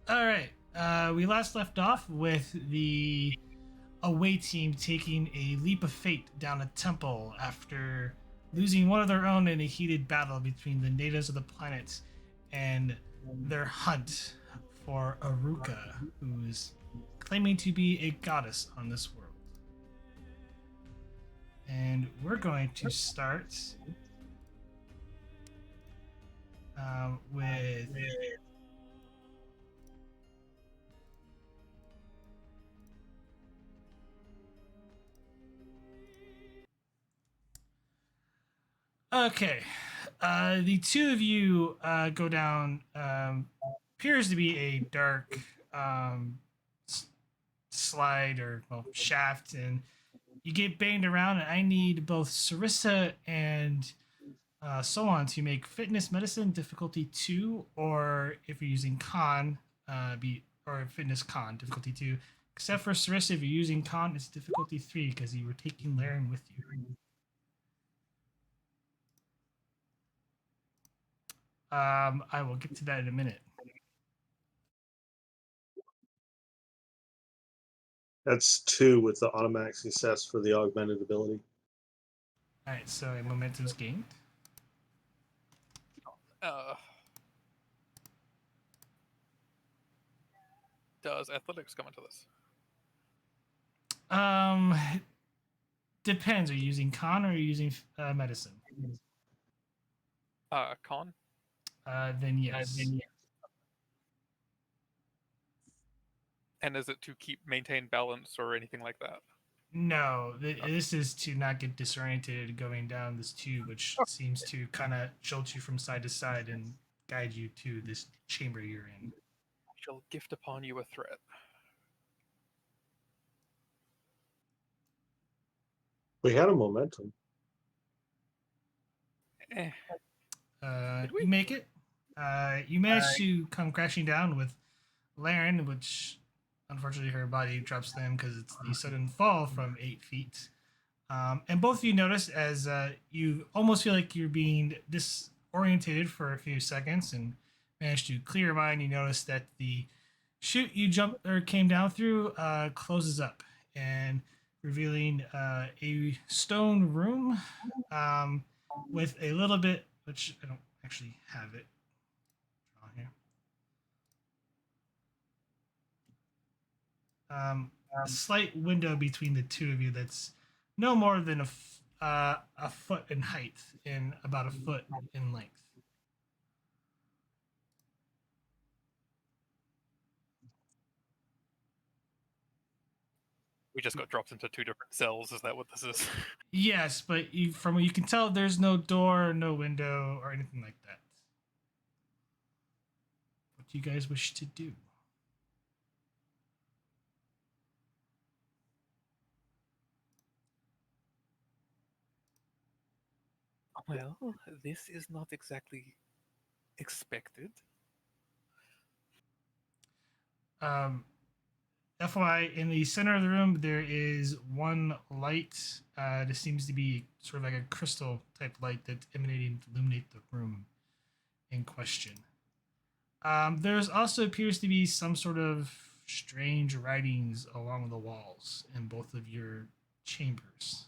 All right. We last left off with the away team taking a leap of fate down a temple after losing one of their own in a heated battle between the natives of the planet and their hunt for Aruka, who is claiming to be a goddess on this world. And we're going to start with okay. The two of you go down. Appears to be a dark slide or shaft, and you get banged around. And I need both Sarissa and Solon to make fitness medicine difficulty 2, or if you're using con, be or fitness con difficulty 2. Except for Sarissa, if you're using con, it's difficulty 3 because you were taking Laren with you. I will get to that in a minute. That's 2 with the automatic success for the augmented ability. All right, so a momentum's gained. Does athletics come into this? Depends. Are you using con or are you using medicine? Con? Then yes. And is it to maintain balance or anything like that? No, this is to not get disoriented going down this tube, which seems to kind of jolt you from side to side and guide you to this chamber you're in. I shall gift upon you a threat. We had a momentum. You make it. You manage to come crashing down with Laren, which unfortunately her body drops them because it's the sudden fall from 8 feet. And both of you notice as you almost feel like you're being disorientated for a few seconds and manage to clear your mind. You notice that the chute you jumped or came down through closes up and revealing a stone room with a little bit, which I don't actually have it on here. A slight window between the two of you that's no more than a foot in height and about a foot in length. We just got dropped into 2 different cells. Is that what this is? Yes, but from what you can tell, there's no door, no window, or anything like that. What do you guys wish to do? Well, this is not exactly expected. FYI, in the center of the room, there is one light. This seems to be sort of like a crystal type light that's emanating to illuminate the room in question. There's also appears to be some sort of strange writings along the walls in both of your chambers.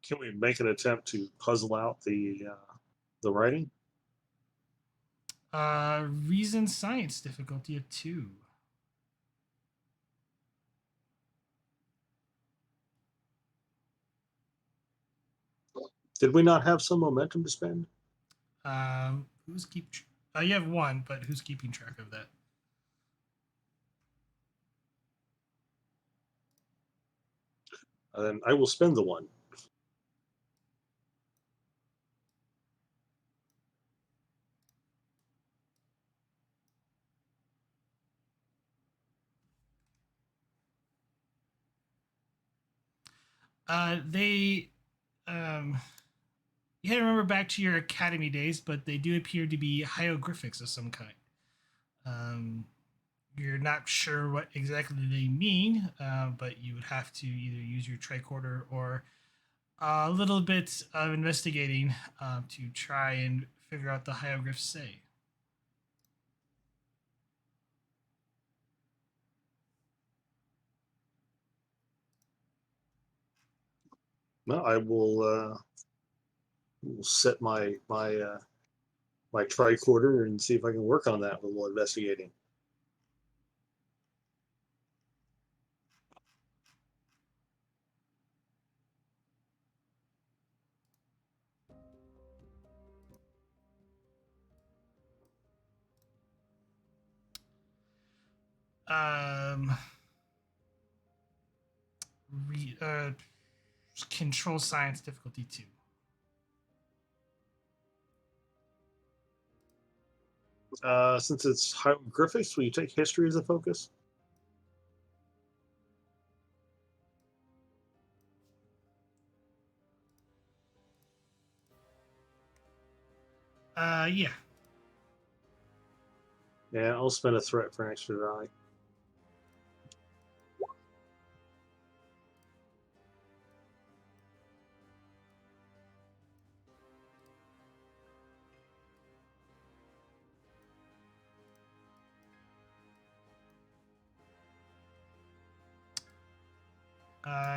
Can we make an attempt to puzzle out the writing? Reason science difficulty of 2. Did we not have some momentum to spend? Who's keep? You have 1, but who's keeping track of that? Then I will spend the 1. They you had to remember back to your academy days, but they do appear to be hieroglyphics of some kind. You're not sure what exactly they mean, but you would have to either use your tricorder or A little bit of investigating to try and figure out the hieroglyphs say. Well, I will set my tricorder and see if I can work on that with a little investigating. Um, re, uh, Control science difficulty 2. Since it's hieroglyphics, will you take history as a focus? Yeah. Yeah, I'll spend a threat for an extra die.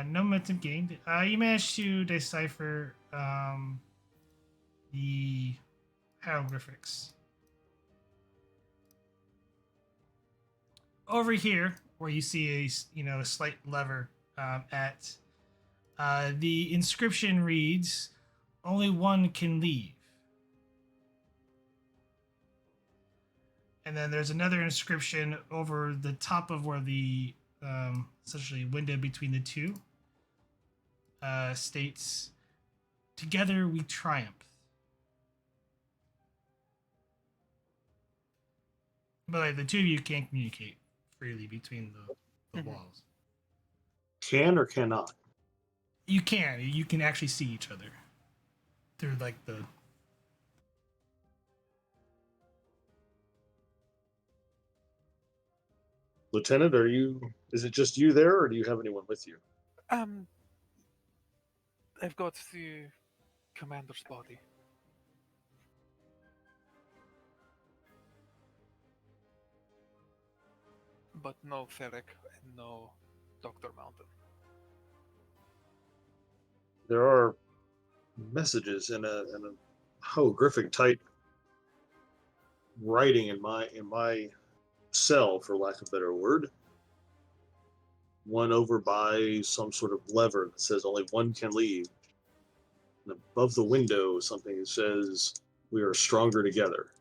No momentum gained. You managed to decipher the hieroglyphics. Over here, where you see a slight lever at the inscription reads, "Only one can leave." And then there's another inscription over the top of where the essentially window between the two states, "Together we triumph." But like, the two of you can't communicate freely between the walls. Can or cannot? You can. You can actually see each other through like the. Lieutenant, are you? Is it just you there, or do you have anyone with you? I've got the commander's body. But no Ferric and no Dr. Mountain. There are messages in a hieroglyphic type writing in my cell, for lack of a better word. One over by some sort of lever that says only one can leave. And above the window, something that says we are stronger together.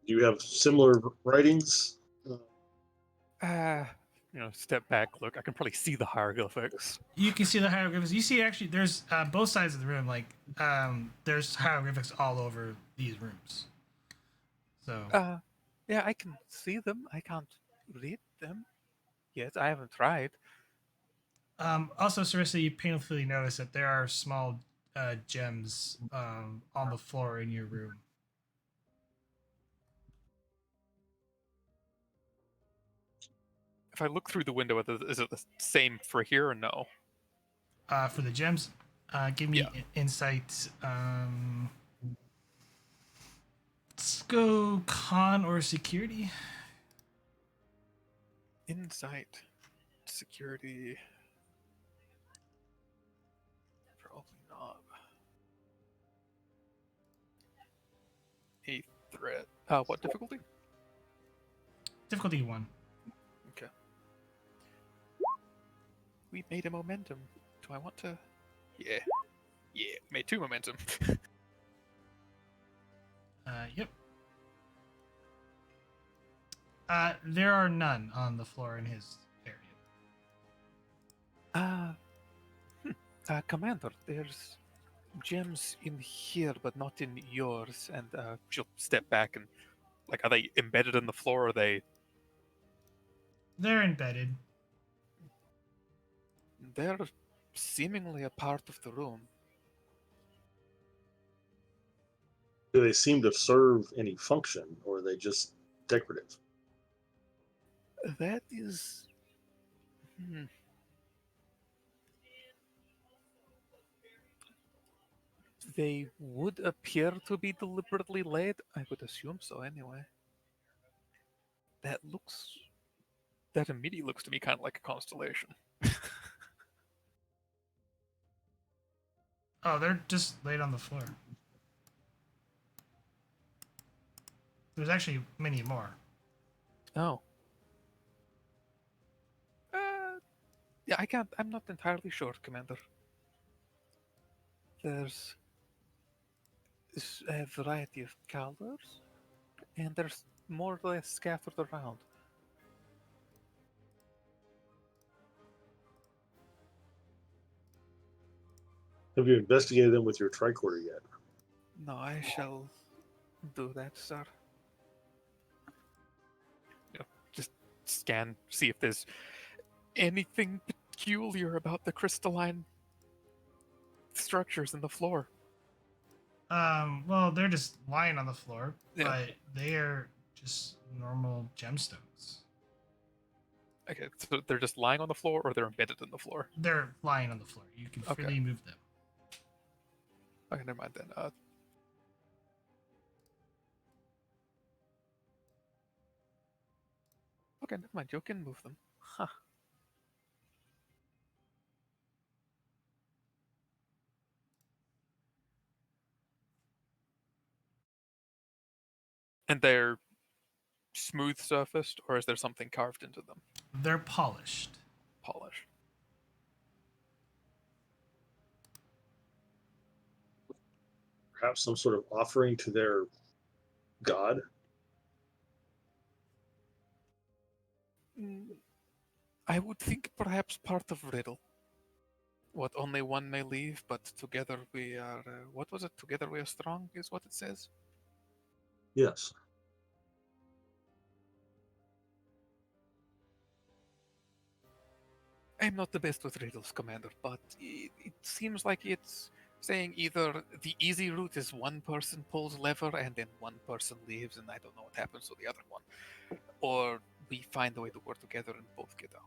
Do you have similar writings? Step back, look. I can probably see the hieroglyphics. You can see the hieroglyphics. You see actually there's both sides of the room. Like there's hieroglyphics all over these rooms. So Yeah, I can see them. I can't read them yet. I haven't tried. also, Sarissa, you painfully notice that there are small gems on the floor in your room. If I look through the window, is it the same for here or no? For the gems, give me insight. Let's go con or security. Insight, security. Probably not. A threat. What difficulty? Difficulty 1. Okay. We made a momentum. Do I want to? Yeah. Yeah, made 2 momentum. Yep. There are none on the floor in his area. Commander, there's gems in here, but not in yours. And she'll step back and, like, are they embedded in the floor? Or are they? They're embedded. They're seemingly a part of the room. Do they seem to serve any function, or are they just decorative? That is. They would appear to be deliberately laid. I would assume so anyway. That immediately looks to me kind of like a constellation. Oh, they're just laid on the floor. There's actually many more. Oh. Yeah, I'm not entirely sure, Commander. There's a variety of colors, and there's more or less scattered around. Have you investigated them with your tricorder yet? No, I shall do that, sir. Just scan, see if there's anything peculiar about the crystalline structures in the floor. Well, they're just lying on the floor, Yeah. but they are just normal gemstones. Okay, so they're just lying on the floor, or they're embedded in the floor. They're lying on the floor. You can Okay. freely move them. Okay, never mind then. Okay, never mind. You can move them. Huh. And they're smooth surfaced, or is there something carved into them? They're polished. Polished. Perhaps some sort of offering to their god? I would think perhaps part of riddle. What only one may leave, but together we are. What was it? Together we are strong, is what it says. Yes. I'm not the best with riddles, Commander, but it seems like it's saying either the easy route is one person pulls lever and then one person leaves, and I don't know what happens to the other one, or we find a way to work together and both get out.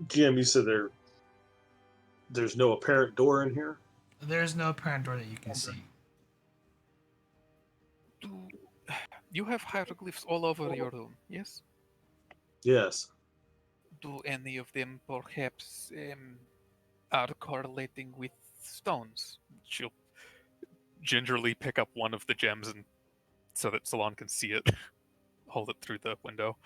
Jim, you said there's no apparent door in here? There's no apparent door that you can see. Do you have hieroglyphs all over your room? Yes. Yes. Do any of them perhaps are correlating with stones? She'll gingerly pick up one of the gems and so that Salon can see it, hold it through the window.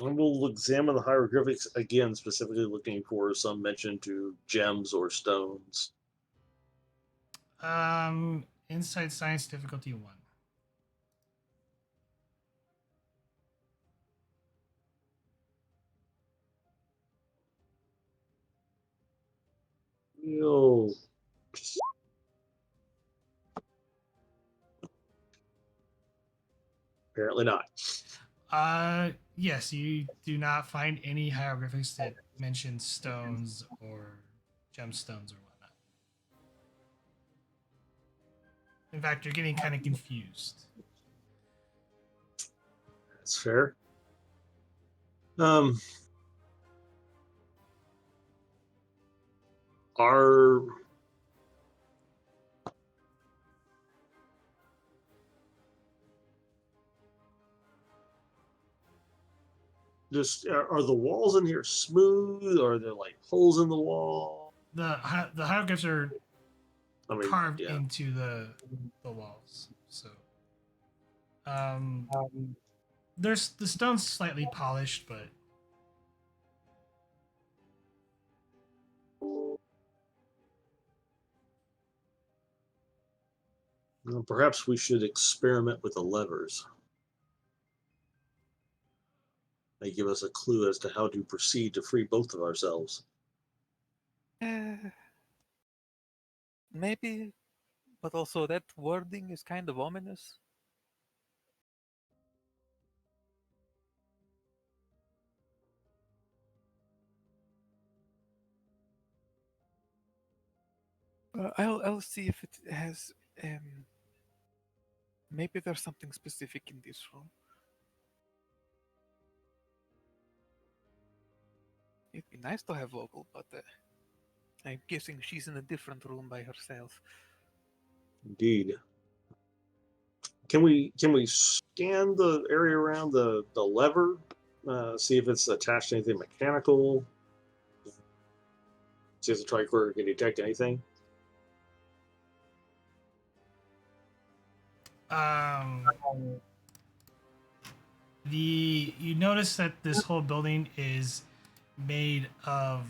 And we'll examine the hieroglyphics again, specifically looking for some mention to gems or stones. Inside science difficulty 1. Yo. Apparently not. Yes, you do not find any hieroglyphics that mention stones or gemstones or whatnot. In fact, you're getting kind of confused. That's fair. Are are the walls in here smooth, or are there like holes in the wall? The hieroglyphs are I mean, carved yeah. into the walls. So, there's the stone's slightly polished, but Well, perhaps we should experiment with the levers. They give us a clue as to how to proceed to free both of ourselves. Maybe, but also that wording is kind of ominous. I'll see if it has. Maybe there's something specific in this room. It'd be nice to have Vogel, but I'm guessing she's in a different room by herself. Indeed. Can we scan the area around the lever? See if it's attached to anything mechanical. See if the tricorder can detect anything. You notice that this whole building is made of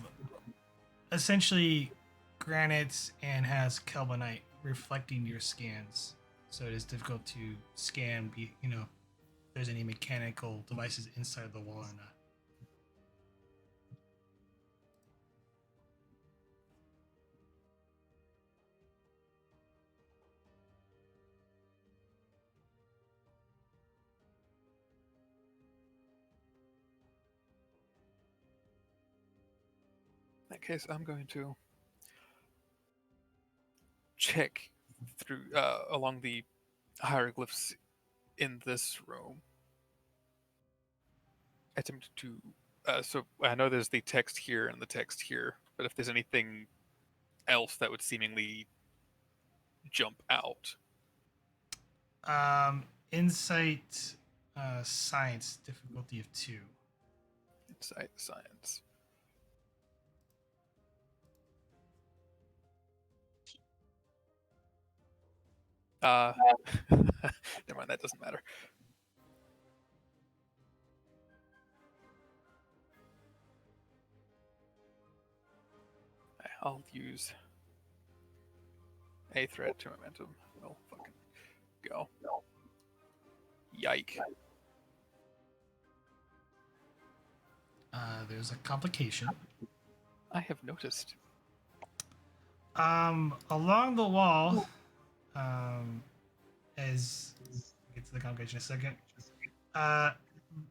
essentially granite and has kelvinite reflecting your scans, so it is difficult to scan. If there's any mechanical devices inside the wall or not. In that case, I'm going to check through along the hieroglyphs in this room. Attempt to. So I know there's the text here and the text here, but if there's anything else that would seemingly jump out. Insight, science difficulty of 2. Insight science. Never mind, that doesn't matter. I'll use a threat to momentum. We'll fucking go. Yike. There's a complication. I have noticed. Along the wall, as we'll get to the complication in a second.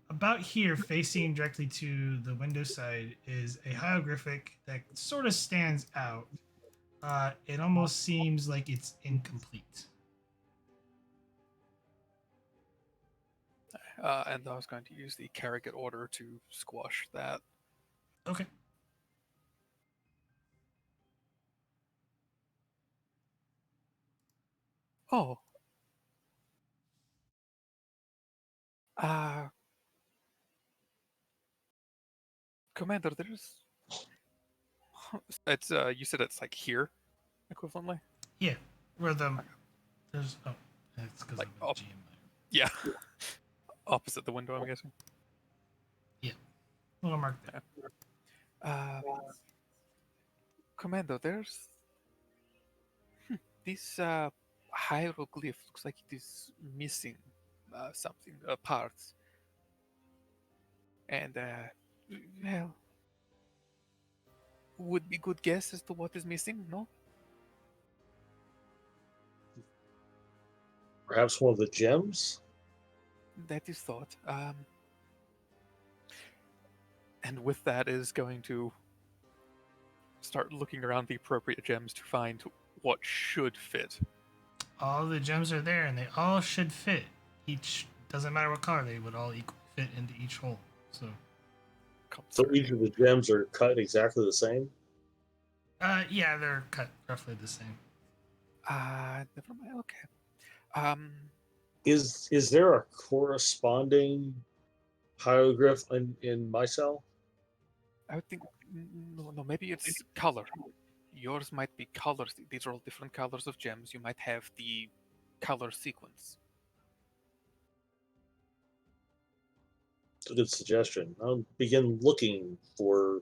About here, facing directly to the window side, is a hieroglyphic that sort of stands out. It almost seems like it's incomplete. And I was going to use the Karrigat order to squash that. Okay. Oh. Commander, there's. It's you said it's like here, equivalently. Yeah. Where there's it's because Like of up. the GM. Yeah. Opposite the window, I'm guessing. Yeah. Little mark there. Commando, there's this hieroglyph looks like it is missing something, parts. And well, would be good guess as to what is missing, no? Perhaps one of the gems? That is thought. And with that is going to start looking around the appropriate gems to find what should fit. All the gems are there, and they all should fit. Each doesn't matter what color, they would all equally fit into each hole. So each of the gems are cut exactly the same? Yeah, they're cut roughly the same. Never mind. Okay. Is there a corresponding hieroglyph in my cell? I would think no. Maybe it's color. Yours might be colors. These are all different colors of gems. You might have the color sequence. It's a good suggestion. I'll begin looking for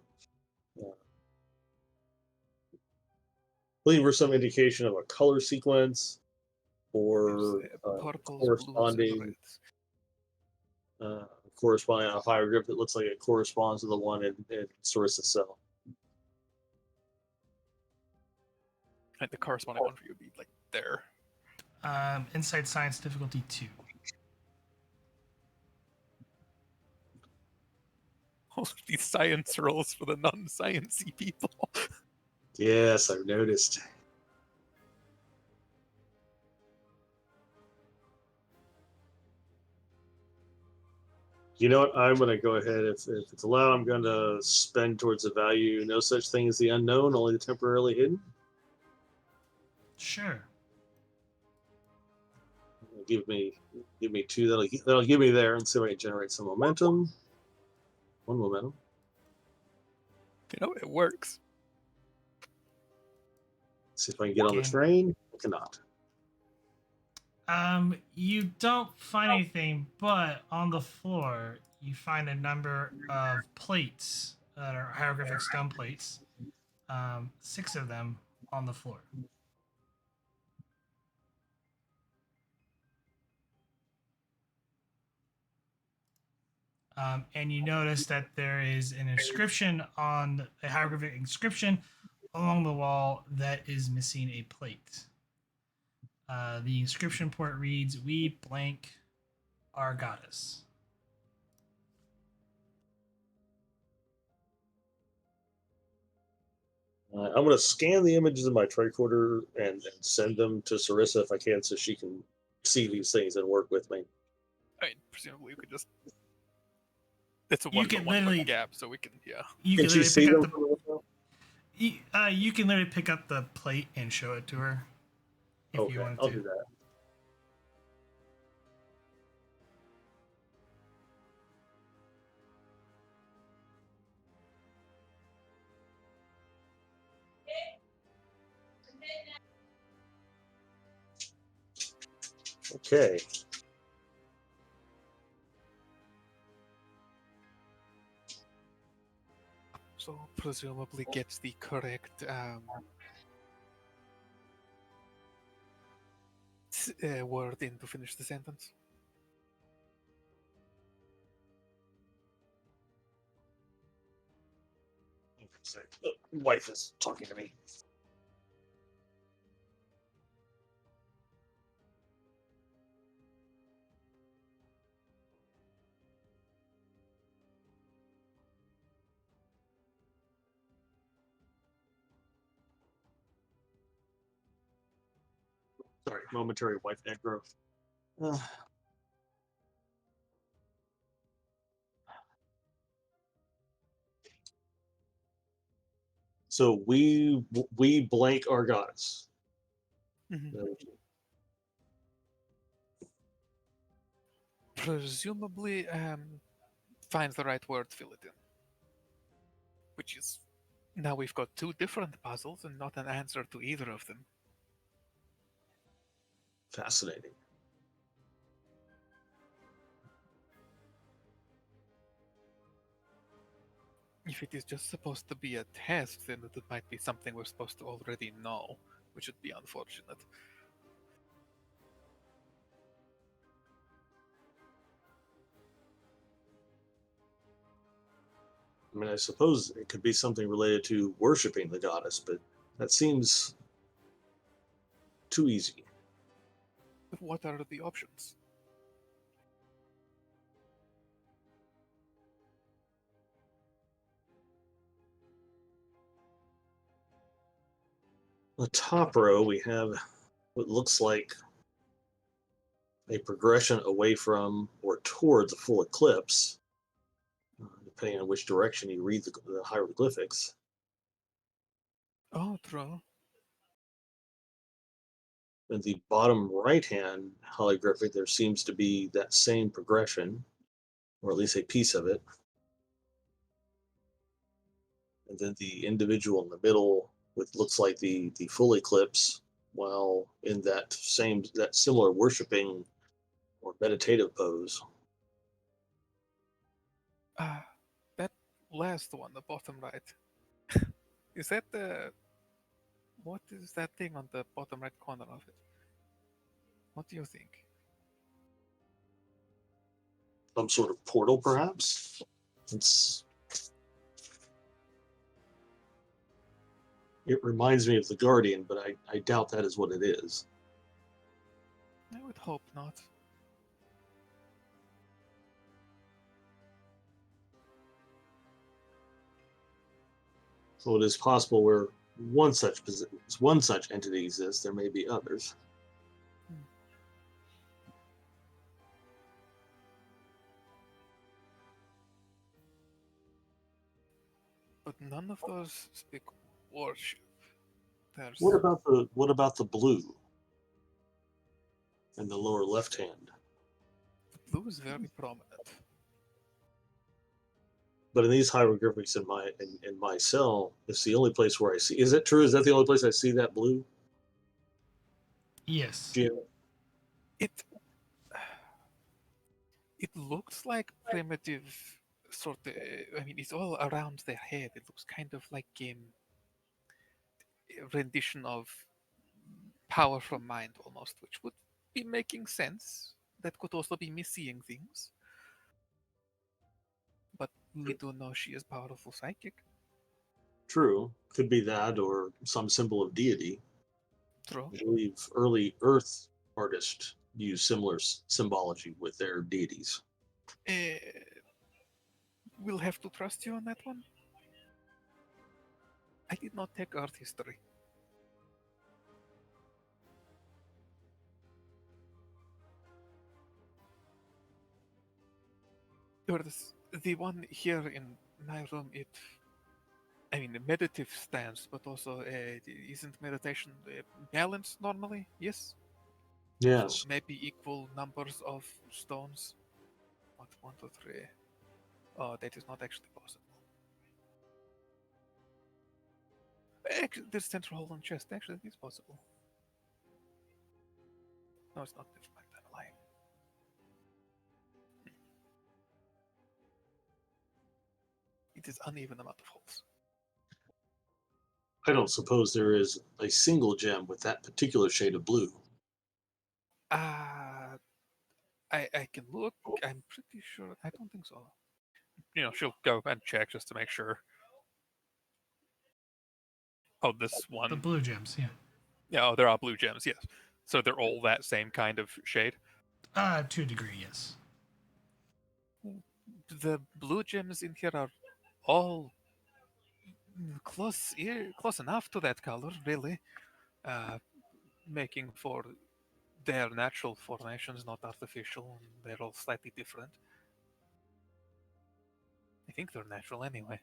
some indication of a color sequence or purples, blues, and reds. Corresponding a hieroglyph that looks like it corresponds to the one in Source's cell. And the corresponding one for you would be like there. Inside science difficulty 2. All of these science rolls for the non-sciencey people. Yes, I've noticed. You know what? I'm going to go ahead. If it's allowed, I'm going to spend towards the value. No such thing as the unknown, only the temporarily hidden. Sure. Give me two. That'll give me there, and see if I can generate some momentum. One momentum. It works. See if I can get on the Okay. train. I cannot. You don't find anything, but on the floor you find a number of plates that are hieroglyphic stone plates. 6 of them on the floor. And you notice that there is an inscription on a hieroglyphic inscription along the wall that is missing a plate. The inscription port reads, "We blank our goddess." I'm going to scan the images of my tricorder and send them to Sarissa if I can, so she can see these things and work with me. I mean, presumably you could just. It's a You one can for one literally- gap, so we can, yeah. You Can can she literally see pick them up from the window? you can literally pick up the plate and show it to her if Okay, you wanted I'll to. do that. Okay. So presumably gets the correct word in to finish the sentence. Wife is talking to me. Sorry, momentary wife net growth. So we blank our goddess. Mm-hmm. Presumably find the right word, fill it in. Which is, now we've got 2 different puzzles and not an answer to either of them. Fascinating. If it is just supposed to be a test, then it might be something we're supposed to already know, which would be unfortunate. I mean, I suppose it could be something related to worshiping the goddess, but that seems too easy. What are the options? The top row, we have what looks like a progression away from or towards a full eclipse, depending on which direction you read the hieroglyphics. Oh, true. In the bottom right-hand hieroglyphic, there seems to be that same progression, or at least a piece of it. And then the individual in the middle, which looks like the full eclipse, while in that similar worshiping or meditative pose. That last one, the bottom right. Is that the... What is that thing on the bottom right corner of it? What do you think? Some sort of portal, perhaps? It reminds me of the Guardian, but I doubt that is what it is. I would hope not. So it is possible where one such entity exists, there may be others. but none of those speak warship. There's What about the blue in the lower left hand? blue is very prominent. But in these hieroglyphics in my cell, it's the only place where I see. Is it true? Is that the only place I see that blue? Yes. Jim? It looks like primitive sort of. I mean, it's all around their head. It looks kind of like a rendition of power from mind, almost, which would be making sense. That could also be me seeing things. But we do know she is powerful psychic. True. Could be that or some symbol of deity. True. I believe early Earth artists use similar symbology with their deities. Uh, we'll have to trust you on that one. I did not take art history. The one here in my room, I mean, a meditative stance, but also isn't meditation balanced normally? Yes? Yes. So maybe equal numbers of stones. What, 1, 2, 3? Oh, that is not actually possible. Actually, there's central hole on chest. Actually, it is possible. No, it's not. Never mind. I'm lying. It is uneven amount of holes. I don't suppose there is a single gem with that particular shade of blue. I can look. I'm pretty sure. I don't think so. She'll go and check just to make sure. Oh, this one. The blue gems, yeah. Yeah, there are blue gems, yes. So they're all that same kind of shade? To a degree, yes. The blue gems in here are all close enough to that color, really. Making for their natural formations, not artificial, and they're all slightly different. I think they're natural anyway.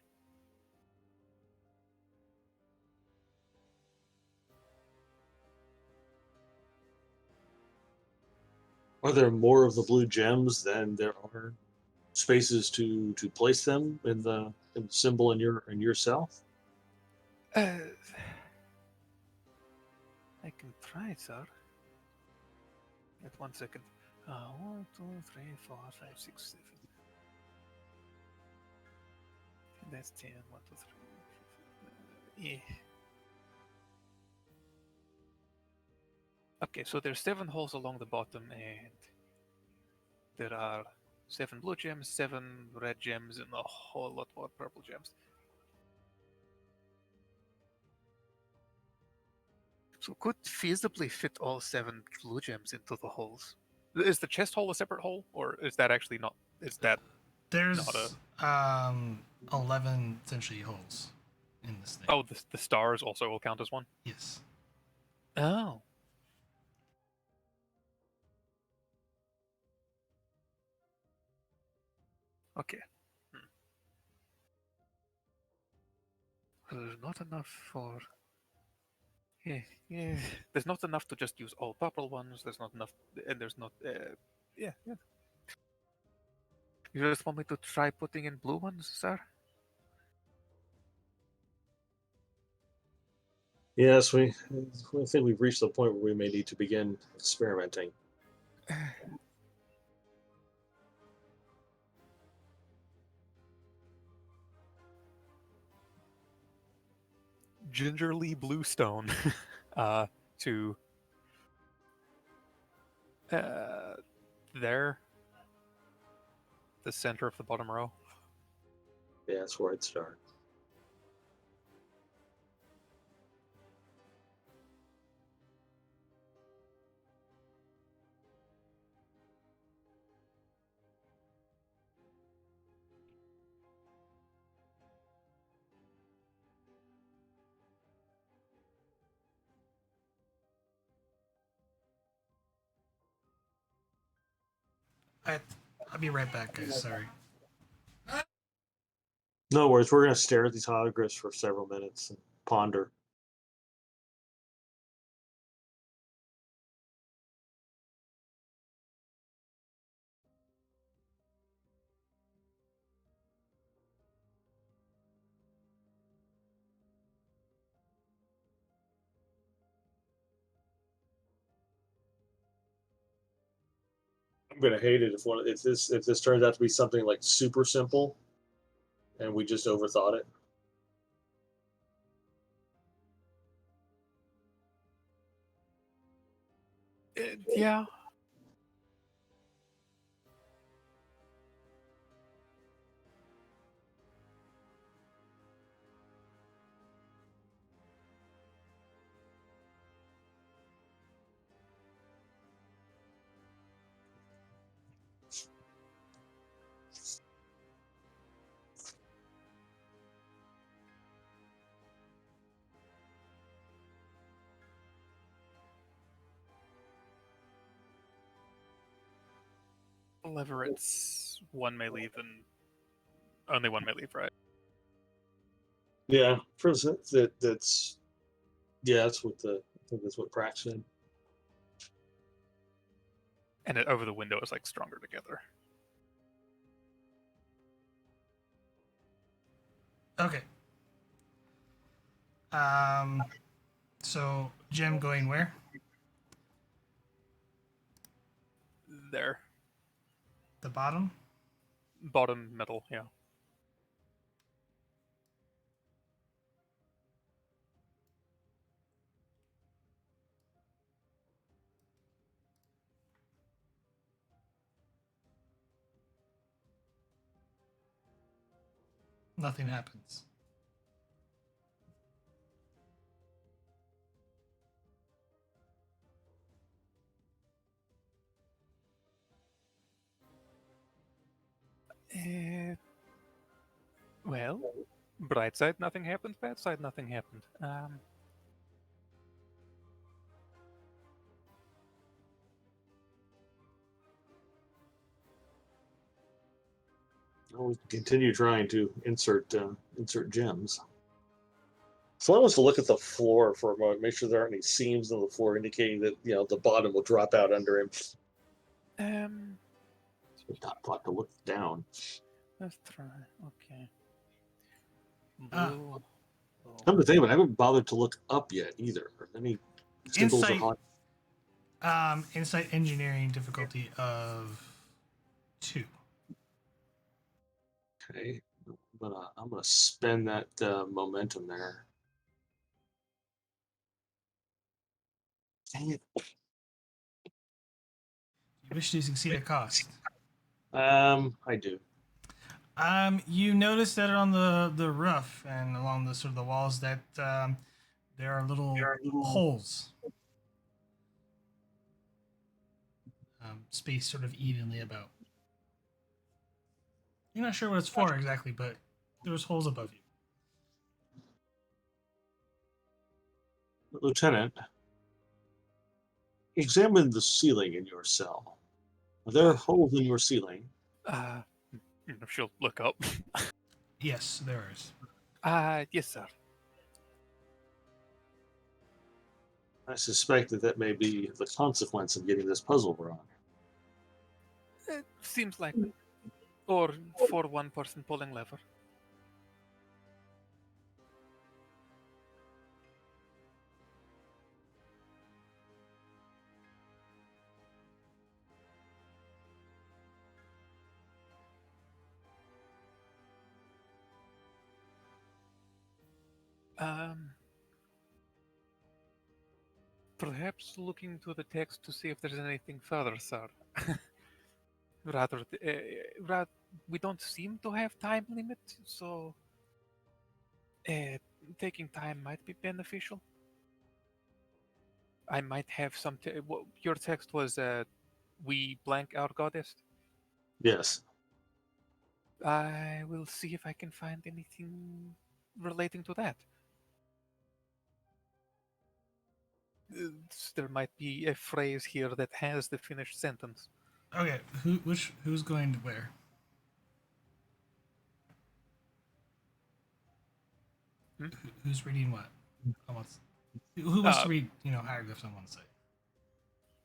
Are there more of the blue gems than there are spaces to place them in the symbol in your cell? I can try, sir. Wait 1 second. 1, 2, 3, 4, 5, 6, 7. That's 10. 1, 2, 3. Yeah. Okay, so there's 7 holes along the bottom, and there are 7 blue gems, 7 red gems, and a whole lot more purple gems. So could feasibly fit all 7 blue gems into the holes. Is the chest hole a separate hole, or is that actually not? Is that There's not 11 essentially holes in this thing. Oh, the stars also will count as one? Yes. Oh. Okay. There's not enough for... Yeah. There's not enough to just use all purple ones. There's not enough... And there's not... Yeah. You just want me to try putting in blue ones, sir? Yes, I think we've reached the point where we may need to begin experimenting. Gingerly blue stone to there, the center of the bottom row. Yeah, that's where I'd start. I'll be right back, guys. Sorry. No worries. We're going to stare at these hieroglyphs for several minutes and ponder. I'm gonna hate it if this turns out to be something like super simple, and we just overthought it. Yeah. Lever, it's one may leave and only one may leave, right? Yeah, for that's yeah, that's what I think that's what Prax said. And it, over the window is like stronger together. Okay. So Jim going where? There. The bottom? Bottom middle, yeah. Nothing happens. Well, bright side, nothing happened. Bad side, nothing happened. Well, we can continue trying to insert gems. So I want us to look at the floor for a moment, make sure there aren't any seams in the floor indicating that the bottom will drop out under him. So top to look down. Let's try. Okay. Ah. Blue. Come to think of it, I haven't bothered to look up yet either. Any symbols or Insight. hot? Insight engineering difficulty of 2. Okay, I'm gonna spend that momentum there. Dang it. You wish to succeed at cost. I do. You notice that on the roof and along the sort of the walls that there are little holes, spaced sort of evenly about. You're not sure what it's for exactly, but there's holes above you. Lieutenant, examine the ceiling in your cell. Are there holes in your ceiling? She'll look up. Yes, there is. Yes, sir. I suspect that may be the consequence of getting this puzzle wrong. It seems like, or for one person pulling lever. Perhaps looking to the text to see if there's anything further, sir. Rather, we don't seem to have time limit, so taking time might be beneficial. I might have some. Your text was, "We blank our goddess." Yes. I will see if I can find anything relating to that. There might be a phrase here that has the finished sentence. Okay, who's going to where? Who's reading what? Who wants to Uh, read, hieroglyphs on one side?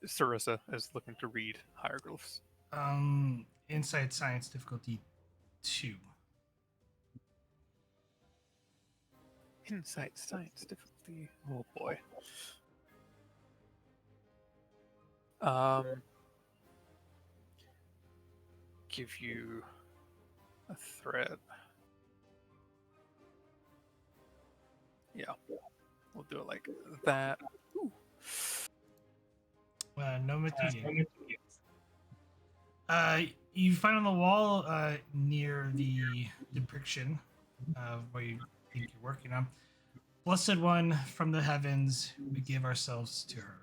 Sarissa is looking to read hieroglyphs. Inside Science difficulty 2. Insight science difficulty. Oh boy. Give you a thread. Yeah, we'll do it like that. Ooh. No material. You find on the wall near the depiction of what you think you're working on. Blessed One from the heavens, we give ourselves to her.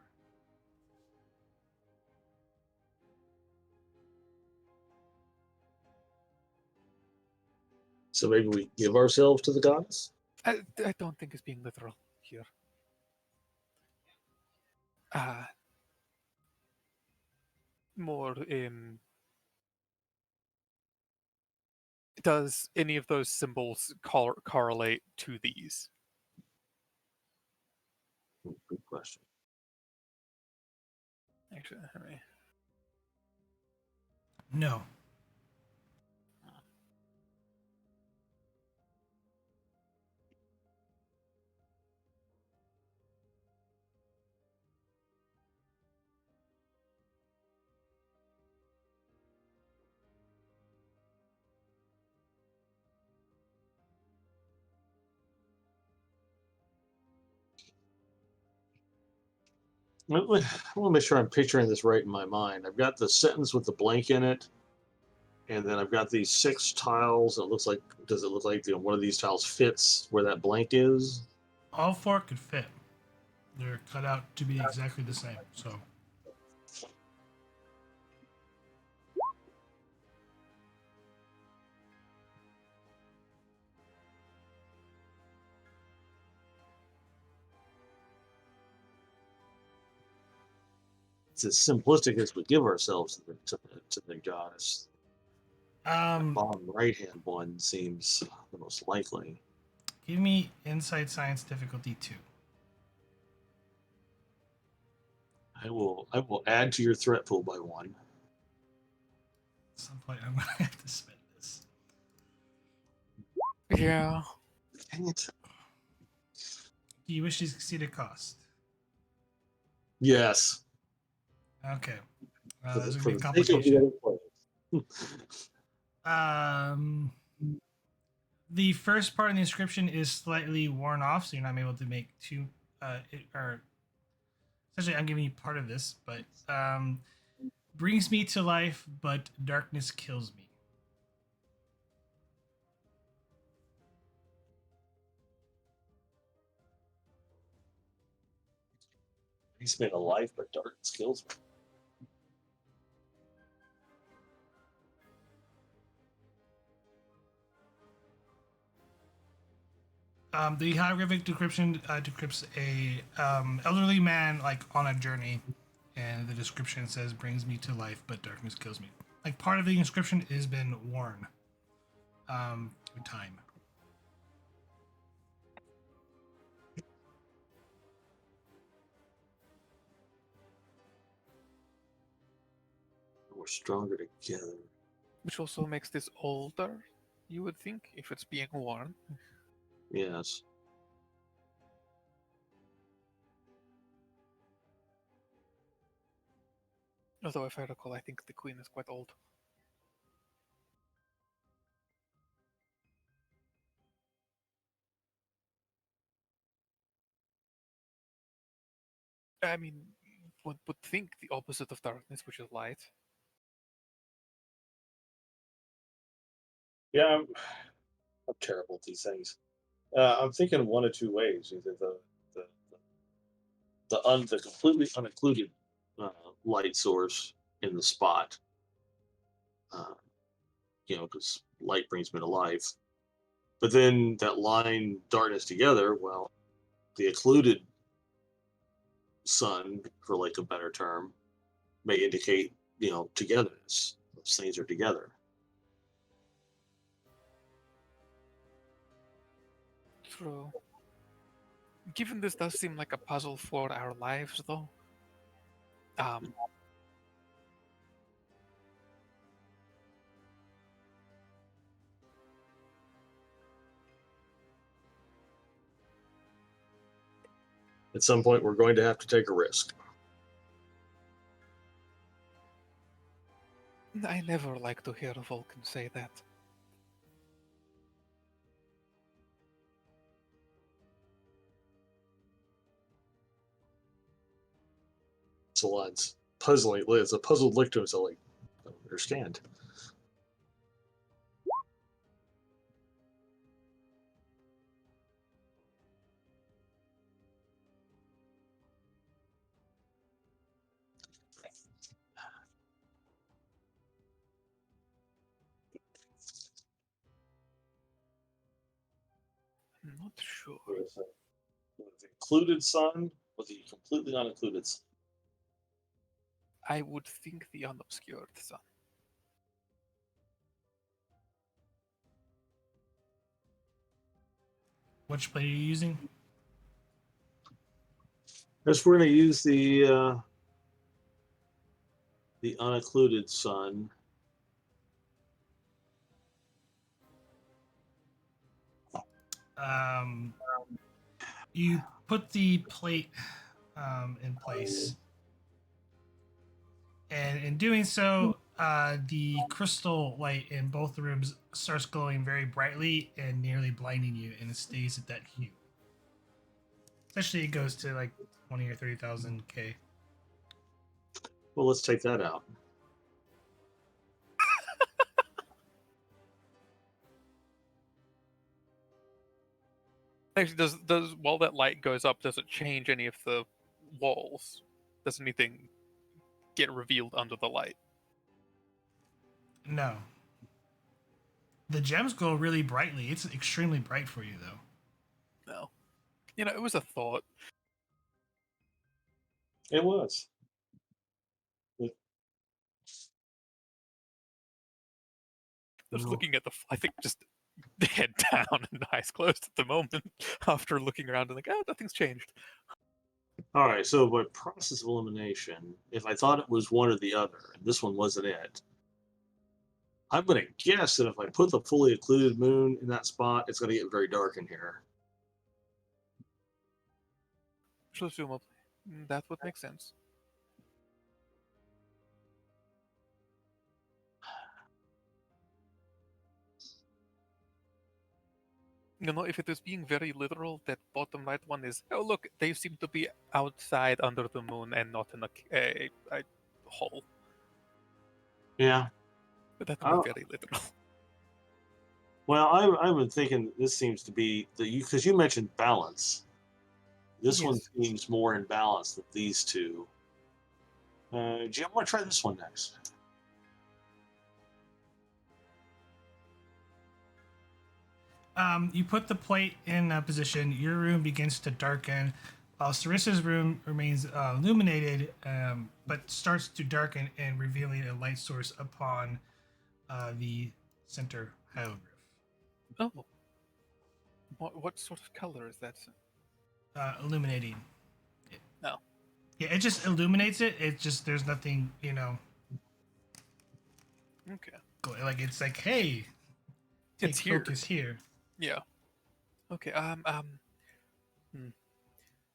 So maybe we give ourselves to the goddess? I don't think it's being literal here. More does any of those symbols correlate to these? Good question. Actually, let me... No. I want to make sure I'm picturing this right in my mind. I've got the sentence with the blank in it, and then I've got these 6 tiles. Does it look like one of these tiles fits where that blank is? All 4 could fit. They're cut out to be exactly the same. So It's as simplistic as we give ourselves to the goddess. The bottom right-hand one seems the most likely. give me Inside Science difficulty 2. I will add to your threat pool by 1. At some point, I'm going to have to spend this. Yeah. Dang it. Do you wish to succeed at cost? Yes. Okay. For There's the going to be a sake of the complication. other players. The first part of the inscription is slightly worn off, so you're not able to make two. Essentially, I'm giving you part of this, but brings me to life, but darkness kills me. He's made a life, but darkness kills me. The hieroglyphic description decrypts a elderly man like on a journey, and the description says "brings me to life, but darkness kills me." Like part of the inscription has been worn through time. We're stronger together. Which also makes this older, you would think, if it's being worn. Yes. Although, if I recall, I think the queen is quite old. I mean, one would think the opposite of darkness, which is light. Yeah, I'm terrible at these things. I'm thinking one of 2 ways: either the completely unincluded light source in the spot, uh, because light brings me to life. But then that line darkness together, well, the occluded sun, for like a better term, may indicate togetherness. Those things are together. True. Given this does seem like a puzzle for our lives, though, um, At some point, we're going to have to take a risk. I never like to hear Vulcan say that. Salon's puzzling. It's a puzzled look to himself, like, I don't understand. I'm not sure. The included sun or the completely unincluded sun? I would think the unobscured sun. Which plate are you using? Guess we're going to use the unincluded sun. You put the plate in place, and in doing so, the crystal light in both rooms starts glowing very brightly and nearly blinding you, and it stays at that hue. Essentially, it goes to like 20 or 30,000 K. Well, let's take that out. Actually, does while that light goes up, does it change any of the walls? Does anything get revealed under the light? No. The gems glow really brightly. It's extremely bright for you, though. No. You know, it was a thought. It was. Just looking at I think just head down and eyes closed at the moment after looking around and like, oh, nothing's changed. All right, so by process of elimination, if I thought it was one or the other, and this one wasn't it, I'm going to guess that if I put the fully occluded moon in that spot, it's going to get very dark in here. Presumably, that would make sense. You know, if it is being very literal, that bottom right one is, oh look, they seem to be outside under the moon and not in a hole. Yeah. But that would be very literal. Well, I've been thinking this seems to be because you mentioned balance. This one Yes. seems more in balance than these two. Jim, I want to try this one next. You put the plate in position. Your room begins to darken, while Sarissa's room remains illuminated, but starts to darken and revealing a light source upon the center hieroglyph. Oh. What sort of color is that? Illuminating. No. Yeah, it just illuminates it. It just there's nothing, Okay. like it's like, hey, It's here. focus here. Yeah. Okay.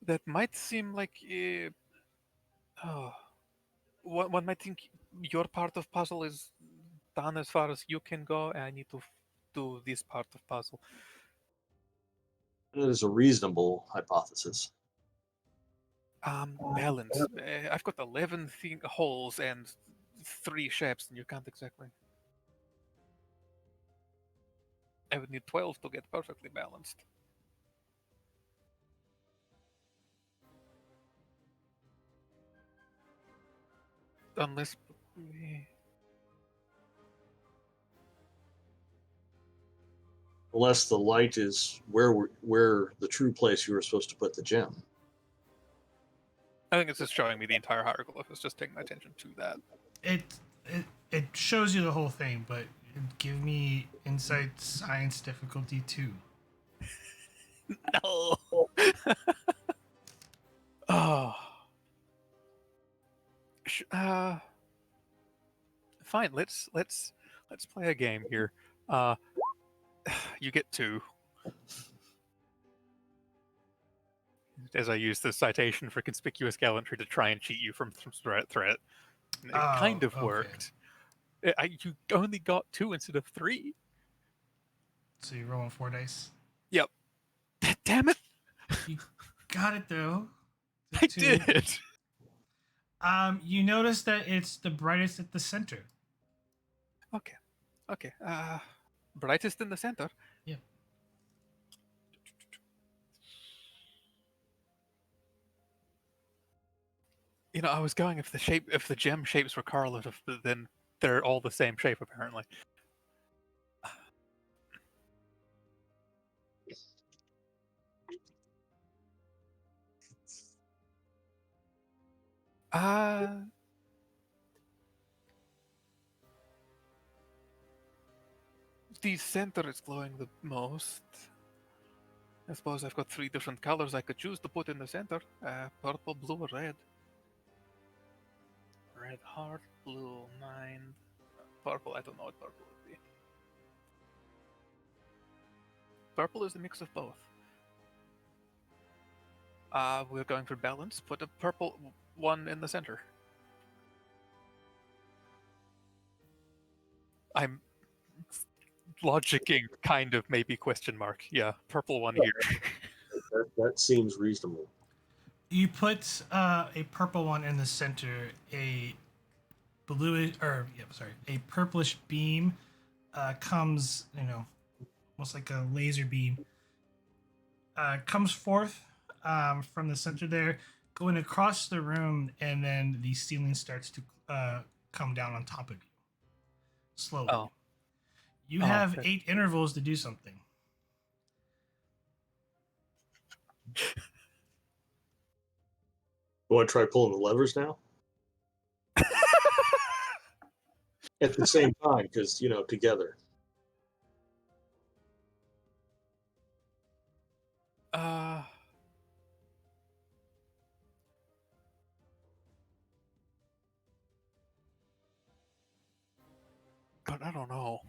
That might seem like one might think your part of puzzle is done as far as you can go, and I need to do this part of puzzle. That is a reasonable hypothesis. Balance. I've got 11 holes and 3 shapes, and you can't exactly. I would need 12 to get perfectly balanced. Unless. Unless the light is where the true place you were supposed to put the gem. I think it's just showing me the entire hieroglyph. It's just taking my attention to that. It shows you the whole thing, but give me insight science difficulty 2. No. Oh. Fine. Let's play a game here. You get 2. As I use the citation for conspicuous gallantry to try and cheat you from threat. And it kind of okay. worked. You only got 2 instead of 3. So you're rolling 4 dice. Yep. Damn it! You got it though. I Two. did. You notice that it's the brightest at the center. Okay. Brightest in the center. Yeah. You know, I was going if the gem shapes were correlative, but then they're all the same shape apparently. The center is glowing the most. I suppose I've got 3 different colors I could choose to put in the center. Purple, blue, or red. Red heart, blue mind. Purple, I don't know what purple would be. Purple is a mix of both. We're going for balance. Put a purple one in the center. I'm logicking, kind of, maybe, question mark. Yeah, purple one here. That seems reasonable. You put a purple one in the center, a purplish beam comes, almost like a laser beam, comes forth from the center there, going across the room, and then the ceiling starts to come down on top of you, slowly. Oh. You have 8 intervals to do something. You want to try pulling the levers now? At the same time, because, together. But I don't know.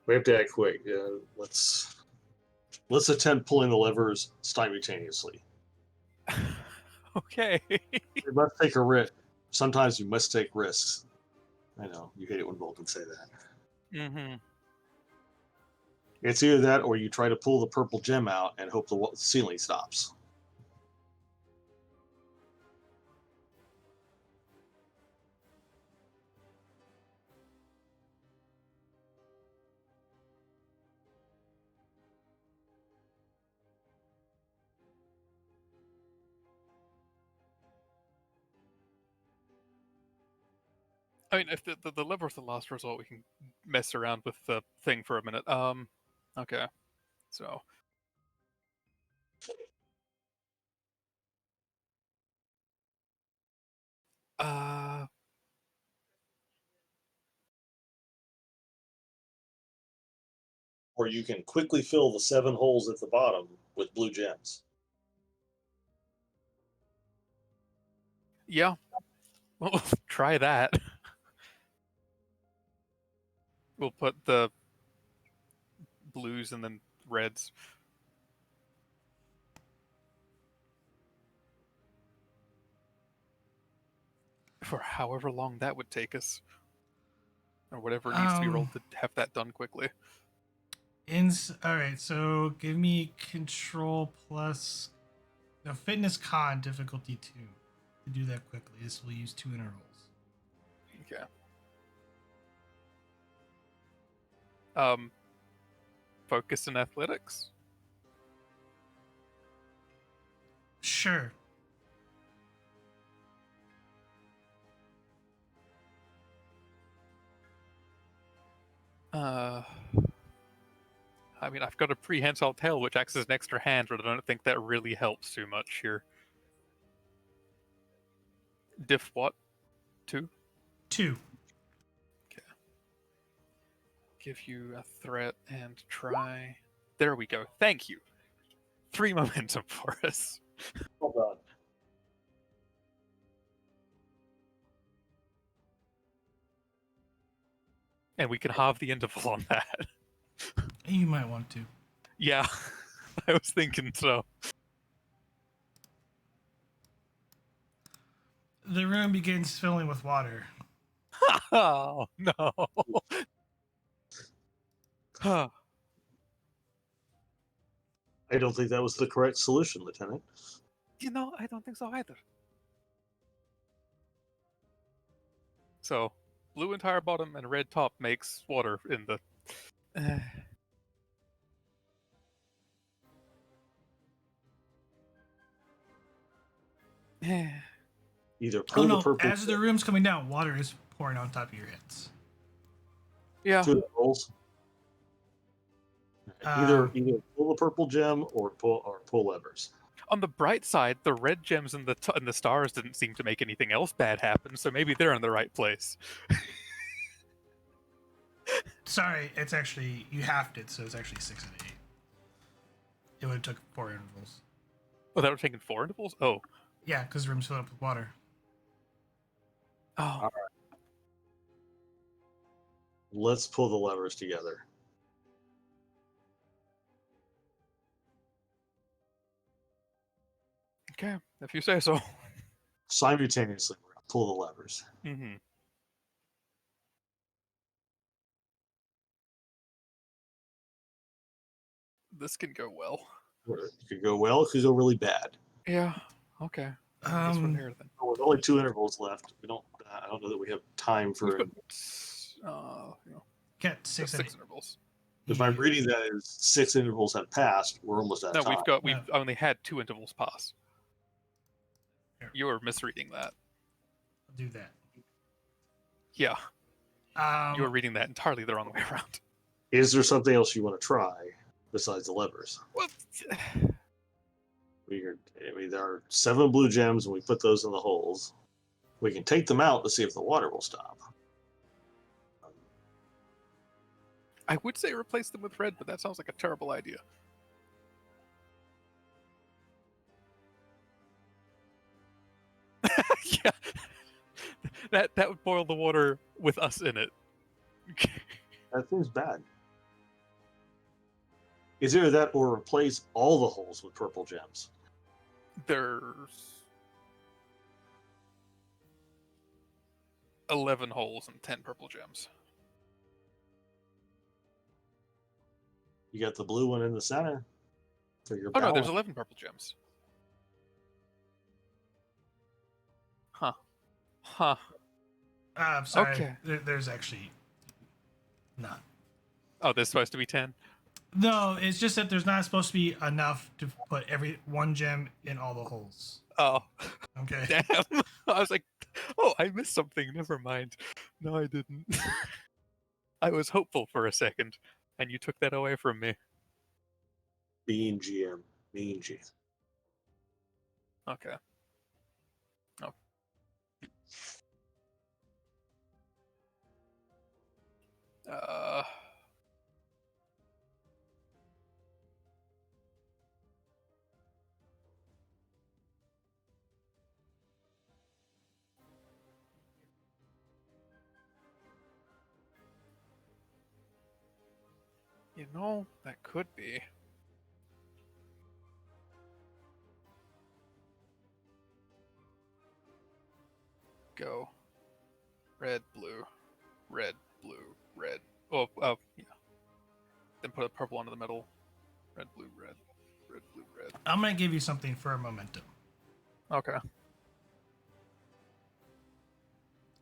We have to act quick. Let's attempt pulling the levers simultaneously. Okay. We must take a risk. Sometimes you must take risks. I know, you hate it when Vulcans say that. Mm-hmm. It's either that or you try to pull the purple gem out and hope the ceiling stops. I mean, if the lever's the last result, we can mess around with the thing for a minute. Okay. So. Or you can quickly fill the 7 holes at the bottom with blue gems. Yeah. We'll try that. We'll put the blues and then reds. For however long that would take us. Or whatever needs to be rolled to have that done quickly. All right, so give me control plus fitness con difficulty 2 to do that quickly. This will use 2 intervals. Okay. Focus in athletics? Sure. I mean, I've got a prehensile tail which acts as an extra hand, but I don't think that really helps too much here. Diff what? 2? 2. Okay. Give you a threat and try. There we go. Thank you. 3 momentum for us. Hold on. And we can halve the interval on that. You might want to. Yeah, I was thinking so. The room begins filling with water. Oh, no. I don't think that was the correct solution, Lieutenant. I don't think so either. So, blue entire bottom and red top makes water in the... Either Oh pull the no! purple As the room's coming down, water is pouring on top of your heads. Yeah. two rolls. Either pull the purple gem or pull levers. On the bright side, the red gems and the stars didn't seem to make anything else bad happen, so maybe they're in the right place. Sorry, it's actually you halved it, so it's actually 6 and 8. It would have took 4 intervals. Oh, that would have taken 4 intervals? Oh. Yeah, because the room's filled up with water. Oh. All right. Let's pull the levers together. Okay, if you say so. Simultaneously, we're going to pull the levers. Mm-hmm. This can go well. It could go well, it could go really bad. Yeah. Okay. This one here then. With only 2 intervals left, we don't. I don't know that we have time for. Get 6 and 8 intervals. If I'm reading that as 6 intervals have passed, we're almost at No, time. we've only had 2 intervals pass. Here. You were misreading that. I'll do that. Yeah. You were reading that entirely the wrong way around. Is there something else you want to try besides the levers? What? There are 7 blue gems, and we put those in the holes. We can take them out to see if the water will stop. I would say replace them with red, but that sounds like a terrible idea. Yeah. That would boil the water with us in it. That seems bad. Is either that or replace all the holes with purple gems? There's 11 holes and 10 purple gems. You got the blue one in the center for your Oh no, there's balance. 11 purple gems. Huh. I'm sorry. Okay. There's actually not. Oh, there's supposed to be 10? No, it's just that there's not supposed to be enough to put one gem in all the holes. Oh. Okay. Damn. I was like, oh, I missed something. Never mind. No, I didn't. I was hopeful for a second, and you took that away from me. Being GM. Mean G. Okay. Oh. That could be. Go. Red, blue, red, blue, red. Oh, yeah. Then put a purple onto the middle. Red, blue, red. Red, blue, red. I'm going to give you something for a momentum. Okay.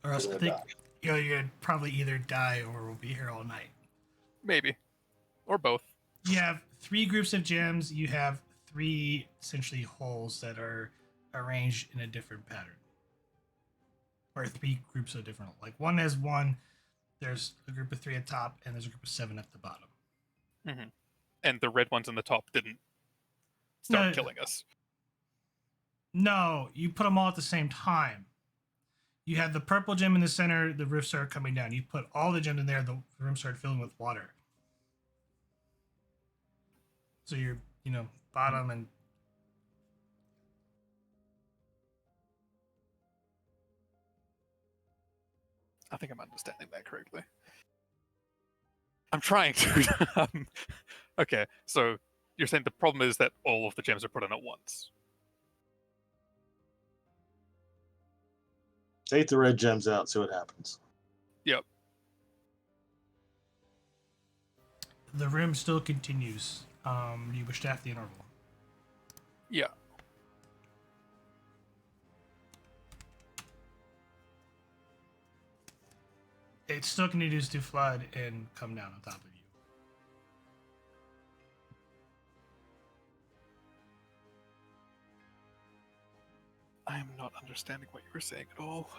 Or else I think you'd probably either die or we'll be here all night. Maybe. Or both. You have 3 groups of gems. You have 3 essentially holes that are arranged in a different pattern. Or 3 groups of different. Like one has 1. There's a group of 3 at top, and there's a group of 7 at the bottom. Mm-hmm. And the red ones on the top didn't start killing us. No, you put them all at the same time. You had the purple gem in the center, the roof started coming down. You put all the gems in there, the room started filling with water. So you're, bottom and I think I'm understanding that correctly. I'm trying to. Okay, so you're saying the problem is that all of the gems are put in at once. Take the red gems out, see what happens. Yep. the room still continues. You wish to have the interval. Yeah. It still continues to flood and come down on top of you. I am not understanding what you were saying at all.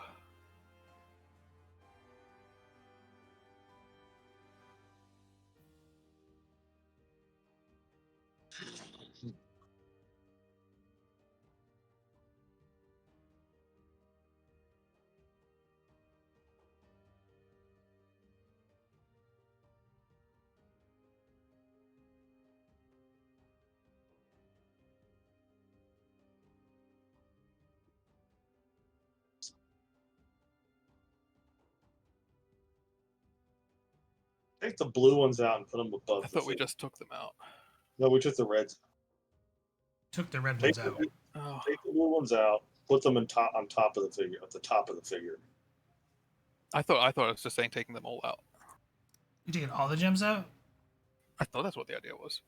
Take the blue ones out and put them above. I thought we just took them out. No, we took the reds. Took the red Take ones out. Oh, Take the blue ones out. Put them on top of the figure. At the top of the figure. I thought it was just saying taking them all out. You taking all the gems out? I thought that's what the idea was.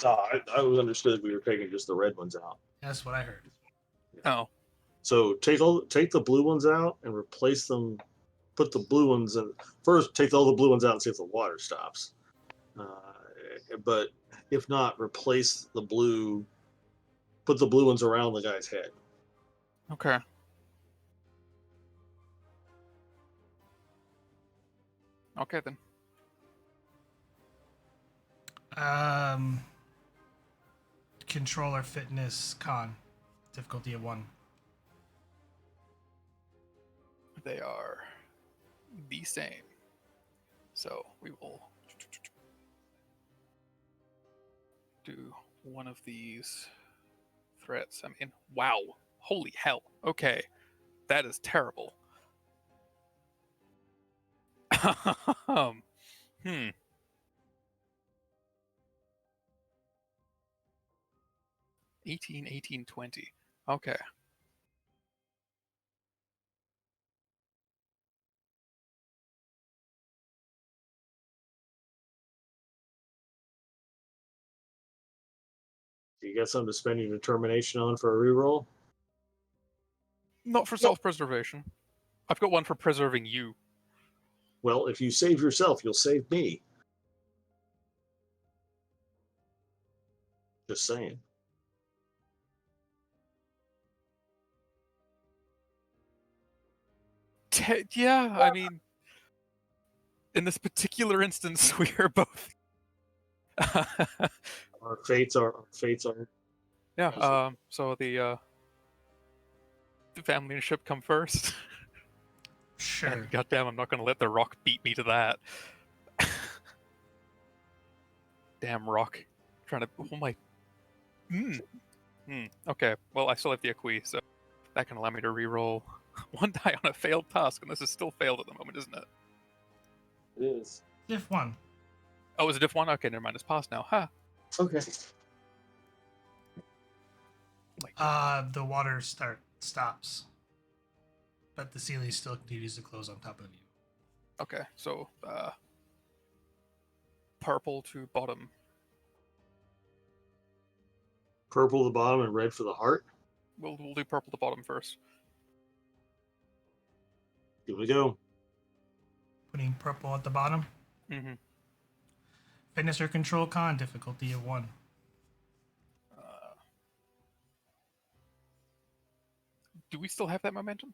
I was understood we were taking just the red ones out. That's what I heard. Oh, So take the blue ones out and replace them. Put the blue ones in first. Take all the blue ones out and see if the water stops. But if not, replace the blue. Put the blue ones around the guy's head. okay. Okay then. Controller fitness con. Difficulty of 1. They are the same. So we will do one of these threats. I mean, wow. Holy hell. Okay. That is terrible. Hmm. 18, 18, 20. Okay. You got something to spend your determination on for a reroll? Not for self-preservation. I've got one for preserving you. Well, if you save yourself, you'll save me. Just saying. Yeah, I mean, in this particular instance, we are both. Our fates are. Yeah. So the family and ship come first. Sure. And goddamn, I'm not going to let the rock beat me to that. Damn rock, trying to. Oh my. Okay. Well, I still have the Acqui, so that can allow me to re-roll one die on a failed task, and this is still failed at the moment, isn't it? It is. Diff 1. Oh, is it diff 1? Okay, never mind. It's passed now. Ha. Okay. The water stops. But the ceiling still continues to close on top of you. Okay, so purple to bottom. Purple the bottom and red for the heart. We'll do purple to bottom first. Here we go. Putting purple at the bottom. Mm-hmm. Fitness or control con. Difficulty of 1. Do we still have that momentum?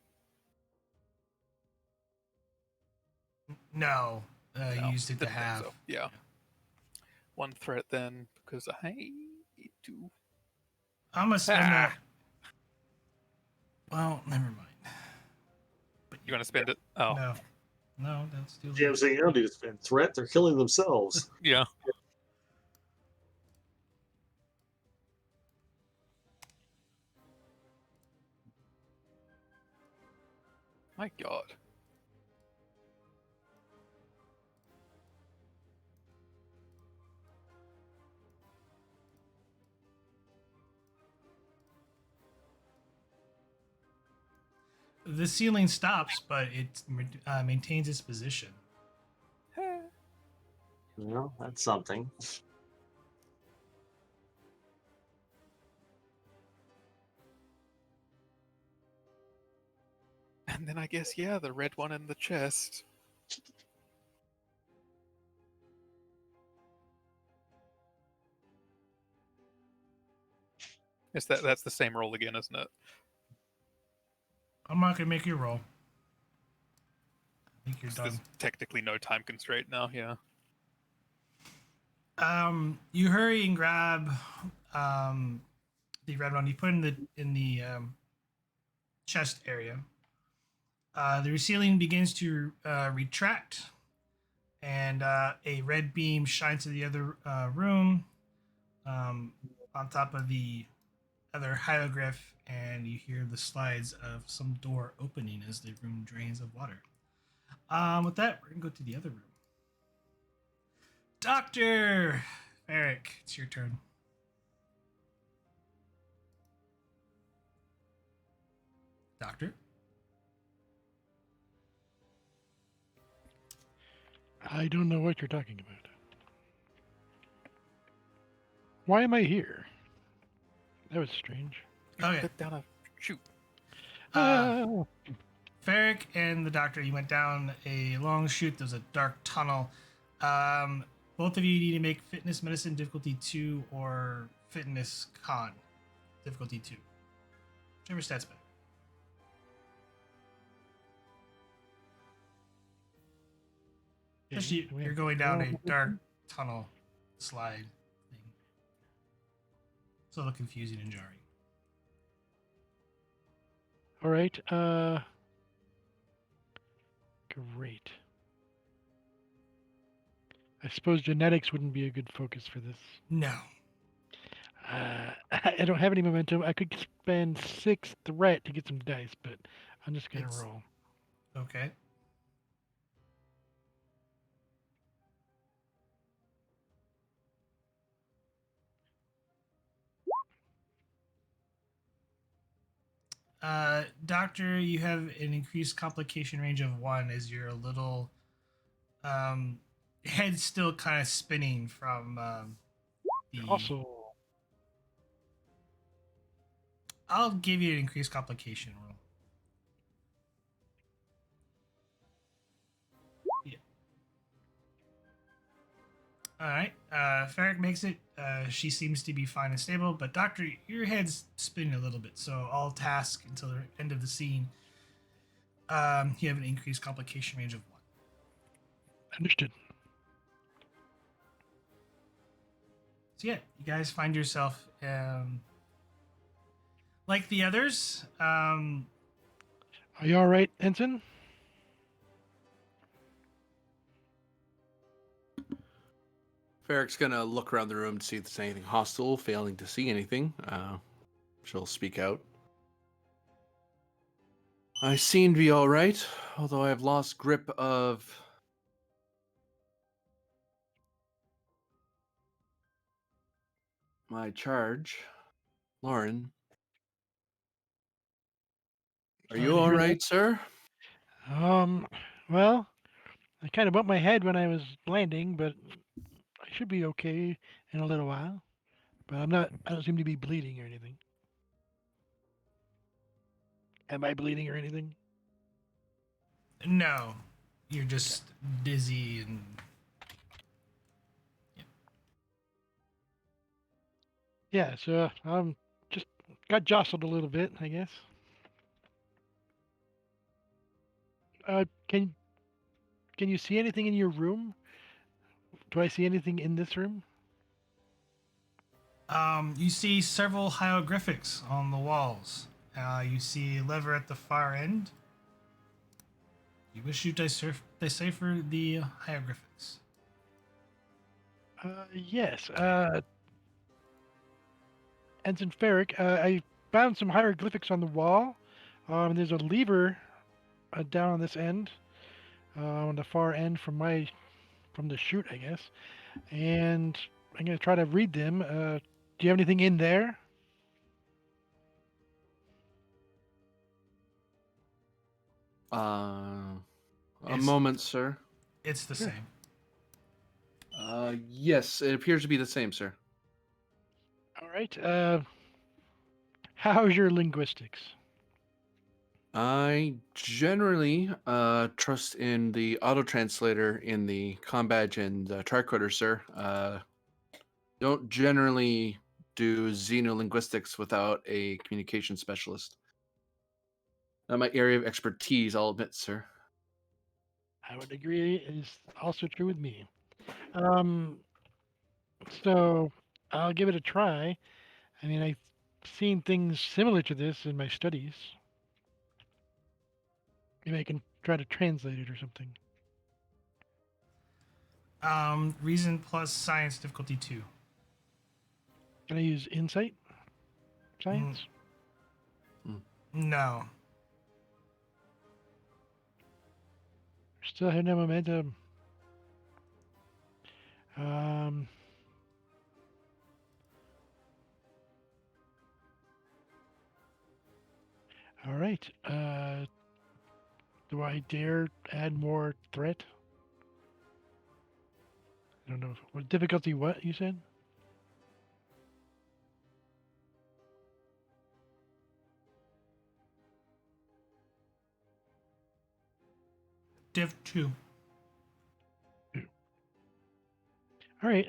No. No, You used it to didn't think have. so. Yeah. One threat then, because I need to. I'm going to spend that. Well, never mind. But you want to spend it? Oh. No. No, that's still. GM saying, you don't need to spend threat. They're killing themselves. Yeah. My God. The ceiling stops, but it maintains its position. Well, that's something. And then I guess, yeah, the red one in the chest. That's the same roll again, isn't it? I'm not gonna make you roll. I think you're done. There's technically no time constraint now, yeah. You hurry and grab the red one. You put it in the chest area. The ceiling begins to retract, and a red beam shines to the other room on top of the other hieroglyph, and you hear the slides of some door opening as the room drains of water. With that, we're going to go to the other room. Dr. Eric, it's your turn. Doctor? I don't know what you're talking about. Why am I here? That was strange. Okay. Put down a shoot. Ferric and the doctor, you went down a long chute. There's a dark tunnel. Both of you need to make fitness medicine difficulty 2 or fitness con difficulty 2. Whichever stat's better. Especially you're going down a dark tunnel slide thing. It's a little confusing and jarring. All right. Great. I suppose genetics wouldn't be a good focus for this. No. I don't have any momentum. I could spend 6 threat to get some dice, but I'm just gonna It's- roll. Okay. Doctor, you have an increased complication range of 1 as you're a little head still kind of spinning from the. Also, I'll give you an increased complication roll. Yeah. All right. Ferric makes it. She seems to be fine and stable, but Doctor, your head's spinning a little bit. So I'll task until the end of the scene. You have an increased complication range of 1. understood. So yeah, you guys find yourself like the others. Are you all right, Ensign? Ferric's gonna look around the room to see if there's anything hostile. Failing to see anything, she'll speak out. I seem to be all right, although I have lost grip of my charge. Lauren, are Sorry you to all hear right, sir? Well, I kind of bumped my head when I was landing, but I should be okay in a little while. But I'm not. I don't seem to be bleeding or anything. Am I bleeding or anything? No, you're just dizzy and. Yeah. So just got jostled a little bit, I guess. Can you see anything in your room? Do I see anything in this room? You see several hieroglyphics on the walls. You see a lever at the far end. You wish you decipher the hieroglyphics. Yes. Ensign Ferric, I found some hieroglyphics on the wall. There's a lever down on this end, on the far end from the chute, I guess, and I'm gonna try to read them. Do you have anything in there? A Is- moment, sir. It's the Sure. same. Yes, it appears to be the same, sir. All right. How's your linguistics? I generally trust in the auto translator in the comm badge and tricorder, sir. Don't generally do xenolinguistics without a communication specialist. Not my area of expertise, I'll admit, sir. I would agree is also true with me. Um, so I'll give it a try. I mean, I've seen things similar to this in my studies. Maybe I can try to translate it or something. Reason plus science difficulty 2. Can I use insight? Science? No. Still have no momentum. All right. Do I dare add more threat? I don't know. What difficulty? What you said? Div 2. All right.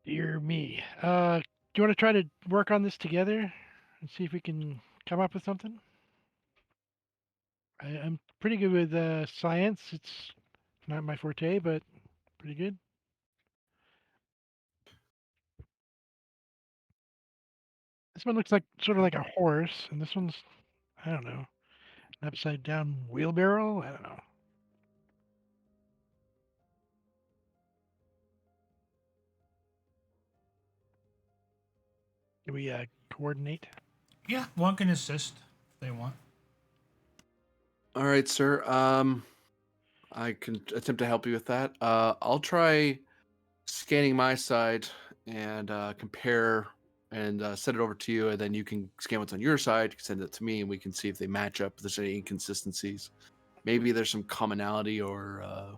Dear me. Do you want to try to work on this together and see if we can come up with something? I'm pretty good with science. It's not my forte, but pretty good. This one looks like sort of like a horse, and this one's, I don't know, an upside down wheelbarrow. I don't know. Can we coordinate? Yeah, one can assist if they want. All right, sir. I can attempt to help you with that. I'll try scanning my side and compare and send it over to you, and then you can scan what's on your side, send it to me, and we can see if they match up, if there's any inconsistencies. Maybe there's some commonality or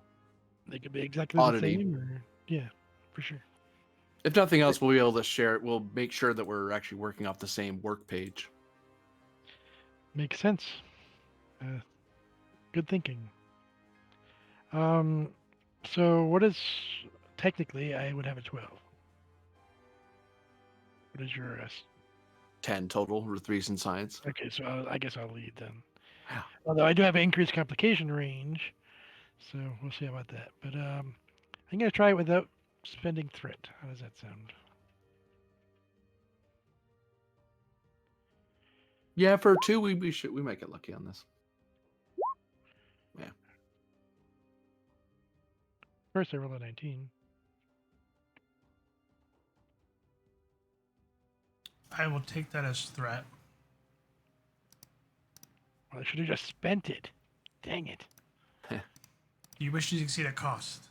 They could be exactly oddity. the same, or yeah, for sure. If nothing else, we'll be able to share it. We'll make sure that we're actually working off the same work page. Makes sense. Good thinking. So what is technically I would have a 12. What is your 10 total with reason science. Okay, so I guess I'll lead then. Yeah. Although I do have an increased complication range, so we'll see about that. But I'm gonna try it without spending threat. How does that sound? Yeah, for 2, we might get lucky on this. Yeah. First, I roll a 19. I will take that as threat. Well, I should have just spent it. Dang it. Do you wish to exceed a cost?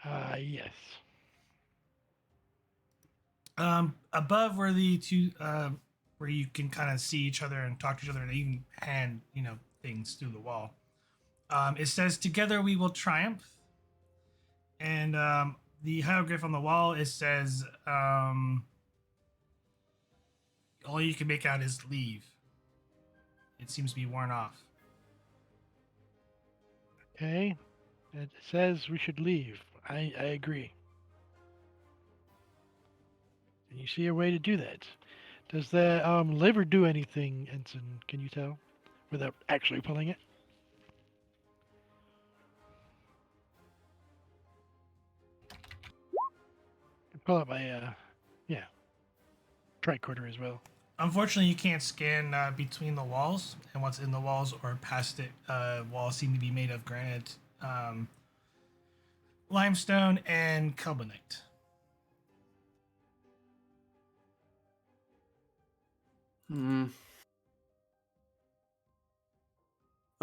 Yes. Above where the two, where you can kind of see each other and talk to each other and even hand, things through the wall. It says, "Together we will triumph." And the hieroglyph on the wall, it says, all you can make out is leave. It seems to be worn off. Okay. It says we should leave. I agree. And you see a way to do that. Does the liver do anything, Ensign? Can you tell? Without actually pulling it? Pull out my, tricorder as well. Unfortunately, you can't scan between the walls, and what's in the walls or past it. Walls seem to be made of granite, limestone, and carbonite.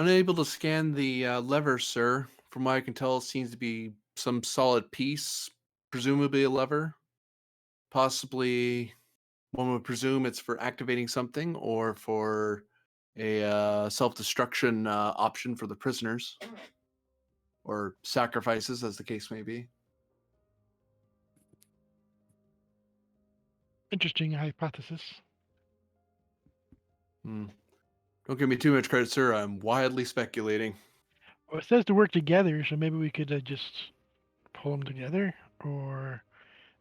Unable to scan the lever, sir. From what I can tell, it seems to be some solid piece, presumably a lever. Possibly, one would presume it's for activating something or for a self-destruction option for the prisoners, or sacrifices, as the case may be. Interesting hypothesis. Hmm. Don't give me too much credit, sir. I'm wildly speculating. Well, it says to work together, so maybe we could just pull them together. Or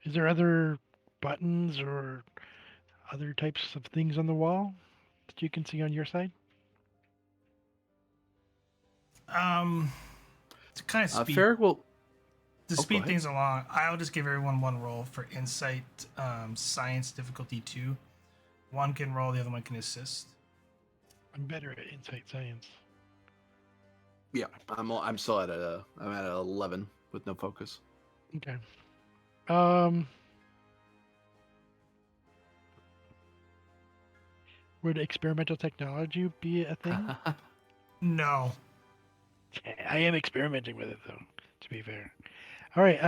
is there other buttons or other types of things on the wall that you can see on your side? To kind of speed Fair. Well, to go speed ahead. things along, I'll just give everyone one roll for insight, science difficulty 2. One can roll, the other one can assist. I'm better at insight science. Yeah, I'm still at I'm at 11 with no focus. Okay. Would experimental technology be a thing? No. I am experimenting with it, though, to be fair. All right,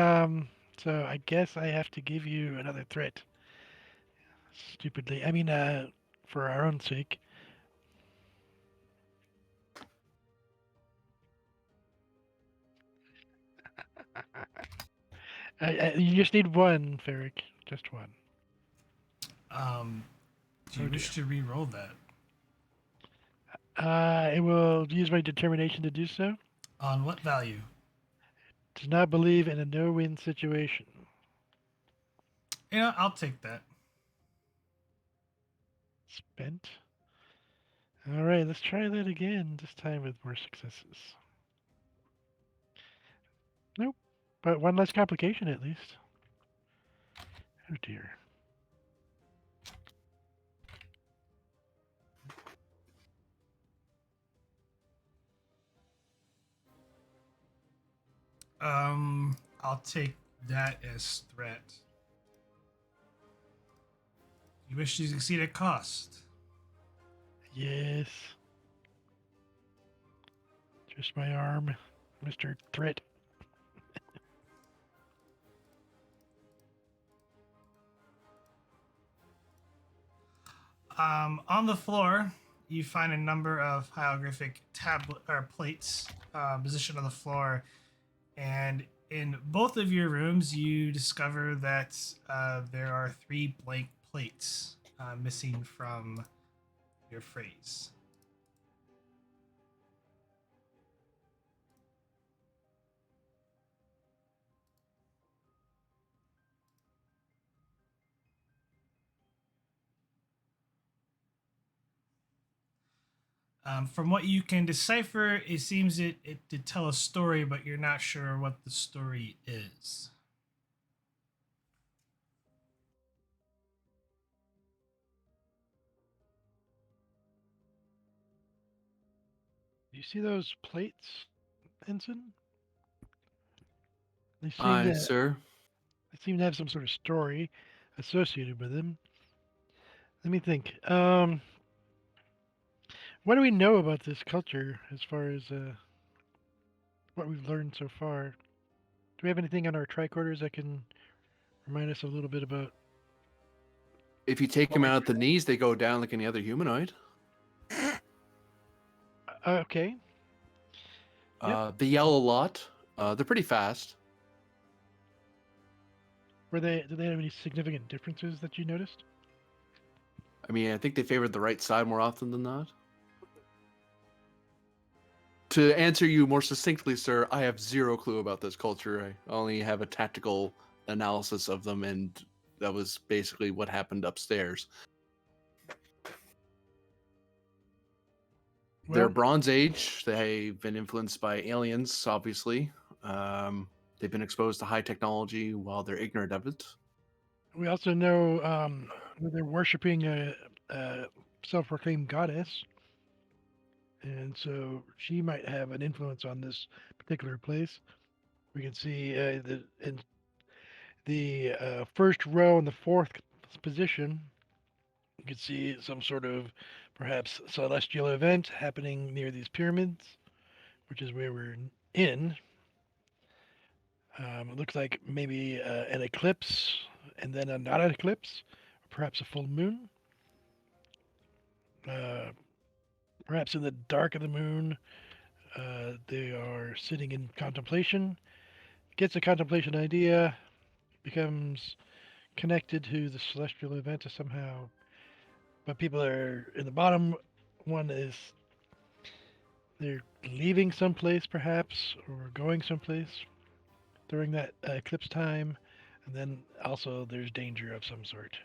so I guess I have to give you another threat. Stupidly. I mean, for our own sake. You just need one, Ferric. Just one. Do you wish to re-roll that? I will use my determination to do so. On what value? Does not believe in a no-win situation. Yeah, I'll take that. Spent. All right, let's try that again, this time with more successes. Nope, but one less complication at least. Oh dear. I'll take that as threat. You wish to succeed at cost. Yes. Just my arm, Mr. Threat. On the floor, you find a number of hieroglyphic tablet or plates positioned on the floor, and in both of your rooms, you discover that there are 3 blank plates missing from your phrase. From what you can decipher, it seems it did tell a story, but you're not sure what the story is. Do you see those plates, Ensign? They seem Aye, to sir. they seem to have some sort of story associated with them. Let me think. What do we know about this culture as far as what we've learned so far? Do we have anything on our tricorders that can remind us a little bit about? If you take them out at the knees, they go down like any other humanoid. Okay. They yell a lot. They're pretty fast. Did they have any significant differences that you noticed? I mean, I think they favored the right side more often than not. To answer you more succinctly, sir, I have zero clue about this culture. I only have a tactical analysis of them, and that was basically what happened upstairs. They're Bronze Age. They've been influenced by aliens, obviously. They've been exposed to high technology while they're ignorant of it. We also know that they're worshiping a self-proclaimed goddess, and so she might have an influence on this particular place. We can see in the first row in the fourth position, you can see some sort of perhaps celestial event happening near these pyramids, which is where we're in. It looks like maybe an eclipse and then a not an eclipse, or perhaps a full moon. Perhaps in the dark of the moon, they are sitting in contemplation. Gets a contemplation idea, becomes connected to the celestial event somehow. But people are in the bottom one is they're leaving someplace perhaps or going someplace during that eclipse time, and then also there's danger of some sort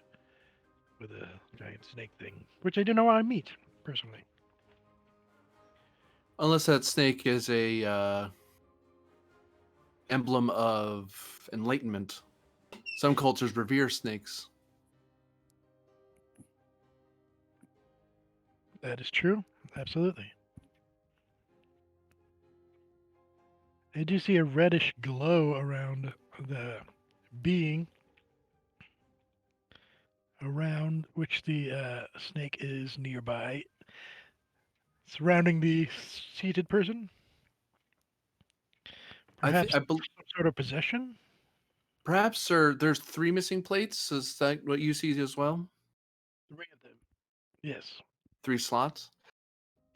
with a giant snake thing, which I do not want to meet personally. Unless that snake is a emblem of enlightenment. Some cultures revere snakes. That is true, absolutely. I do see a reddish glow around the being around which the snake is nearby, surrounding the seated person. Perhaps some sort of possession? Perhaps there's 3 missing plates. Is that what you see as well? 3 of them. Yes. 3 slots?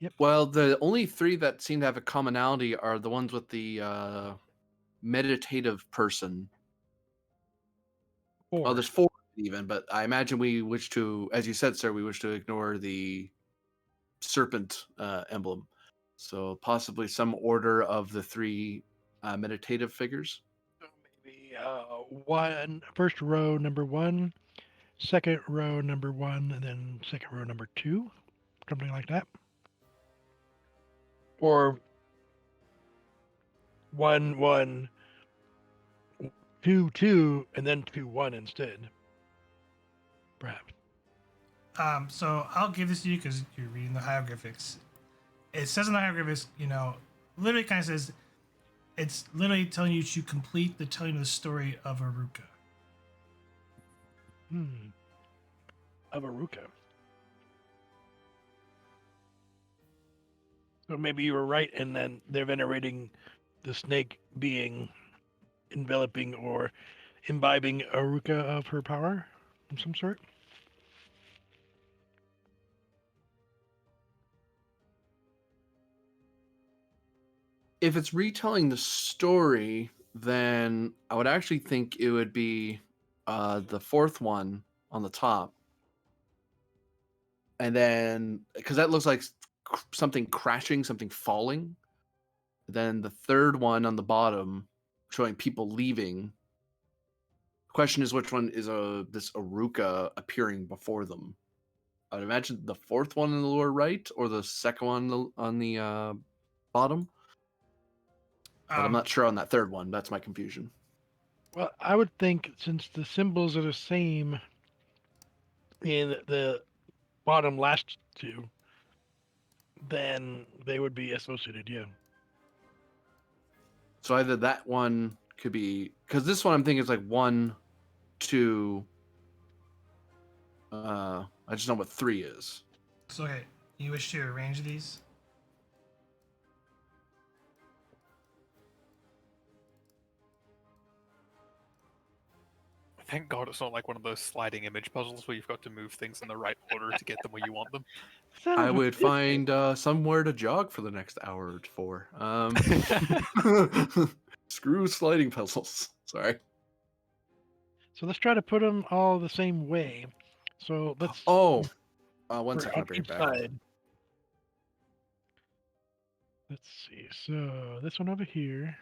Yep. Well, the only 3 that seem to have a commonality are the ones with the meditative person. 4. Oh, there's 4 even, but I imagine we wish to, as you said, sir, we wish to ignore the serpent emblem. So possibly some order of the 3 meditative figures. So maybe first row number 1, second row number 1, and then second row number 2, something like that. Or 1 1 2 2 and then 2 1 instead. Perhaps. So I'll give this to you because you're reading the hieroglyphics. It says in the hieroglyphics, literally kind of says, it's literally telling you to complete the telling of the story of Aruka. Of Aruka. So maybe you were right, and then they're venerating the snake being enveloping or imbibing Aruka of her power of some sort. If it's retelling the story, then I would actually think it would be the 4th one on the top. And then, because that looks like something crashing, something falling. Then the 3rd one on the bottom showing people leaving. The question is, which one is this Aruka appearing before them? I would imagine the 4th one in the lower right or the 2nd one on the bottom. But I'm not sure on that 3rd one. That's my confusion. Well, I would think since the symbols are the same in the bottom last 2, then they would be associated, yeah. So either that one could be, because this one I'm thinking is like 1, 2. I just know what 3 is. So, okay, you wish to arrange these? Thank God it's not like one of those sliding image puzzles where you've got to move things in the right order to get them where you want them. I would find somewhere to jog for the next hour or 4. Screw sliding puzzles. Sorry. So let's try to put them all the same way. So let's. One second. I'll bring it back. Side. Let's see. So this one over here.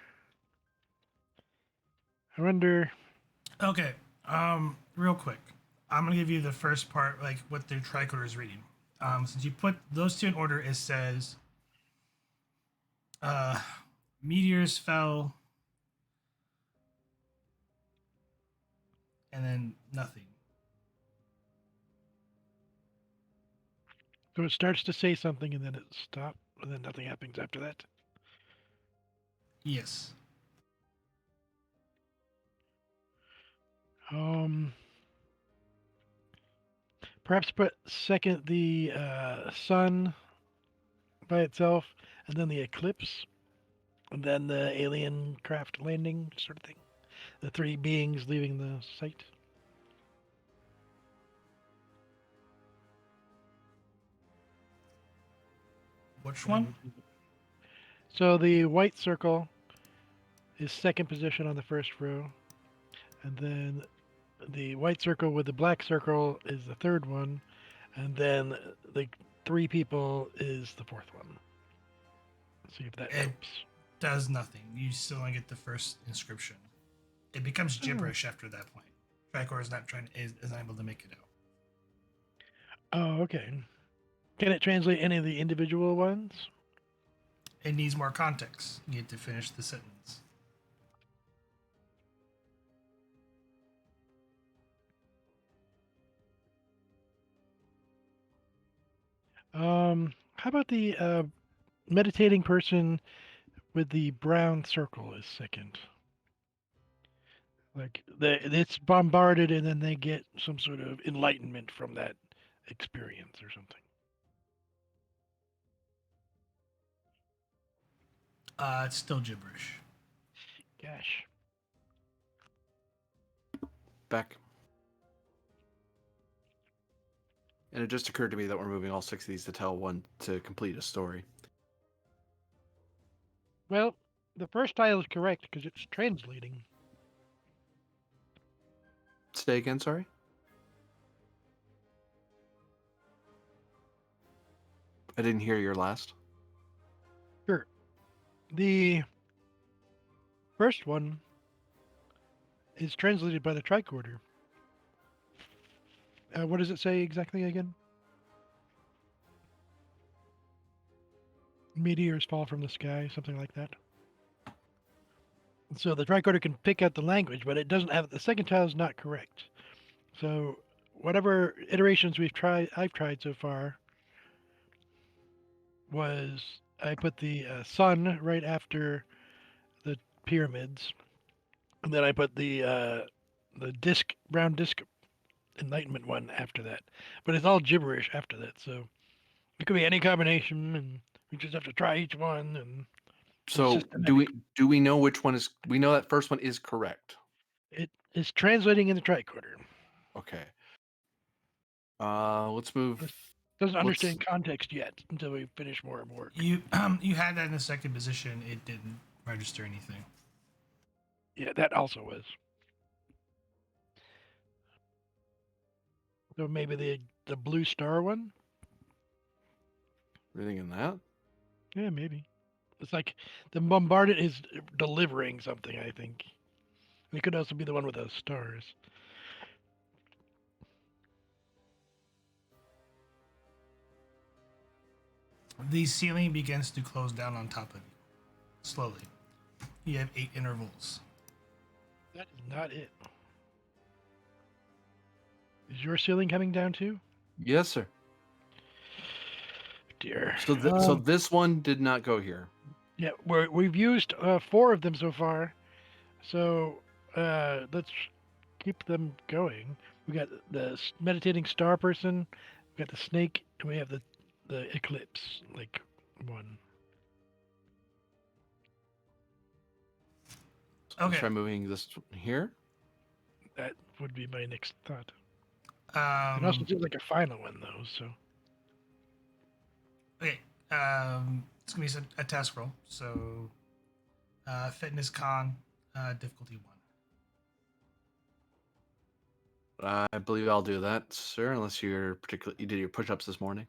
I wonder. Okay. Real quick. I'm gonna give you the first part, like what the tricorder is reading. Since you put those 2 in order, it says meteors fell and then nothing. So it starts to say something and then it stops, and then nothing happens after that. Yes. Perhaps put second the sun by itself, and then the eclipse, and then the alien craft landing sort of thing. The three beings leaving the site. Which one? So the white circle is second position on the first row, and then the white circle with the black circle is the third one, and then the three people is the fourth one. See if that It helps. does nothing. You still only get the first inscription. It becomes gibberish after that point. Tricor is is unable to make it out. Oh, okay. Can it translate any of the individual ones? It needs more context. You get to finish the sentence. How about the meditating person with the brown circle is second? Like it's bombarded, and then they get some sort of enlightenment from that experience or something. It's still gibberish. Gosh. Back. And it just occurred to me that we're moving all 6 of these to tell one to complete a story. Well, the first tile is correct because it's translating. Say again, sorry? I didn't hear your last. Sure. The first one is translated by the tricorder. What does it say exactly again? Meteors fall from the sky, something like that. So the tricorder can pick out the language, but it doesn't have the second tile is not correct. So whatever iterations I've tried so far was I put the sun right after the pyramids, and then I put the brown disc enlightenment one after that. But it's all gibberish after that, so it could be any combination, and we just have to try each one. And So do we know which one is? We know that first one is correct. it is translating in the tricorder. Okay. Let's move. Doesn't understand context yet until we finish more and more. You had that in the second position. It didn't register anything. Yeah, that also was. So maybe the blue star one? You're thinking that? Yeah, maybe. It's like the bombarded is delivering something, I think. It could also be the one with those stars. The ceiling begins to close down on top of you. Slowly. You have 8 intervals. That is not it. Is your ceiling coming down too? Yes, sir. Dear. So this one did not go here. Yeah, we've used 4 of them so far. So let's keep them going. We got the meditating star person, we got the snake, and we have the eclipse, like one. Let's Okay. try moving this here. That would be my next thought. It also feels like a final one though, so. Okay. It's gonna be a task roll. So, fitness con, difficulty 1. I believe I'll do that, sir, unless you did your push-ups this morning.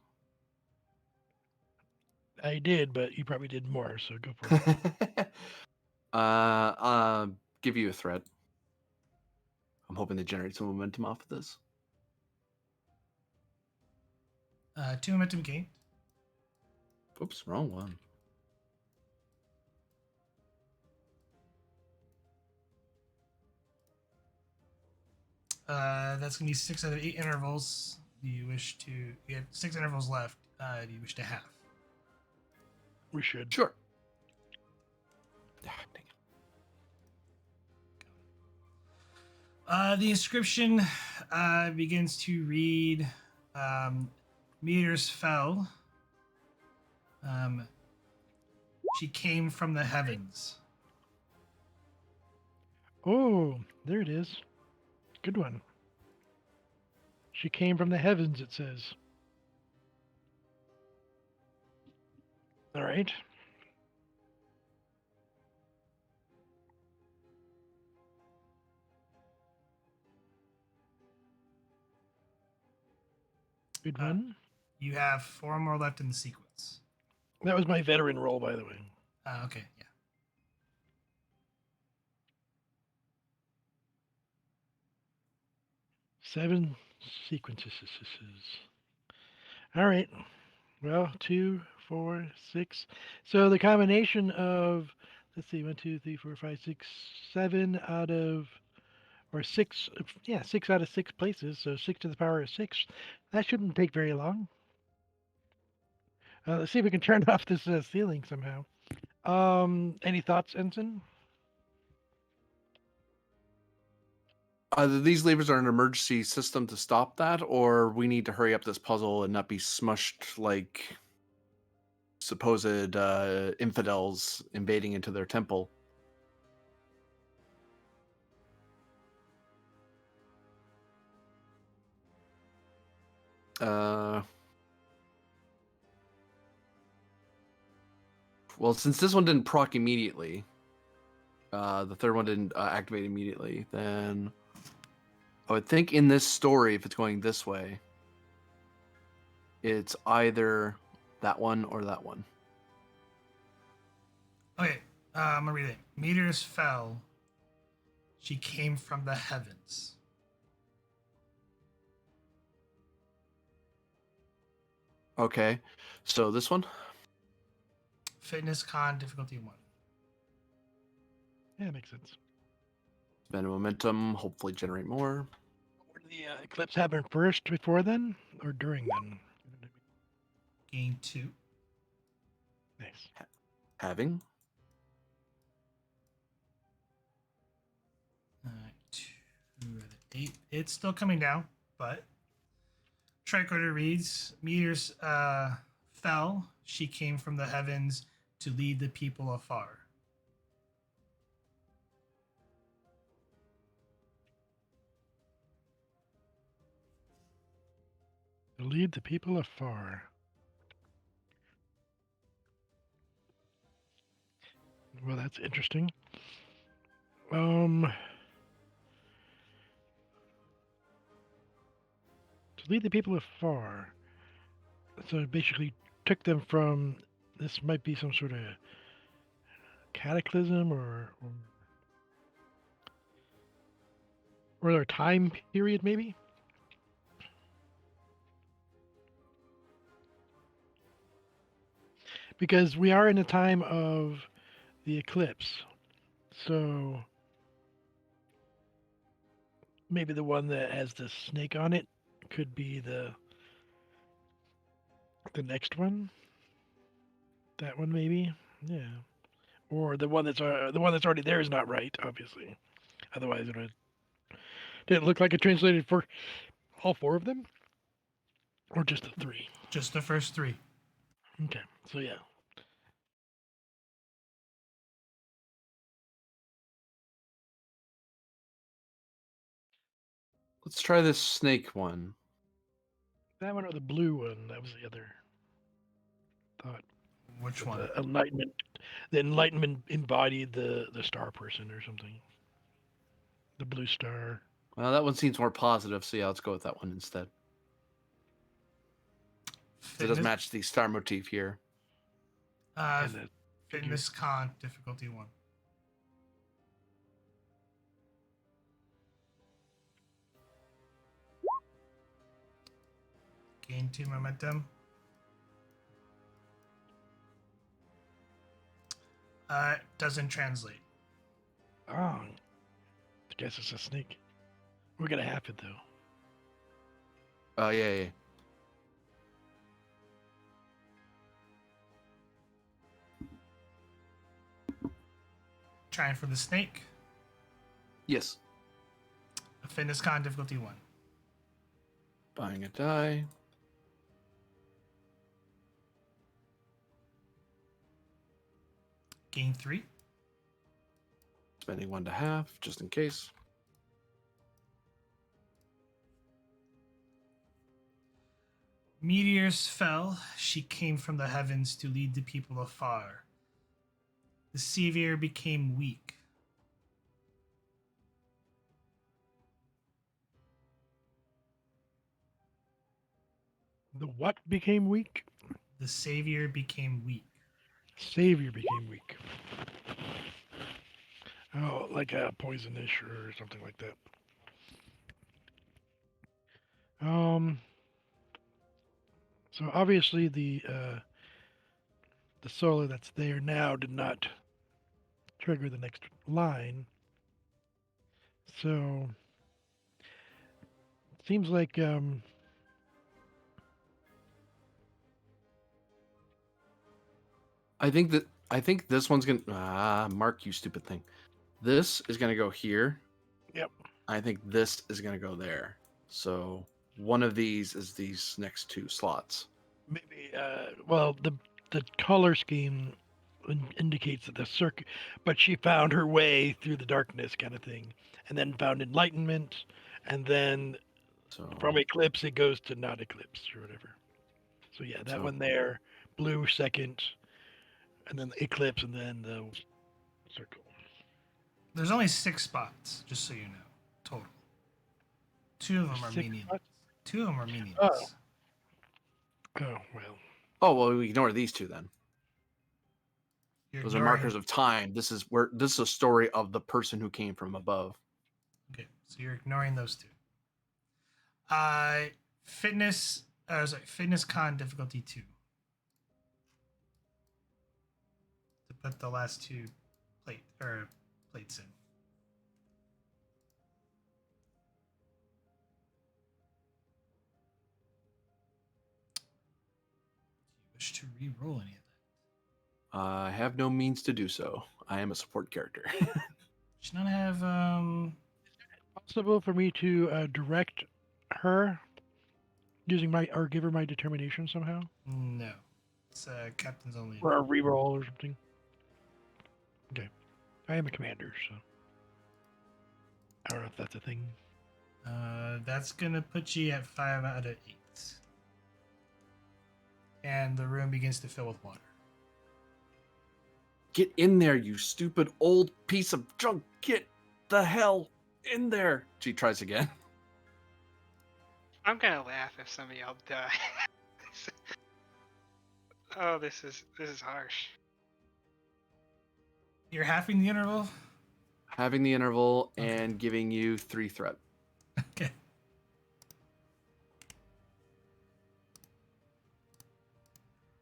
I did, but you probably did more, so go for it. Give you a threat. I'm hoping to generate some momentum off of this. 2 momentum gain. Oops, wrong one. That's gonna be 6 out of 8 intervals. You have 6 intervals left. Do you wish to have? We should. Sure. Ah, dang it. The inscription begins to read Meters fell. She came from the heavens. Oh, there it is. Good one. She came from the heavens, it says. All right. Good one. You have 4 more left in the sequence. That was my veteran roll, by the way. Okay, yeah. Seven sequences. All right. Well, 2, 4, 6. So the combination of, let's see, 1, 2, 3, 4, 5, 6, 7 out of, or 6, yeah, 6 out of 6 places. So 6 to the power of 6. That shouldn't take very long. Let's see if we can turn off this ceiling somehow. Any thoughts, Ensign? Either these levers are an emergency system to stop that, or we need to hurry up this puzzle and not be smushed like supposed infidels invading into their temple. Well, since this one didn't proc immediately, the third one didn't activate immediately, then I would think in this story, if it's going this way, it's either that one or that one. Okay, I'm gonna read it. Meters fell. She came from the heavens. Okay, so this one? Fitness con difficulty 1. Yeah, makes sense. Spend momentum, hopefully generate more. Would the eclipse happen first before then, or during then? Gain 2. Nice. Having. 2 out of 8. It's still coming down, but tricorder reads, Meters fell. She came from the heavens to lead the people afar. To lead the people afar. Well, that's interesting. To lead the people afar. So it basically took them from, this might be some sort of cataclysm or their time period, maybe? Because we are in a time of the eclipse. So maybe the one that has the snake on it could be the next one. That one maybe. Yeah. Or the one that's already there is not right, obviously. Otherwise it would didn't look like it translated for all 4 of them? Or just the 3? Just the first 3. Okay. So yeah. Let's try this snake one. That one or the blue one, that was the other thought. Which one? The enlightenment embodied the star person or something. The blue star. Well, that one seems more positive, so yeah, let's go with that one instead. It does match the star motif here. And the Fitness con difficulty 1. Gain 2 momentum. Doesn't translate. Oh, I guess it's a snake. We're gonna have it though. Oh, yeah. Trying for the snake. Yes. A fitness con difficulty 1. Buying a die. gain 3. Spending 1 to half, just in case. Meteors fell. She came from the heavens to lead the people afar. The savior became weak. The what became weak? The savior became weak. Savior became weak. Oh, like a poisonish or something like that. So obviously the solar that's there now did not trigger the next line. So it seems like I think this one's gonna Mark, you stupid thing. This is gonna go here. Yep. I think this is gonna go there. So one of these is these next 2 slots. maybe well the color scheme indicates that the circuit, but she found her way through the darkness kind of thing, and then found enlightenment, and then So from eclipse it goes to not eclipse or whatever. So yeah, that So- one there, blue second, and then the eclipse, and then the circle. There's only 6 spots, just so you know, total. 2 of them are 6 meaningless. spots? 2 of them are meaningless. Oh well. Oh well, we ignore these 2 then. You're Those are ignoring- markers of time. This is a story of the person who came from above. Okay, so you're ignoring those 2. Fitness con difficulty 2. To put the last 2 plates in. Do you wish to re-roll any of that? I have no means to do so. I am a support character. Should not have Possible for me to direct her using my or give her my determination somehow, no. It's captain's only. or a reroll or something. Okay, I am a commander, so I don't know if that's a thing. That's gonna put you at 5 out of 8. And the room begins to fill with water. Get in there, you stupid old piece of junk. Get the hell in there. She tries again. I'm gonna laugh if some of y'all die. Oh, this is harsh. You're halving the interval? Having the interval Okay. and giving you 3 threat. Okay.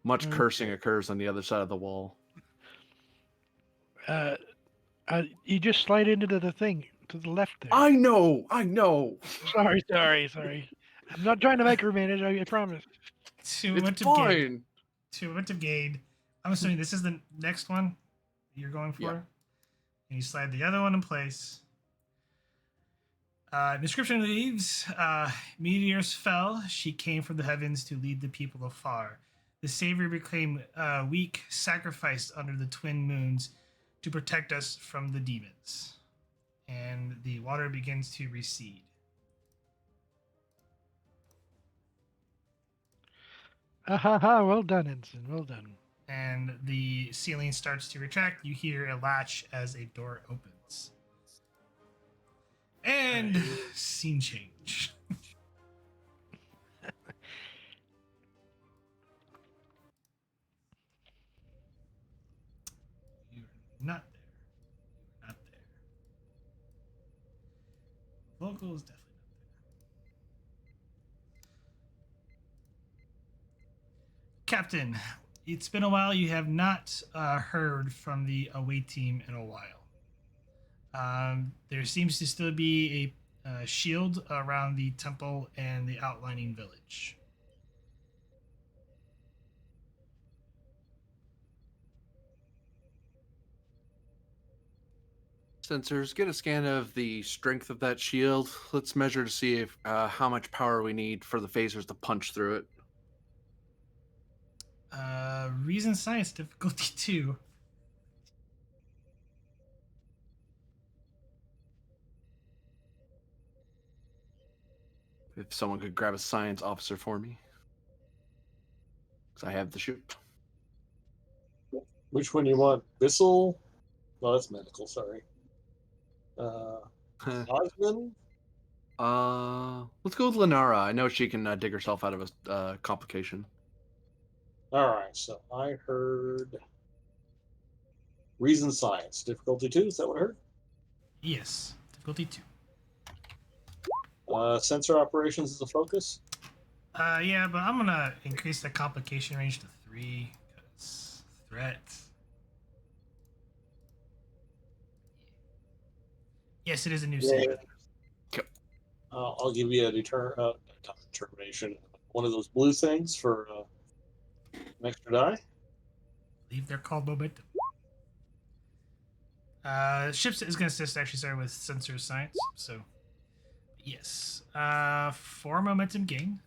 Much cursing occurs on the other side of the wall. You just slide into the thing to the left there. I know. Sorry. I'm not trying to micromanage. I promise. 2 It's momentum gain. fine. 2 momentum gain. I'm assuming this is the next one you're going for. Yeah. And you slide the other one in place. Description leaves. Meteors fell. She came from the heavens to lead the people afar. The Savior became weak, sacrificed under the twin moons to protect us from the demons. And the water begins to recede. Well done, Ensign. Well done. And the ceiling starts to retract. You hear a latch as a door opens. And scene change. You're not there. You're not there. Vocal is definitely not there. Captain, it's been a while. You have not heard from the away team in a while. There seems to still be a shield around the temple and the outlining village. Sensors, get a scan of the strength of that shield. Let's measure to see if how much power we need for the phasers to punch through it. Reason science difficulty 2. if someone could grab a science officer for me, because I have the ship. Which one you want? Bissell? No, that's medical. Sorry. Osman? Let's go with Lenara. I know she can dig herself out of a complication. All right. So I heard reason science difficulty 2. Is that what I heard? Yes, difficulty 2. Sensor operations is a focus. Yeah, but I'm gonna increase the complication range to 3 because threat. Yes, it is a new save. I'll give you a determination. One of those blue things for an extra die. I believe they're called momentum. Ships is gonna actually start with sensor science, so yes. 4 momentum gain.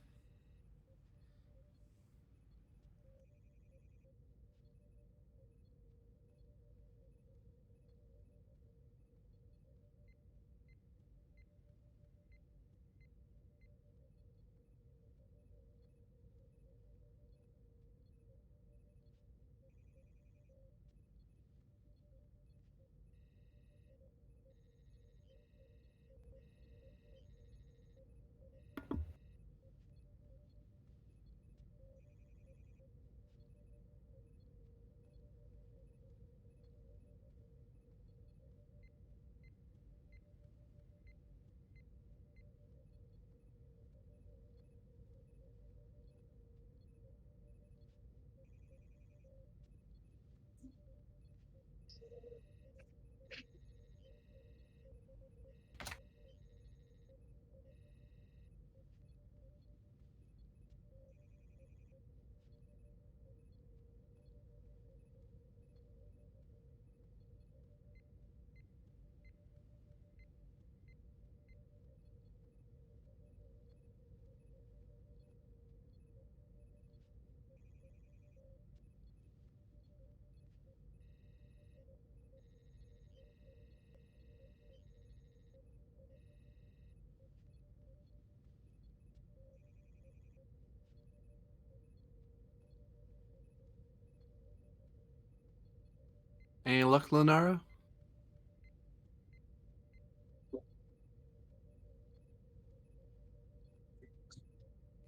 Any luck, Lenara?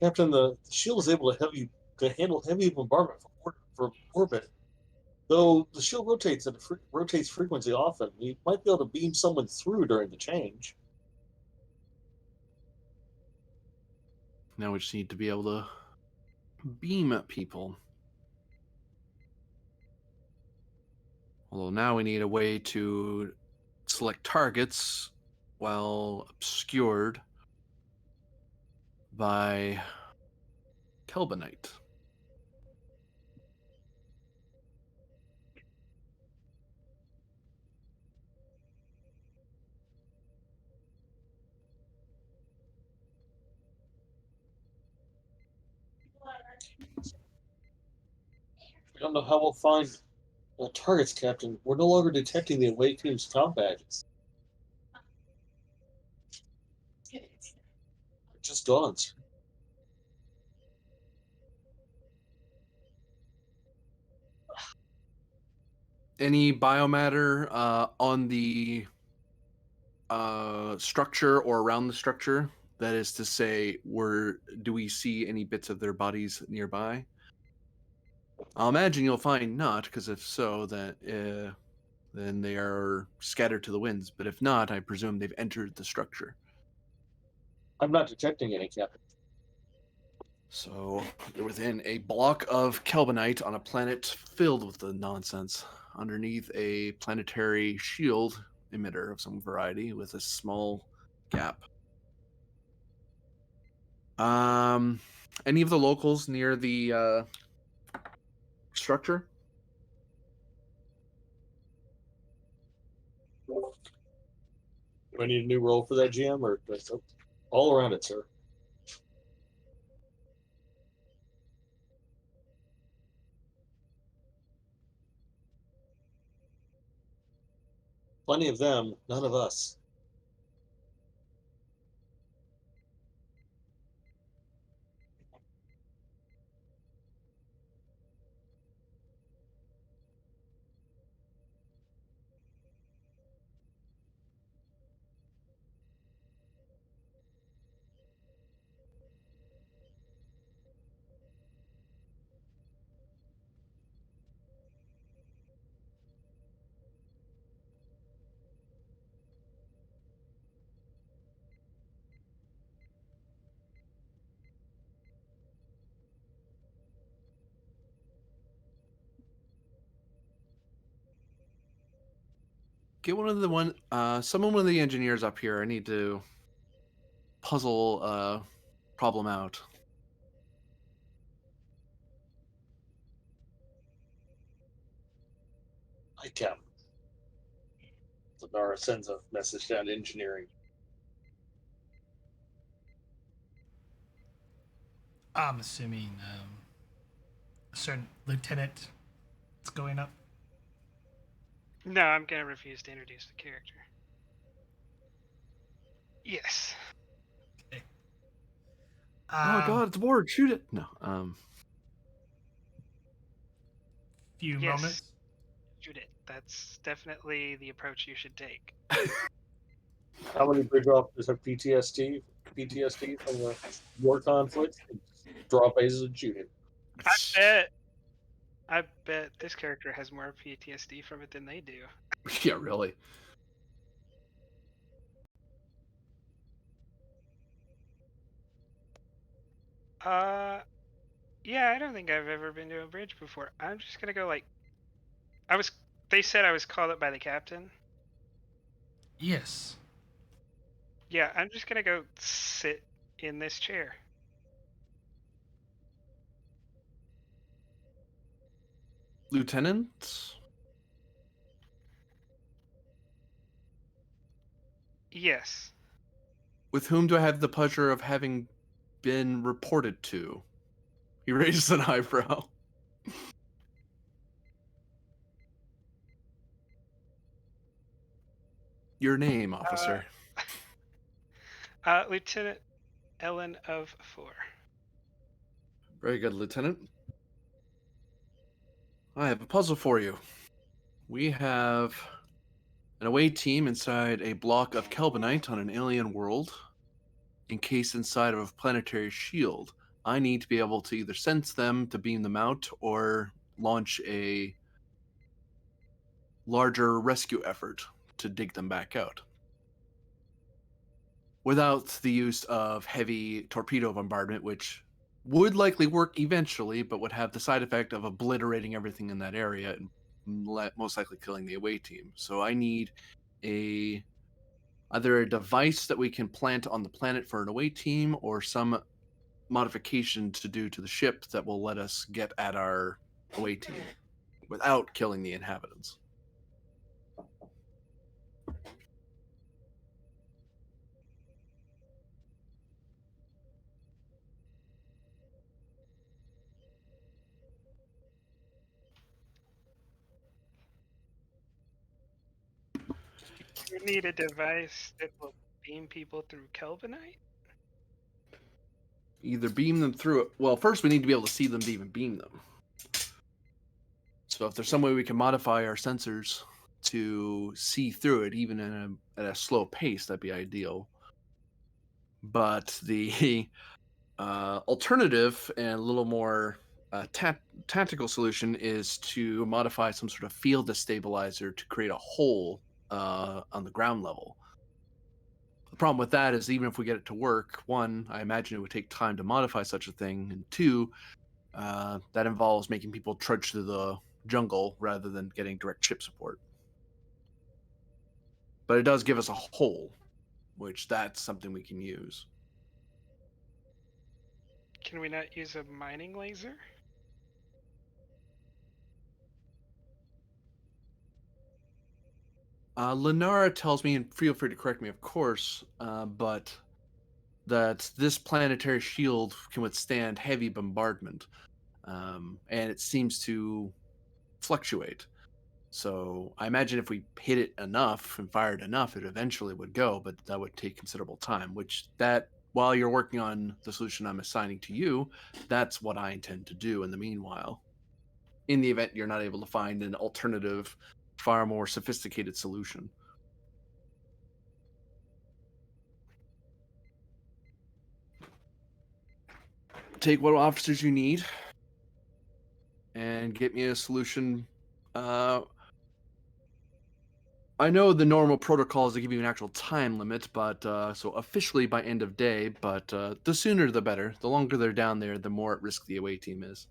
Captain, the shield is able to handle heavy bombardment from orbit. Though the shield rotates frequency often, we might be able to beam someone through during the change. Now we just need to be able to beam at people. Although now we need a way to select targets while obscured by Kelbonite. We don't know how we'll find targets, Captain. We're no longer detecting the away team's com badges. Just gone, sir. Any biomatter on the structure or around the structure? That is to say, do we see any bits of their bodies nearby? I'll imagine you'll find not, because if so, then they are scattered to the winds. But if not, I presume they've entered the structure. I'm not detecting any, Captain. So they're within a block of Kelbonite on a planet filled with the nonsense, underneath a planetary shield emitter of some variety with a small gap. Any of the locals near the structure? Do I need a new role for that, GM, or all around it, sir? Plenty of them, none of us. get one of the engineers up here. I need to puzzle problem out. Hi, Captain. Lenara sends a message down to engineering. I'm assuming a certain lieutenant is going up. No, I'm gonna refuse to introduce the character. Yes. Okay. Oh my god, it's Ward! Shoot it! No. Few Yes. moments. Shoot it. That's definitely the approach you should take. How many bridge officers have PTSD from the war conflict? Drop bases and shoot it. I bet this character has more PTSD from it than they do. Yeah, really. Yeah, I don't think I've ever been to a bridge before. I'm just gonna go like, they said I was called up by the captain. Yes. Yeah, I'm just gonna go sit in this chair. Lieutenant? Yes. With whom do I have the pleasure of having been reported to? He raises an eyebrow. Your name, officer. Lieutenant Ellen of 4. Very good, Lieutenant. I have a puzzle for you. We have an away team inside a block of Kelbonite on an alien world, encased inside of a planetary shield. I need to be able to either sense them to beam them out or launch a larger rescue effort to dig them back out, without the use of heavy torpedo bombardment, which would likely work eventually, but would have the side effect of obliterating everything in that area and most likely killing the away team. So I need either a device that we can plant on the planet for an away team, or some modification to do to the ship that will let us get at our away team without killing the inhabitants. You need a device that will beam people through Kelvinite? Either beam them through it. Well, first we need to be able to see them to even beam them. So if there's some way we can modify our sensors to see through it, even at a slow pace, that'd be ideal. But the alternative and a little more tactical solution is to modify some sort of field destabilizer to create a hole on the ground level. The problem with that is, even if we get it to work, one, I imagine it would take time to modify such a thing, and two, that involves making people trudge through the jungle rather than getting direct ship support. But it does give us a hole, which that's something we can use. Can we not use a mining laser? Lenara tells me, and feel free to correct me, of course, but that this planetary shield can withstand heavy bombardment, and it seems to fluctuate. So I imagine if we hit it enough and fired enough, it eventually would go, but that would take considerable time, while you're working on the solution I'm assigning to you, that's what I intend to do in the meanwhile, in the event you're not able to find an alternative, far more sophisticated solution. Take what officers you need and get me a solution. I know the normal protocol is to give you an actual time limit, but so officially by end of day, but the sooner the better. The longer they're down there, the more at risk the away team is.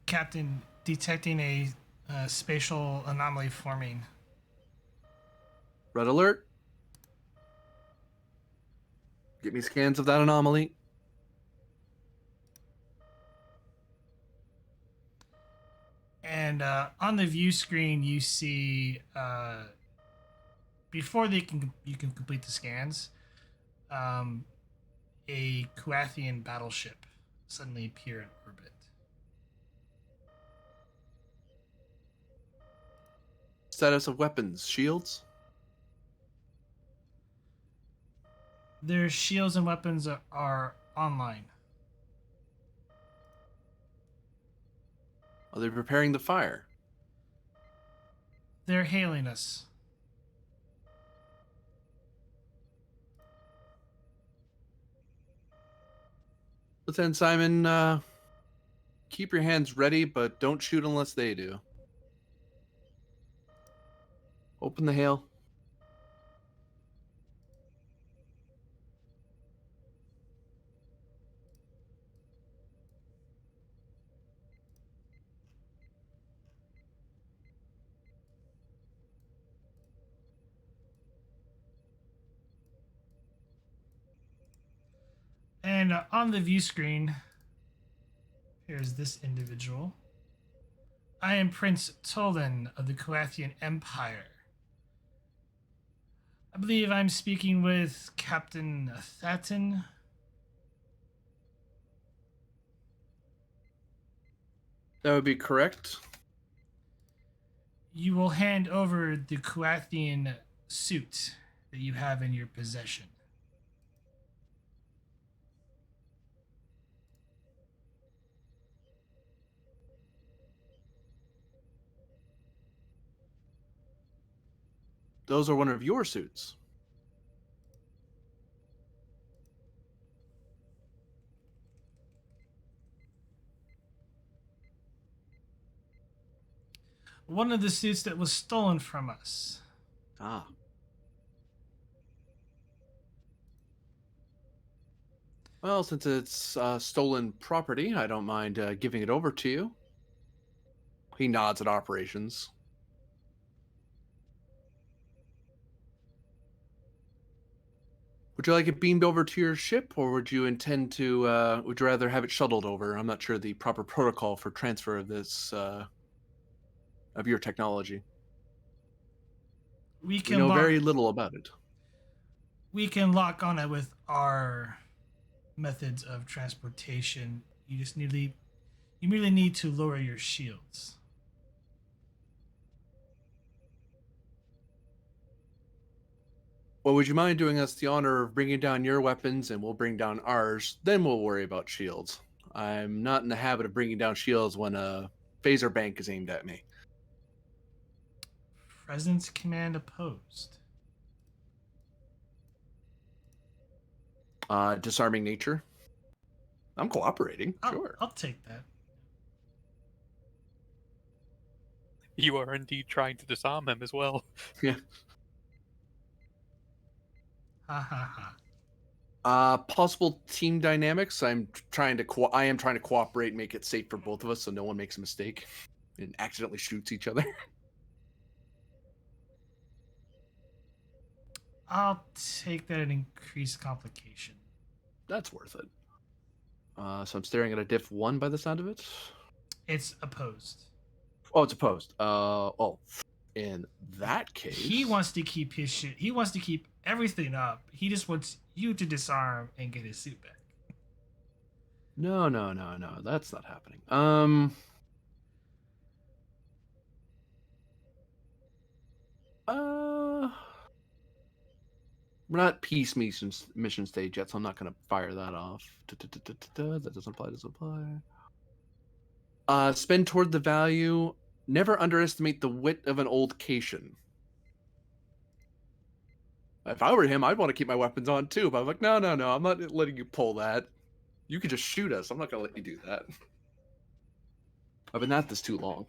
Captain, detecting a spatial anomaly forming. Red alert. Get me scans of that anomaly. And on the view screen, you see before you can complete the scans, a Kuathian battleship suddenly appear in orbit. Status of weapons, shields. Their shields and weapons are online. Are they preparing the fire? They're hailing us. Lieutenant Simon, keep your hands ready, but don't shoot unless they do. Open the hail. And on the view screen, here's this individual. I am Prince Tolan of the Kuathian Empire. I believe I'm speaking with Captain Thatton. That would be correct. You will hand over the Kuathian suit that you have in your possession. Those are one of your suits. One of the suits that was stolen from us. Ah. Well, since it's stolen property, I don't mind giving it over to you. He nods at operations. Would you like it beamed over to your ship, or would you intend to, would you rather have it shuttled over? I'm not sure the proper protocol for transfer of this, of your technology. We We know very little about it. We can lock on it with our methods of transportation. You just you merely need to lower your shields. Well, would you mind doing us the honor of bringing down your weapons and we'll bring down ours? Then we'll worry about shields. I'm not in the habit of bringing down shields when a phaser bank is aimed at me. Presence command opposed. Disarming nature. I'm cooperating, sure. I'll take that. You are indeed trying to disarm him as well. Yeah. Ha ha ha. Possible team dynamics. I am trying to cooperate and make it safe for both of us so no one makes a mistake and accidentally shoots each other. I'll take that and increase complication. That's worth it. So I'm staring at a diff 1 by the sound of it. It's opposed. Oh, it's opposed. In that case, He wants to keep his shit. He wants to keep everything up. He just wants you to disarm and get his suit back. No, that's not happening. We're not peace mission stage yet, so I'm not gonna fire that off. That doesn't apply. Spend toward the value. Never underestimate the wit of an old Cation. If I were him, I'd want to keep my weapons on too, but I'm like, no, I'm not letting you pull that. You could just shoot us. I'm not gonna let you do that. I've been at this too long.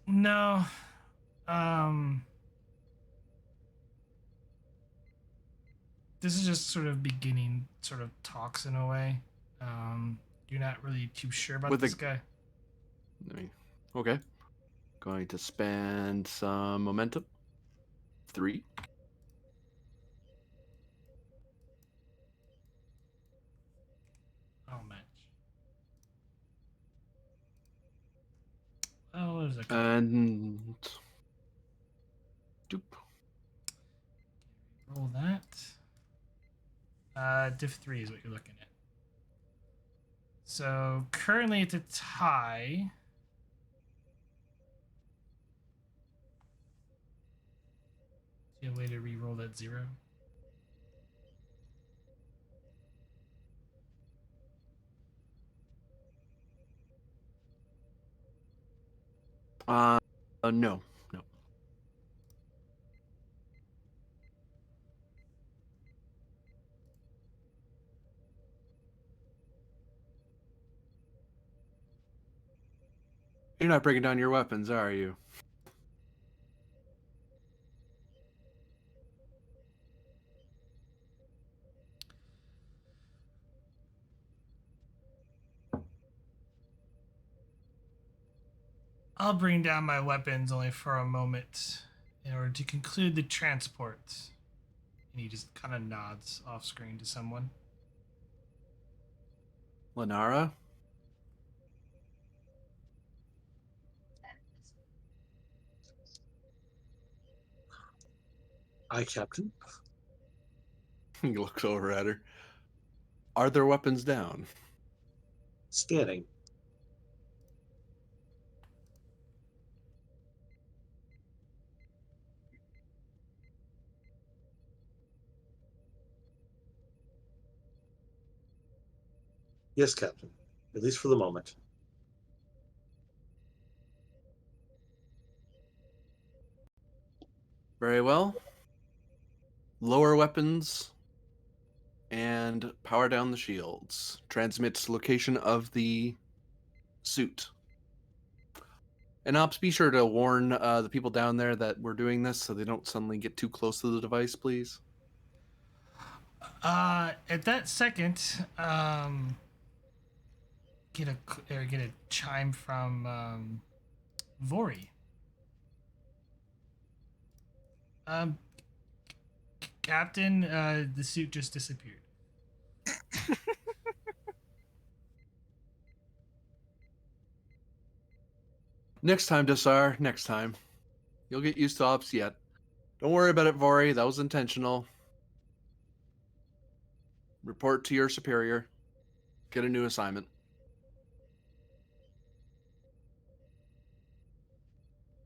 No. this is just sort of beginning sort of talks in a way. You're not really too sure about With this the- guy. Okay. Going to spend some momentum. 3. Oh, match. Oh, there's a couple. And doop. Roll that. Diff 3 is what you're looking at. So currently it's a tie. Do you have a way to re-roll that 0? No. You're not breaking down your weapons, are you? I'll bring down my weapons only for a moment in order to conclude the transport. And he just kind of nods off screen to someone. Lenara? Aye, Captain. He looks over at her. Are their weapons down? Scanning. Yes, Captain. At least for the moment. Very well. Lower weapons and power down the shields. Transmits location of the suit. And Ops, be sure to warn the people down there that we're doing this so they don't suddenly get too close to the device, please. At that second, get a chime from Vori. Captain, the suit just disappeared. Next time, Dasar. Next time. You'll get used to Ops yet. Don't worry about it, Vori. That was intentional. Report to your superior. Get a new assignment.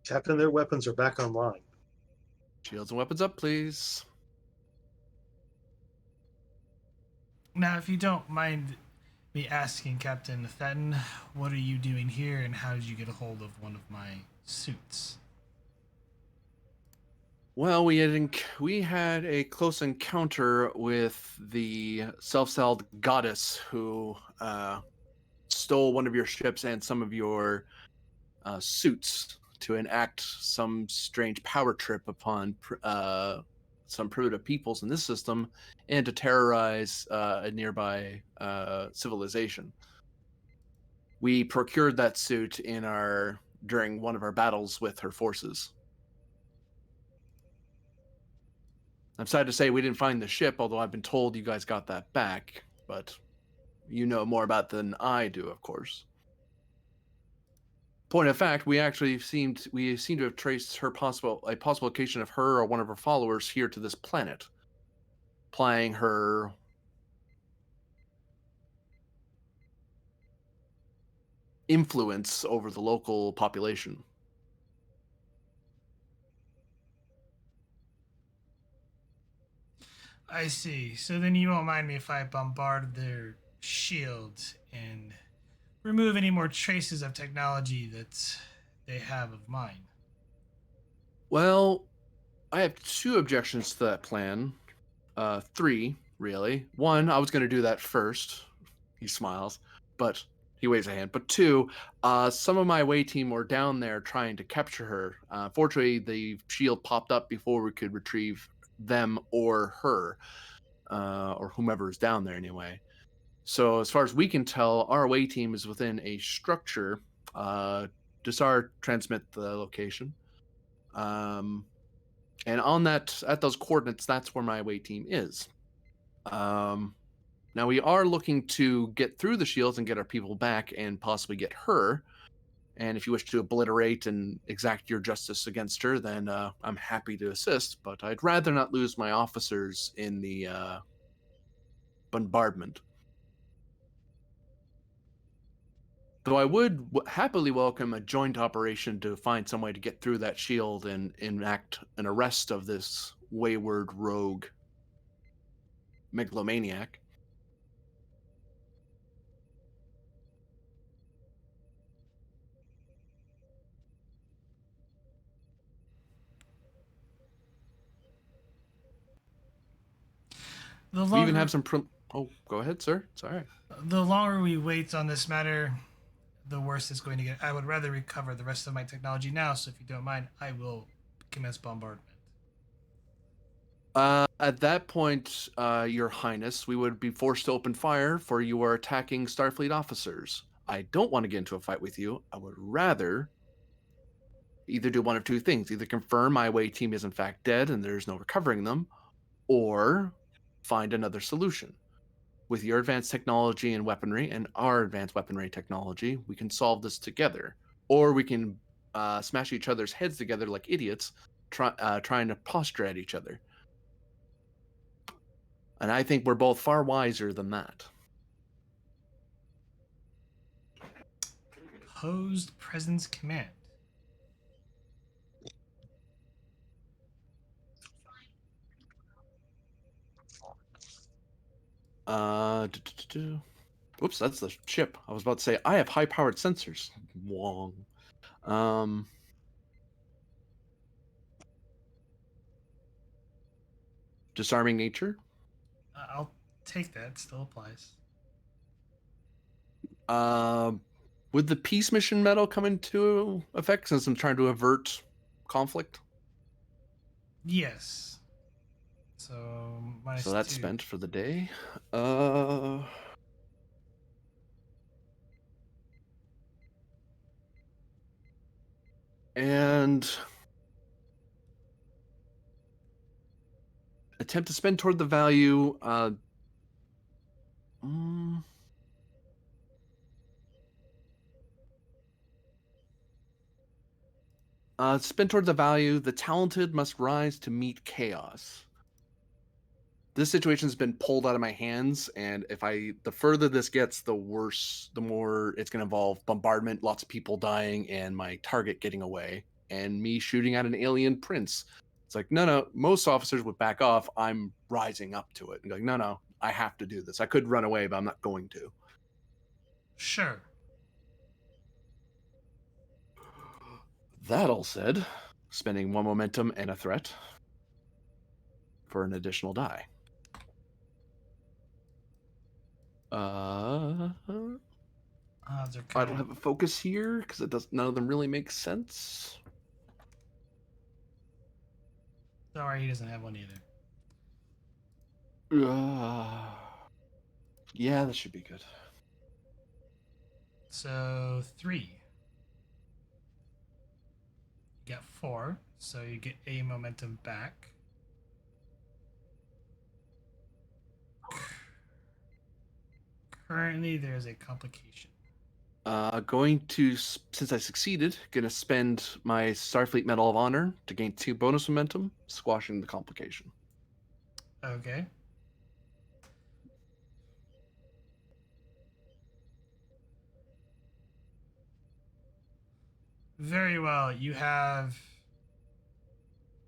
Captain, their weapons are back online. Shields and weapons up, please. Now, if you don't mind me asking, Captain Thatton, what are you doing here and how did you get a hold of one of my suits? Well, we had a close encounter with the self-styled goddess who stole one of your ships and some of your suits to enact some strange power trip upon some primitive peoples in this system and to terrorize a nearby civilization. We procured that suit during one of our battles with her forces. I'm sad to say we didn't find the ship, although I've been told you guys got that back, but you know more about it than I do, of course. Point of fact, we seem to have traced a possible location of her or one of her followers here to this planet, applying her influence over the local population. I see. So then you won't mind me if I bombard their shield and remove any more traces of technology that they have of mine. Well, I have 2 objections to that plan. 3, really. 1, I was going to do that first. He smiles, but he waves a hand. But 2, some of my away team were down there trying to capture her. Fortunately, the shield popped up before we could retrieve them or her. or whomever is down there anyway. So as far as we can tell, our away team is within a structure. Desar transmit the location. And on that, at those coordinates, that's where my away team is. Now we are looking to get through the shields and get our people back and possibly get her. And if you wish to obliterate and exact your justice against her, then I'm happy to assist. But I'd rather not lose my officers in the bombardment. Though I would happily welcome a joint operation to find some way to get through that shield and enact an arrest of this wayward rogue megalomaniac. The We longer, even have some... Oh, go ahead, sir. Sorry. the longer we wait on this matter, the worse it's going to get. I would rather recover the rest of my technology now, so if you don't mind, I will commence bombardment. At that point, Your Highness, we would be forced to open fire, for you are attacking Starfleet officers. I don't want to get into a fight with you. I would rather either do one of two things. Either confirm my away team is in fact dead and there's no recovering them, or find another solution. With your advanced technology and weaponry and our advanced weaponry technology, we can solve this together. Or we can smash each other's heads together like idiots, trying to posture at each other. And I think we're both far wiser than that. Opposed presence command. Oops, that's the ship. I was about to say, I have high-powered sensors. Wong. Disarming nature. I'll take that. Still applies. Would the peace mission medal come into effect since I'm trying to avert conflict? Yes. So minus So that's 2. spent for the day. And attempt to spend toward the value. Spend toward the value. The talented must rise to meet chaos. This situation's been pulled out of my hands, and the further this gets, the worse, the more it's going to involve bombardment, lots of people dying, and my target getting away, and me shooting at an alien prince. It's like, no, most officers would back off. I'm rising up to it and going, no, I have to do this. I could run away, but I'm not going to. Sure. That all said, spending 1 momentum and a threat for an additional die. I don't have a focus here because none of them really make sense. Don't worry, he doesn't have one either. Yeah, that should be good. So 3. You get 4, so you get a momentum back. Currently, there's a complication. Since I succeeded, gonna spend my Starfleet Medal of Honor to gain 2 bonus momentum, squashing the complication. Okay. Very well. You have...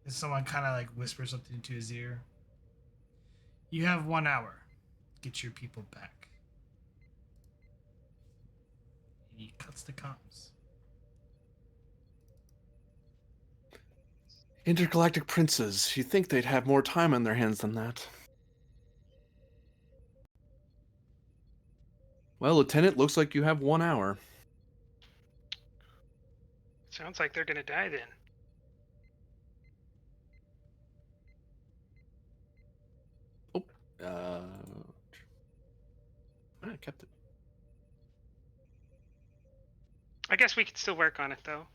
Someone kind of like whispers something into his ear. You have 1 hour. Get your people back. He cuts the comms. Intergalactic princes. You'd think they'd have more time on their hands than that. Well, Lieutenant, looks like you have 1 hour. Sounds like they're gonna die then. I kept it. I guess we could still work on it though.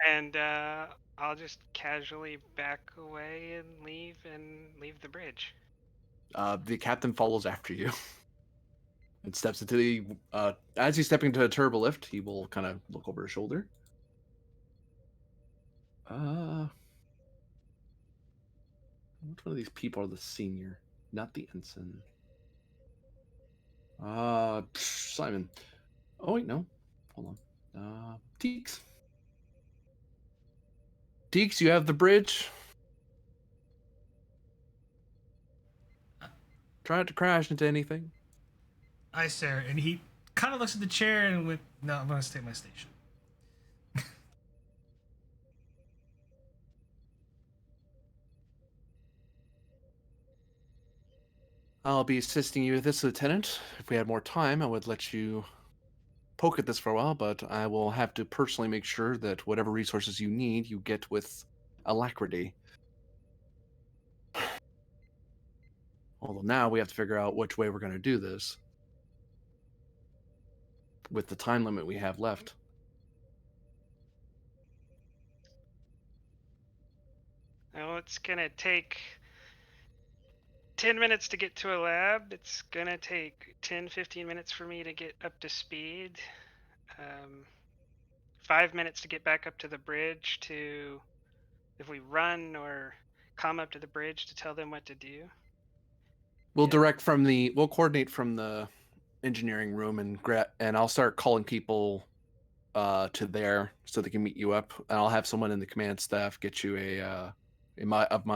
And I'll just casually back away and leave the bridge. The captain follows after you and steps into the. As he's stepping into a turbo lift, he will kind of look over his shoulder. Which one of these people are the senior? Not the ensign. Simon. Oh wait, no. Hold on. Deeks. Deeks, you have the bridge. Try not to crash into anything. Aye, sir. And he kind of looks at the chair and went, "No, I'm going to stay at my station." I'll be assisting you with this, Lieutenant. If we had more time, I would let you poke at this for a while, but I will have to personally make sure that whatever resources you need, you get with alacrity. Although now we have to figure out which way we're going to do this with the time limit we have left. Well, it's gonna take 10 minutes to get to a lab. It's gonna take 10-15 minutes for me to get up to speed. 5 minutes to get back up to the bridge to, if we run or come up to the bridge to tell them what to do. We'll Yeah. we'll coordinate from the engineering room and I'll start calling people to there so they can meet you up, and I'll have someone in the command staff get you of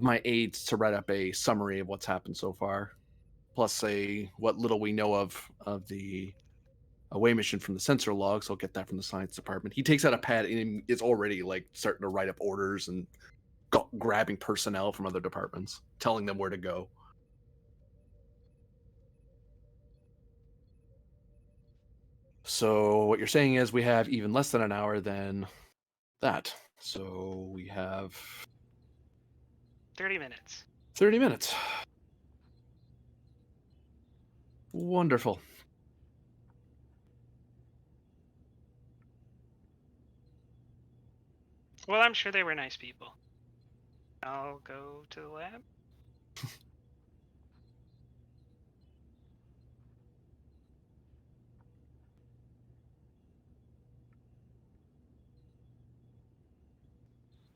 my aides to write up a summary of what's happened so far, plus what little we know of the away mission from the sensor logs. I'll get that from the science department. He takes out a pad and is already like starting to write up orders and grabbing personnel from other departments, telling them where to go. So what you're saying is we have even less than an hour than that. So we have 30 minutes. 30 minutes. Wonderful. Well, I'm sure they were nice people. I'll go to the lab.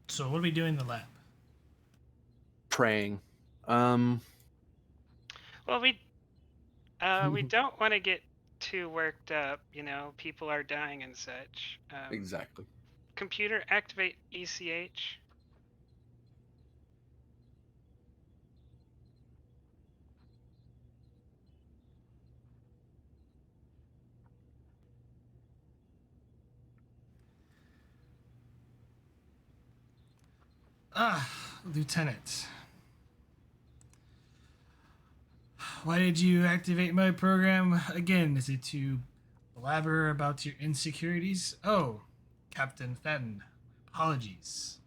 So what do we do in the lab? Praying. Well, we don't want to get too worked up. You know, people are dying and such. Exactly. Computer, activate ECH. Lieutenant. Why did you activate my program again? Is it to blabber about your insecurities? Oh, Captain Fenn. Apologies.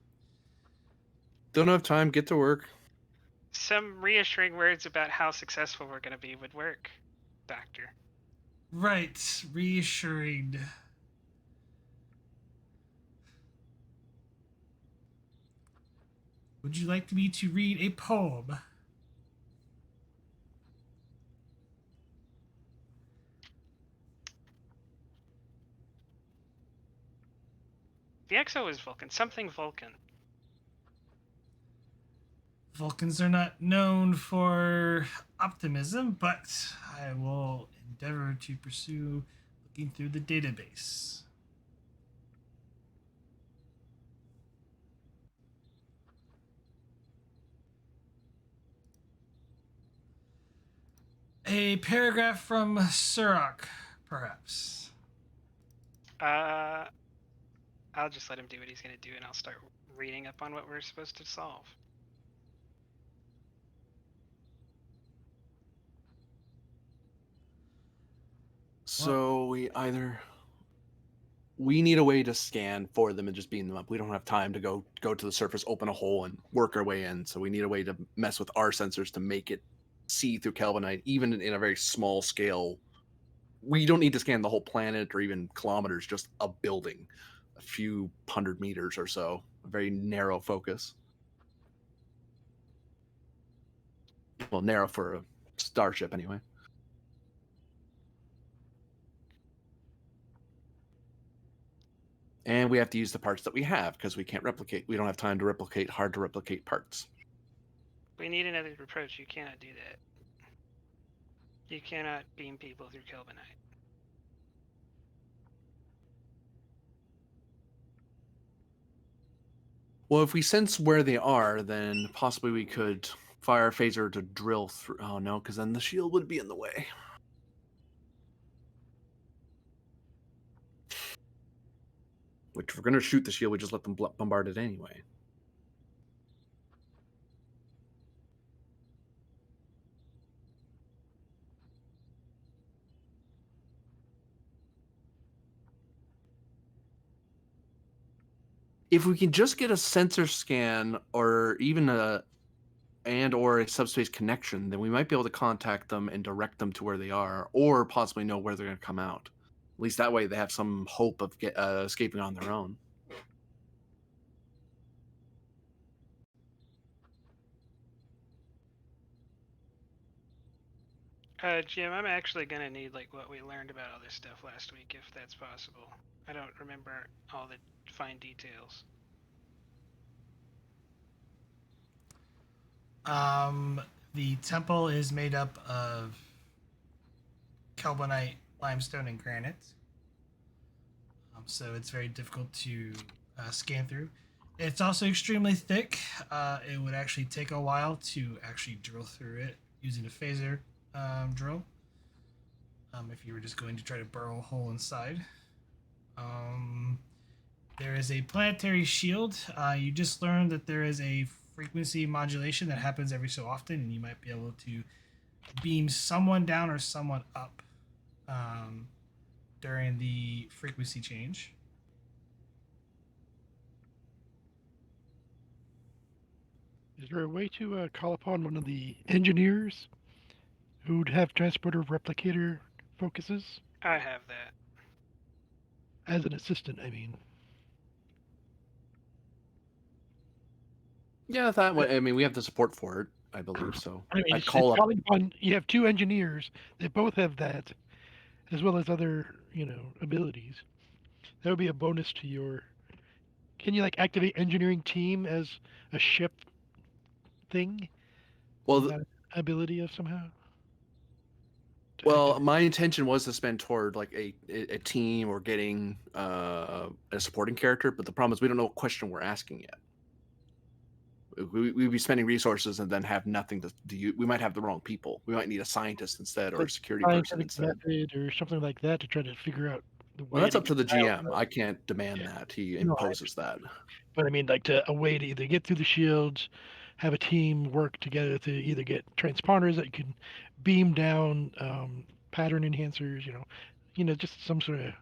Don't have time. Get to work. Some reassuring words about how successful we're going to be would work, Doctor. Right, reassuring. Would you like me to read a poem? The EXO is Vulcan. Something Vulcan. Vulcans are not known for optimism, but I will endeavor to pursue looking through the database. A paragraph from Surak, perhaps. I'll just let him do what he's going to do, and I'll start reading up on what we're supposed to solve. So we need a way to scan for them and just beam them up. We don't have time to go to the surface, open a hole, and work our way in. So we need a way to mess with our sensors to make it see through Kelvinite, even in a very small scale. We don't need to scan the whole planet or even kilometers, just a building, a few 100 meters or so, a very narrow focus. Well, narrow for a starship anyway. And we have to use the parts that we have because we can't replicate. We don't have time to replicate hard to replicate parts. We need another approach. You cannot do that. You cannot beam people through Kelvinite. Well, if we sense where they are, then possibly we could fire a phaser to drill through. Oh, no, because then the shield would be in the way. Which, if we're going to shoot the shield, we just let them bombard it anyway. If we can just get a sensor scan or even a subspace connection, then we might be able to contact them and direct them to where they are, or possibly know where they're going to come out. At least that way they have some hope of escaping on their own. Jim, I'm actually gonna need like what we learned about all this stuff last week, if that's possible. I don't remember all the fine details. The temple is made up of Kelbonite, limestone, and granite. So it's very difficult to scan through. It's also extremely thick. It would actually take a while to actually drill through it using a phaser drill. If you were just going to try to burrow a hole inside. There is a planetary shield. You just learned that there is a frequency modulation that happens every so often, and you might be able to beam someone down or someone up during the frequency change. Is there a way to call upon one of the engineers who'd have transporter replicator focuses I have that. as an assistant? I mean, Yeah, that way. I mean, we have the support for it, I believe. So I mean, I'd it's call up. calling upon. You have two engineers. They both have that, as well as other, abilities. That would be a bonus to your. Can you like activate engineering team as a ship thing? Well, Is that ability of somehow? To well, activate? my intention was to spend toward like a team or getting a supporting character, but the problem is we don't know what question we're asking yet. We'd be spending resources and then have nothing to do. We might have the wrong people. We might need a scientist instead or Like a security person scientific instead. method or something like that to try to figure out the Well, way that's to up to get the out. GM. I can't demand that. He No, imposes that. but I mean, like a way to either get through the shields, have a team work together to either get transponders that you can beam down, pattern enhancers. Just some sort of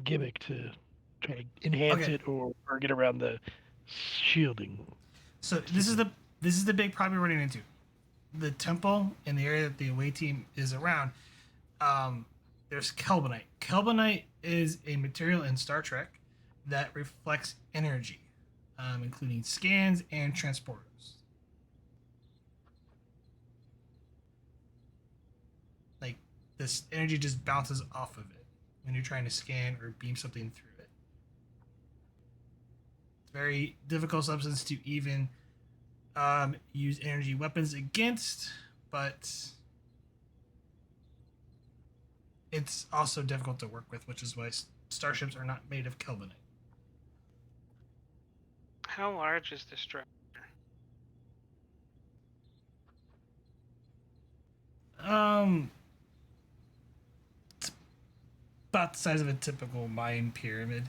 gimmick to try to enhance Okay, it or get around the shielding. so this is the big problem we're running into. The temple in the area that the away team is around. There's Kelbonite. Kelbonite is a material in Star Trek that reflects energy, including scans and transporters. Like this energy just bounces off of it when you're trying to scan or beam something through it. It's a very difficult substance to even use energy weapons against, but it's also difficult to work with, which is why starships are not made of Kelvinite. How large is the structure? It's about the size of a typical Mayan pyramid.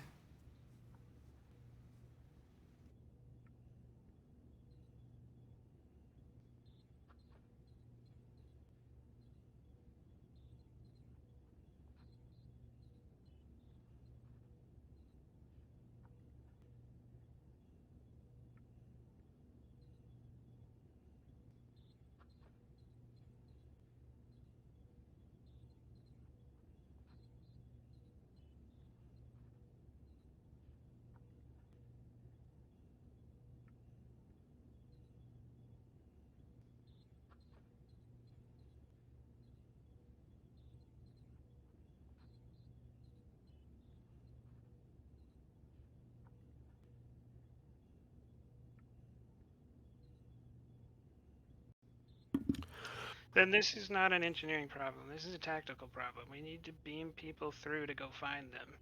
Then this is not an engineering problem. This is a tactical problem. We need to beam people through to go find them.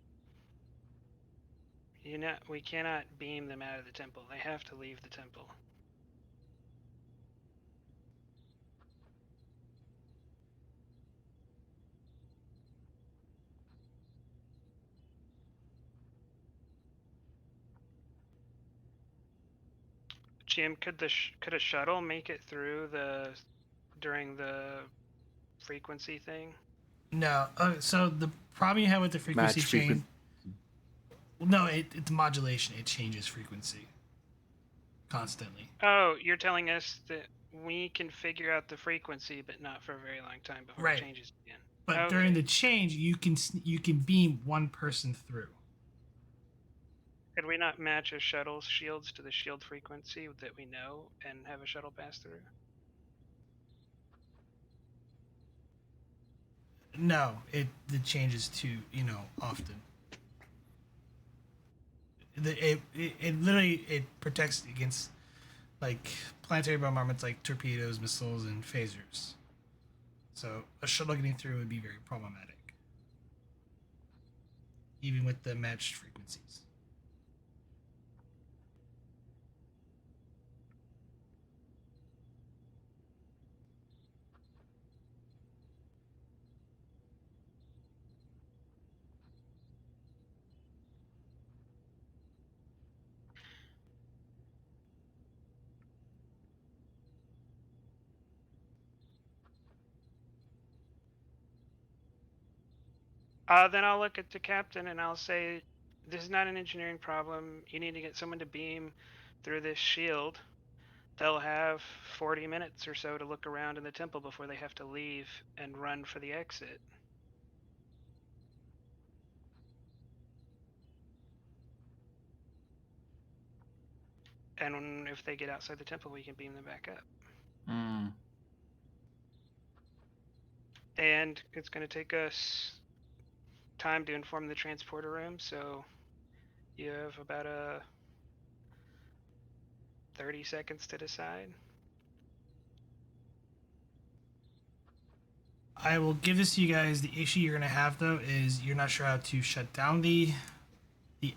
We cannot beam them out of the temple. They have to leave the temple. Jim, could a shuttle make it through during the frequency thing? No. So the problem you have with the frequency Match change. frequency. No, it's modulation. It changes frequency constantly. Oh, you're telling us that we can figure out the frequency, but not for a very long time before Right. it changes again. But during the change, you can beam one person through. Could we not match a shuttle's shields to the shield frequency that we know and have a shuttle pass through? No, it changes too, often. It literally it protects against like planetary bombardments like torpedoes, missiles, and phasers. So a shuttle getting through would be very problematic, even with the matched frequencies. Then I'll look at the captain and I'll say, this is not an engineering problem. You need to get someone to beam through this shield. They'll have 40 minutes or so to look around in the temple before they have to leave and run for the exit. And if they get outside the temple, we can beam them back up. Mm. And it's going to take us time to inform the transporter room, so you have about 30 seconds to decide. I will give this to you guys. The issue you're gonna have though is you're not sure how to shut down the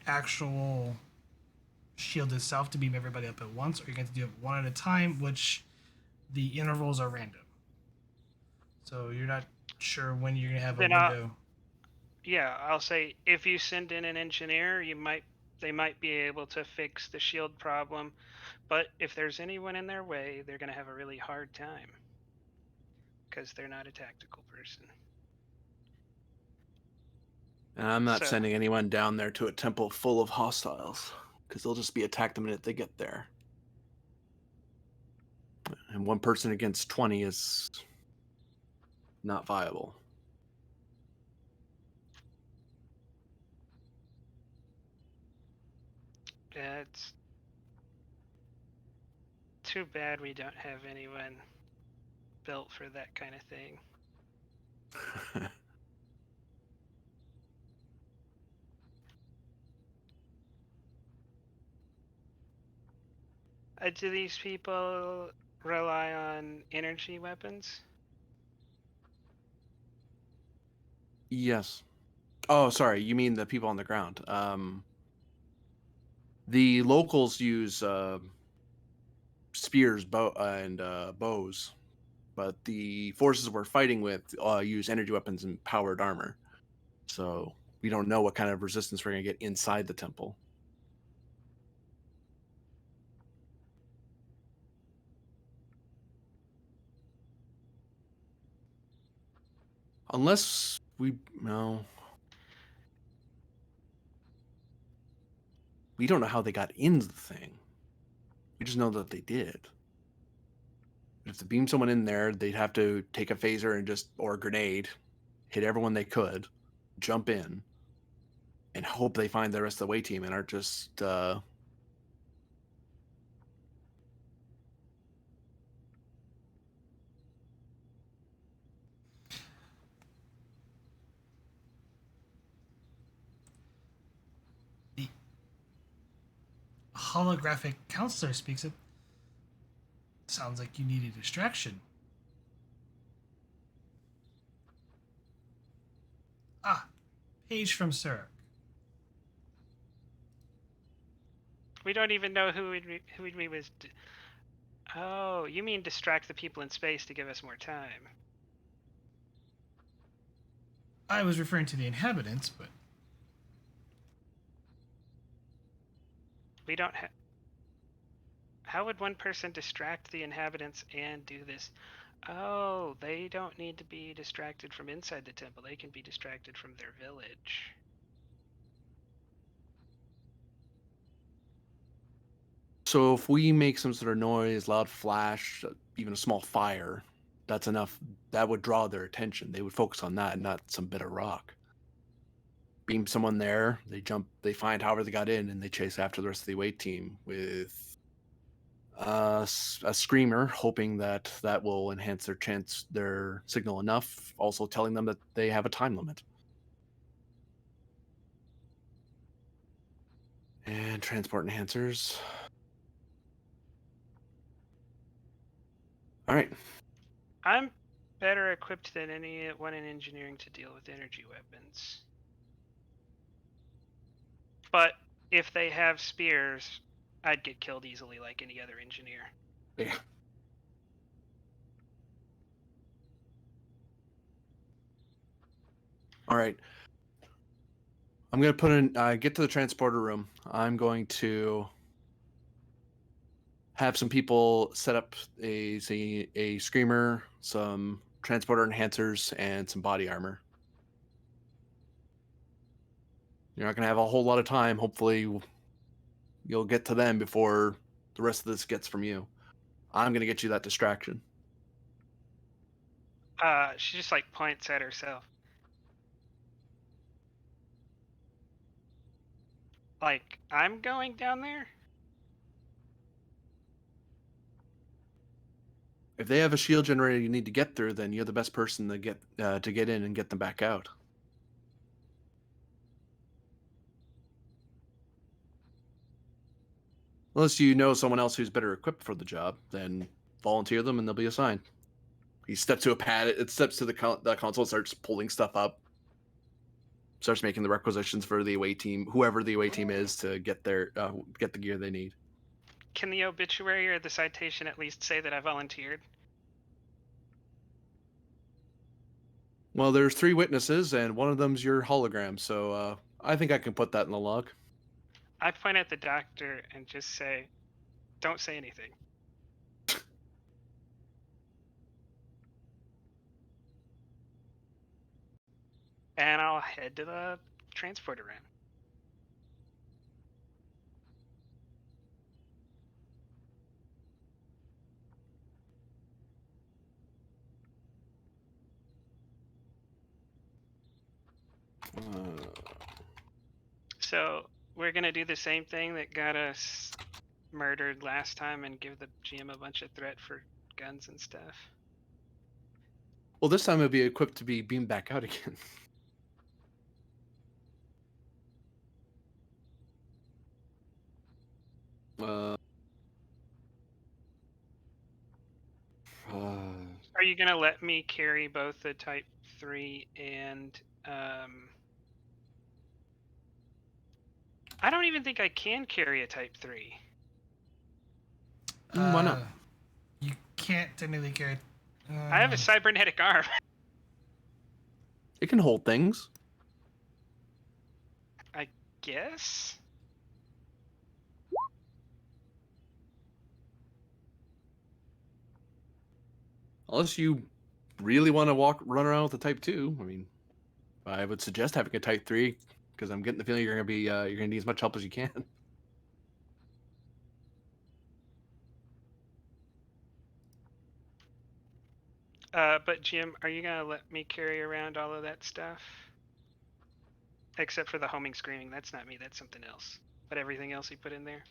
actual shield itself to beam everybody up at once, or you're going to do it one at a time, which the intervals are random. So you're not sure when you're gonna have a window. I'll say if you send in an engineer, they might be able to fix the shield problem, but if there's anyone in their way, they're going to have a really hard time because they're not a tactical person. And I'm not So- sending anyone down there to a temple full of hostiles, because they'll just be attacked the minute they get there. And one person against 20 is not viable. Yeah, it's too bad we don't have anyone built for that kind of thing. Do these people rely on energy weapons? Yes. Oh, sorry. You mean the people on the ground? The locals use spears, and bows, but the forces we're fighting with use energy weapons and powered armor. So we don't know what kind of resistance we're going to get inside the temple. Unless we don't know how they got into the thing. We just know that they did. If to beam someone in there, they'd have to take a phaser and or a grenade, hit everyone they could, jump in, and hope they find the rest of the way team and aren't just The holographic counselor speaks it. Sounds like you need a distraction. Page from Surik. We don't even know who we was. Oh, you mean distract the people in space to give us more time? I was referring to the inhabitants, but We don't have. How would one person distract the inhabitants and do this? Oh, they don't need to be distracted from inside the temple. They can be distracted from their village. So if we make some sort of noise, loud flash, even a small fire, that's enough. That would draw their attention. They would focus on that and not some bit of rock. Beam someone there, they find however they got in, and they chase after the rest of the away team with a screamer, hoping that will enhance their signal enough, also telling them that they have a time limit. And transport enhancers. All right. I'm better equipped than anyone in engineering to deal with energy weapons. But if they have spears, I'd get killed easily like any other engineer. Yeah. All right. I'm going to put in, get to the transporter room. I'm going to have some people set up a screamer, some transporter enhancers, and some body armor. You're not going to have a whole lot of time. Hopefully, you'll get to them before the rest of this gets from you. I'm going to get you that distraction. She just like points at herself. Like, I'm going down there? If they have a shield generator you need to get through, then you're the best person to get in and get them back out. Unless you know someone else who's better equipped for the job, then volunteer them and they'll be assigned. He steps to a pad. It steps to the console, starts pulling stuff up, starts making the requisitions for the away team, whoever the away team is, to get get the gear they need. Can the obituary or the citation at least say that I volunteered? Well, there's 3 witnesses, and one of them's your hologram, so I think I can put that in the log. I point at the doctor and just say, don't say anything. And I'll head to the transporter room. So we're gonna do the same thing that got us murdered last time and give the GM a bunch of threat for guns and stuff. Well, this time it'll be equipped to be beamed back out again. Are you gonna let me carry both the Type 3 and I don't even think I can carry a Type 3. Why not? You can't technically carry. I have a cybernetic arm. It can hold things. I guess. Unless you really want to run around with a Type 2. I mean, I would suggest having a Type 3, because I'm getting the feeling you're gonna need as much help as you can. But Jim, are you gonna let me carry around all of that stuff? Except for the homing screaming. That's not me, that's something else. But everything else you put in there?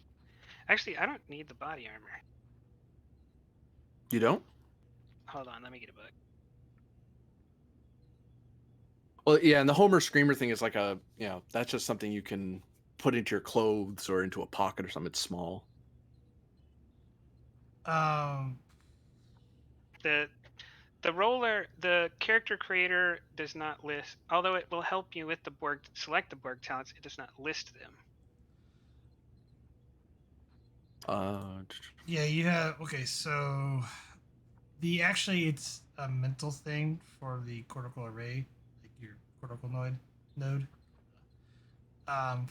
Actually, I don't need the body armor. You don't? Hold on, let me get a book. Well, yeah, and the Homer Screamer thing is like that's just something you can put into your clothes or into a pocket or something. It's small. Um, The the character creator does not list, although it will help you with the Borg, select the Borg talents, it does not list them. Yeah, you have. Okay, so it's a mental thing for the cortical array, like your cortical node.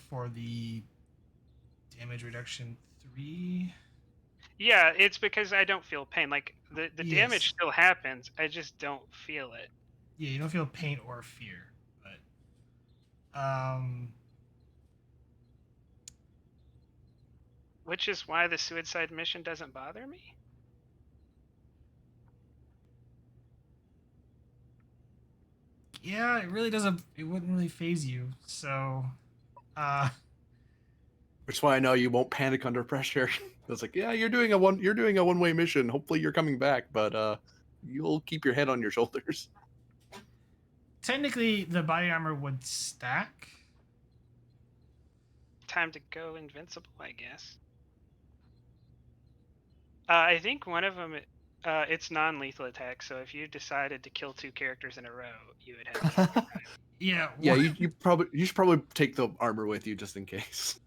For the damage reduction 3. Yeah, it's because I don't feel pain. Like the damage Yes. still happens. I just don't feel it. Yeah, you don't feel pain or fear, but Which is why the suicide mission doesn't bother me. yeah, it really doesn't. It wouldn't really phase you. So, uh, Which is why I know you won't panic under pressure. It's like, yeah, you're doing a one-way mission. Hopefully you're coming back, but you'll keep your head on your shoulders. technically, the body armor would stack. Time to go invincible, I guess. I think one of them, it's non-lethal attack. So if you decided to kill 2 characters in a row, you would have. Yeah. Yeah, you should probably take the armor with you just in case.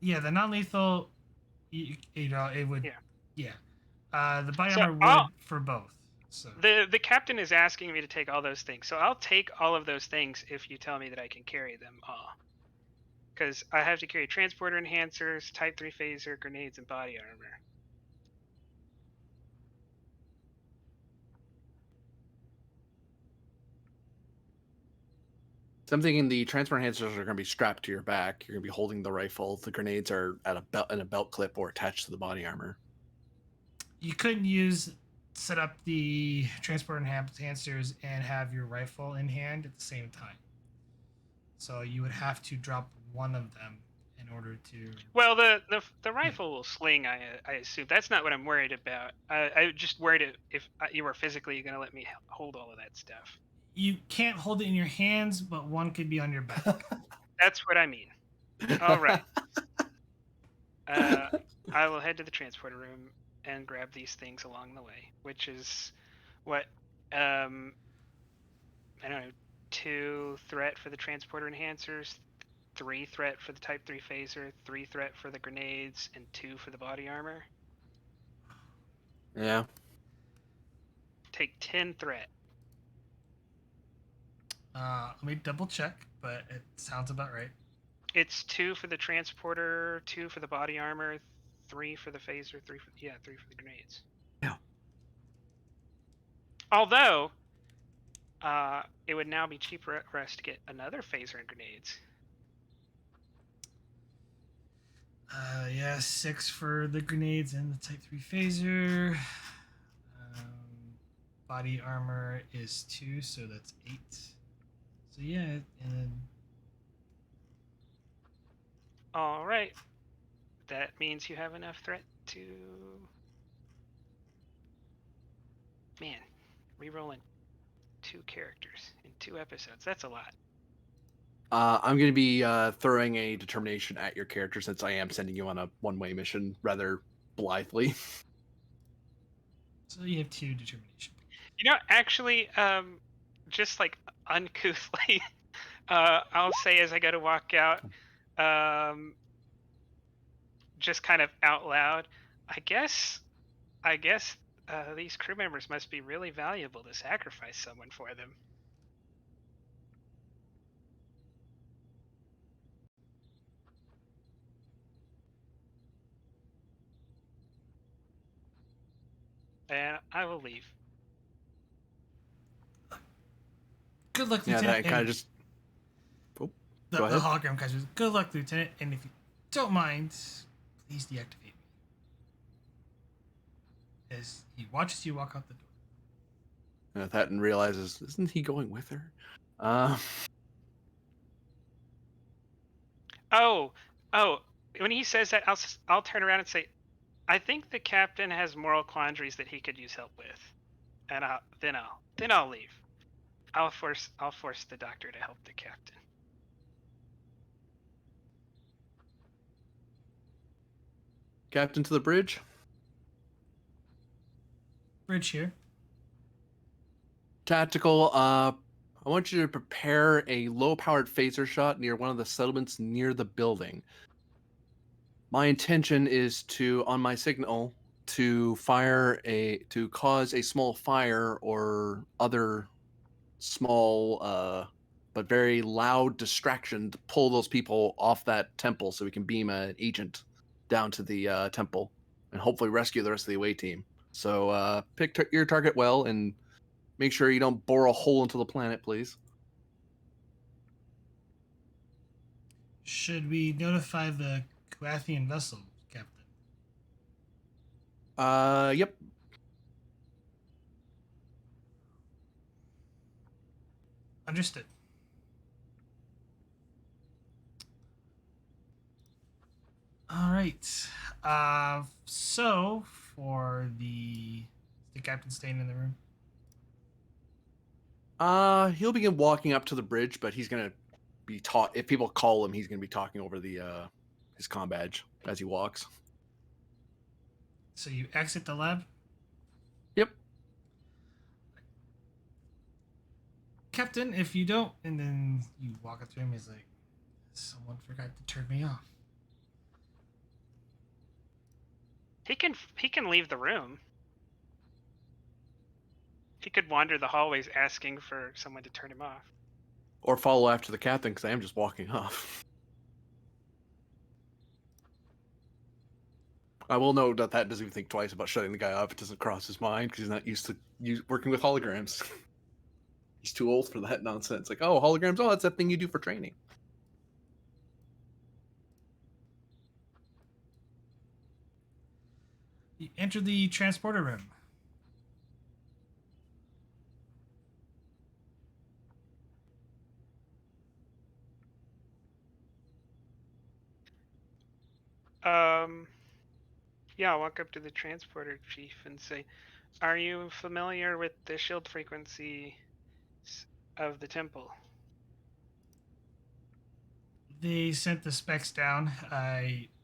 Yeah, the non-lethal. You know, it would. Yeah. The body So armor would for both. So the captain is asking me to take all those things. So I'll take all of those things if you tell me that I can carry them all. Because I have to carry transporter enhancers, Type 3 phaser, grenades, and body armor. So I'm thinking the transport enhancers are going to be strapped to your back. You're going to be holding the rifle. The grenades are at a belt in a belt clip or attached to the body armor. you couldn't set up the transport enhancers and have your rifle in hand at the same time. So you would have to drop one of them in order to. Well, the rifle will sling. I assume that's not what I'm worried about. I just worried if you were physically going to let me hold all of that stuff. You can't hold it in your hands, but one could be on your back. That's what I mean. All right. I will head to the transporter room and grab these things along the way, which is what I don't know, 2 threat for the transporter enhancers, 3 threat for the Type 3 phaser, 3 threat for the grenades, and 2 for the body armor. Yeah. Take 10 threat. Let me double check, but it sounds about right. It's 2 for the transporter, 2 for the body armor, 3 for the phaser, 3 for the grenades. Yeah. Although, it would now be cheaper for us to get another phaser and grenades. Yeah, 6 for the grenades and the Type 3 phaser. Body armor is 2, so that's 8. So yeah, and then. All right. That means you have enough threat to. Man, rerolling 2 characters in 2 episodes. That's a lot. I'm going to be throwing a determination at your character since I am sending you on a one-way mission rather blithely. So you have 2 determination. You know, actually, just like uncouthly, I'll say as I go to walk out, just kind of out loud, I guess these crew members must be really valuable to sacrifice someone for them. And I will leave. Good luck, Yeah, Lieutenant. that kind of just. Oh, the go ahead. hologram guys. Good luck, Lieutenant. And if you don't mind, please deactivate me. As he watches you walk out the door. That and realizes, isn't he going with her? Oh, when he says that, I'll turn around and say, I think the captain has moral quandaries that he could use help with, and then I'll leave. I'll force the doctor to help the captain. Captain to the bridge. Bridge here. Tactical, I want you to prepare a low-powered phaser shot near one of the settlements near the building. My intention is to, on my signal, to cause a small fire or other small but very loud distraction to pull those people off that temple so we can beam an agent down to the temple and hopefully rescue the rest of the away team. So pick your target well and make sure you don't bore a hole into the planet, please. Should we notify the Kuathian vessel, Captain? Yep. Understood. All right. So for the captain staying in the room. He'll begin walking up to the bridge, but he's gonna be taught. If people call him, he's gonna be talking over the his comm badge as he walks. So you exit the lab. Yep. Captain, if you don't, and then you walk up to him, he's like, someone forgot to turn me off. He can leave the room. He could wander the hallways asking for someone to turn him off. Or follow after the captain because I am just walking off. I will note that doesn't even think twice about shutting the guy off. It doesn't cross his mind because he's not used to working with holograms. He's too old for that nonsense. Like, oh, holograms, oh, that's that thing you do for training. You enter the transporter room. Yeah, I'll walk up to the transporter chief and say, "Are you familiar with the shield frequency of the temple?" They sent the specs down.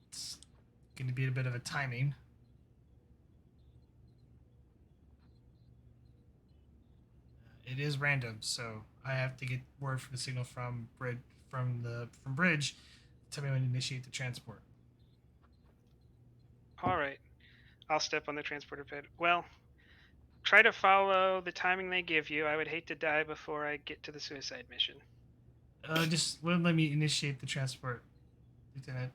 It's going to be a bit of a timing. It is random, so I have to get word from the signal from bridge. Tell me when to initiate the transport. All right, I'll step on the transporter pad. Well, try to follow the timing they give you. I would hate to die before I get to the suicide mission. Just wouldn't let me initiate the transport, Lieutenant.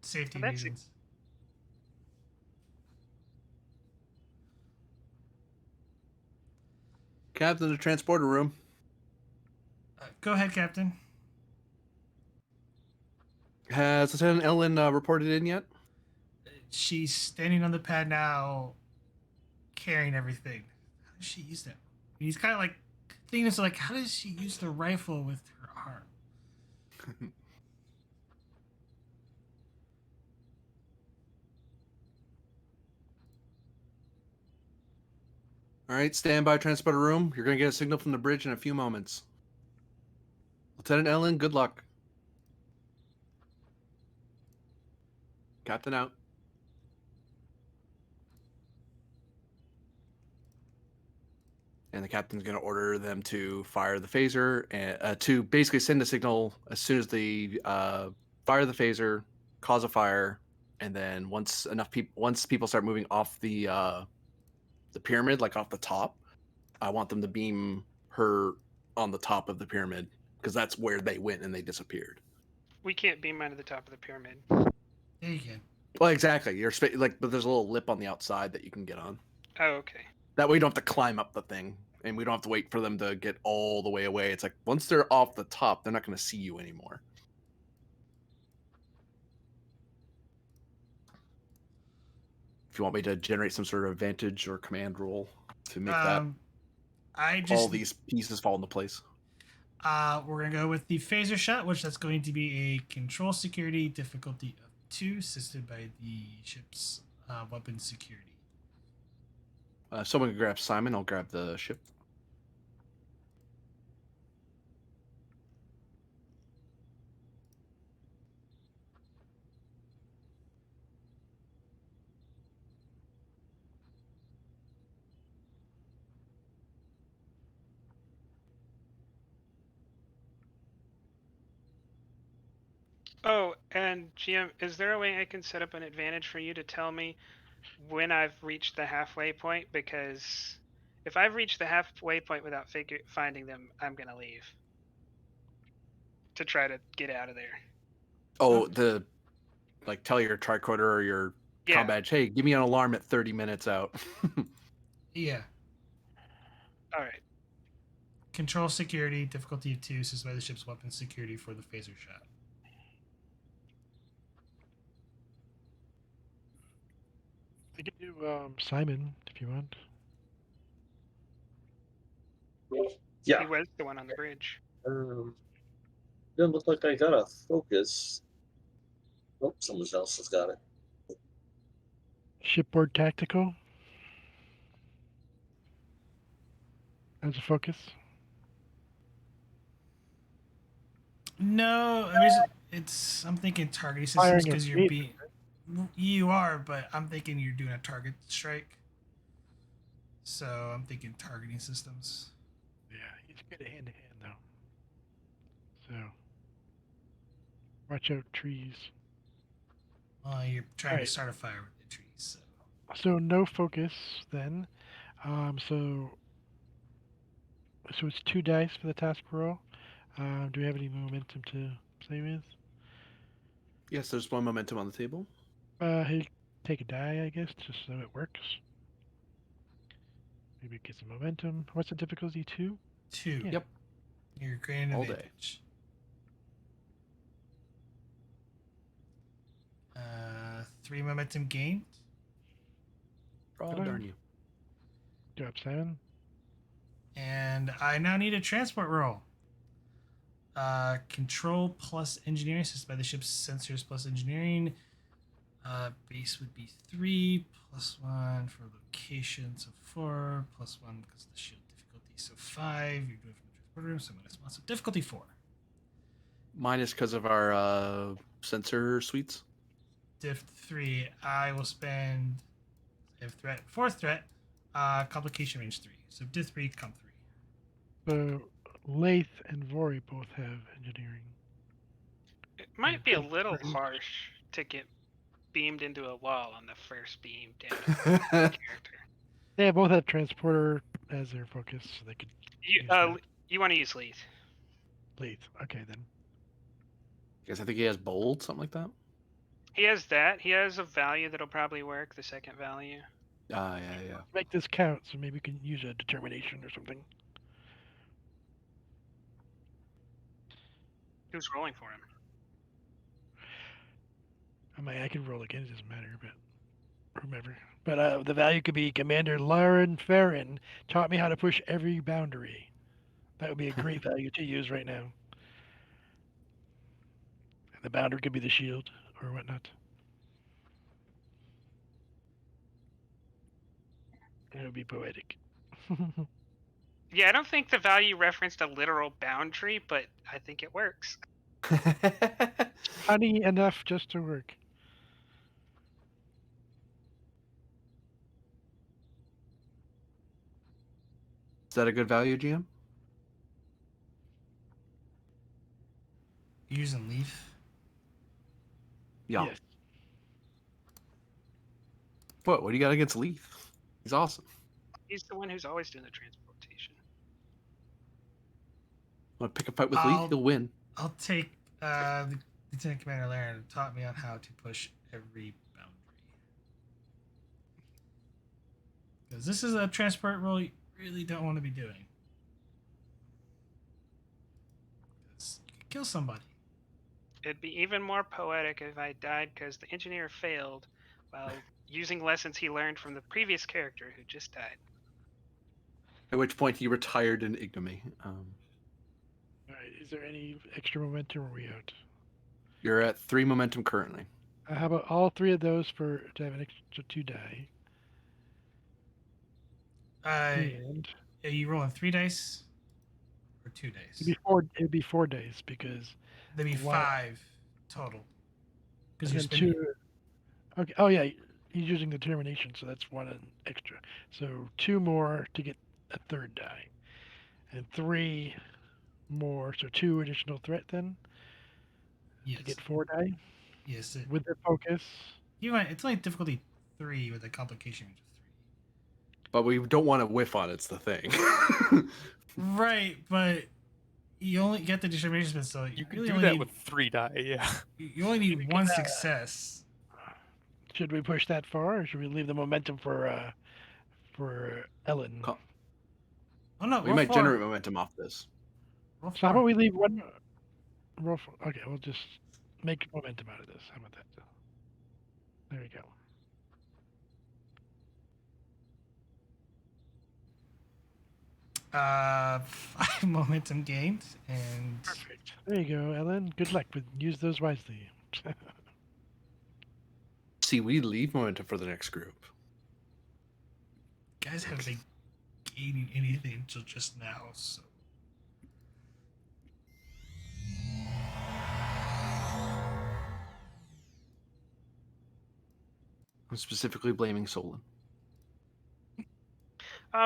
Safety Well, that's reasons. Captain of the transporter room. Go ahead, Captain. Has Lieutenant Ellen reported in yet? She's standing on the pad now, carrying everything. How does she use that? He's kind of like thinking, it's like, how does she use the rifle with her arm? All right, stand by transporter room. You're going to get a signal from the bridge in a few moments. Lieutenant Ellen, good luck. Captain out. And the captain's going to order them to fire the phaser and to basically send a signal as soon as they fire the phaser, cause a fire, and then once people start moving off the pyramid, like off the top, I want them to beam her on the top of the pyramid because that's where they went and they disappeared. We can't beam onto the top of the pyramid. There you go. Well, exactly. But there's a little lip on the outside that you can get on. Oh, okay. That way you don't have to climb up the thing, and we don't have to wait for them to get all the way away. It's like once they're off the top, they're not going to see you anymore. If you want me to generate some sort of advantage or command rule to make that all these pieces fall into place. We're gonna go with the phaser shot, which that's going to be a control security difficulty of 2, assisted by the ship's weapon security. Someone can grab Simon. I'll grab the ship. Oh, and GM, is there a way I can set up an advantage for you to tell me when I've reached the halfway point? Because if I've reached the halfway point without finding them, I'm gonna leave to try to get out of there. Oh, tell your tricorder or your Yeah. combat, hey, give me an alarm at 30 minutes out. Yeah. All right. Control security, difficulty of 2, suspend the ship's weapon security for the phaser shot. I can do Simon if you want. Yeah. He was the one on the bridge. Doesn't look like I got a focus. Oh, someone else has got it. Shipboard tactical as a focus. No, I mean, I'm thinking targeting systems Firing because at you're me. being. You are, but I'm thinking you're doing a target strike. So I'm thinking targeting systems. Yeah, he's good at hand to hand though. So watch out, trees. You're trying Alright. to start a fire with the trees. So. So no focus then. So it's 2 dice for the task roll. Do we have any momentum to play with? Yes, there's one momentum on the table. He'll take a die, I guess, just so it works. Maybe get some momentum. What's the difficulty? 2? 2. Yeah. Yep. You're granted All day. advantage. 3 momentum gained. Oh, Hello? darn you. Go up 7. And I now need a transport roll. Control plus engineering, assisted by the ship's sensors plus engineering. Base would be 3 plus 1 for location, so 4 plus 1 because of the shield difficulty, so 5. You're doing from the transport room, so minus 1, so difficulty 4. Minus because of our sensor suites. Diff 3. I will spend. I have threat. 4th threat. Complication range 3. So diff 3, comp 3. So Lathe and Vori both have engineering. It might be a little harsh to get beamed into a wall on the first beam down to the character. They both have transporter as their focus, so they could You want to use Lathe. Lathe. Okay then. Guess I think he has bold, something like that. He has that. He has a value that'll probably work, the second value. Yeah. Make this count, so maybe we can use a determination or something. Who's rolling for him? I can roll again, it doesn't matter, but whomever. But the value could be Commander Lauren Farron taught me how to push every boundary. That would be a great value to use right now. And the boundary could be the shield or whatnot. It would be poetic. Yeah, I don't think the value referenced a literal boundary, but I think it works. Funny enough just to work. Is that a good value, GM? Using Leaf. Yeah. Yes. What do you got against Leaf? He's awesome. He's the one who's always doing the transportation. Want to pick a fight with Leaf? He'll win. I'll take the Lieutenant Commander Laren taught me on how to push every boundary. Because this is a transport role you really don't want to be doing. Because you could kill somebody. It'd be even more poetic if I died because the engineer failed while using lessons he learned from the previous character who just died. At which point he retired in ignominy. All right. Is there any extra momentum, or are we out? You're at 3 momentum currently. How about all 3 of those to have an extra 2 die? And are you rolling 3 dice or 2 dice? It'd be 4 days because There'd be 5 total. Because you're then spending 2. Okay. Oh yeah, he's using the determination, so that's 1 extra. So 2 more to get a 3rd die, and 3 more, so 2 additional threat then. Yes. to get 4 die Yes. with the focus. It's only difficulty 3 with a complication range of 3. But we don't want to whiff on it's the thing. Right, but you only get the determination, so You can really do only that need, with 3 die, yeah. you only need one success. Should we push that far, or should we leave the momentum for Ellen? Co- Oh no, we roll might for, generate momentum off this. roll So how for. about we leave one? Roll for, okay, we'll just make momentum out of this. How about that? There we go. Uh, 5 momentum gained, and Perfect. There you go, Ellen. Good luck, but use those wisely. See, we leave momentum for the next group. guys haven't been gaining anything until just now, so. I'm specifically blaming Solon.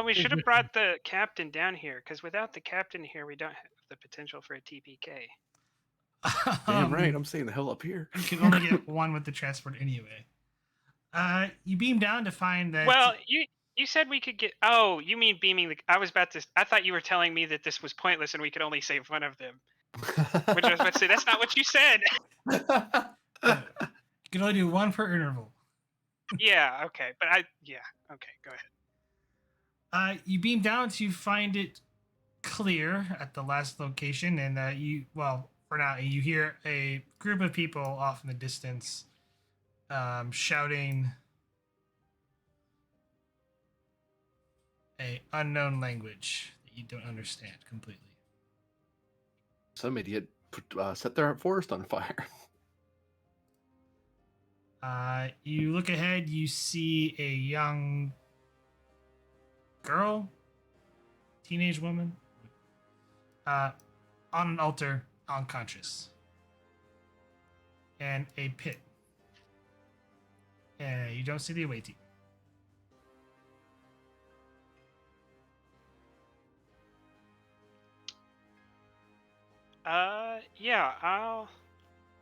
We should have brought the captain down here, because without the captain here, we don't have the potential for a TPK. Damn right, I'm staying the hell up here. You can only get one with the transport anyway. You beam down to find that. Well, you said we could get. Oh, you mean beaming the? I was about to. I thought you were telling me that this was pointless and we could only save one of them. Which I was about to say, that's not what you said. You can only do one per interval. Yeah. Okay. But yeah. Okay. Go ahead. You beam down to find it clear at the last location, and for now, you hear a group of people off in the distance shouting a unknown language that you don't understand completely. Some idiot set their forest on fire. You look ahead, you see a young girl, teenage woman, on an altar, unconscious, and a pit. And you don't see the away team. Yeah. I'll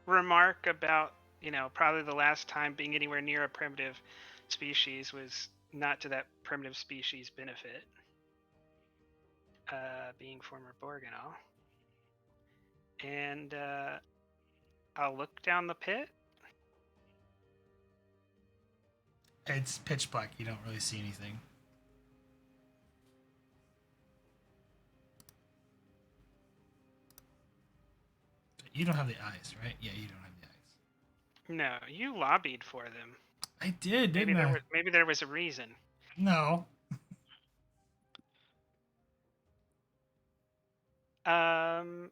remark about probably the last time being anywhere near a primitive species was not to that primitive species' benefit. Being former Borg and all. And I'll look down the pit. It's pitch black. You don't really see anything. You don't have the eyes, right? Yeah, you don't have the eyes. No, you lobbied for them. I did, didn't I? Maybe there was a reason. No. And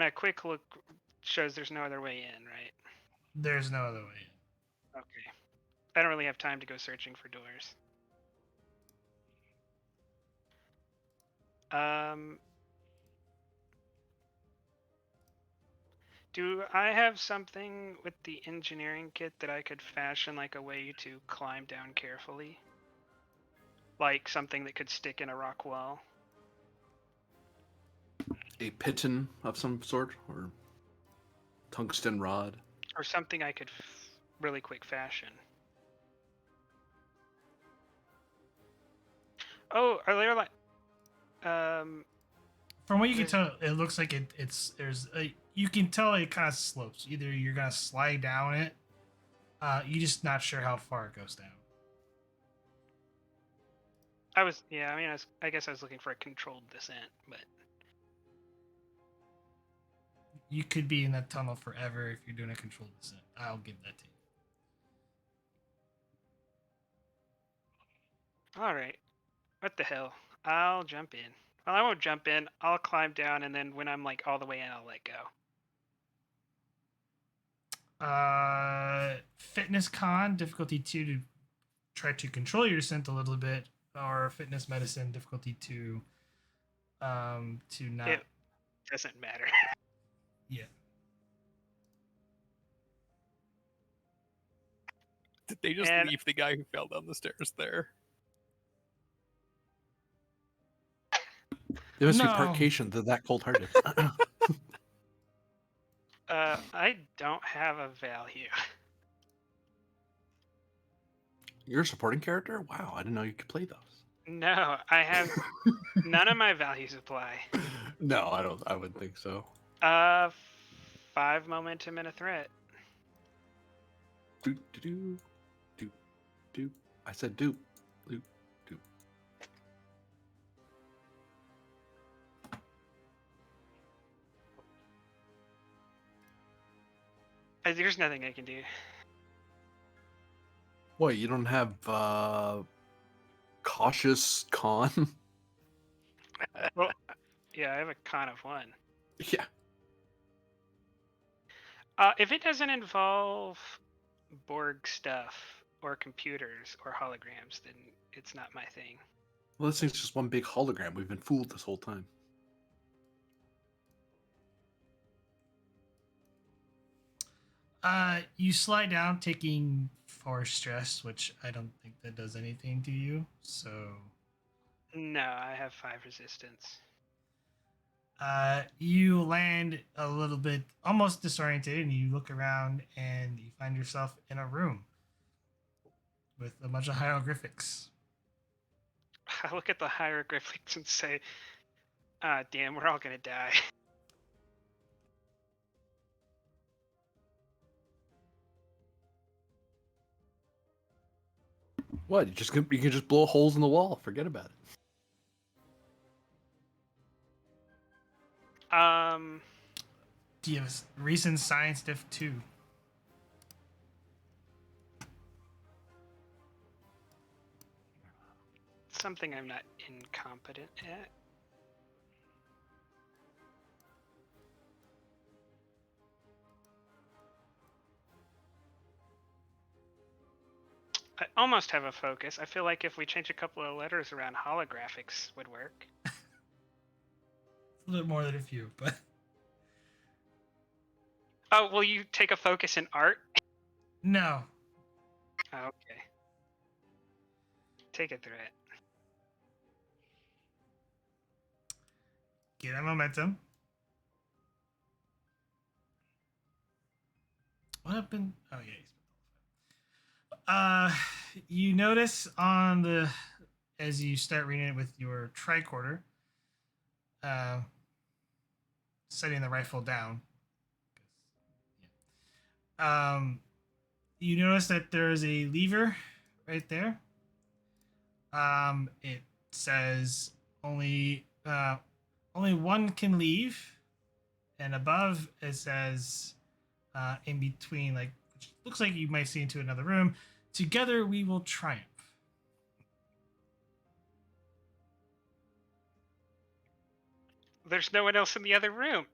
a quick look shows there's no other way in, right? There's no other way in. Okay. I don't really have time to go searching for doors. Do I have something with the engineering kit that I could fashion like a way to climb down carefully? Like something that could stick in a rock wall? A piton of some sort, or tungsten rod. Or something I could really quick fashion. Oh, are there like From what you can tell, it looks like you can tell it kind of slopes. Either you're gonna slide down it, you're just not sure how far it goes down. I guess I was looking for a controlled descent, but You could be in that tunnel forever if you're doing a controlled descent. I'll give that to you. all right. What the hell? I'll jump in. Well, I won't jump in. I'll climb down, and then when I'm like all the way in, I'll let go. Fitness con difficulty 2 to try to control your descent a little bit, or fitness medicine difficulty 2 to not. It doesn't matter. Yeah. Did they just leave the guy who fell down the stairs there? They must be No. Parkation. They're that cold-hearted. I don't have a value. You're a supporting character? Wow, I didn't know you could play those. No, I have none of my values apply. No, I don't. I wouldn't think so. 5 momentum and a threat. Doop, doop, doop, doop. I said doop, doop, doop. There's nothing I can do. What? You don't have cautious con? Well, yeah, I have a con of 1. Yeah. If it doesn't involve Borg stuff or computers or holograms, then it's not my thing. Well, this thing's just one big hologram. We've been fooled this whole time. You slide down, taking 4 stress, which I don't think that does anything to you. So, No, I have 5 resistance. you land a little bit almost disoriented, and you look around, and you find yourself in a room with a bunch of hieroglyphics. I look at the hieroglyphics and say, damn, we're all gonna die. What? You can just blow holes in the wall. Forget about it. Do you have a recent science diff 2? Something I'm not incompetent at. I almost have a focus. I feel like if we change a couple of letters around, holographics would work. A little bit more than a few, but Oh, will you take a focus in art? no. Oh, okay. Take a threat. Get a momentum. What happened? Oh yeah. You notice on the as you start reading it with your tricorder, setting the rifle down. You notice that there is a lever right there. It says only one can leave, and above it says in between, like, which looks like you might see into another room. Together we will triumph. There's no one else in the other room.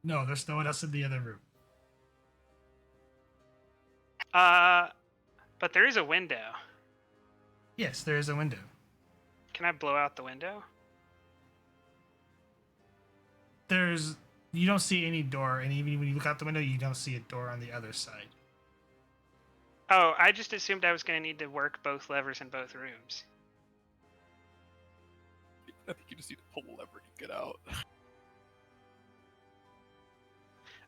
No, there's no one else in the other room. But there is a window. Yes, there is a window. Can I blow out the window? You don't see any door, and even when you look out the window, you don't see a door on the other side. Oh, I just assumed I was going to need to work both levers in both rooms. I think you just need to pull the lever and get out.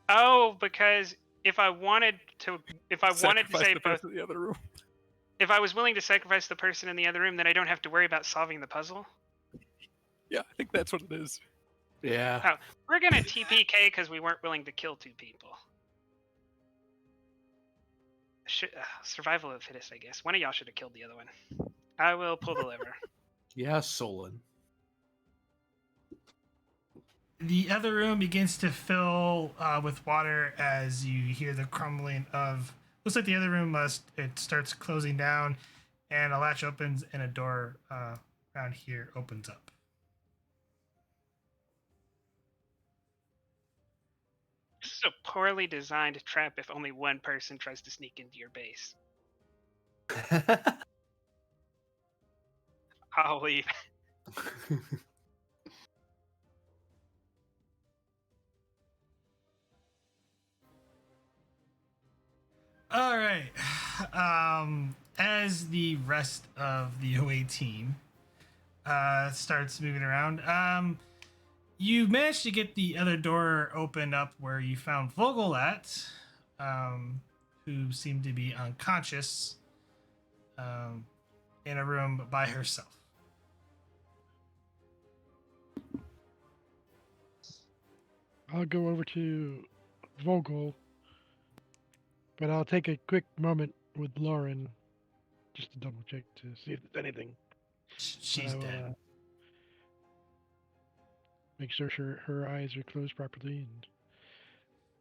Oh, because if I wanted to Sacrifice save the both, person in the other room. if I was willing to sacrifice the person in the other room, then I don't have to worry about solving the puzzle. Yeah, I think that's what it is. Yeah. Oh, we're gonna TPK because we weren't willing to kill 2 people. Survival of the fittest, I guess. One of y'all should have killed the other one. I will pull the lever. Yeah, Solon. The other room begins to fill with water as you hear the crumbling of. Looks like the other room it starts closing down, and a latch opens, and a door around here opens up. This is a poorly designed trap if only one person tries to sneak into your base. I'll leave. All right. As the rest of the OA team starts moving around, You managed to get the other door opened up where you found Vogel at, who seemed to be unconscious um, in a room by herself. I'll go over to Vogel, but I'll take a quick moment with Lauren just to double check to see if there's anything. But She's I will dead. make sure her eyes are closed properly. And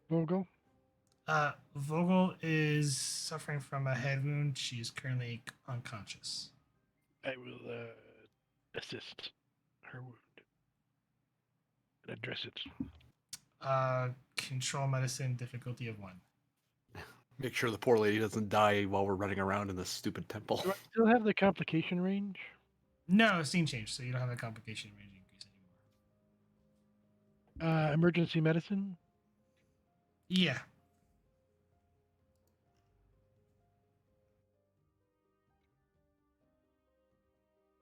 Vogel, Vogel is suffering from a head wound. She is currently unconscious. I will assist her wound and address it. Control medicine, difficulty of 1. Make sure the poor lady doesn't die while we're running around in this stupid temple. Do I still have the complication range? No, scene change, so you don't have a complication range increase anymore. Emergency medicine? Yeah.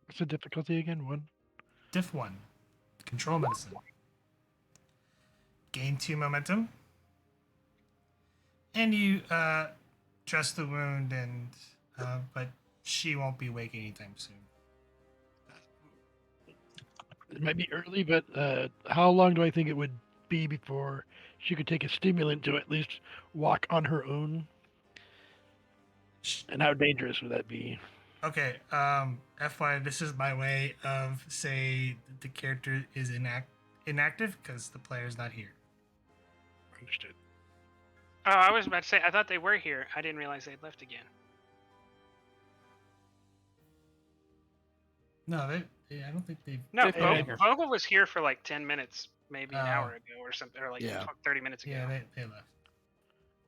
What's the difficulty again? 1? Diff 1. Control medicine. Gain 2 momentum. And you dress the wound, and but she won't be awake anytime soon. It might be early, but how long do I think it would be before she could take a stimulant to at least walk on her own? And how dangerous would that be? Okay, FYI, this is my way of say the character is inactive because the player's not here. Understood. Oh, I was about to say, I thought they were here. I didn't realize they'd left again. No, I don't think they've. No, They've been here. Vogel was here for like 10 minutes, maybe an Oh. hour ago or something, or like Yeah. 30 minutes ago. Yeah, they left.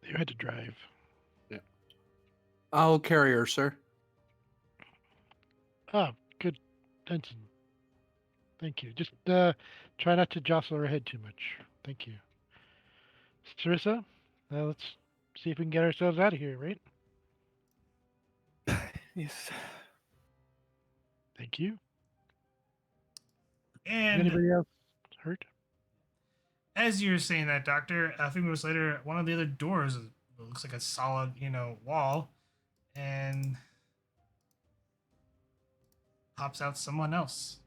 You had to drive. I'll carry her, sir. Ah, good attention. Thank you. Just try not to jostle her head too much. Thank you. Sarissa, let's see if we can get ourselves out of here, right? Yes. Thank you. Is And anybody else hurt? as you're saying that, Doctor, a few minutes later, one of the other doors looks like a solid, wall, and pops out someone else.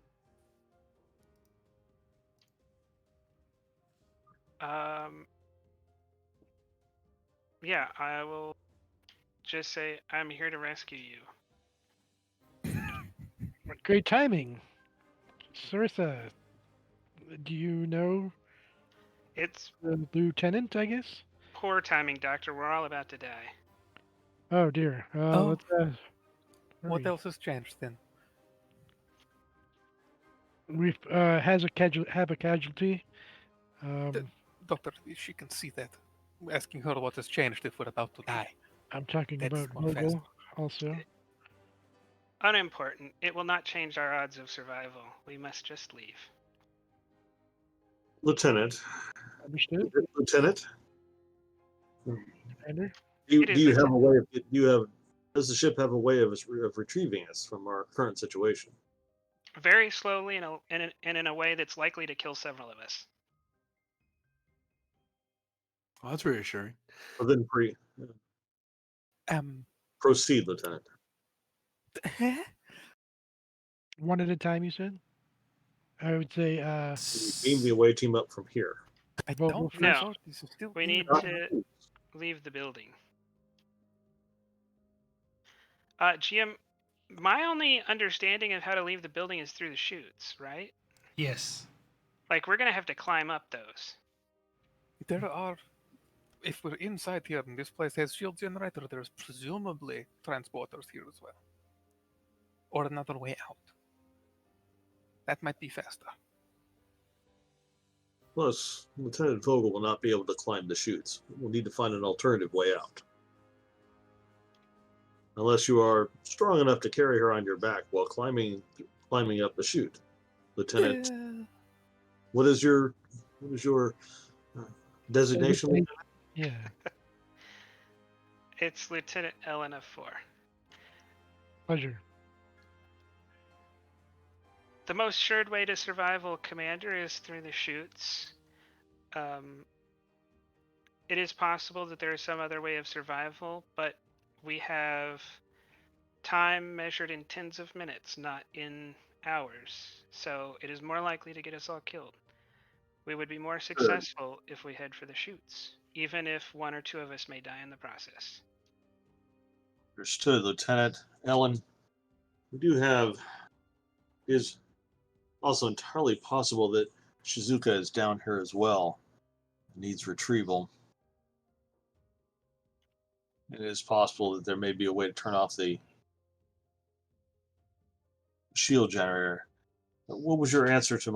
Yeah, I will just say I'm here to rescue you. What great timing. Sarissa, do you know It's the lieutenant, I guess? poor timing, Doctor. We're all about to die. Oh dear. Oh. Let's What hurry. else has changed then? We've have a casualty. Doctor, she can see that. Asking her what has changed if we're about to die. I'm talking That's about more Vogel fast. also. Unimportant. It will not change our odds of survival. We must just leave. Lieutenant. Understood, Lieutenant. Commander. Do It is you have a way of does the ship have a way of retrieving us from our current situation? Very slowly and in a way that's likely to kill several of us. Oh, that's reassuring. Well, then proceed, Lieutenant. One at a time, you said? I would say Beam the away team up from here. I Vogel don't No. know. This is still We in need the- to leave the building. GM, my only understanding of how to leave the building is through the chutes, right? Yes. Like, we're going to have to climb up those. There are. If we're inside here and this place has shield generator, there's presumably transporters here as well. Or another way out. That might be faster. Plus, Lieutenant Vogel will not be able to climb the chutes. We'll need to find an alternative way out. Unless you are strong enough to carry her on your back while climbing up the chute. Lieutenant, what is your designation? yeah. It's Lieutenant Elena 4. Pleasure. The most assured way to survival, Commander, is through the chutes. It is possible that there is some other way of survival, but we have time measured in tens of minutes, not in hours. So it is more likely to get us all killed. We would be more successful if we head for the chutes, even if one or two of us may die in the process. Understood, Lieutenant. Ellen, we do have. It is also entirely possible that Shizuka is down here as well. Needs retrieval. It is possible that there may be a way to turn off the shield generator. What was your answer to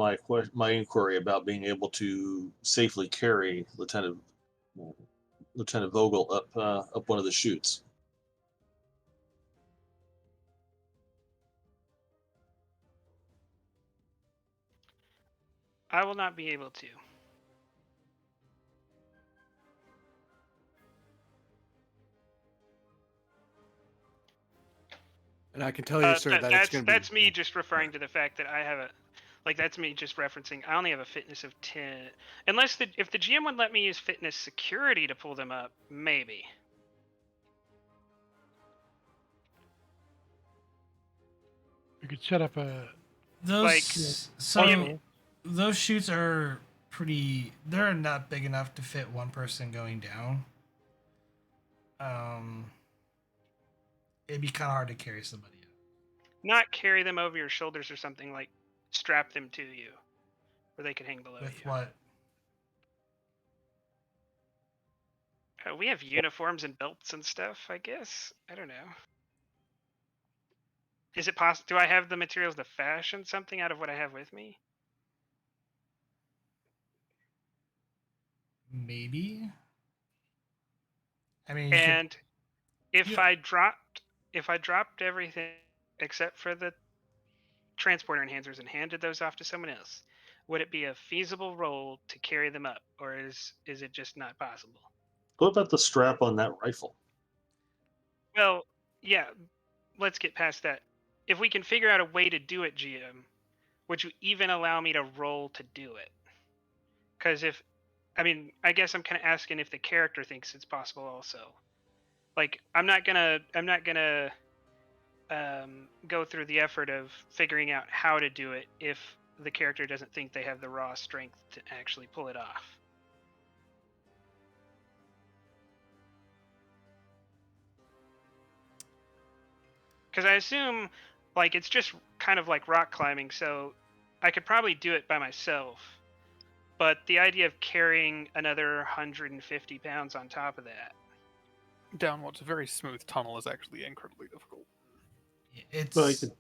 my inquiry about being able to safely carry Lieutenant Vogel up one of the chutes? I will not be able to. And I can tell you, sir, that it's going to be. That's me just referring to the fact that I have a, like, that's me just referencing. I only have a fitness of 10. Unless if the GM would let me use fitness security to pull them up, maybe. We could set up a. Those Like, those chutes are pretty. They're not big enough to fit one person going down. It'd be kind of hard to carry somebody up. Not carry them over your shoulders or something, like strap them to you, where they can hang below With you. what? We have uniforms and belts and stuff, I guess. I don't know. Is it possible? Do I have the materials to fashion something out of what I have with me? Maybe. I mean, And if Yeah. I dropped everything except for the transporter enhancers and handed those off to someone else, would it be a feasible role to carry them up, or is it just not possible? What about the strap on that rifle? Well, yeah, let's get past that. If we can figure out a way to do it, GM, would you even allow me to roll to do it? Because I guess I'm kind of asking if the character thinks it's possible also. Like, I'm not gonna go through the effort of figuring out how to do it if the character doesn't think they have the raw strength to actually pull it off. Because I assume, like, it's just kind of like rock climbing, so I could probably do it by myself. But the idea of carrying another 150 pounds on top of that. Down what's a very smooth tunnel is actually incredibly difficult. it's Well, you could-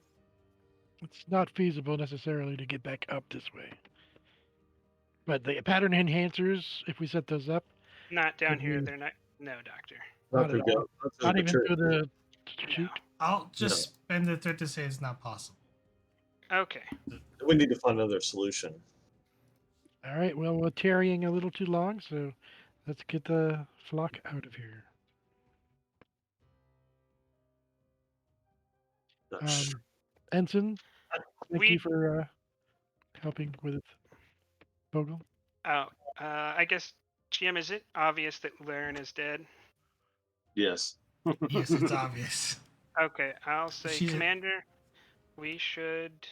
It's not feasible necessarily to get back up this way. But the pattern enhancers, if we set those up, Not down Could here, we- they're not. No, Doctor. Not Dr. at all. not even material. through the No. chute. I'll just spend the threat to say it's not possible. Okay. We need to find another solution. All right. Well, we're tarrying a little too long, so let's get the flock out of here. Ensign, thank you for helping with Vogel. Oh, I guess, GM, is it obvious that Laren is dead? Yes. Yes, it's obvious. Okay, I'll say, She's a- Commander, we should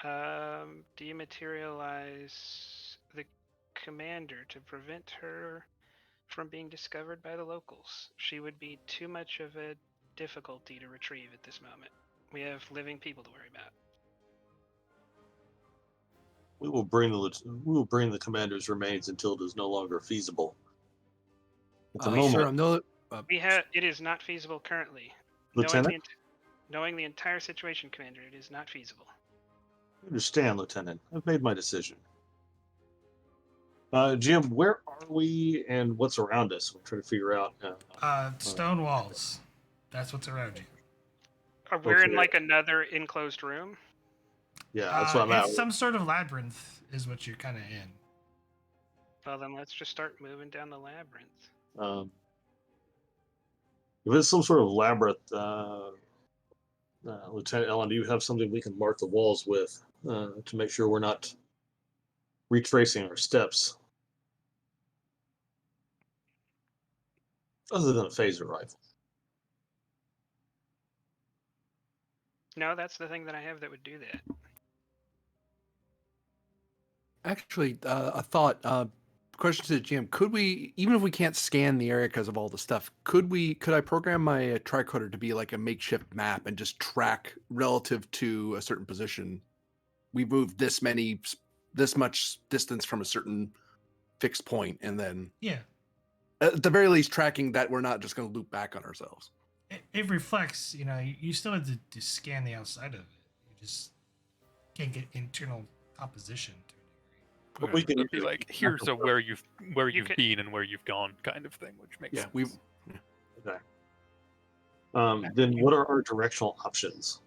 dematerialize the commander to prevent her from being discovered by the locals. She would be too much of a difficulty to retrieve at this moment. We have living people to worry about. We will bring the commander's remains until it is no longer feasible. At the moment, Sir, I'm no. It is not feasible currently. Lieutenant? Knowing the entire situation, Commander, it is not feasible. I understand, Lieutenant. I've made my decision. Jim, where are we and what's around us? We're trying to figure out. Stone walls. That's what's around you. We're in Okay. like another enclosed room. Yeah, that's what I'm at. It's some sort of labyrinth, is what you're kind of in. Well, then let's just start moving down the labyrinth. If it's some sort of labyrinth, Lieutenant Ellen, do you have something we can mark the walls with to make sure we're not retracing our steps? Other than a phaser rifle. No, that's the thing that I have that would do that. Actually, a thought. Question to the GM: could we, even if we can't scan the area because of all the stuff, could I program my tricorder to be like a makeshift map and just track relative to a certain position? We moved this much distance from a certain fixed point, and then Yeah, at the very least, tracking that we're not just going to loop back on ourselves. it reflects. You still have to scan the outside of it. You just can't get internal composition to a degree. But we can It'd be use like, here's a where you've could- been and where you've gone kind of thing, which makes sense. Okay. Then what are our directional options?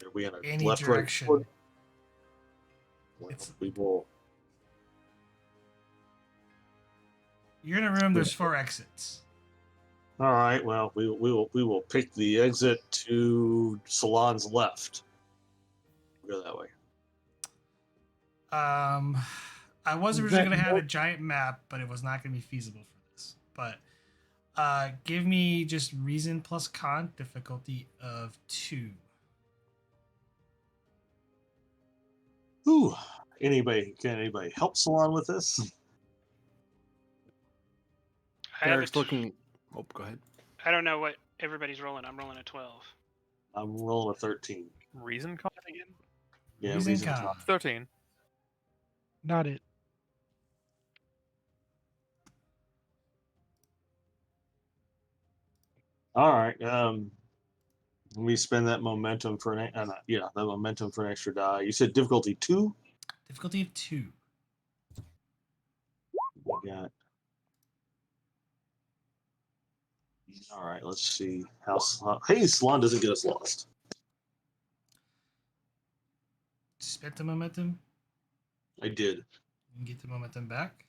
Are we in a Any left, direction. right, forward? Well, It's- we will. You're in a room. There's 4 exits. All right. Well, we will pick the exit to Salon's left. We'll go that way. I was Is originally that going to have a more- giant map, but it was not going to be feasible for this. But give me just reason plus con, difficulty of 2. Ooh. Can anybody help Salon with this? I have a Eric's looking. Oh, go ahead. I don't know what everybody's rolling. I'm rolling a 12. I'm rolling a 13. Reason con again? Yeah, Reason reason con. 13. Not it. All right. Let me spend that momentum for that momentum for an extra die. You said difficulty 2. Difficulty of 2. We got. All right. Let's see how. Hey, Salon doesn't get us lost. Spent the momentum. I did. You can get the momentum back.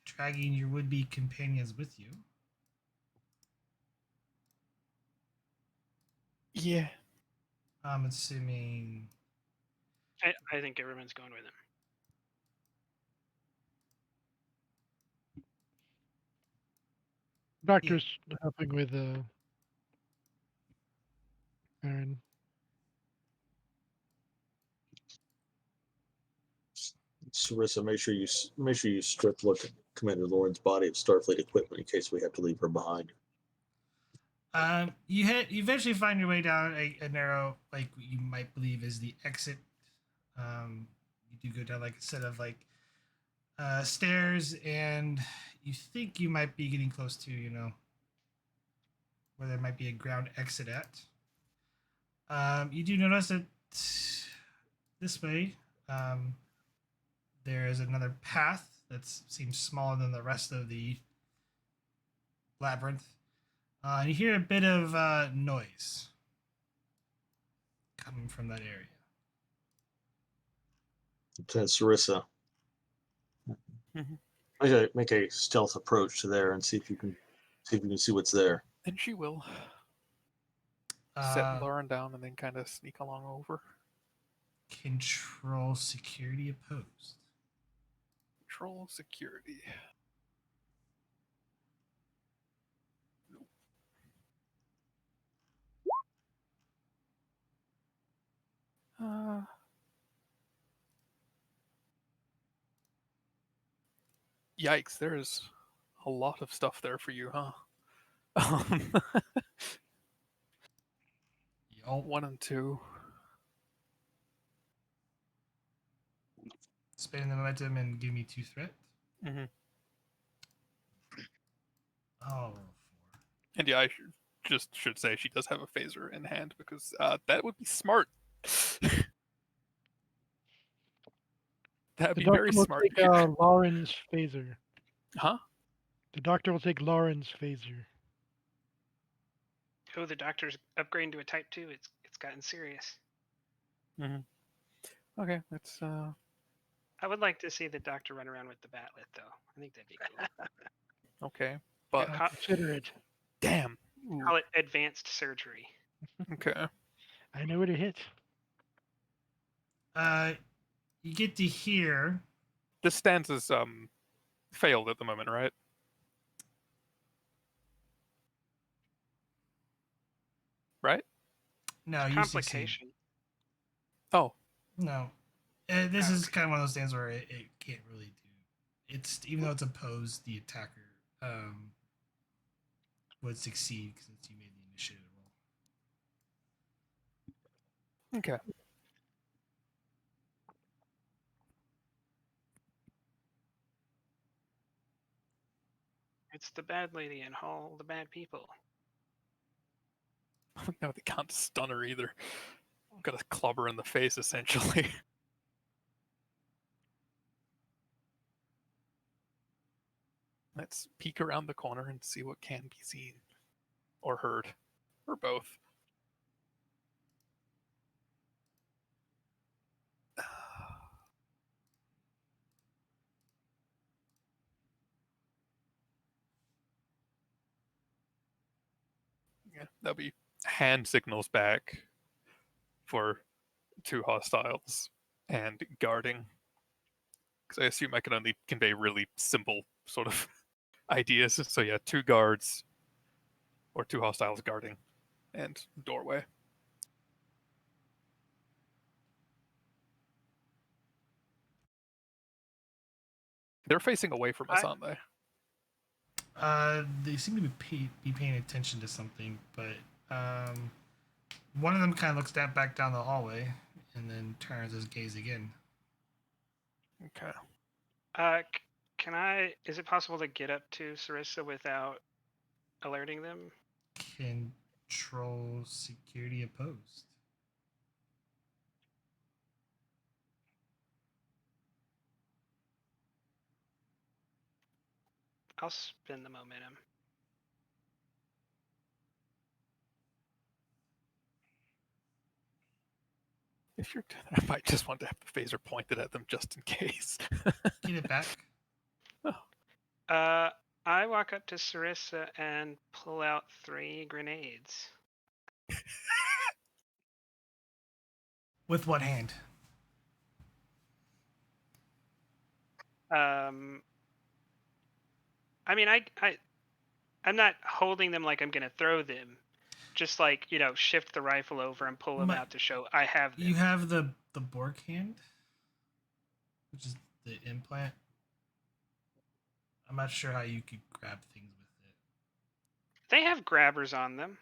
Dragging your would-be companions with you. Yeah. I'm assuming. I think everyone's going with him. Doctor's helping with Aaron. Sarissa, make sure you strip look at Commander Lauren's body of Starfleet equipment in case we have to leave her behind. You eventually find your way down a narrow, like what you might believe is the exit. You do go down like a set of stairs, and you think you might be getting close to where there might be a ground exit at. You do notice that this way there is another path that seems smaller than the rest of the labyrinth. You hear a bit of noise coming from that area. Lieutenant Sarissa, make a stealth approach to there and see if you can see what's there. And she will set Lauren down and then kind of sneak along over. Control security opposed. Control security. Yikes, there's a lot of stuff there for you, huh? 1 and 2. Spend the momentum and give me 2 threat. Mm-hmm. Oh, 4. And yeah, I should say she does have a phaser in hand because that would be smart. That'd The be doctor very will smart. take Lauren's phaser. Huh? The doctor will take Lauren's phaser. Oh, the doctor's upgrading to a Type 2. It's gotten serious. Mm-hmm. Okay, that's I would like to see the doctor run around with the batlet, though. I think that'd be cool. okay. But How- Consider it. damn. Ooh, Call it advanced surgery. okay. I know where to hit. You get to hear. This stance is failed at the moment, right? Right? No, you succeed. Complication. Oh, No, this is Okay. kind of one of those things where it can't really do. It's even though it's opposed, the attacker would succeed since you made the initiative roll. okay. It's the bad lady and all the bad people. No, they can't stun her either. Got a clobber in the face, essentially. Let's peek around the corner and see what can be seen. Or heard. Or both. Yeah, that'll be hand signals back for 2 hostiles and guarding. Because I assume I can only convey really simple sort of ideas. So yeah, 2 guards or 2 hostiles guarding and doorway. They're facing away from us, aren't they? They seem to be paying attention to something, but one of them kind of looks back down the hallway and then turns his gaze again. Okay. Can I? Is it possible to get up to Sarissa without alerting them? Control security opposed. I'll spin the momentum. If you're, I might just want to have the phaser pointed at them just in case. Get it back. I walk up to Sarissa and pull out 3 grenades. With what hand? I mean, I'm not holding them like I'm gonna throw them. Just like, shift the rifle over and pull them out to show I have them. You have the Borg hand, which is the implant. I'm not sure how you could grab things with it. They have grabbers on them.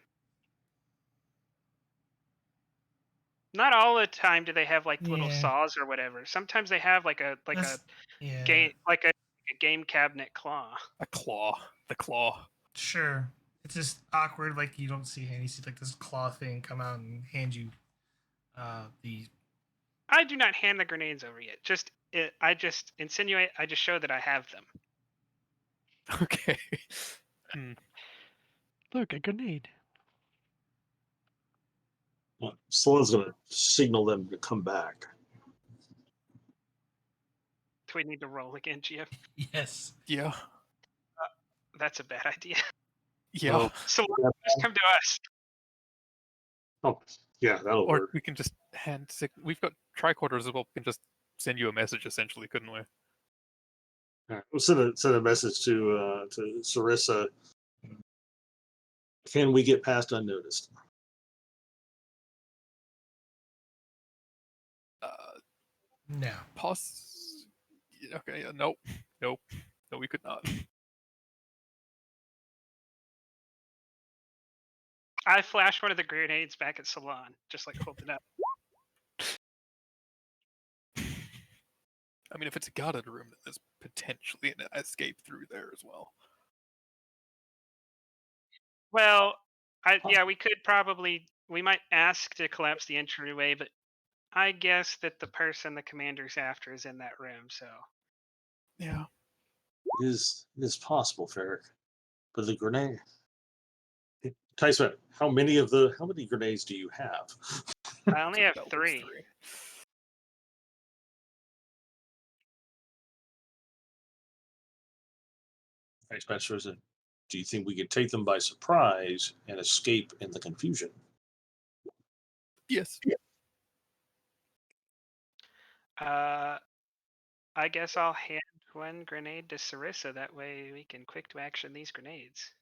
Not all the time do they have like little Yeah. saws or whatever. Sometimes they have like a Yeah. game cabinet claw. A claw. The claw. Sure. It's just awkward, like you don't see hand. You see like this claw thing come out and hand you the. I do not hand the grenades over yet. I just insinuate. I just show that I have them. Okay. Look, a grenade. Well, Sloan's going to signal them to come back. Do we need to roll again, GM? Yes. Yeah. That's a bad idea. Yeah. Oh, So just come to us. oh, yeah, that'll Or work. we can just we've got tricorders as well. We can just send you a message, essentially, couldn't we? Right. We'll send a message to Sarissa. Can we get past unnoticed? No. Okay. Nope. No, we could not. I flash one of the grenades back at Salon, just like hold it up. I mean, if it's a guarded room, then there's potentially an escape through there as well. Well, we might ask to collapse the entryway, but I guess that the person the commander's after is in that room, so. Yeah. It is possible, Ferric. But the grenade. Tyson, how many grenades do you have? I only have That was 3. Spencer said, do you think we could take them by surprise and escape in the confusion? Yes. I guess I'll hand one grenade to Sarissa. That way we can quick to action these grenades.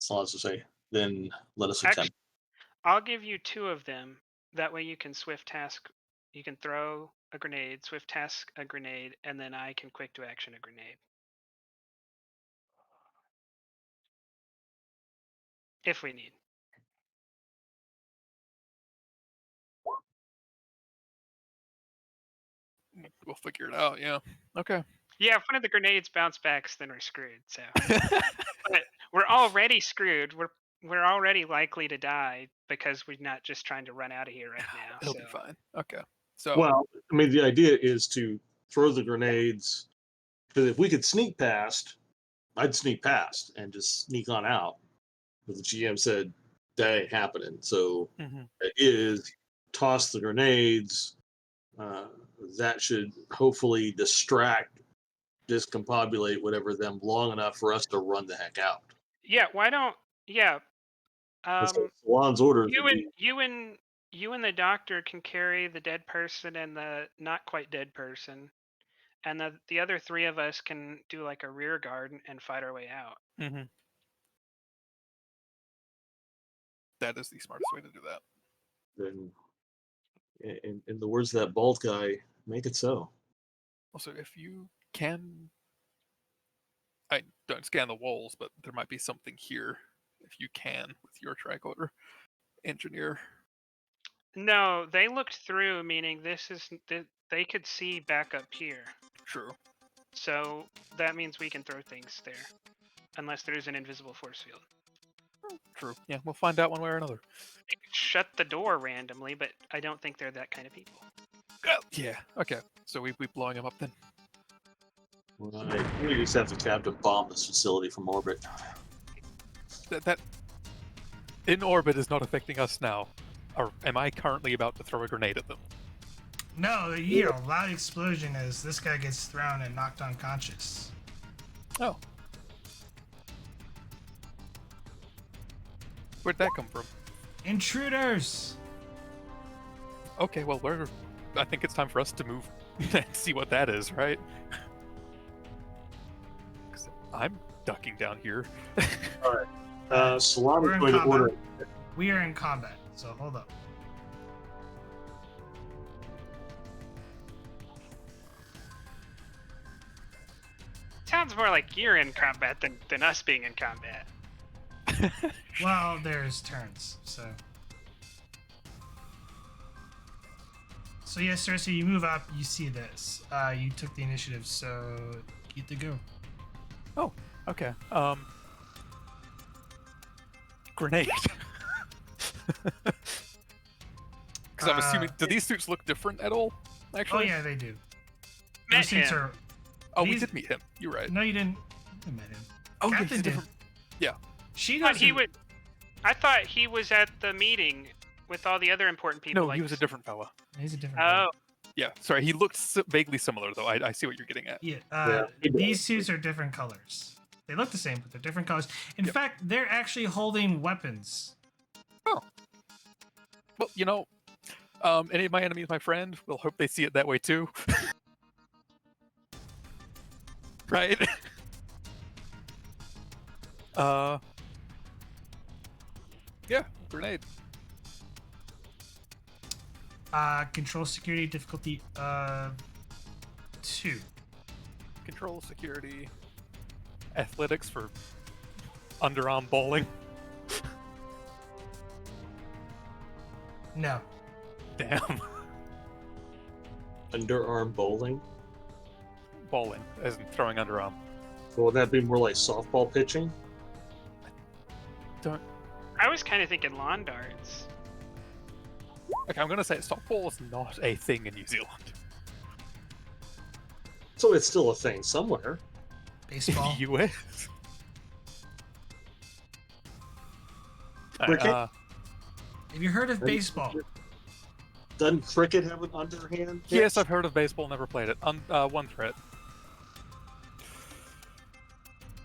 Salaz will say, then let us Actually, attempt. I'll give you 2 of them. That way you can swift task. You can throw a grenade, swift task a grenade, and then I can quick to action a grenade. If we need. We'll figure it out. Yeah. Okay. Yeah, if one of the grenades bounce backs, then we're screwed. So, but we're already screwed. We're already likely to die because we're not just trying to run out of here right now. It'll so. be fine. Okay. So. Well, I mean, the idea is to throw the grenades, because if we could sneak past, I'd sneak past and just sneak on out. But the GM said that ain't happening. So Mhm. it is toss the grenades. That should hopefully distract, discombobulate whatever them long enough for us to run the heck out. Yeah, why don't? Yeah, So Salon's orders you would and be, you and the doctor can carry the dead person and the not quite dead person, and the other 3 of us can do like a rear guard and fight our way out. Mhm. That is the smartest way to do that. then, in the words of that bald guy, make it so. Also, if you can, I don't scan the walls, but there might be something here. If you can, with your tricorder engineer. No, they looked through, meaning they could see back up here. True. So that means we can throw things there, unless there's an invisible force field. True. Yeah, we'll find out one way or another. They could shut the door randomly, but I don't think they're that kind of people. Yeah. Okay. So we blowing him up then. Right. We just have the captain bomb this facility from orbit. That in orbit is not affecting us now. Or am I currently about to throw a grenade at them? No, you hear a loud explosion as this guy gets thrown and knocked unconscious. Oh. Where'd that come from? Intruders! Okay, well, I think it's time for us to move and see what that is, right? 'Cause I'm ducking down here. Salon We're is in going to combat. order. We are in combat, so hold up. Sounds more like you're in combat than us being in combat. Well, there's turns, so. So yes, Cersei, you move up, you see this. You took the initiative, so get to go. Oh, okay. Grenade. Because I'm assuming, do these suits look different at all? Oh Actually. yeah, they do. Met Those suits him. are. Oh, we these- did meet him. You're right. No, you didn't. I met him. Oh, yeah, Captain he's a did. different. Yeah. She But doesn't. I thought he was at the meeting with all the other important people. No, like he was a different fella. He's a different. Oh, Yeah. Sorry, he looked vaguely similar though. I see what you're getting at. Yeah, Yeah, he does. these suits are different colors. They look the same, but they're different colors. In Yep. fact, they're actually holding weapons. Oh. Well, you know, any of my enemies, my friend, will hope they see it that way too. Right? Yeah, grenade. Control security difficulty 2. Control, security, athletics for underarm bowling. No. Damn. Underarm bowling. Bowling, as in throwing underarm. So would that be more like softball pitching? Don't. I was kind of thinking lawn darts. Okay, I'm gonna say softball is not a thing in New Zealand. So it's still a thing somewhere. Baseball. U.S. Cricket? Have you heard of baseball? Doesn't cricket have an underhand? pitch? Yes, I've heard of baseball. Never played it. One threat.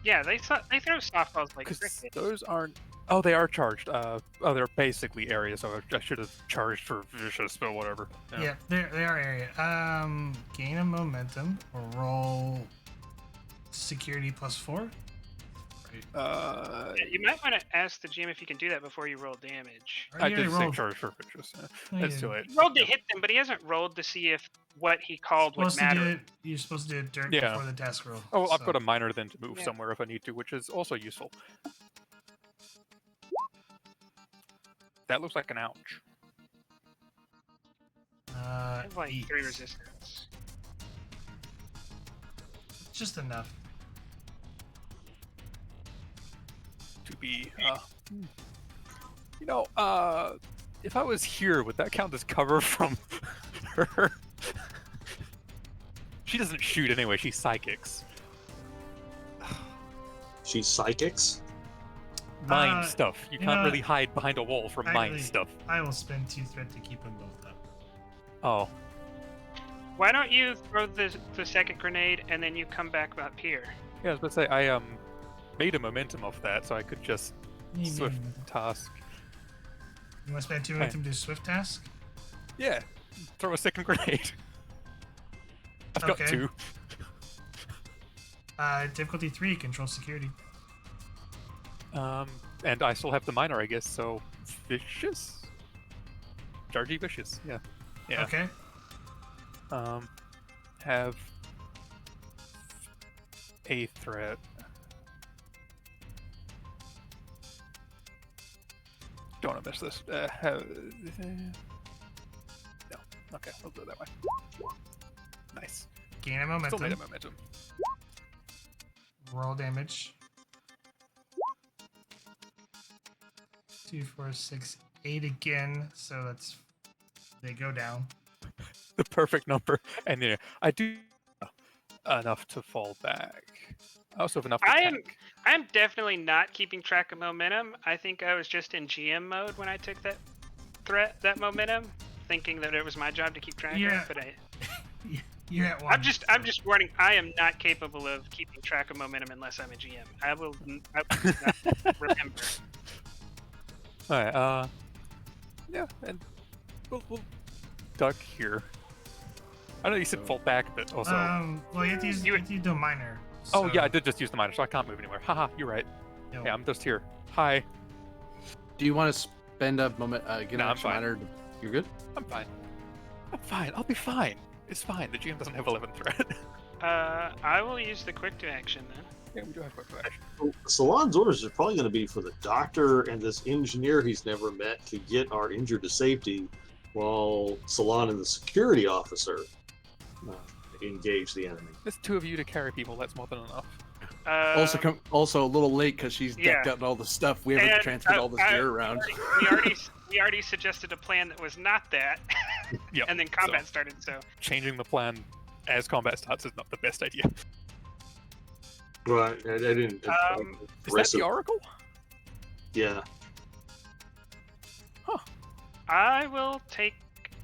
Yeah, they throw softballs like Because crickets. those aren't. Oh, they are charged. Oh, they're basically area, so I should have charged for vicious, but whatever. Yeah, they are area. Gain a momentum or roll security +4. You might want to ask the GM if you can do that before you roll damage. I You did say rolled. charge for vicious. No, you Let's do didn't. it. He rolled to hit them, but he hasn't rolled to see if what he called would matter. You're supposed to do it dirt Yeah. before the task roll. Oh, I've so- got a minor then to move Yeah. somewhere if I need to, which is also useful. That looks like an ouch. I have like 8. 3 resistance. Just enough. To be, if I was here, would that count as cover from her? She doesn't shoot anyway, she psychics. She's psychics. Mind stuff. You you can't know, really hide behind a wall from mind actually, stuff. I will spend 2 threat to keep them both up. Oh. Why don't you throw the second grenade and then you come back up here? Yeah, I was about to say, I made a momentum off that, so I could just You swift mean- task. You want to spend 2 momentum to do swift task? Yeah, throw a second grenade. I've got Okay. 2. Difficulty 3, control security. And I still have the minor, I guess, so vicious? Chargy vicious, yeah. Yeah. Okay. Have a threat. Don't want to miss this. No. Okay, we'll do it that way. Nice. Gain a Still made a momentum. momentum. Roll damage. 2, 4, 6, 8 again. So that's they go down. The perfect number. And yeah, I do enough to fall back. I also have enough to tank. I'm definitely not keeping track of momentum. I think I was just in GM mode when I took that momentum, thinking that it was my job to keep track Yeah. of. But You're at 1. I'm just warning. I am not capable of keeping track of momentum unless I'm a GM. I will not remember. Alright, yeah, and we'll duck here. I know you said fall back, but also... well, you have to use the minor. oh, yeah, I so- did just use the minor, so I can't move anywhere. Haha, you're right. No. Yeah, I'm just here. Hi. Do you want to spend a moment, get No, an I'm extra fine. minor? You're good? I'm fine. I'm fine. I'll be fine. It's fine. The GM doesn't have 11 threat. I will use the quick to action then. Yeah, we do have quick action. Salon's orders are probably going to be for the doctor and this engineer he's never met to get our injured to safety, while Salon and the security officer engage the enemy. There's 2 of you to carry people. That's more than enough. Also a little late because she's decked yeah. out in all the stuff. We haven't And, transferred all this gear around. We already suggested a plan that was not that, Yep. and then combat started. So Changing the plan as combat starts is not the best idea. Right, I didn't. Is that the Oracle? Yeah. I will take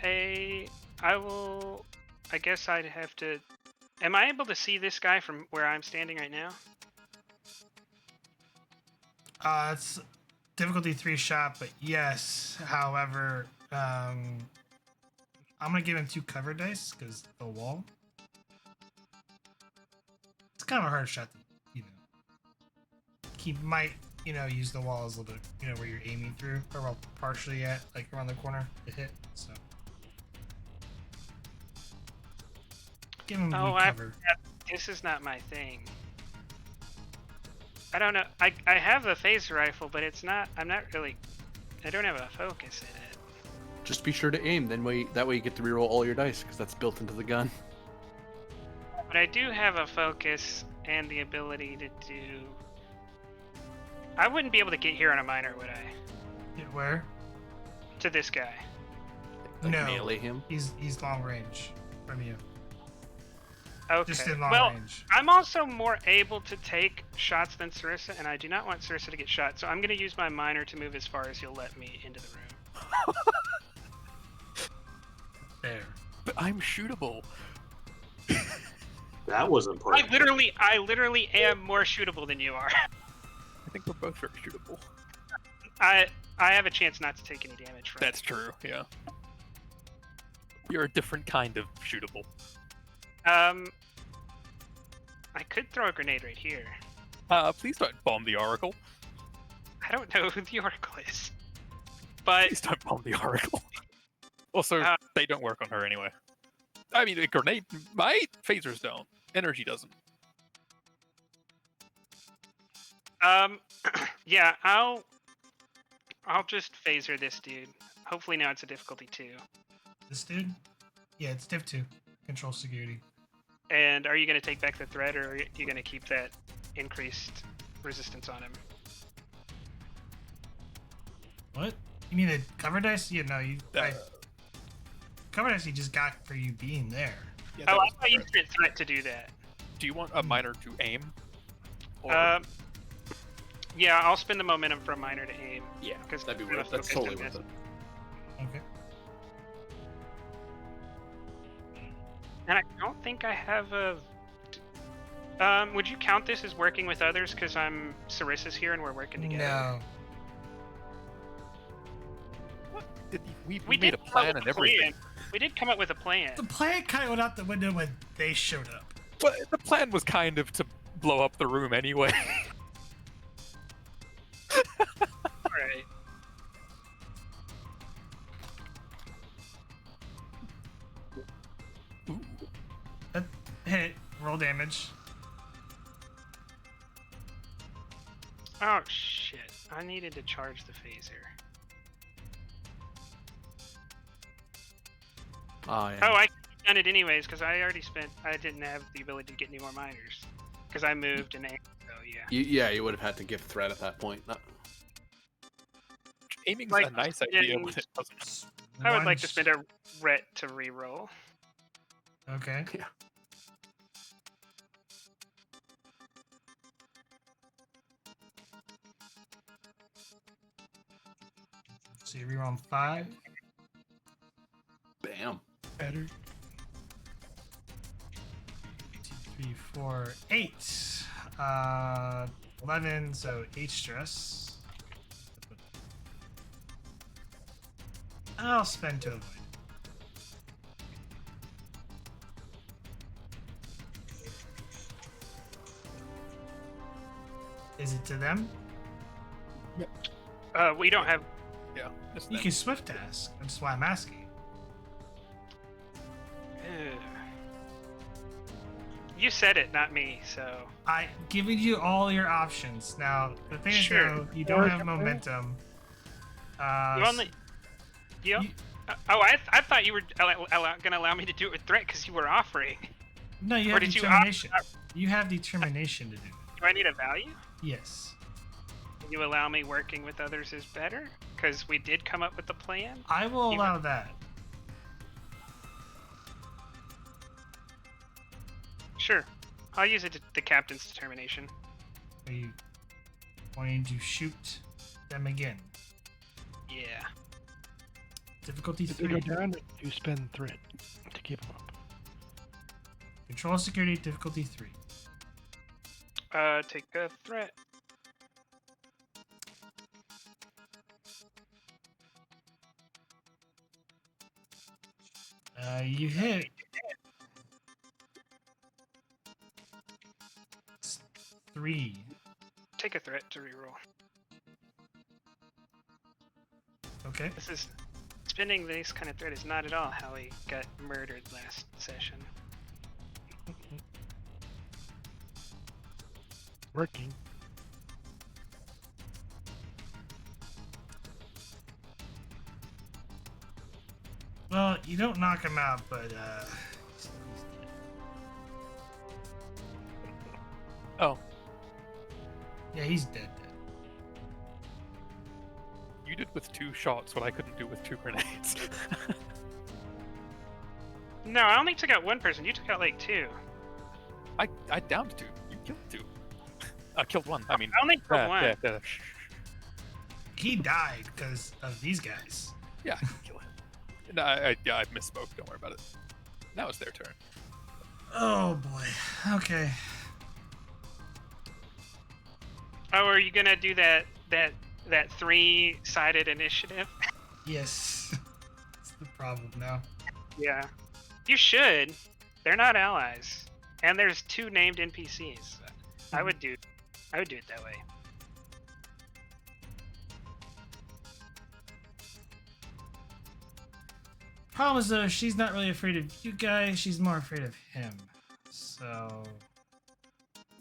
I guess I'd have to. Am I able to see this guy from where I'm standing right now? It's difficulty 3 shot, but yes. However, I'm gonna give him 2 cover dice because the wall. It's kind of a hard shot to, He might, use the wall as a little bit, where you're aiming through, or well, partially at, like around the corner to hit. So give him Oh, weak cover. This is not my thing. I don't know. I have a phaser rifle, but it's not. I'm not really. I don't have a focus in it. Just be sure to aim. That way you get to reroll all your dice because that's built into the gun. But I do have a focus and the ability to do. I wouldn't be able to get here on a minor, would I? Hit where? To this guy. Like No. melee him. He's long range from you. Okay. Just in long well, range. I'm also more able to take shots than Sarissa, and I do not want Sarissa to get shot, so I'm going to use my minor to move as far as you'll let me into the room. There. But I'm shootable. That wasn't part. I literally am more shootable than you are. I think we're both very shootable. I have a chance not to take any damage from That's true, yeah. You're a different kind of shootable. it. I could throw a grenade right here. Please don't bomb the Oracle. I don't know who the Oracle is. But Please don't bomb the Oracle. Also, Uh, they don't work on her anyway. I mean, a grenade might. Phasers don't. Energy doesn't. yeah, I'll just phaser this dude. Hopefully now it's a difficulty 2. This dude? Yeah, it's Div 2. Control security. And are you going to take back the threat, or are you going to keep that increased resistance on him? What? You mean a cover dice? Yeah, no, you. Uh, Cover dice you just got for you being there. Yeah, Oh, that I was thought you correct. spent threat to do that. Do you want a miner to aim? Or... Yeah, I'll spend the momentum from miner to aim. yeah, 'cause that'd be we're worth it. gonna That's focus totally on worth this. it. Okay. And I don't think I have a... would you count this as working with others? Because I'm Sarissa's here and we're working together. No. We We made did a come up plan with and a plan. everything. We did come up with a plan. The plan kind of went out the window when they showed up. But the plan was kind of to blow up the room anyway. Alright. Ooh. Hit. Roll damage. Oh, shit. I needed to charge the phaser. Oh yeah. Oh, I could have done it anyways, because I already spent... I didn't have the ability to get any more miners. Because I moved and aimed, so yeah. You would have had to give threat at that point. Aiming's Like, a nice idea in- when it doesn't. I would like to Once- spend a ret to reroll. Okay. Yeah. So you reroll 5. Bam. Better. 2, 3, 4, 8. 11, so 8 stress. I'll spend to avoid. Is it to them? We don't have... Yeah. just You then. can swift task. That's why I'm asking. You said it, not me, so... I giving you all your options. Now the thing Sure. is, though, you don't have momentum. You only... You... Oh, I thought you were gonna allow me to do it with threat because you were offering. No, you Or have did you determination. You have determination to do it. Do I need a value? Yes. Can you allow me working with others is better? Because we did come up with the plan. I will Even- allow that. Sure. I'll use it to the captain's determination. Are you going to shoot them again? Yeah. Difficulty If they go 3. down, you spend threat to keep them up. Control security difficulty 3. Take a threat. You hit. It's 3. Take a threat to reroll. Okay. This is... Spending this kind of threat is not at all how he got murdered last session. Working. Well, you don't knock him out, but Oh, yeah, he's dead. you did with 2 shots what I couldn't do with 2 grenades. No, I only took out one person. You took out like 2. I downed 2. You killed 2. I killed 1. I mean, I only killed one. Yeah. He died because of these guys. Yeah, I can kill him. No, I misspoke. Don't worry about it. Now it's their turn. Oh boy. Okay. Oh, are you gonna do that 3-sided initiative? Yes. That's the problem now. Yeah. You should. They're not allies. And there's 2 named NPCs. I would do it that way. Problem is though, she's not really afraid of you guys. She's more afraid of him. So.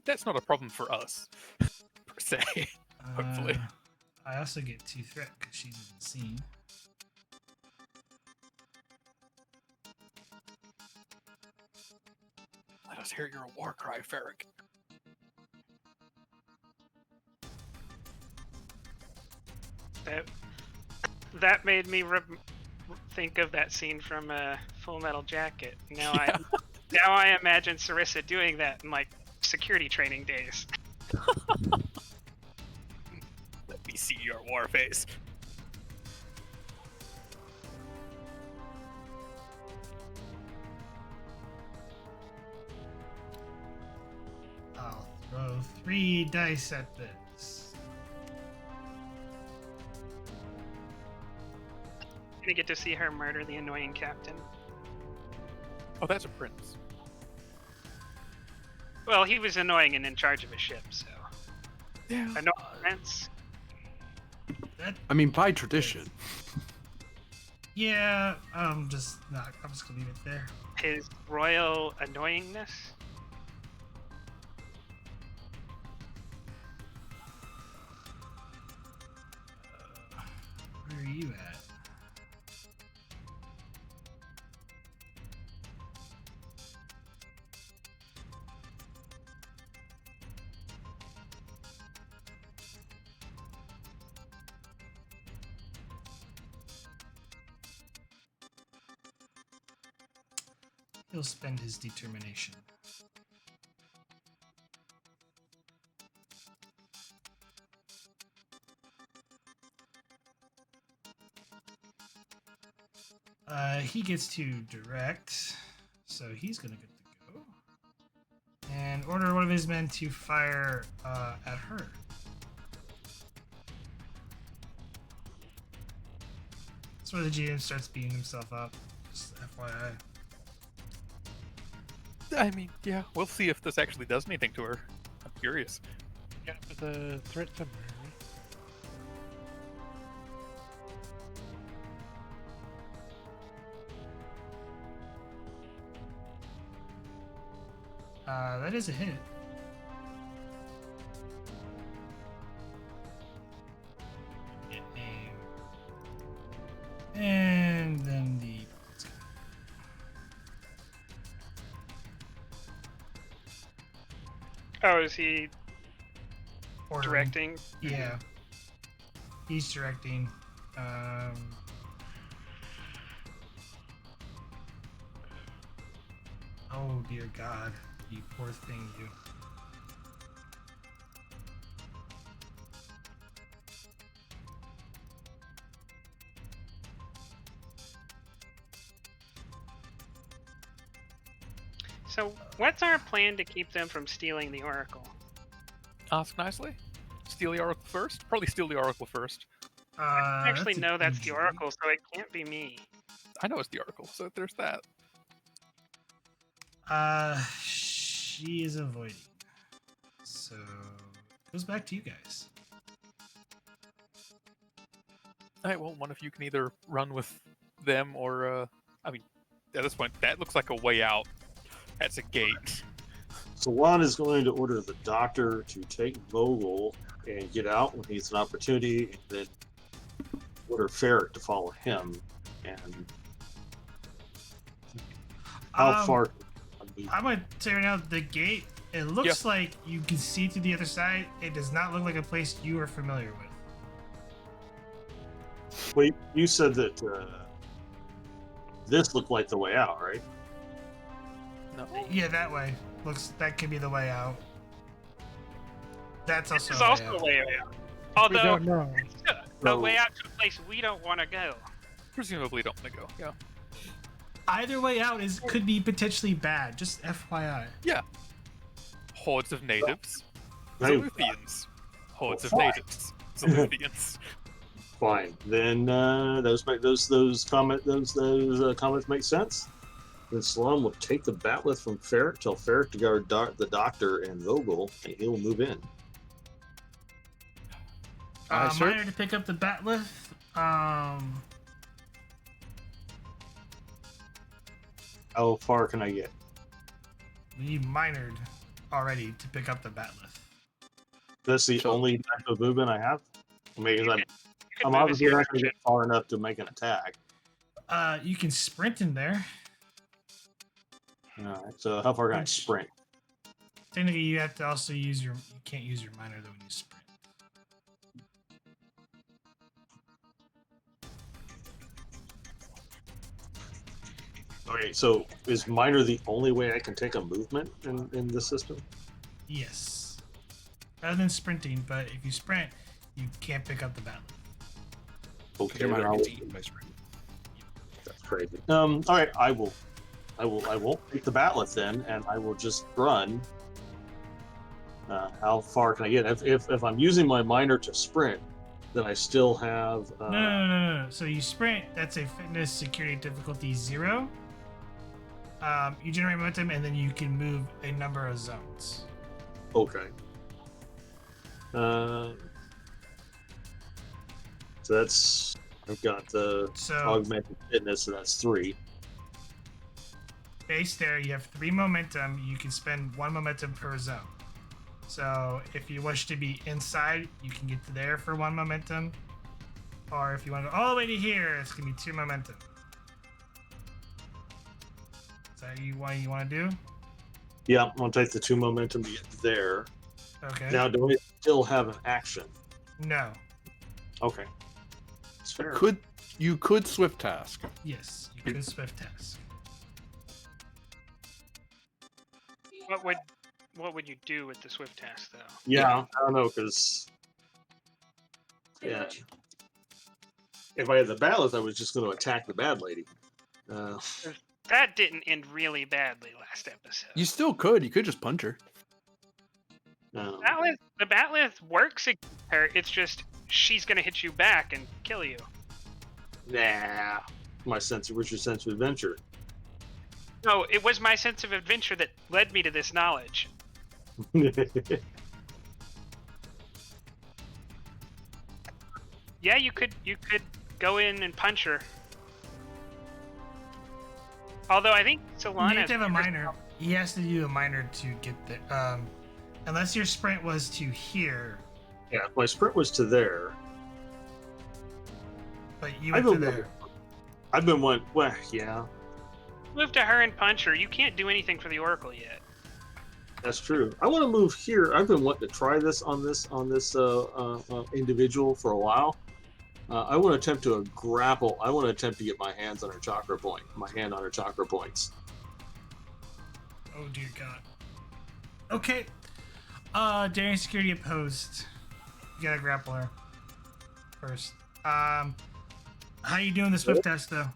That's not a problem for us, per se. Hopefully. I also get 2 threat because she's in the scene. Let us hear your war cry, Ferric. That made me think of that scene from Full Metal Jacket. Now I imagine Sarissa doing that in like security training days. Let me see your war face. I'll throw 3 dice at this. Gonna get to see her murder the annoying captain. Oh, that's a prince. Well, he was annoying and in charge of a ship, so. Yeah. Annoying prince. I mean, by tradition. Yeah, I'm just gonna leave it there. His royal annoyingness. Where are you at? He'll spend his determination. He gets to direct, so he's gonna get to go. And order one of his men to fire at her. That's where the GM starts beating himself up. Just FYI. I mean, yeah, we'll see if this actually does anything to her. I'm curious. Yeah, but the threat somewhere, right? That is a hit. Hit aim. And then the. Oh, is he Ordering. directing? Yeah. He's directing. Oh dear God, you poor thing, you. So, what's our plan to keep them from stealing the Oracle? Ask nicely. Steal the Oracle first? Probably steal the Oracle first. I actually that's know an that's the injury. Oracle, so it can't be me. I know it's the Oracle, so there's that. She is avoiding. So it goes back to you guys. Alright, well, one of you can either run with them or, I mean, at this point, that looks like a way out. That's a gate. So Juan is going to order the doctor to take Vogel and get out when he has an opportunity, and then order Ferric to follow him. And how far? I'm gonna say right now, the gate. It looks like you can see to the other side. It does not look like a place you are familiar with. Wait, you said that this looked like the way out, right? No. Yeah, that way. That could be the way out. That's This also is a way also out. a way out. We Although, don't know. it's a way out to a place we don't want to go. Presumably don't want to go, yeah. Either way out could be potentially bad. Just FYI. Yeah. Hordes of natives. Hey. Zoluthians. Hordes of fine. natives. Zoluthians. Fine. Then those comments make sense. Then Sloan will take the batleth from Ferret, tell Ferret to guard the doctor and Vogel, and he'll move in. Aye, sir. Miner to pick up the batleth. How far can I get? We minored already to pick up the batleth. That's the So- only type of movement I have. I mean, You I'm could I'm move obviously as not going to your get far enough to make an attack. You can sprint in there. All right. So how far can I Which- sprint? Technically, you have to also use your. You can't use your miner though when you sprint. Okay. So is minor the only way I can take a movement in the system? Yes. Rather than sprinting, but if you sprint, you can't pick up the batleth. Okay. Your then miner I'll- gets eaten by spring. That's crazy. All right. I won't take the batleth then, and I will just run. How far can I get? If I'm using my miner to sprint, then I still have. No. So you sprint. That's a fitness security difficulty 0. You generate momentum, and then you can move a number of zones. Okay. So that's. I've got the So augmented fitness, so that's 3. base there, you have 3 momentum. You can spend 1 momentum per zone. So if you wish to be inside, you can get to there for 1 momentum. Or if you want to go all the way to here, it's gonna be 2 momentum. Is that what you want to do? Yeah, I'm gonna take the 2 momentum to get there. Okay. Now, do I still have an action? No. Okay. It's fair. You could swift task. Yes, you could swift task. What would you do with the swift task though? Yeah, I don't know, because if I had the batleth, I was just going to attack the bad lady. That didn't end really badly last episode. You still could. You could just punch her. The batleth works against her. It's just she's gonna hit you back and kill you. Nah. What's your sense of adventure? No, it was my sense of adventure that led me to this knowledge. Yeah, you could go in and punch her. Although I think You Solana have to have a miner. He has to do a miner to get there. Unless your sprint was to here, Yeah, my sprint was to there. but you went to there. I've been one. Well, yeah, move to her and punch her. You can't do anything for the Oracle yet. that's true. I want to move here. I've been wanting to try this on this individual for a while. I want to attempt to grapple. I want to attempt to get my hands on her chakra point. My hand on her chakra points. Oh dear God. Okay. Daring security opposed. You gotta grapple her first. How you doing the swift test though?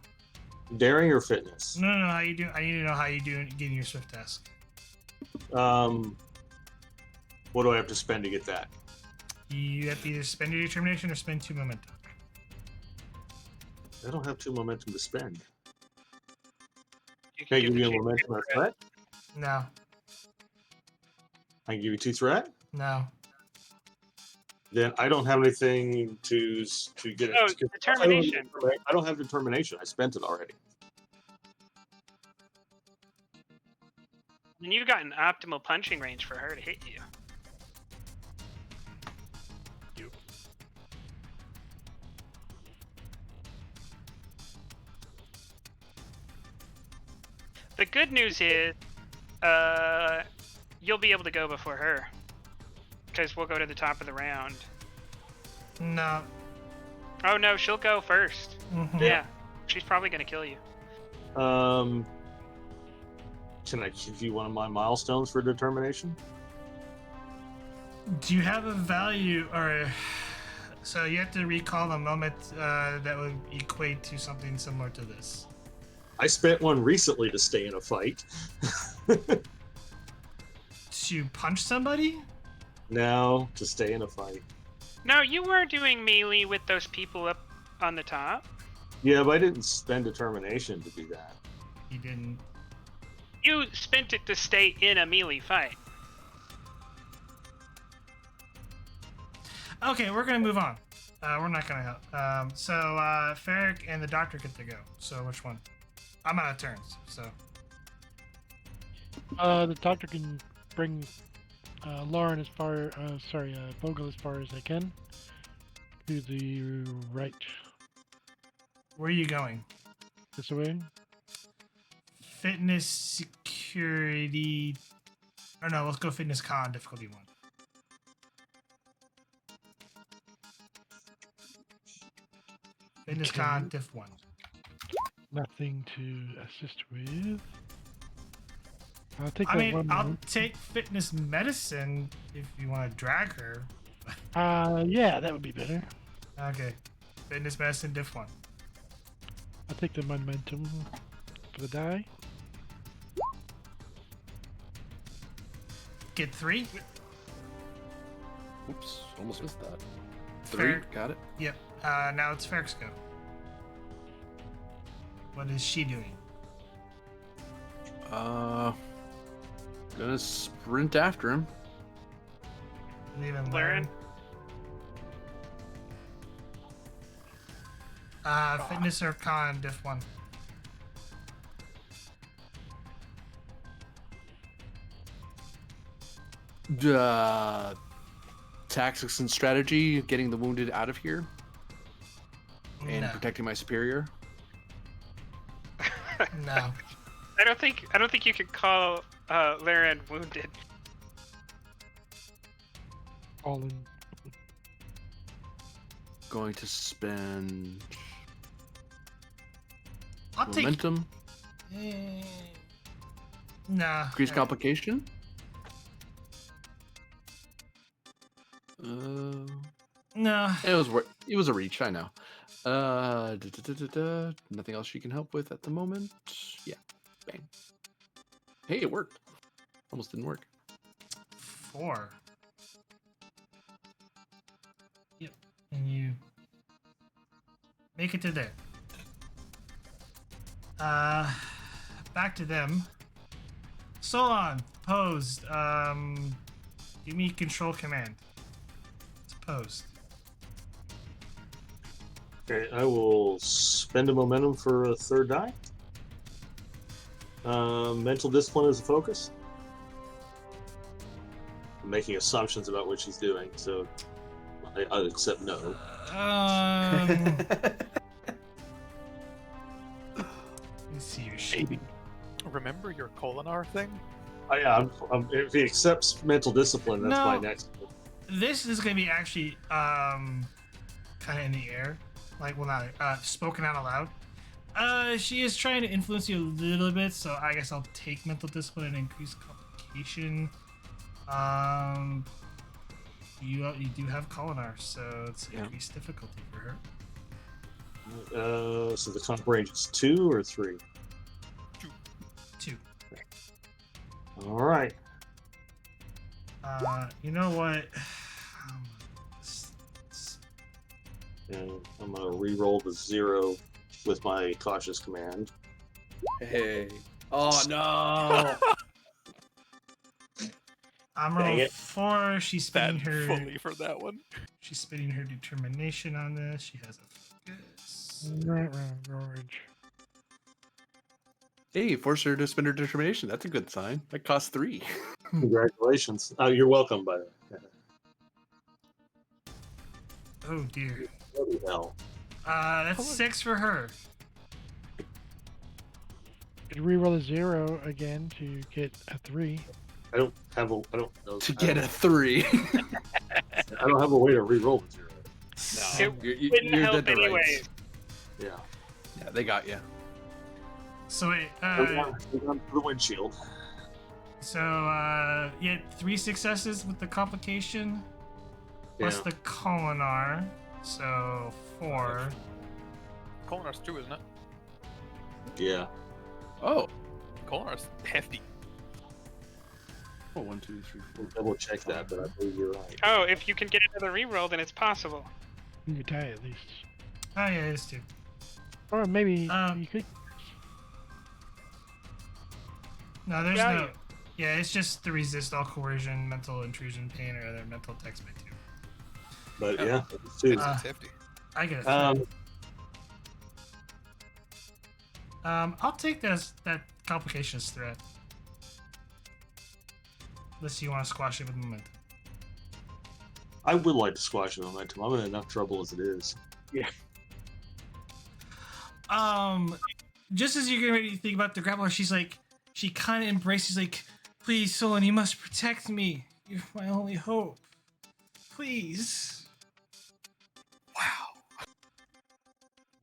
Daring or fitness? No. How you doing? I need to know how you doing getting your swift task. What do I have to spend to get that? You have to either spend your determination or spend 2 momentum. I don't have 2 momentum to spend. You Can I can give you a the momentum or threat? No. I can give you 2 threat? No. Then I don't have anything to get it. Oh, determination. I don't have determination. I spent it already. And you've got an optimal punching range for her to hit you. The good news is, you'll be able to go before her, because we'll go to the top of the round. No. Oh no, she'll go first. Mhm. Yeah, she's probably gonna kill you. Can I give you one of my milestones for determination? Do you have a value or so you have to recall a moment that would equate to something similar to this? I spent one recently to stay in a fight. To punch somebody? Now to stay in a fight. No, you were doing melee with those people up on the top. Yeah, but I didn't spend determination to do that. He didn't. You spent it to stay in a melee fight. Okay, we're gonna move on. We're not gonna help. So Ferric and the doctor get to go. So which one? I'm out of turns. So The doctor can bring Lauren as far, Vogel as far as I can. To the right. where are you going? This way. Fitness, security. Or no, let's go fitness con difficulty 1. Fitness Okay. con diff 1. Nothing to assist with. I'll take I that mean, one. I'll take fitness medicine if you want to drag her. Yeah, that would be better. Okay. Fitness medicine diff 1. I'll take the momentum for the die. Get 3. Oops, almost missed that. Fair. 3, got it. Yep. Now it's Ferric's go. What is she doing? Gonna sprint after him. Leave him Laren? Fitness or con diff 1. Tactics and strategy, getting the wounded out of here and No. protecting my superior. No. I don't think you could call Laren wounded. All in. Going to spend I'll momentum, take. Nah. increase complication. No. It was a reach, I know. Nothing else you can help with at the moment. Yeah, bang. Hey, it worked. Almost didn't work. 4. Yep. And you make it to there. Back to them. Solon, posed. Give me control command. It's posed. Okay, I will spend a momentum for a third die. Mental discipline is the focus. I'm making assumptions about what she's doing, so I'll accept no. Let me see your sheet. Remember your Colinar thing? Oh, yeah, if he accepts mental discipline, that's my No. next. This is gonna be actually kind of in the air, like, well, not spoken out aloud. She is trying to influence you a little bit, so I guess I'll take mental discipline and increase complication. You do have Colinar, so it's increased difficulty for her. So the comp range is 2 or 3. 2. All right. You know what? And I'm gonna re-roll the 0 with my cautious command. Hey. Oh no. I'm Dang rolling it. 4. She's That spending her. fully for that one. She's spending her determination on this. She has a focus. George. Hey, force her to spend her determination. That's a good sign. That costs 3. Congratulations. Oh, you're welcome, by the way. Oh dear. Bloody hell. That's 6 for her. Could reroll a 0 again to get a 3. I don't know. To get a 3. I don't have a way to re-roll the 0. It wouldn't help dead to anyway. rights. Yeah. Yeah, they got you. So wait, I'm on the windshield. so you had 3 successes with the complication plus Yeah. the Colinar, so 4. Colinar's 2, isn't it? Yeah. Oh. Of course, hefty. Oh, 1, 2, 3, 4. We'll double check that, but I believe you're right. Oh, if you can get another reroll, then it's possible. You could tie at least. Oh yeah, it's two. Or maybe Um, you could. No, there's Yeah, no. Yeah, it's just to resist all coercion, mental intrusion, pain, or other mental text by two. But Oh. yeah, it's two. It's hefty. I get a Um, I'll take that complication as threat. Unless you want to squash it with momentum. I would like to squash the momentum. I'm in enough trouble as it is. Just as you're getting ready to think about the grappler, she kind of embraces, like, please, Solon, you must protect me. You're my only hope. Please. Wow.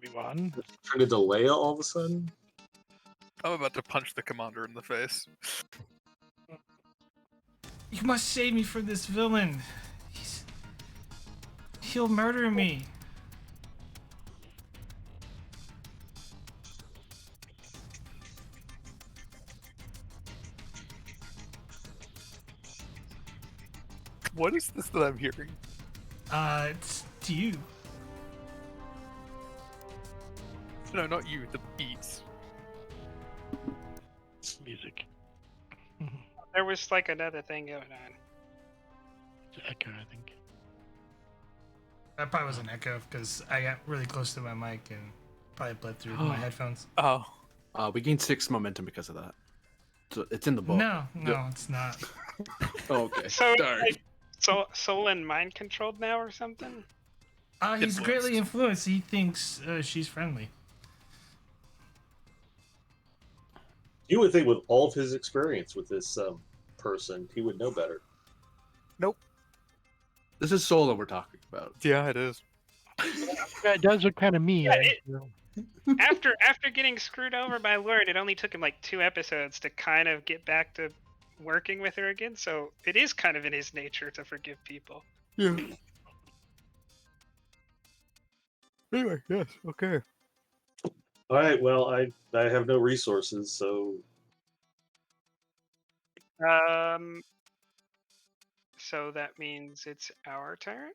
We won. Turn into Leia all of a sudden. I'm about to punch the commander in the face. You must save me from this villain. He'll murder me. What is this that I'm hearing? It's to you. No, not you. The beats. Music. There was like another thing going on. It's echo, I think. That probably was an echo because I got really close to my mic and probably bled through my headphones. Oh. We gained 6 momentum because of that. So it's in the book. No, it's not. Oh, okay. So, Darn. like, Solon mind controlled now or something? He's greatly influenced. He thinks she's friendly. You would think with all of his experience with this person, he would know better. Nope. This is Solo we're talking about. Yeah, it is. Yeah, it does look kind of me. Yeah, After getting screwed over by Lord, it only took him like 2 episodes to kind of get back to working with her again. So it is kind of in his nature to forgive people. Yeah. Anyway, yes, okay. All right. Well, I have no resources, so So that means it's our turn.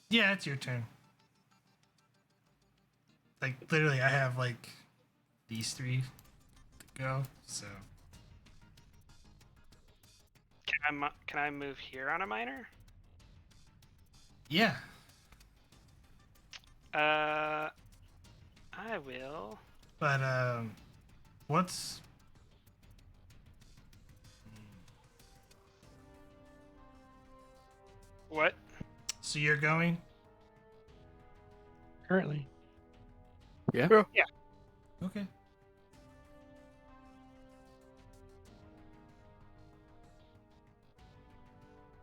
Yeah, it's your turn. Like, literally, I have, like, these 3 to go, so... Can I move here on a minor? Yeah. I will. But, what's... What? So you're going? Currently. Yeah? Yeah. Okay.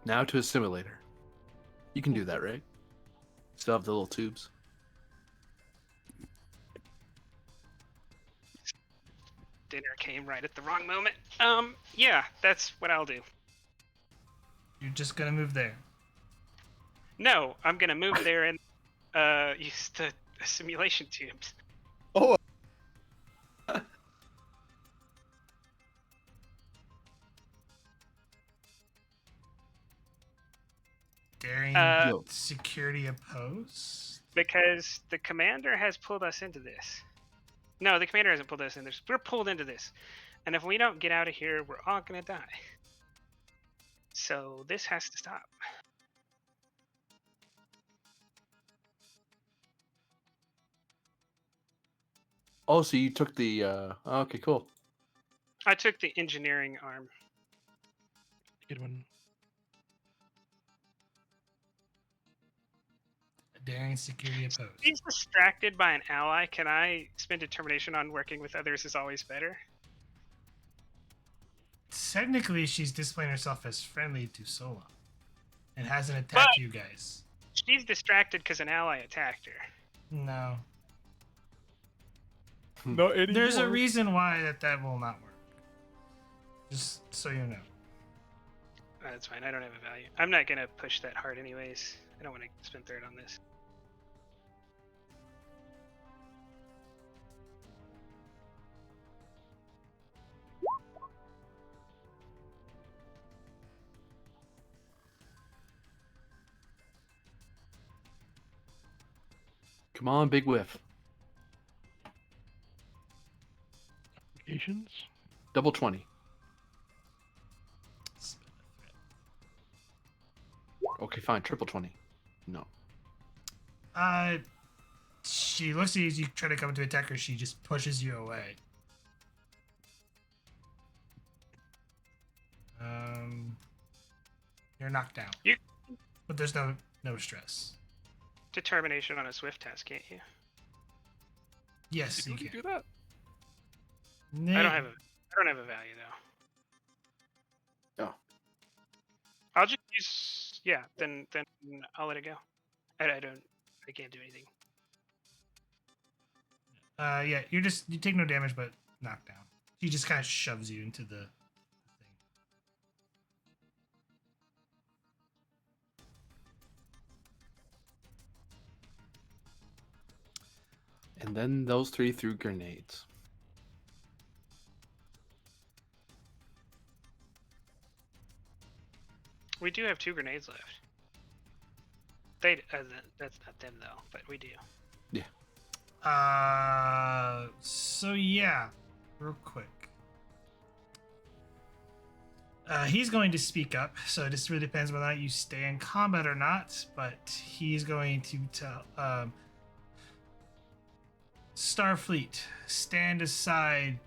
Now to a simulator. You can do that, right? Still have the little tubes. Dinner came right at the wrong moment. Yeah, that's what I'll do. You're just gonna move there. No, I'm gonna move there and use the simulation tubes. Oh. Daring Yo. security opposed? Because the commander has pulled us into this. No, the commander hasn't pulled us in this. We're pulled into this. And if we don't get out of here, we're all gonna die. So this has to stop. Oh, so you took the okay, cool. I took the engineering arm. Good one. Daring security opposed. If he's distracted by an ally, can I spend determination on working with others is always better? Technically, she's displaying herself as friendly to Sola. And hasn't attacked you guys. She's distracted because an ally attacked her. No. Not anymore. There's a reason why that will not work. Just so you know. That's fine. I don't have a value. I'm not gonna push that hard anyways. I don't want to spend third on this. Come on, big whiff. Applications. Double 20. Spin a threat. Okay, fine. Triple 20. No. She looks at you as you try to come to attack her. She just pushes you away. You're knocked down. But there's no stress. Determination on a swift test, can't you? Yes, you Did you can. do that? I don't have a value though. Oh. I'll just use then I'll let it go. I can't do anything. Yeah, you take no damage but knocked down. She just kind of shoves you into the thing. And then those three threw grenades. We do have 2 grenades left. They that's not them though, but we do. So yeah, real quick. He's going to speak up, so it just really depends whether or not you stay in combat or not, but he's going to tell, Starfleet, stand aside.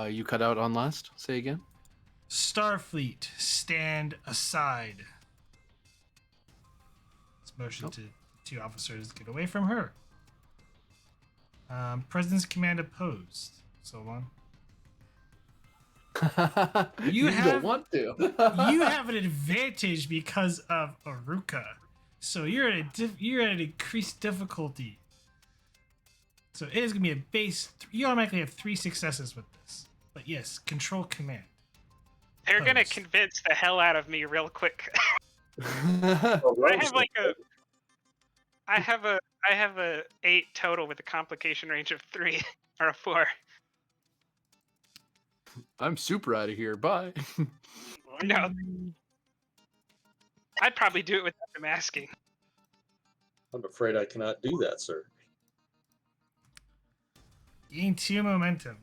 You cut out on last? Say again? Starfleet, stand aside. Let's motion to 2 officers get away from her. President's command opposed. So long. You don't want to. You have an advantage because of Aruka, so you're at an increased difficulty. So it is gonna be a base. You automatically have 3 successes with this. But yes, control command. They're gonna Opposed. convince the hell out of me real quick. Oh, I have like I have a 8 total with a complication range of 3 or a 4. I'm super out of here. Bye. No, I'd probably do it without them asking. I'm afraid I cannot do that, sir. Gain 2 momentum.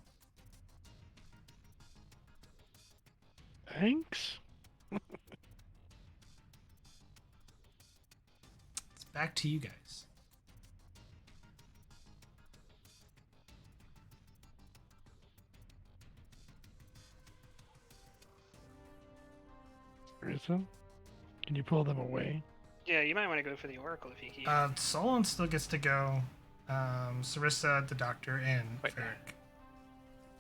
Thanks. It's back to you guys. Marissa, can you pull them away? Yeah, you might want to go for the Oracle if you can. Solon still gets to go. Sarissa, the doctor, and Wait. Ferric.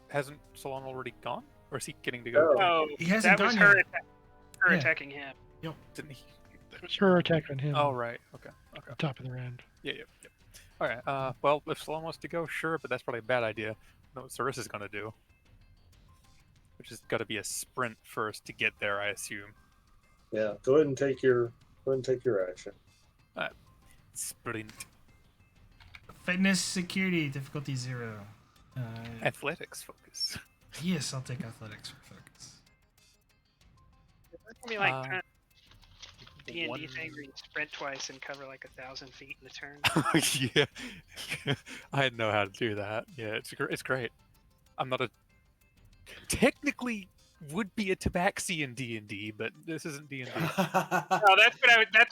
Hasn't Solon already gone? Or is he getting to go? Oh, He hasn't that was gone her, yet. her Yeah. attacking him. Didn't he? That was her attack on him. Oh, right. Okay. At the top of the round. Yeah. All right. Well, if Solon wants to go, sure, but that's probably a bad idea. Know what Sarissa's going to do? Which has got to be a sprint first to get there, I assume. Yeah, go ahead and take your action. Sprint. Fitness, security, difficulty 0. Athletics focus. Yes, I'll take athletics for focus. It's gonna be like Uh, D&D thing where you sprint twice and cover like 1,000 feet in a turn. Yeah. I know how to do that. Yeah, it's great. I'm not a technically would be a tabaxi in D&D, but this isn't D&D. Oh, that's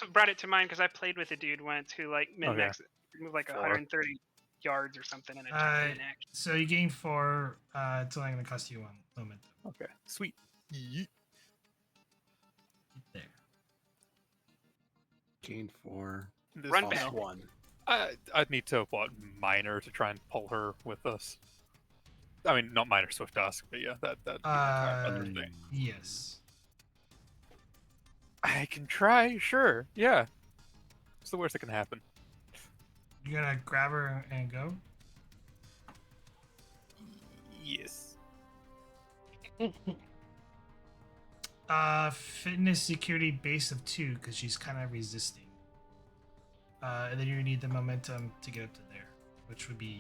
what brought it to mind because I played with a dude once who like min-max move like 130 yards or something in a turn in action. So you gain 4. It's only going to cost you 1 momentum. Okay, sweet. Yeet. There. Gain 4. This Run one. back. 1. I'd need to minor to try and pull her with us. I mean, not minor swift task, but yeah, that other thing. Yes. I can try, sure. Yeah. What's the worst that can happen? You're going to grab her and go? Yes. Fitness, security, base of 2 because she's kind of resisting. And then you need the momentum to get up to there, which would be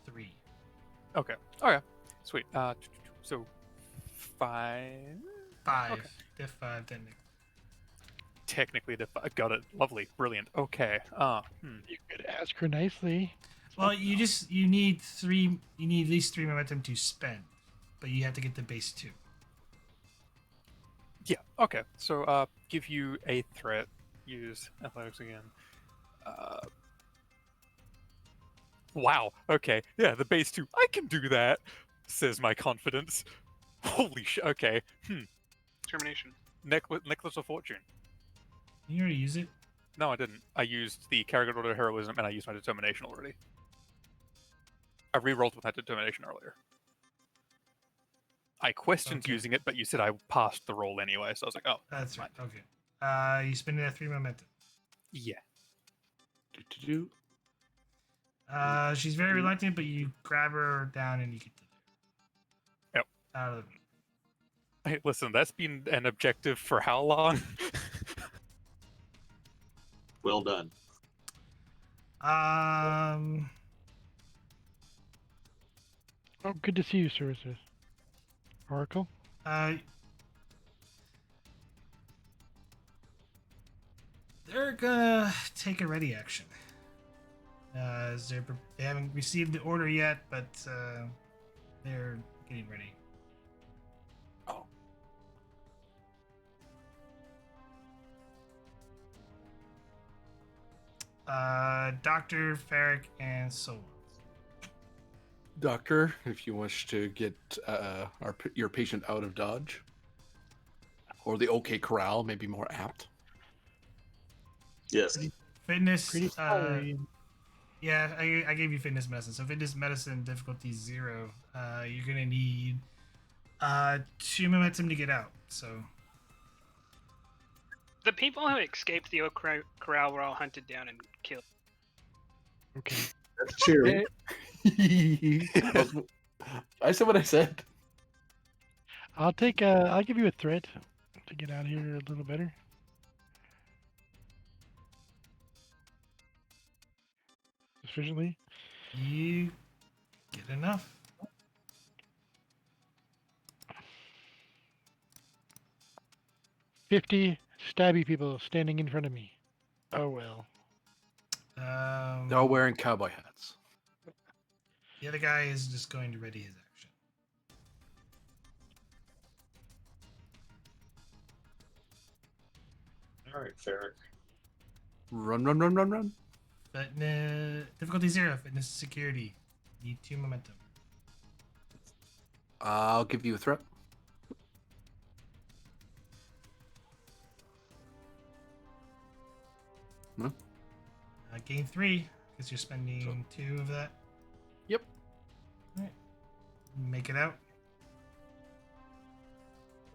3. Okay. Sweet. So 5. 5. Okay. Diff 5, technically. Technically, got it. Lovely, brilliant. Okay. You could ask her nicely. Well, you need 3. You need at least 3 momentum to spend, but you have to get the base 2. Yeah. Okay. So, give you a threat. Use athletics again. Wow. Okay. Yeah, the base 2. I can do that. Says my confidence. Holy shit. Okay. Termination. Necklace of Fortune. You already use it. No, I didn't. I used the character order heroism, and I used my determination already. I re-rolled with that determination earlier. I questioned Okay. using it, but you said I passed the roll anyway, so I was like, oh. That's fine. right. Okay. You spend that 3 momentum. Yeah. Do. She's very reluctant, but you grab her down and you get Yep. out of the room. Hey, listen, that's been an objective for how long? Well done. Oh, good to see you, services. Oracle. They're gonna take a ready action. As they haven't received the order yet, but they're getting ready. Oh. Dr. Farrick and Solon. Doctor, if you wish to get your patient out of Dodge, or the OK Corral may be more apt. Yes. Fitness. Pretty sorry. Yeah, I gave you fitness medicine. So fitness medicine difficulty 0. You're gonna need 2 momentum to get out. So The people who escaped the Oak Corral were all hunted down and killed. Okay. That's cheering. I said what I said. I'll give you a threat to get out of here a little better. Sufficiently. you get enough. $50 stabby people standing in front of me. Oh well. They're all wearing cowboy hats. The other guy is just going to ready his action. All right, Farrick. Run. Fitness difficulty 0. Fitness security. Need 2 momentum. I'll give you a threat. No? Gain 3 because you're spending 2 of that. Yep. All right. Make it out.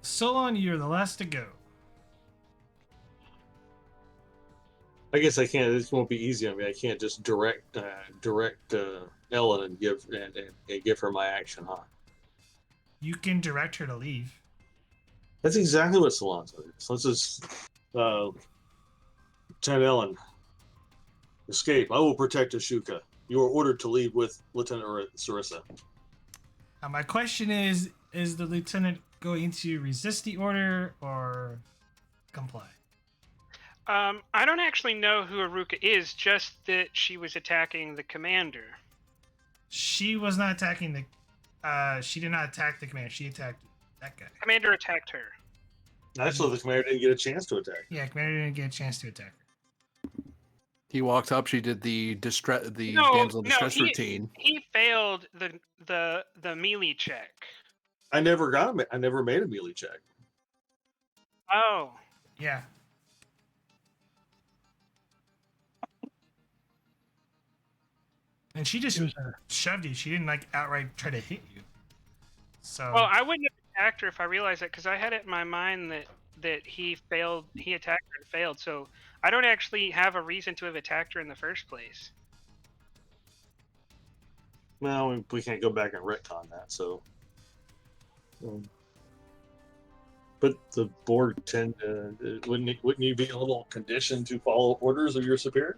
Solon, you're the last to go. I guess I can't. This won't be easy on me. I can't just direct Ellen and give her my action, huh? You can direct her to leave. That's exactly what Salon's doing. So let's just Lieutenant Ellen, escape. I will protect Ashuka. You are ordered to leave with Lieutenant Sarissa. My question is the lieutenant going to resist the order or comply? I don't actually know who Aruka is, just that she was attacking the commander. She was not attacking the. She did not attack the commander. She attacked that guy. Commander attacked her. Actually, the commander didn't get a chance to attack. Yeah, commander didn't get a chance to attack her. He walked up. She did the damsel in distress routine. He failed the melee check. I never made a melee check. Oh. Yeah. And she just shoved you. She didn't outright try to hit you. So. Well, I wouldn't have attacked her if I realized that, because I had it in my mind that he failed. He attacked her and failed. So I don't actually have a reason to have attacked her in the first place. Well, we can't go back and retcon that. So. But the board wouldn't you be a little conditioned to follow orders of your superior?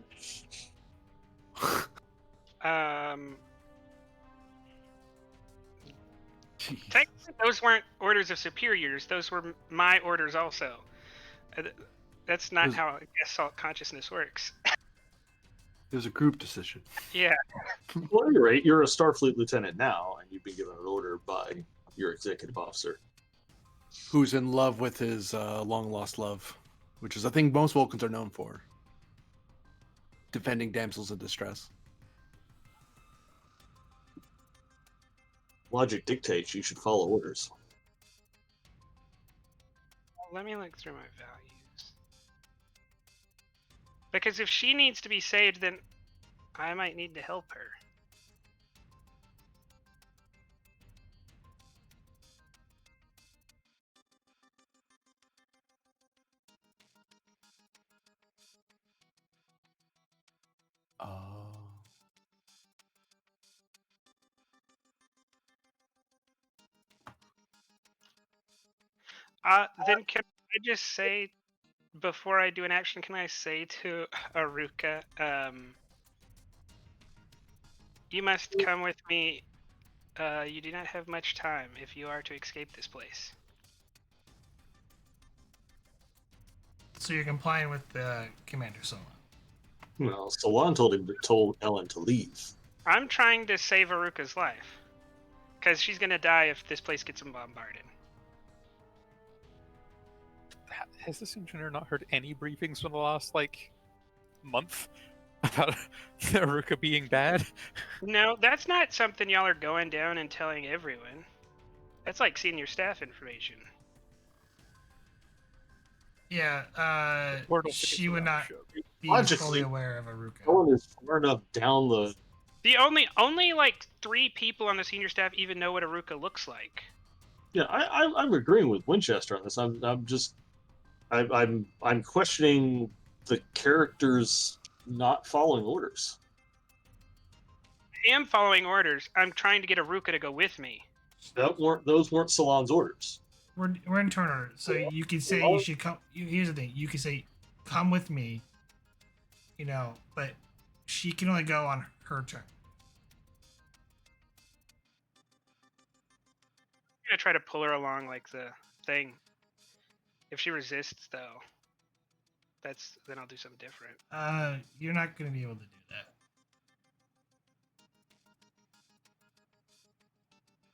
Jeez. Technically, those weren't orders of superiors. Those were my orders also. That's not Was- how assault consciousness works. It was a group decision. Yeah. Well, at any rate, you're a Starfleet lieutenant now, and you've been given an order by your executive officer. Who's in love with his long lost love, which is a thing most Vulcans are known for. Defending damsels in distress. Logic dictates you should follow orders. Let me look through my values. Because if she needs to be saved, then I might need to help her. Then can I just say, before I do an action, can I say to Aruka, you must come with me. You do not have much time if you are to escape this place. So you're complying with the Commander Solon. Well, Solon told Ellen to leave. I'm trying to save Aruka's life. Because she's going to die if this place gets bombarded. Has this engineer not heard any briefings from the last, month about Aruka being bad? No, that's not something y'all are going down and telling everyone. That's like senior staff information. Yeah, she would not be Logically, fully aware of Aruka. Ellen is far enough down the. The only like 3 people on the senior staff even know what Aruka looks like. Yeah, I'm agreeing with Winchester on this. I'm questioning the characters not following orders. I am following orders. I'm trying to get Aruka to go with me. Those weren't Solon's orders. We're in turn order, so you could say you should come. Here's the thing: you could say, "Come with me," but she can only go on her turn. I'm gonna try to pull her along like the thing. If she resists, though, then I'll do something different. You're not gonna be able to do that.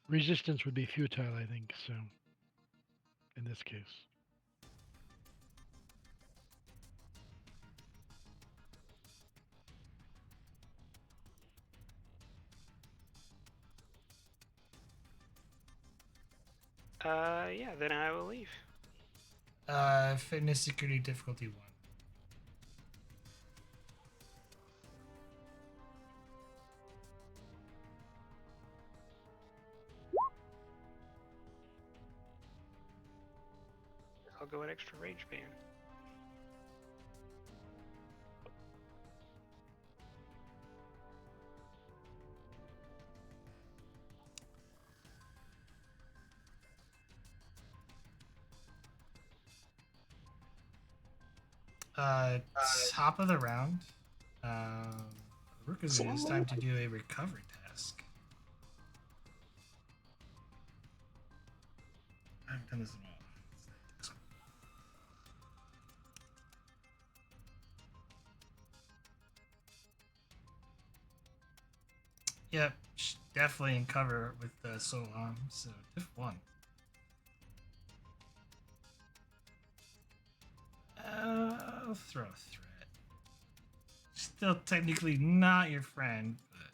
Resistance would be futile, I think, so in this case. Yeah, then I will leave. Fitness security difficulty 1. I'll go an extra rage band. Top of the round. Aruka's it's time to do a recovery task. I haven't done this in a while. Yep, definitely in cover with Solon, so diff 1. I'll throw a threat. Still technically not your friend, but...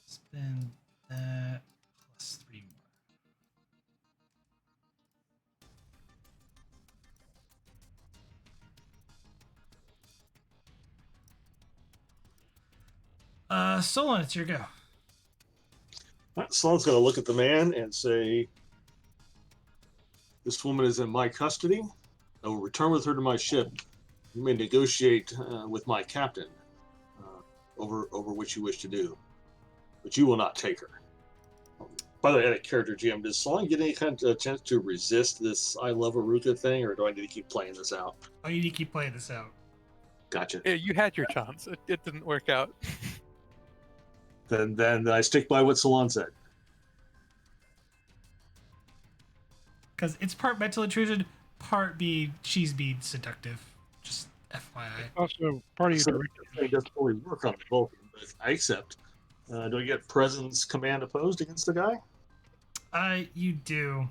Spend that plus 3 more. Solon, it's your go. Solon's going to look at the man and say, "This woman is in my custody. I will return with her to my ship. You may negotiate with my captain over what you wish to do, but you will not take her." By the way, a character GM, does Solon get any kind of chance to resist this I love Aruka thing, or do I need to keep playing this out? Oh, you need to keep playing this out. Gotcha. Yeah, you had your chance. It didn't work out. Then I stick by what Solon said. Because it's part mental intrusion, part she's being seductive. Just FYI. Also, part of your So directive. it doesn't really work on the Vulcan, but I accept. Do I get presence command opposed against the guy? You do.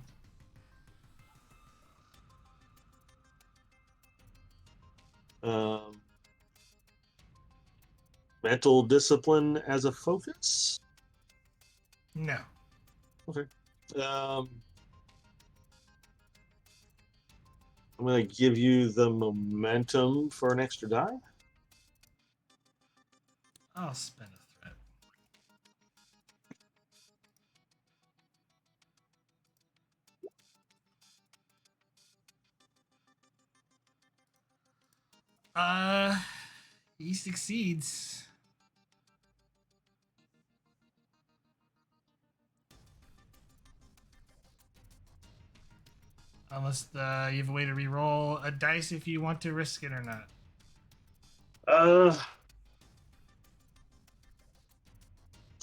Mental discipline as a focus? No. Okay. I'm going to give you the momentum for an extra die. I'll spend a threat. He succeeds. Unless you have a way to re-roll a dice if you want to risk it or not.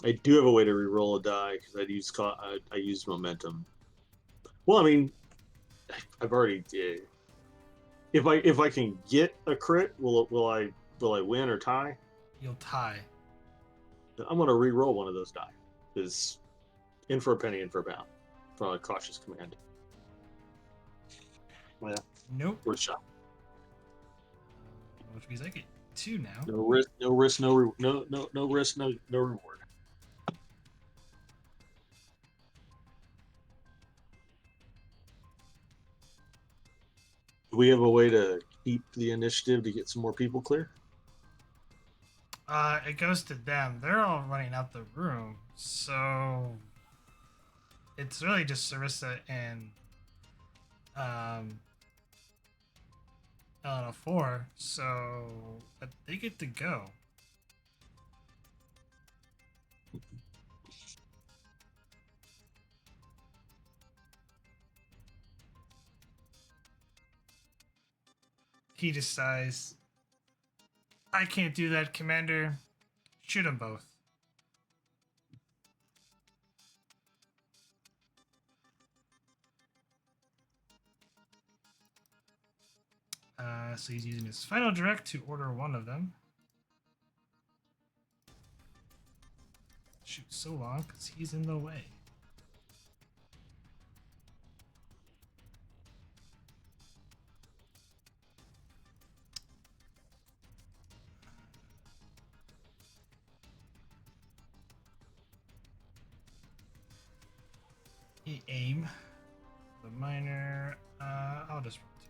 I do have a way to re-roll a die because I used momentum. Well, I mean, I've already did. If I can get a crit, will I win or tie? You'll tie. I'm going to re-roll one of those die. Is in for a penny, in for a pound. From a cautious command. Yeah. Nope. Worth a shot. Which means I get 2 now. No risk, no risk, no risk, no reward. Do we have a way to keep the initiative to get some more people clear? It goes to them. They're all running out the room, so it's really just Sarissa and LN04. So they get to go. He decides, I can't do that, Commander. Shoot them both. So he's using his final direct to order one of them. Shoot so long because he's in the way. He aim. The minor. I'll just roll 2.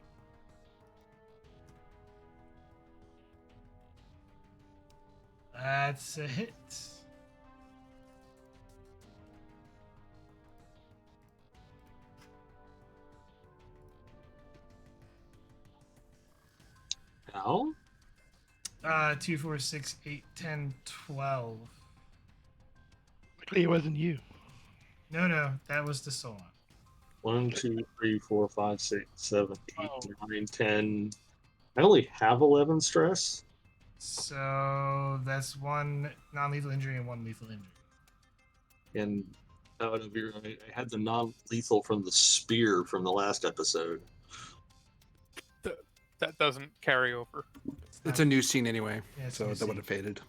That's a hit. How? 2, 4, 6, 8, 10, 12. Luckily, it wasn't you. No, that was the Solon. 1, 2, 3, 4, 5, 6, 7, 8, Oh. 9, 10. I only have 11 stress. So that's 1 non-lethal injury and 1 lethal injury. And out of your, I had the non-lethal from the spear from the last episode. That doesn't carry over. It's a new scene anyway, Yeah, it's a so new that would scene. have faded.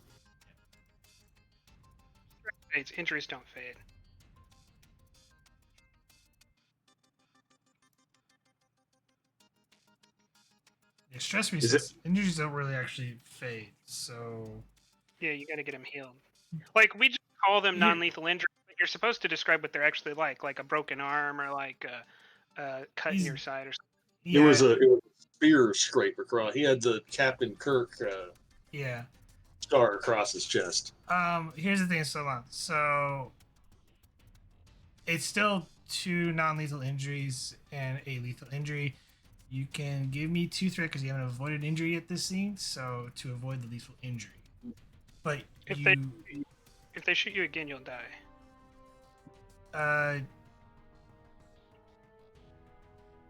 Fades. Injuries don't fade. Yeah, stress Is it- resist. Injuries don't really actually fade. So Yeah, you got to get them healed. Like we just call them Here- non-lethal injuries, but you're supposed to describe what they're actually like a broken arm or like a cut in He's- your side or something. yeah, It was a spear scrape across. He had the Captain Kirk yeah. scar across his chest. Here's the thing, Solon. So it's still 2 non-lethal injuries and a lethal injury. You can give me 2 threat because you haven't avoided injury at this scene, so to avoid the lethal injury. But If you, they shoot you again, you'll die. Uh,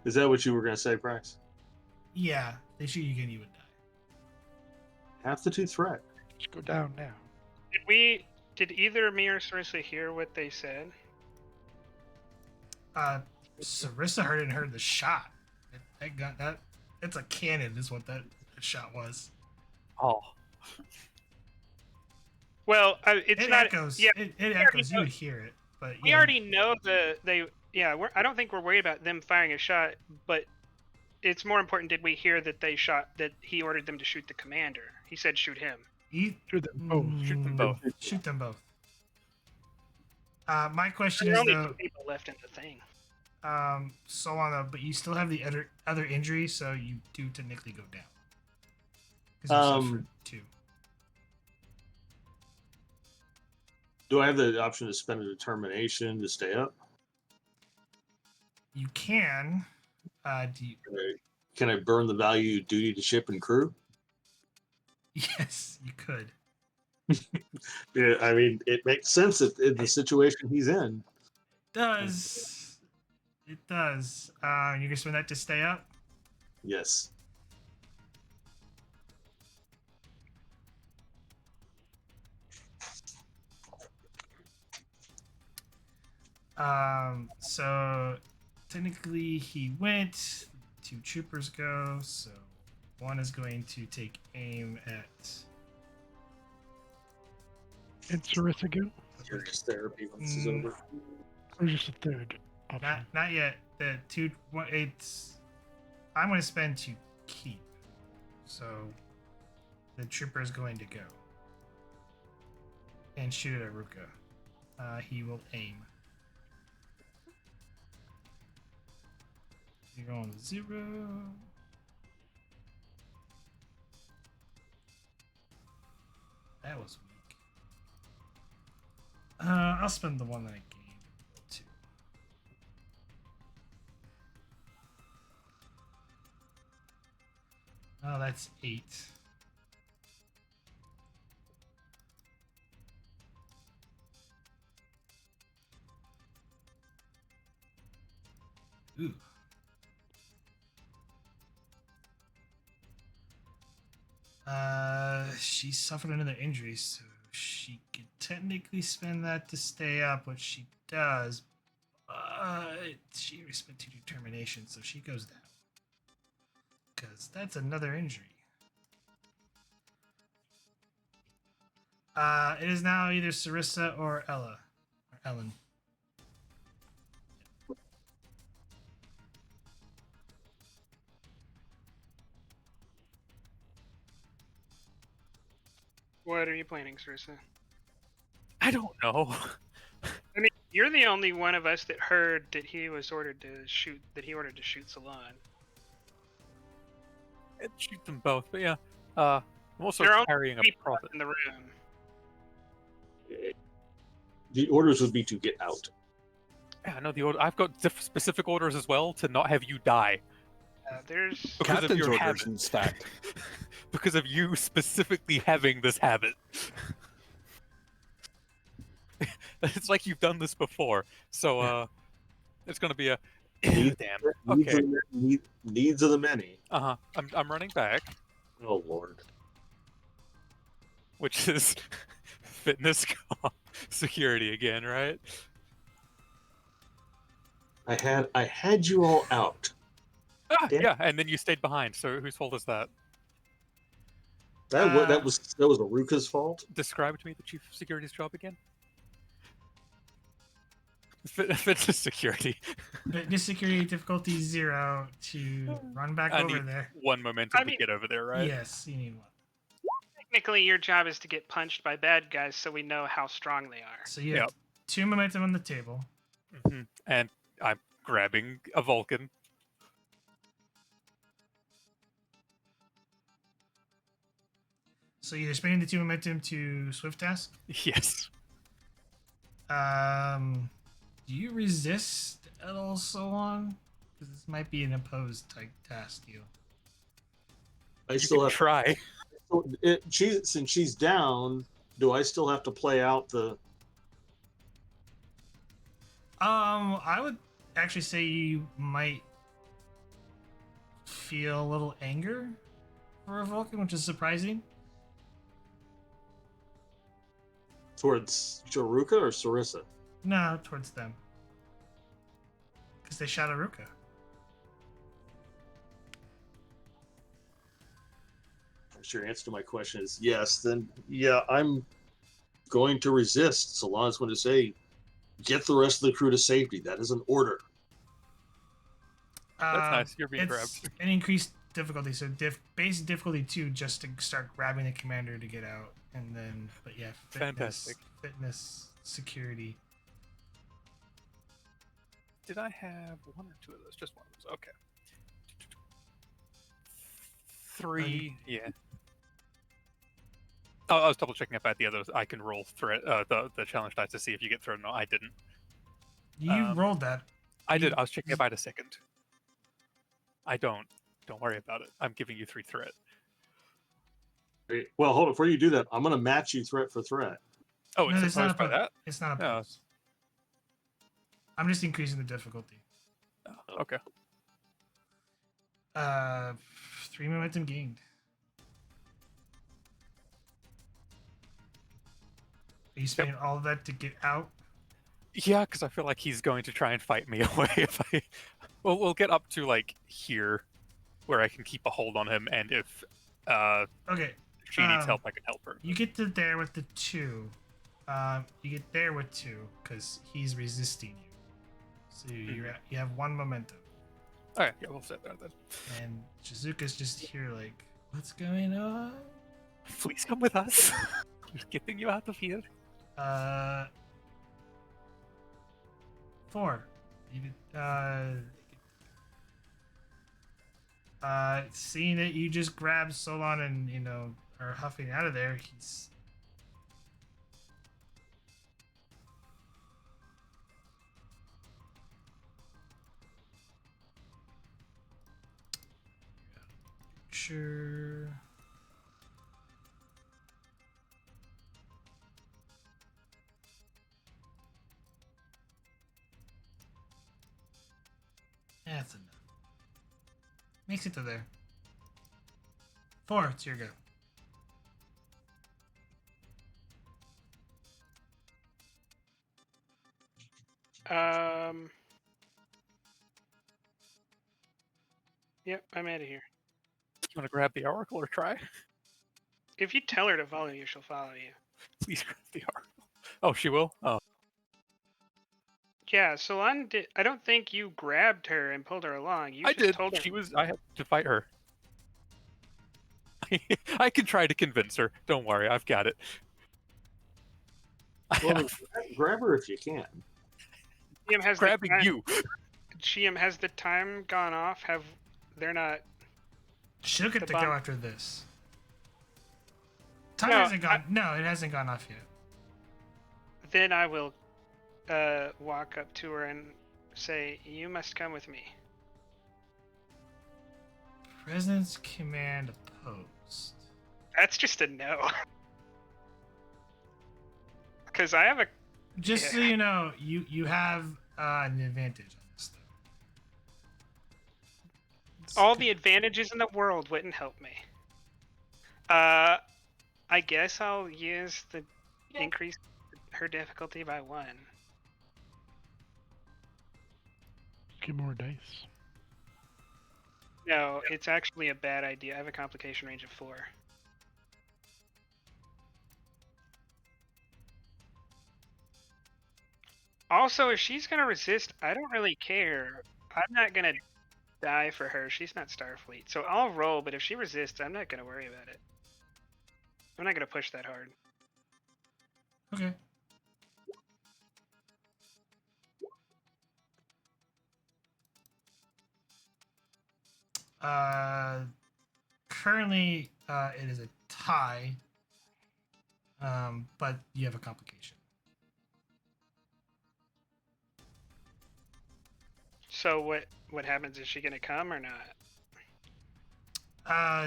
Is that what you were going to say, Bryce? yeah, they shoot you again, you would die. Half the 2 threat. Just go down now. Did either me or Sarissa hear what they said? Sarissa heard the shot. It's a cannon, is what that shot was. Oh, Well, it's It not. echoes. Yeah, It already echoes. You know- would hear it, but we yeah, already know I don't think we're worried about them firing a shot, but it's more important. Did we hear that they shot? That he ordered them to shoot the commander? He said shoot him. Shoot them both. Shoot them both. Shoot them both. My question There are is only though, 2 people left in the thing. so on but you still have the other injury, so you do technically go down. 'Cause you suffered 2. Do I have the option to spend a determination to stay up? You can. Do you? Can I burn the value duty to ship and crew? Yes, you could. Yeah, I mean, it makes sense in the situation he's in. Does it does? You can spend that to stay up. Yes. So technically he went. 2 troopers go. So one is going to take aim at. And Sarissa go? Serious therapy once this is Mm. over. Or just a third option? Not yet. The 2. It's. I'm going to spend to keep. So the trooper is going to go and shoot at Aruka. He will aim. 0 on 0. That was weak. I'll spend the one that I gained. 2. Oh, that's 8. Ooh. She suffered another injury, so she could technically spend that to stay up, which she does, but she respect to determination, so she goes down. Because that's another injury. It is now either Sarissa or Ella. Or Ellen. What are you planning, Sarissa? I don't know. I mean, you're the only one of us that heard that he was ordered to shoot. That he ordered to shoot Salon. I'd shoot them both, but yeah. I'm also There are only carrying a 3 people profit. in the room. The orders would be to get out. Yeah, I know the order. I've got specific orders as well to not have you die. There's Because of Captain's your orders, habit. in fact. Because of you specifically having this habit. It's like you've done this before. So it's gonna be a Needs- damn. Needs, Okay. of the, needs of the many. Uh-huh. I'm running back, Oh Lord. which is fitness comp security again, right? I had you all out. Ah, Damn. yeah, and then you stayed behind. So whose fault is that? That was Aruka's fault. Describe to me the chief of security's job again. Fitness security. Fitness security difficulty 0 to run back I over need there. 1 momentum I to mean- get over there, right? Yes, you need 1. technically your job is to get punched by bad guys, so we know how strong they are. So you have 2 momentum on the table. Hmm. And I'm grabbing a Vulcan. So you're spending the 2 momentum to swift task. Yes. Do you resist at all so long? Because this might be an opposed type task deal. I You still can have. try. Since she's down, do I still have to play out the? I would actually say you might feel a little anger for a Vulcan, which is surprising. Towards Aruka or Sarissa? No, towards them. Because they shot Aruka. I'm sure your answer to my question is yes. Then, yeah, I'm going to resist so long as I'm going to say, get the rest of the crew to safety. That is an order. That's nice. You're being It's grabbed. an increased difficulty, so base difficulty 2 just to start grabbing the commander to get out. And then, but yeah, Fantastic. Fitness, security. Did I have one or two of those? Just one of those. Okay. 3, yeah. Oh, I was double checking if I had the others. I can roll threat the challenge dice to see if you get thrown. No, I didn't. You rolled that. I did. I was checking if I had a second. I don't. Don't worry about it. I'm giving you 3 threat. Hey, well, hold on. Before you do that, I'm going to match you threat for threat. Oh, No, it's opposed by that? It's not Oh. opposed. I'm just increasing the difficulty. Oh, okay. 3 momentum gained. Are you spending all of that to get out? Yeah, because I feel like he's going to try and fight me away if I... Well, we'll get up to, like, here, where I can keep a hold on him, and if Okay. she needs help, I can help her. You get to there with the 2. You get there with 2, because he's resisting you. So you have 1 momentum. Alright, yeah, we'll sit there then. And Shizuka's just here like, what's going on? Please come with us. We're getting you out of here. 4. You seeing that you just grabbed Solon and, are huffing out of there, he's... Sure. That's enough. Makes it to there. 4, it's your go. Yep, I'm out of here. You want to grab the oracle or try? If you tell her to follow you, she'll follow you. Please grab the oracle. Oh, she will? Oh. Yeah, Solon did. I don't think you grabbed her and pulled her along. You I just did. told her. I had to fight her. I can try to convince her. Don't worry, I've got it. Well, grab her if you can. GM has Grabbing the time, you. GM, has the time gone off? They're not? She'll get The to bomb- go after this. Time No, hasn't gone. No, it hasn't gone off yet. Then I will walk up to her and say, "You must come with me." President's command opposed. That's just a no. Because I have a. Just so you know, you have an advantage on this though. All the advantages in the world wouldn't help me. I guess I'll use the increase her difficulty by 1. Get more dice. No, it's actually a bad idea. I have a complication range of 4. Also, if she's gonna resist, I don't really care. I'm not gonna die for her. She's not Starfleet. So I'll roll, but if she resists, I'm not gonna worry about it. I'm not gonna push that hard. Okay. Currently, it is a tie. But you have a complication. So what happens? Is she gonna come or not?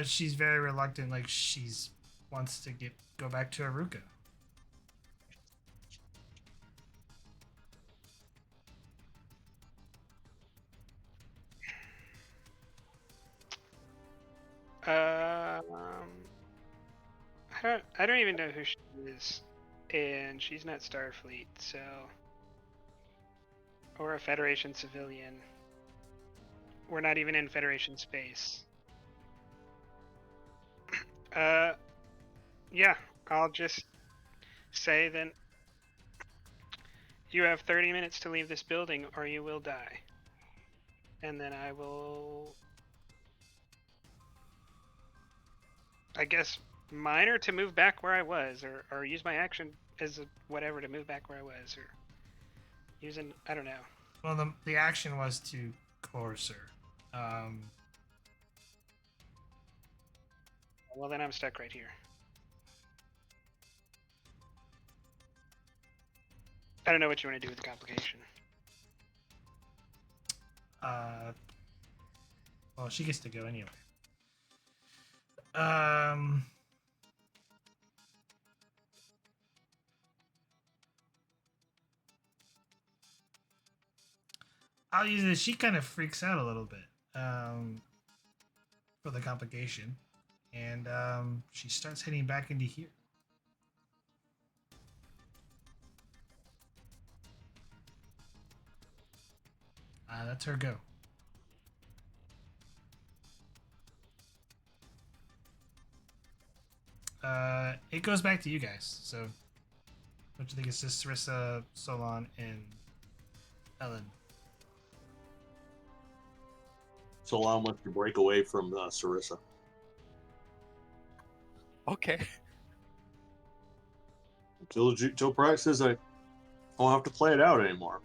She's very reluctant. Like she's wants to go back to Aruka. I don't even know who she is, and she's not Starfleet, so, or a Federation civilian. We're not even in Federation space. Yeah, I'll just say then you have 30 minutes to leave this building or you will die. And then I will, I guess, minor to move back where I was, or use my action as a whatever to move back where I was, or using, I don't know. Well, the action was to coerce her. Well, then I'm stuck right here. I don't know what you want to do with the complication. Well, she gets to go anyway. I'll use it. She kind of freaks out a little bit for the complication, and she starts heading back into here. That's her go. It goes back to you guys. So, what do you think? It's just Sarissa, Solon, and Ellen. Solon wants to break away from Sarissa. Okay. Joe Pratt says I won't have to play it out anymore.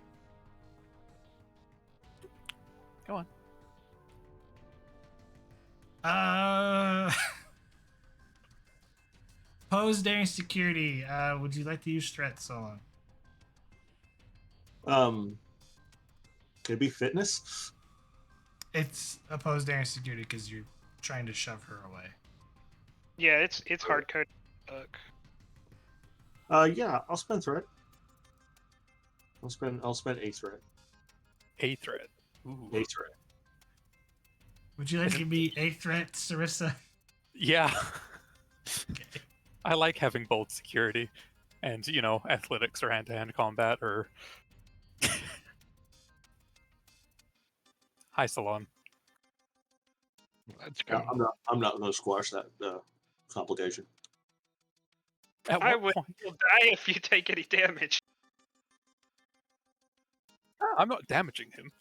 Go on. Pose daring security. Would you like to use threat, Solon? Could it be fitness? It's opposed daring security because you're trying to shove her away. Yeah, it's hard code book. Yeah, I'll spend threat. I'll spend a threat. A threat. Ooh. A threat. Would you like to give me a threat, Sarissa? Yeah. Okay. I like having both security and, athletics or hand-to-hand combat or... Hi, Salon. Let's go. Yeah, I'm not going to squash that complication. At I what would point? you'll die if you take any damage. I'm not damaging him.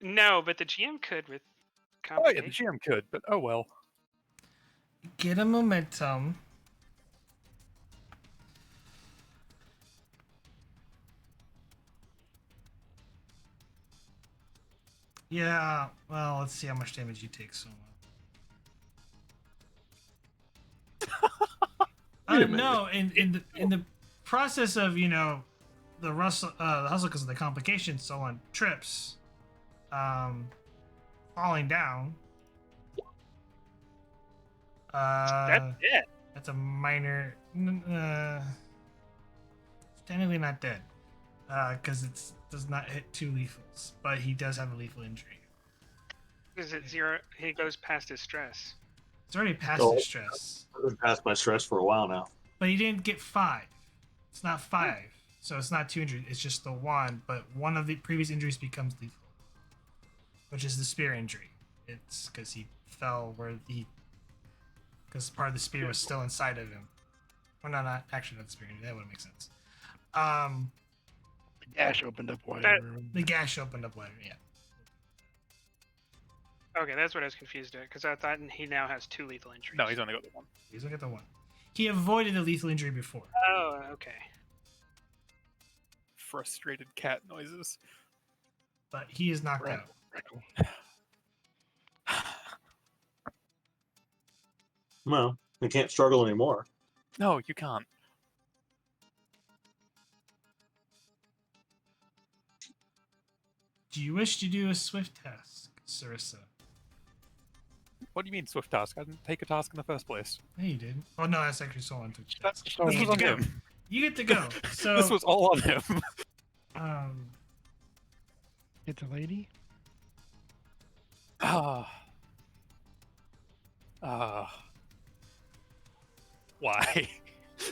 No, but the GM could with Oh, yeah, the complication. GM could, but oh well. Get a momentum. Yeah, well, let's see how much damage you take, Solon. Wait a minute. No, in the process of the hustle because of the complications, Solon trips, falling down. That's it. That's a minor. Technically not dead, because it does not hit 2 lethals, but he does have a lethal injury. Is it 0? He goes past his stress. It's already past Oh. his stress, I've been past my stress for a while now. but he didn't get 5. It's not 5, so it's not 2 injuries. It's just the 1, but one of the previous injuries becomes lethal, which is the spear injury. It's because he fell because part of the spear was still inside of him. Well, no, not actually not the spear injury. That wouldn't make sense. The gash opened up wider. The gash opened up wider. Yeah. Okay, that's what I was confused at, because I thought he now has 2 lethal injuries. No, he's only got the one. He's looking at the 1. He avoided the lethal injury before. Oh, okay. Frustrated cat noises. But he is knocked Right. out. Freckle. Well, I can't struggle anymore. No, you can't. Do you wish to do a swift task, Sarissa? What do you mean, swift task? I didn't take a task in the first place. No, you did. Oh no, that's actually Solon took the That's task. so This You was get on to go. him. You get to go. So This was all on him. It's a lady. Ah. Why?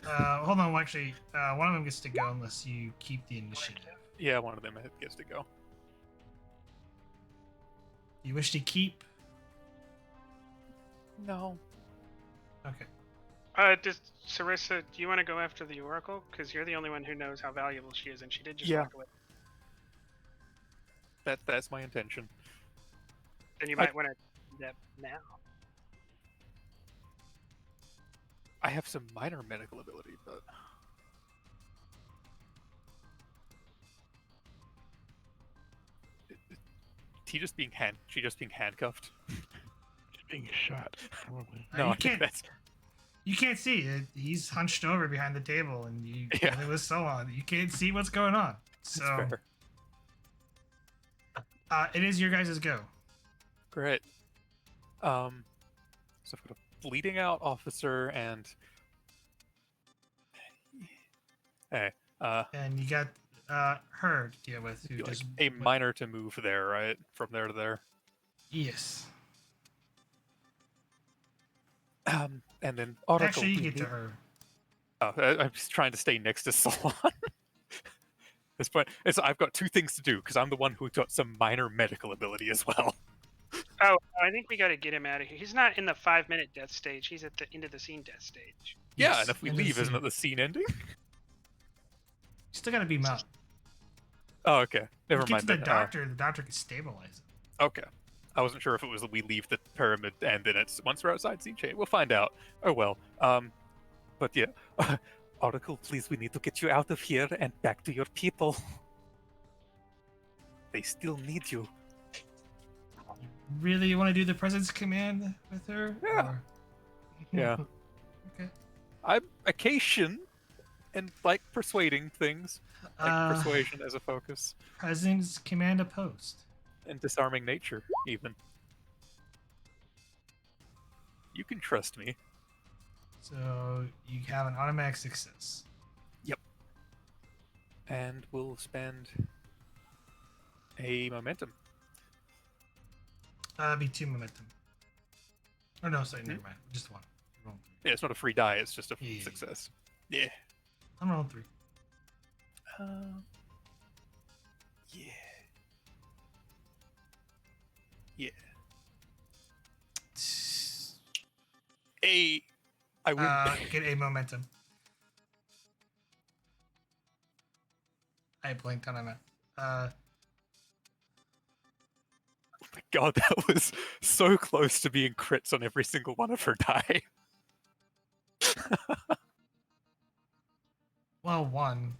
Hold on. Well, actually, one of them gets to go unless you keep the initiative. Yeah, one of them gets to go. You wish to keep? No. Okay. Does Sarissa, do you want to go after the Oracle? Because you're the only one who knows how valuable she is, and she did just Yeah. walk away. That's my intention. Then you might want to do that now. I have some minor medical ability, but she just being handcuffed. Just being shot, probably. No, you I think can't. that's You can't see it. He's hunched over behind the table, and you Yeah. and it was so on. You can't see what's going on. that's So fair. it is your guys' go. Great. So I've got a bleeding out officer and And you got her to deal with, who like just a minor to move there, right? From there to there. Yes. And then Oracle. Actually, you we get to need- her. Oh, I'm just trying to stay next to Salon. This point, I've got two things to do because I'm the one who got some minor medical ability as well. Oh, I think we got to get him out of here. He's not in the 5-minute death stage. He's at the end of the scene death stage. Yeah, Yes, and if we end of the leave, isn't scene. it the scene ending? You still gotta beam up. Oh, okay. Never You get mind. to the then. doctor. The doctor can stabilize it. Okay. I wasn't sure if it was we leave the pyramid and then it's once we're outside scene change. We'll find out. Oh well. But yeah. Oracle, please, we need to get you out of here and back to your people. They still need you. Really want to do the presence command with her? Yeah. Or- Yeah. Okay. I'm occasion and like persuading things. Like persuasion as a focus. Presence command opposed. And disarming nature, even. You can trust me. So you have an automatic success. And we'll spend a momentum. That'd be 2 momentum. Or no, sorry, never mind. Just one. You're rolling 3. Yeah, it's not a free die, it's just a Yeah. success. Yeah. I'm rolling 3. Yeah. Yeah. I win. Get a momentum. I blanked on that. Oh my god, that was so close to being crits on every single one of her die. Well, 1.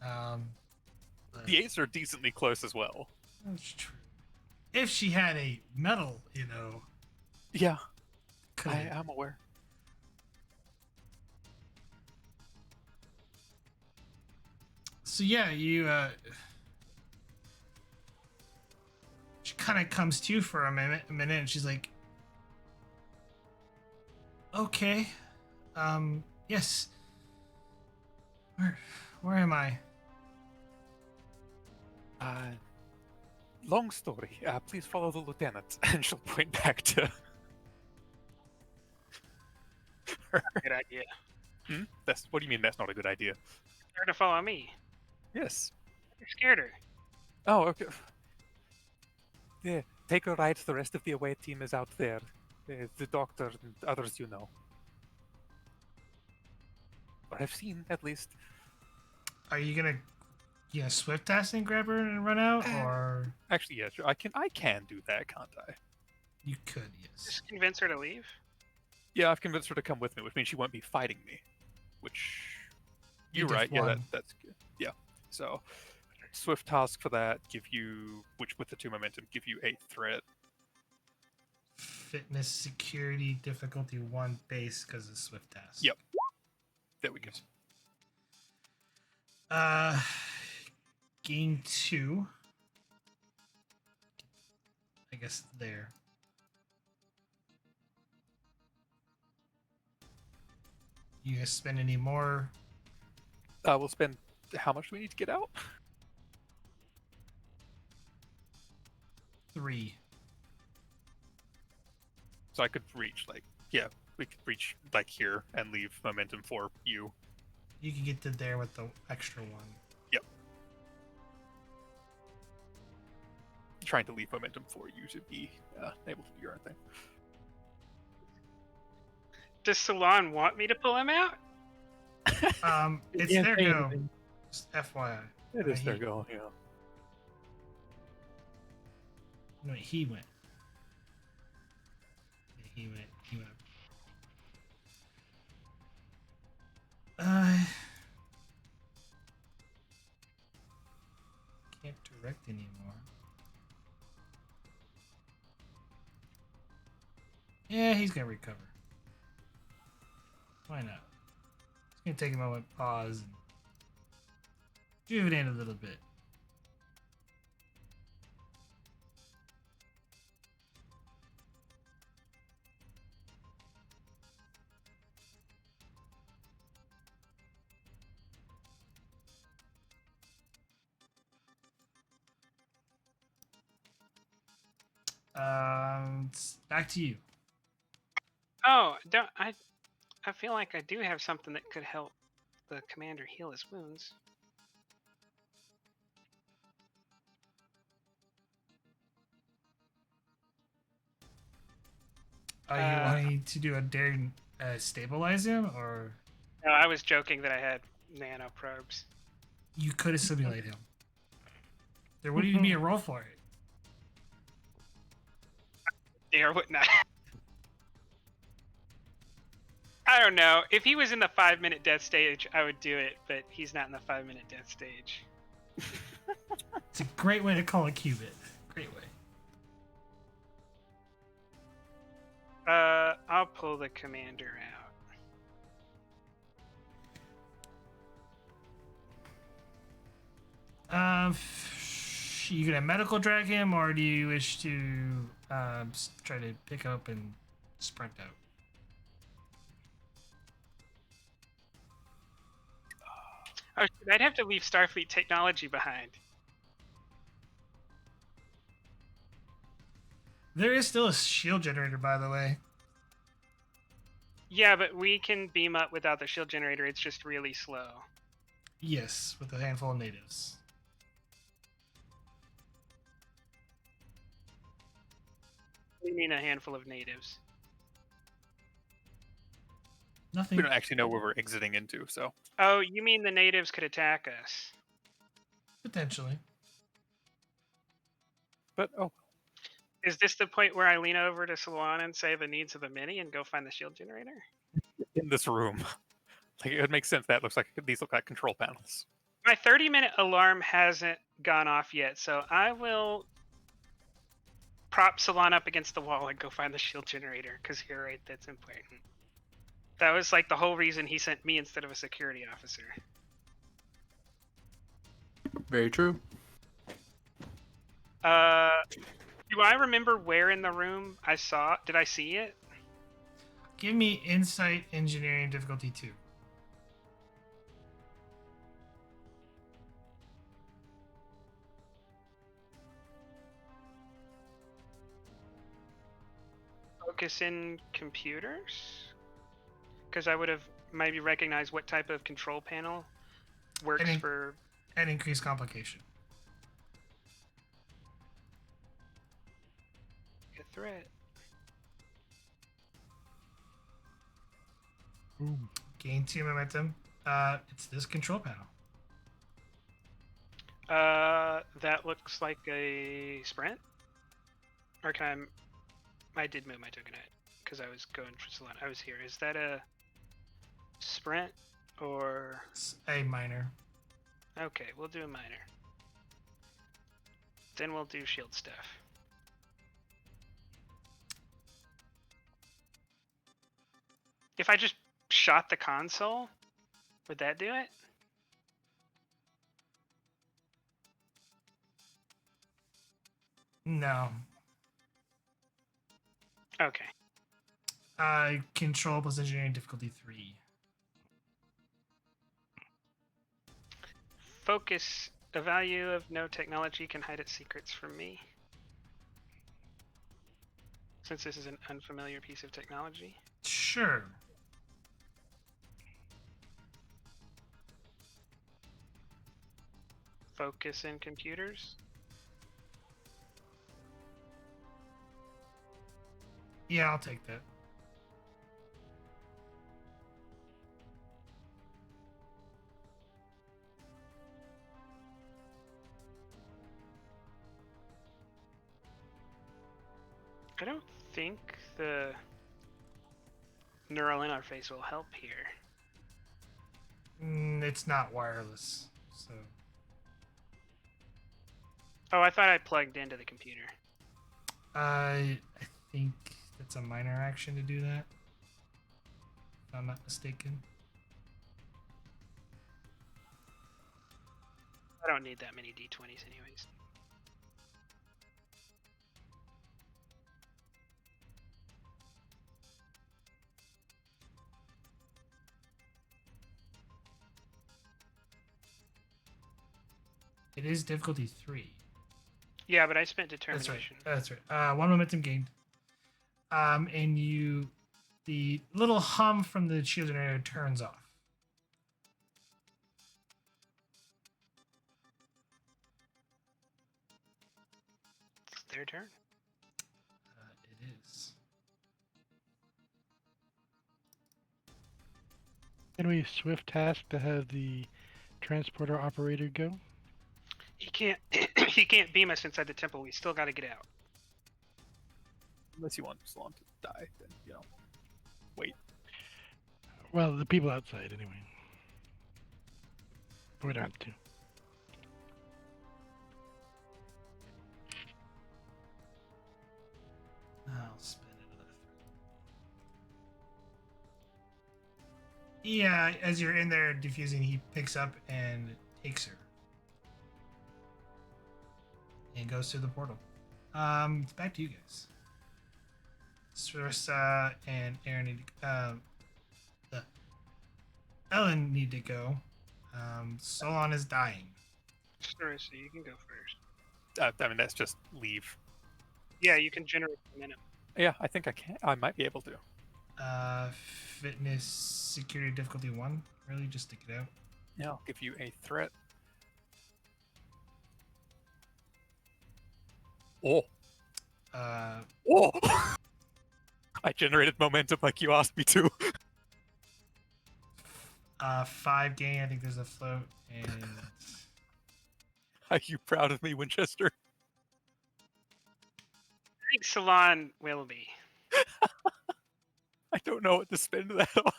But The 8s are decently close as well. that's true. If she had a medal, Yeah, could I am aware. So yeah, she kind of comes to for a minute, and she's like, "Okay, yes. Where am I?" Long story. Please follow the lieutenant, and she'll point back to. Good idea. What do you mean? That's not a good idea. Her to follow me. Yes. You scared her. Oh, okay. Yeah, take a ride. The rest of the away team is out there. The doctor and others, you know. Or I've seen, at least. Are you gonna, swift test and grab her and run out, or Actually, yeah, sure. I can do that, can't I? you could, yes. Just convince her to leave. Yeah, I've convinced her to come with me, which means she won't be fighting me. Which You you're just right. Yeah, won. that's good. Yeah. So, swift task for that. Give you, which with the 2 momentum, give you 8 threat. Fitness, security, difficulty 1 base because of swift task. Yep. There we go. Gain 2. I guess there. You guys spend any more? We'll spend. How much do we need to get out? 3. So I could reach like Yeah, we could reach like here and leave momentum for you. You can get to there with the extra one. Yep. Trying to leave momentum for you to be able to do your own thing. Does Salon want me to pull him out? It's can't their say go. anything. Just FYI. It is their goal, yeah. No, he went. Yeah, he went. He went. Can't direct anymore. Yeah, he's gonna recover. Why not? It's gonna take a moment, pause, and rejuvenate a little bit. It's back to you. Oh, don't I? I feel like I do have something that could help the commander heal his wounds. Are you wanting to do a dare stabilize him, or No, I was joking that I had nano probes. you could assimilate him? There wouldn't even be a roll for it. Or whatnot. I don't know. If he was in the 5-minute death stage, I would do it, but he's not in the 5-minute death stage. It's a great way to call a qubit. Great way. I'll pull the commander out. You gonna medical drag him, or do you wish to try to pick up and sprint out? Oh, shit, I'd have to leave Starfleet technology behind. There is still a shield generator, by the way. Yeah, but we can beam up without the shield generator. It's just really slow. Yes, with a handful of natives. What do you mean a handful of natives? Nothing. We don't actually know where we're exiting into, so. Oh, you mean the natives could attack us? Potentially. But, oh. Is this the point where I lean over to Salon and say the needs of the mini and go find the shield generator? In this room. Like, it would make sense that looks like these look like control panels. My 30-minute alarm hasn't gone off yet, so I will prop Salon up against the wall and go find the shield generator, because you're right, that's important. That was like the whole reason he sent me instead of a security officer. Very true. Do I remember where in the room I saw? Did I see it? Give me insight engineering difficulty 2. Focus in computers? Because I would have maybe recognized what type of control panel works for... And increased complication. a threat. Gain 2 momentum. It's this control panel. That looks like a sprint. Or can I did move my token because I was going for Salon. I was here. Is that a sprint or It's a minor. okay? We'll do a minor. Then we'll do shield stuff. If I just shot the console, would that do it? No. Okay. Control plus engineering difficulty 3. Focus. The value of no technology can hide its secrets from me. since this is an unfamiliar piece of technology? Sure. Focus in computers? Yeah, I'll take that. I don't think the neural interface will help here. It's not wireless, so. Oh, I thought I plugged into the computer. I think that's a minor action to do that. If I'm not mistaken. I don't need that many D20s anyways. It is difficulty 3. Yeah, but I spent That's right. determination. That's right. 1 momentum gained. And the little hum from the shield generator turns off. It's their turn. It is. Can we swift task to have the transporter operator go? He can't. He can't beam us inside the temple. We still got to get out. Unless you want Salon to die, then, you know, wait. Well, the people outside, anyway. We don't have to. I'll spend another 3. Yeah, as you're in there defusing, he picks up and takes her. And goes through the portal. It's back to you guys. Sarissa and Aaron need to, Ellen need to go. Solon is dying. Sure, so you can go first. I mean, that's just leave. Yeah, you can generate momentum. Yeah, I think I can. I might be able to. Fitness, security difficulty 1. Really, just stick it out. Yeah, I'll give you a threat. Oh. Oh! I generated momentum like you asked me to. 5 gain. I think there's a float. And Are you proud of me, Winchester? I think Salon will be. I don't know what to spend that on.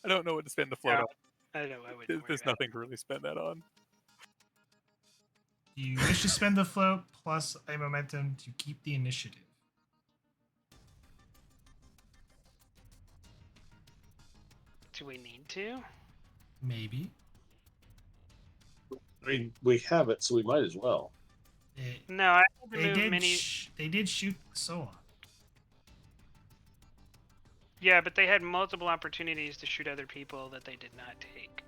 I don't know what to spend the float No, on. I know. I wouldn't. There's nothing to really spend that on. you wish to spend the float plus a momentum to keep the initiative. Do we need to? Maybe. I mean, we have it, so we might as well. No, I had to They move did. many. They did shoot Solon. Yeah, but they had multiple opportunities to shoot other people that they did not take.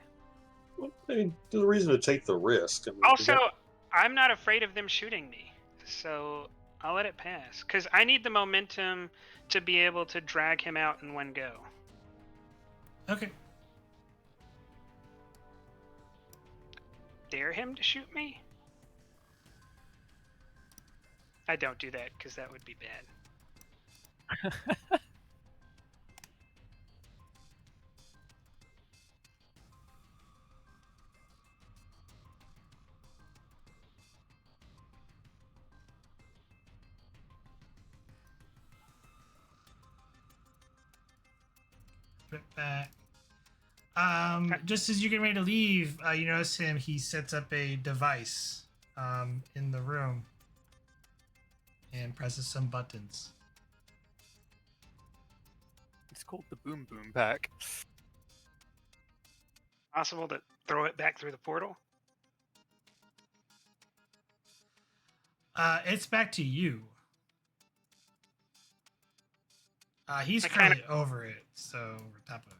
Well, I mean, there's a reason to take the risk. I mean, we Also, got- I'm not afraid of them shooting me, so I'll let it pass. Because I need the momentum to be able to drag him out in one go. Okay. Dare him to shoot me? I don't do that because that would be bad. Flip back. Just as you get ready to leave, you notice him. He sets up a device in the room and presses some buttons. It's called the Boom Boom Pack. Possible to throw it back through the portal? It's back to you. He's I kinda- currently over it, so we're top of it.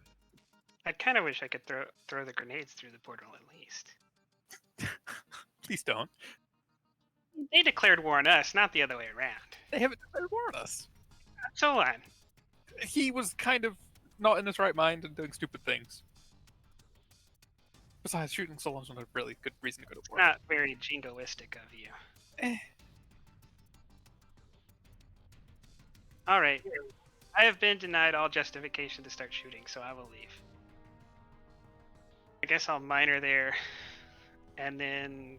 I kind of wish I could throw the grenades through the portal at least. Please don't. They declared war on us, not the other way around. They haven't declared war on us. Solon. He was kind of not in his right mind and doing stupid things. Besides, shooting Solon's not a really good reason to go to war. Not very jingoistic of you. Eh. All right. I have been denied all justification to start shooting, so I will leave. I guess I'll minor there, and then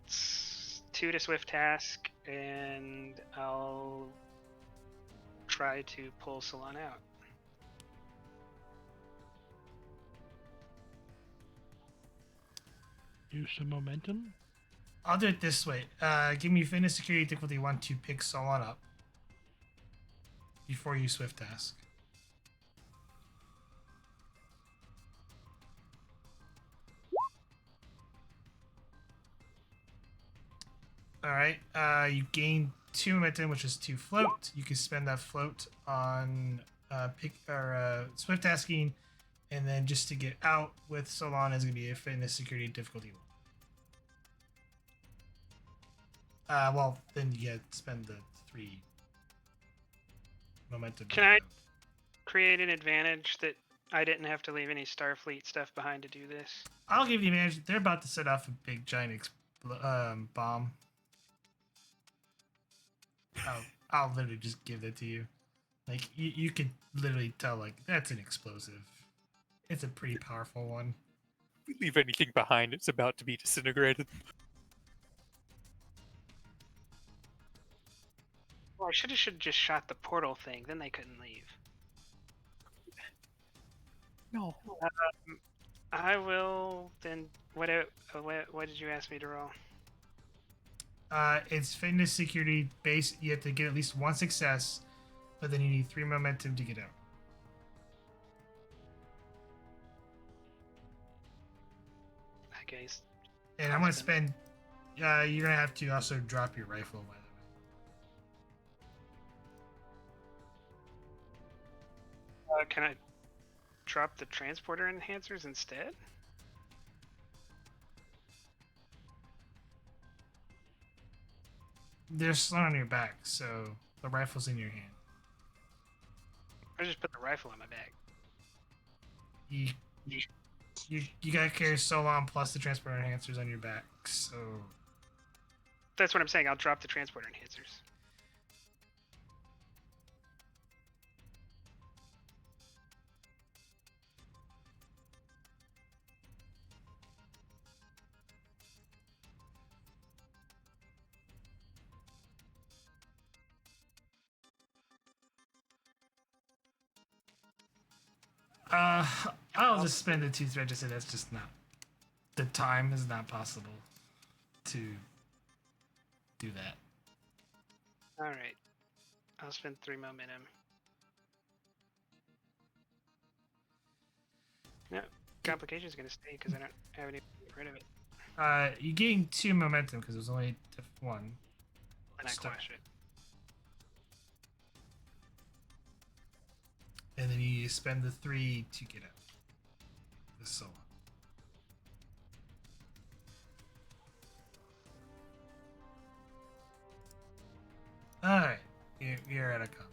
2 to swift task, and I'll try to pull Solon out. Use some momentum. I'll do it this way. Give me fitness security difficulty 1 to pick Solon up before you swift task. Alright, you gain 2 momentum, which is 2 float. You can spend that float on swift tasking, and then just to get out with Solon is going to be a fitness security difficulty 1. Well, then you get to spend the 3 momentum. Can I create an advantage that I didn't have to leave any Starfleet stuff behind to do this? I'll give you the advantage. They're about to set off a big giant bomb. I'll literally just give that to you. Like you could literally tell, like, that's an explosive. It's a pretty powerful one. If we leave anything behind, it's about to be disintegrated. Well, I should have just shot the portal thing. Then they couldn't leave. No. I will then. What did you ask me to roll? It's fitness security base. You have to get at least 1 success, but then you need 3 momentum to get out. I guess. And I'm gonna spend. You're gonna have to also drop your rifle, by the way. Can I drop the transporter enhancers instead? They're slung on your back, so the rifle's in your hand. I just put the rifle on my back. You gotta carry Solon plus the transporter enhancers on your back, so That's what I'm saying. I'll drop the transporter enhancers. I'll just spend the 2 thread. Just say that's just not. The time is not possible to do that. All right. I'll spend 3 momentum. No, complication is going to stay because I don't have any rid of it. You gain 2 momentum because it was only 1. And I quash it. And then you spend the 3 to get out. The Solon. Alright. You're at a combat.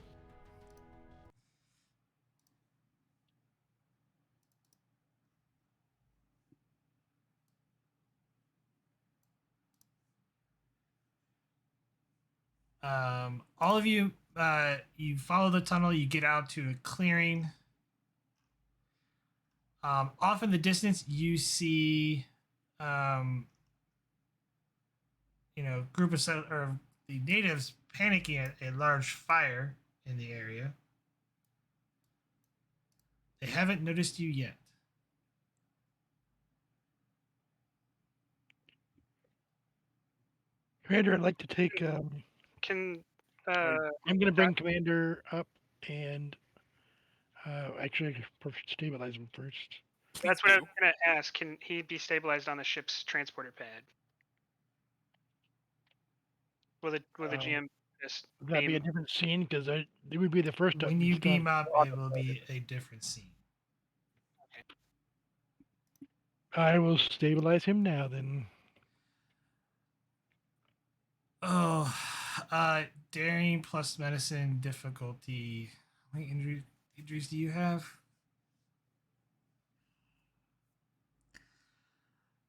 All of you, you follow the tunnel, you get out to a clearing. Off in the distance, you see, group of or the natives panicking at a large fire in the area. They haven't noticed you yet. Commander, I'd like to take. Can I'm going to bring Commander up and actually I should stabilize him first. that's what I was going to ask. Can he be stabilized on the ship's transporter pad? Will the GM just Would that be a different scene? Because it would be the first. When you beam up, it will be a different scene. I will stabilize him now. Then. Oh, daring plus medicine difficulty How many injuries do you have?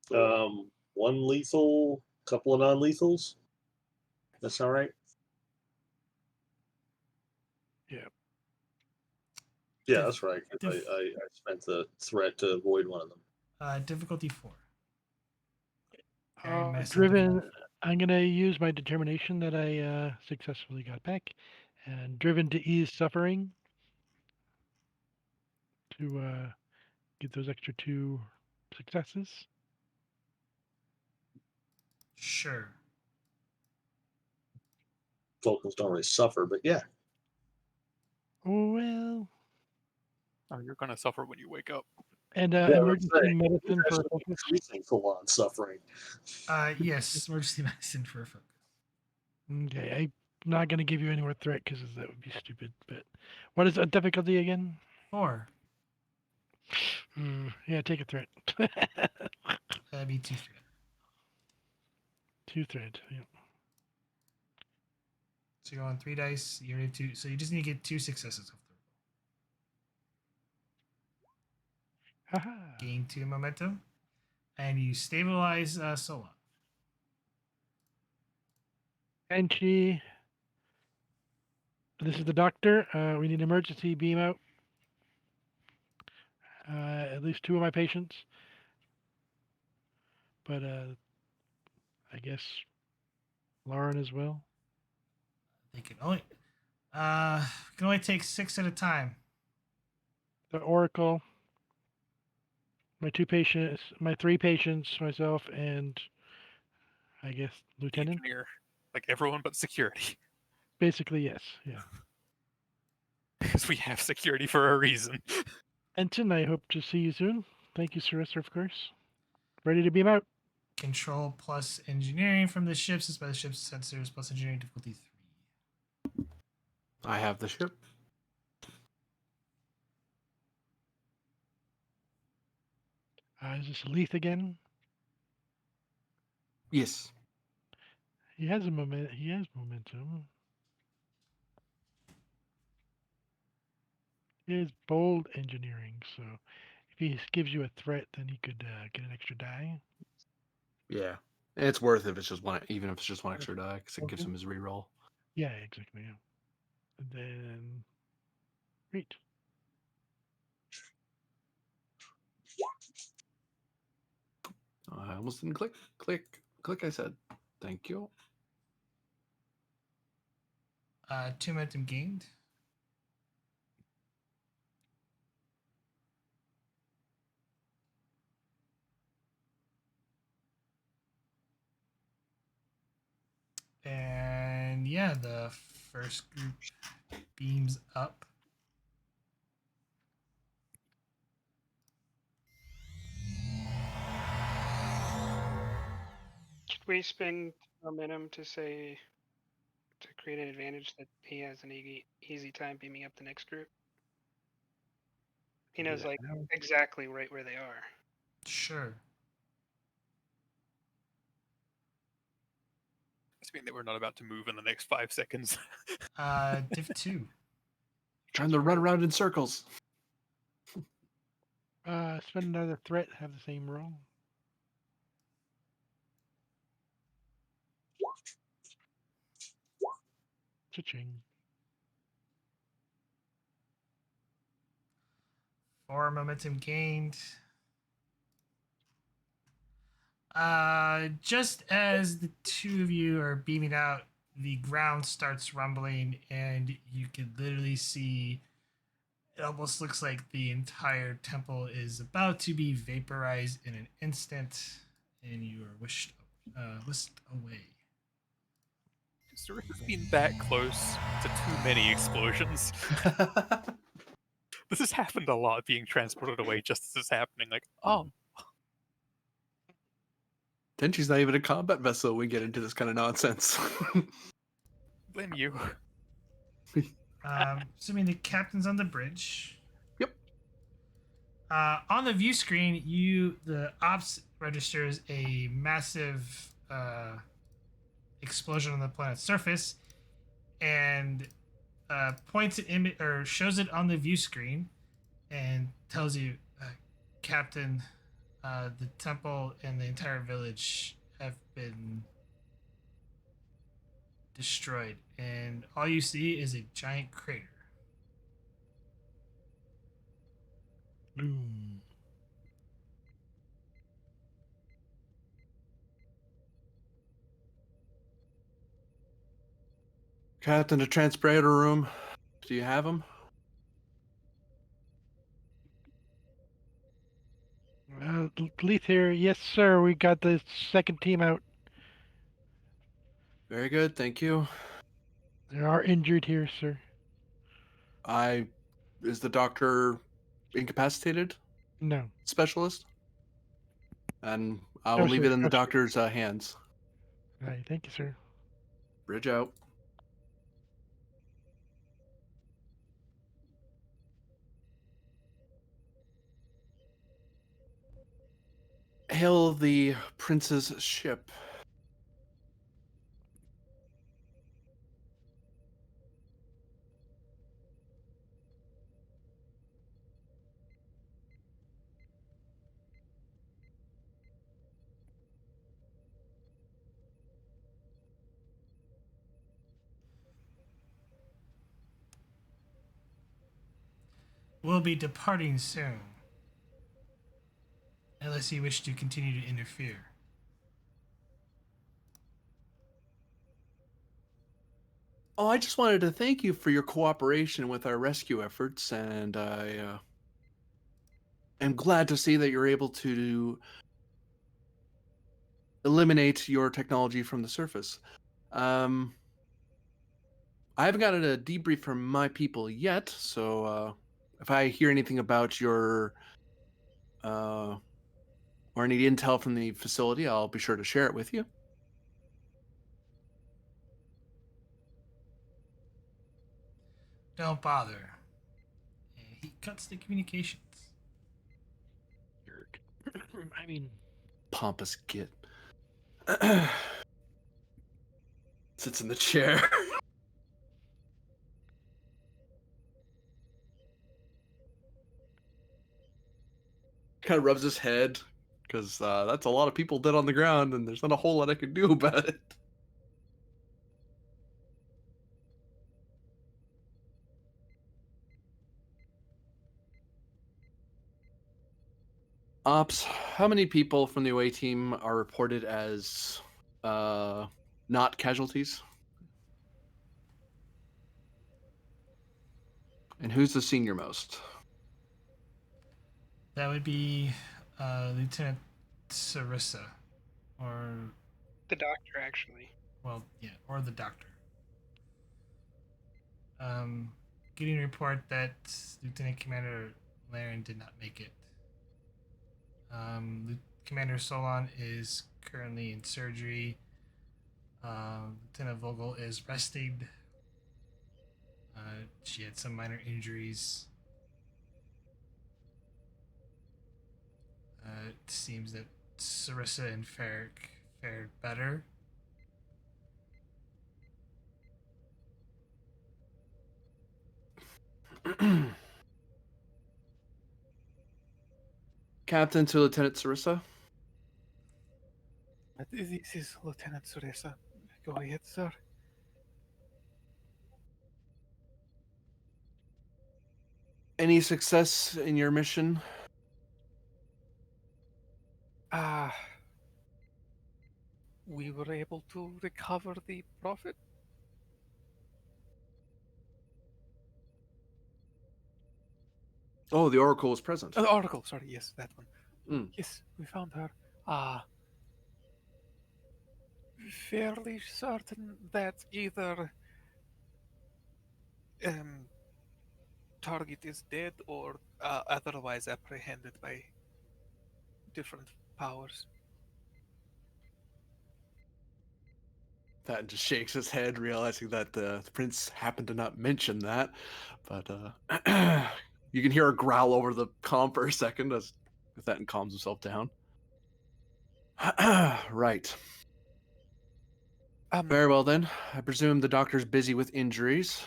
One lethal, couple of non-lethals. That's all right. Yeah. Yeah, that's right. 'Cause Diff- I spent the threat to avoid one of them. Difficulty 4. Very massive Driven. difficulty. I'm gonna use my determination that I successfully got back, and driven to ease suffering. To get those extra 2 successes. Sure. Vulcans don't really suffer, but yeah. Well, Oh, you're gonna suffer when you wake up. and Yeah, emergency saying, medicine for a actually focus. increasing full-on suffering. Yes, emergency medicine for a focus. Okay, I'm not gonna give you any more threat because that would be stupid. But what is a difficulty again? 4. Yeah, take a threat. That'd be 2 threat. 2 threat. Yeah. So you're on 3 dice. You're at 2. So you just need to get 2 successes off the roll. Haha. Gain 2 momentum, and you stabilize Solon. Tenshi. This is the doctor. We need emergency beam out. At least 2 of my patients. But I guess Lauren as well. They can only take 6 at a time. The Oracle. My 2 patients, my 3 patients, myself, and I guess The Lieutenant. engineer, like everyone but security, Basically, yes. Yeah. because we have security for a reason. Ensign, I hope to see you soon. Thank you, Sylvester, of course. Ready to beam out. Control plus engineering from the ships is by the ship's sensors plus engineering difficulty 3. I have the ship. Is this Leith again? Yes. He has a moment. He has momentum. He has bold engineering, so if he gives you a threat, then he could get an extra die. Yeah. It's worth it if it's just one, even if it's just one extra die, because it gives him his reroll. Yeah, exactly. Yeah. And then, great. I almost didn't click. Click, I said. Thank you. 2 momentum gained. And yeah, the first group beams up. Should we spend momentum to create an advantage that he has an easy time beaming up the next group? He knows like exactly right where they are. Sure. I mean, they were not about to move in the next 5 seconds. Div 2. Trying to run around in circles. Spend another threat. Have the same roll. Cha-ching. 4 momentum gained. Just as the 2 of you are beaming out, the ground starts rumbling, and you can literally see. It almost looks like the entire temple is about to be vaporized in an instant, and you are whisked away. Zurich has been that close to too many explosions. This has happened a lot, being transported away just as it's happening. Like, oh, Tenshi's not even a combat vessel. We get into this kind of nonsense. blame you. Assuming the captain's on the bridge. Yep. On the view screen, the ops registers a massive explosion on the planet's surface, and points an image or shows it on the view screen and tells you, Captain, the temple and the entire village have been destroyed, and all you see is a giant crater. Boom. Captain, the transporter room. Do you have him? Leith here. Yes, sir. We got the second team out. Very good, thank you. There are injured here, sir. Is the doctor incapacitated? No. Specialist? And I No, will leave sir. it in No, the sir. doctor's hands. All right. Thank you, sir. Bridge out. Hail the prince's ship. We'll be departing soon, unless you wish to continue to interfere. Oh, I just wanted to thank you for your cooperation with our rescue efforts, and I am glad to see that you're able to eliminate your technology from the surface. I haven't gotten a debrief from my people yet, so if I hear anything about your or any intel from the facility, I'll be sure to share it with you. Don't bother. And he cuts the communications. I mean, Pompous git. Sits in the chair. Kind of rubs his head because that's a lot of people dead on the ground, and there's not a whole lot I can do about it. Ops, how many people from the away team are reported as not casualties? And who's the senior most? That would be Lieutenant Sarissa, or The doctor, actually. well, yeah, or the doctor. Getting a report that Lieutenant Commander Laren did not make it. Commander Solon is currently in surgery. Lieutenant Vogel is resting. She had some minor injuries. It seems that Sarissa and Ferric fared better. Captain to Lieutenant Sarissa. This is Lieutenant Suresa. Go ahead, sir. Any success in your mission? We were able to recover the prophet. Oh, the Oracle was present. The Oracle, sorry, yes, that one. Mm. Yes, we found her. Fairly certain that either target is dead or otherwise apprehended by different powers. That just shakes his head, realizing that the prince happened to not mention that. But you can hear a growl over the comm for a second as Thatton calms himself down. Right. Very well then. I presume the doctor's busy with injuries.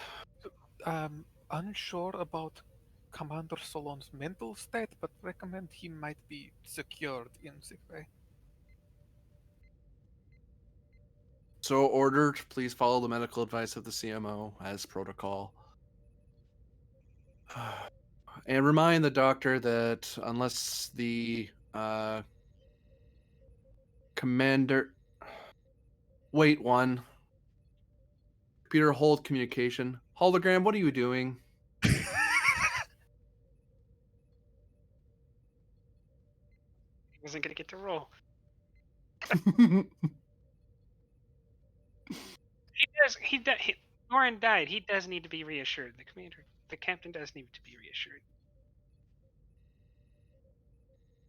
Unsure about Commander Solon's mental state, but recommend he might be secured in sickbay. So ordered. Please follow the medical advice of the CMO as protocol. And remind the doctor that unless the commander... Wait, one. Computer, hold communication. Hologram, what are you doing? He wasn't gonna get to roll. He does. Lauren died. He does need to be reassured. The captain does need to be reassured.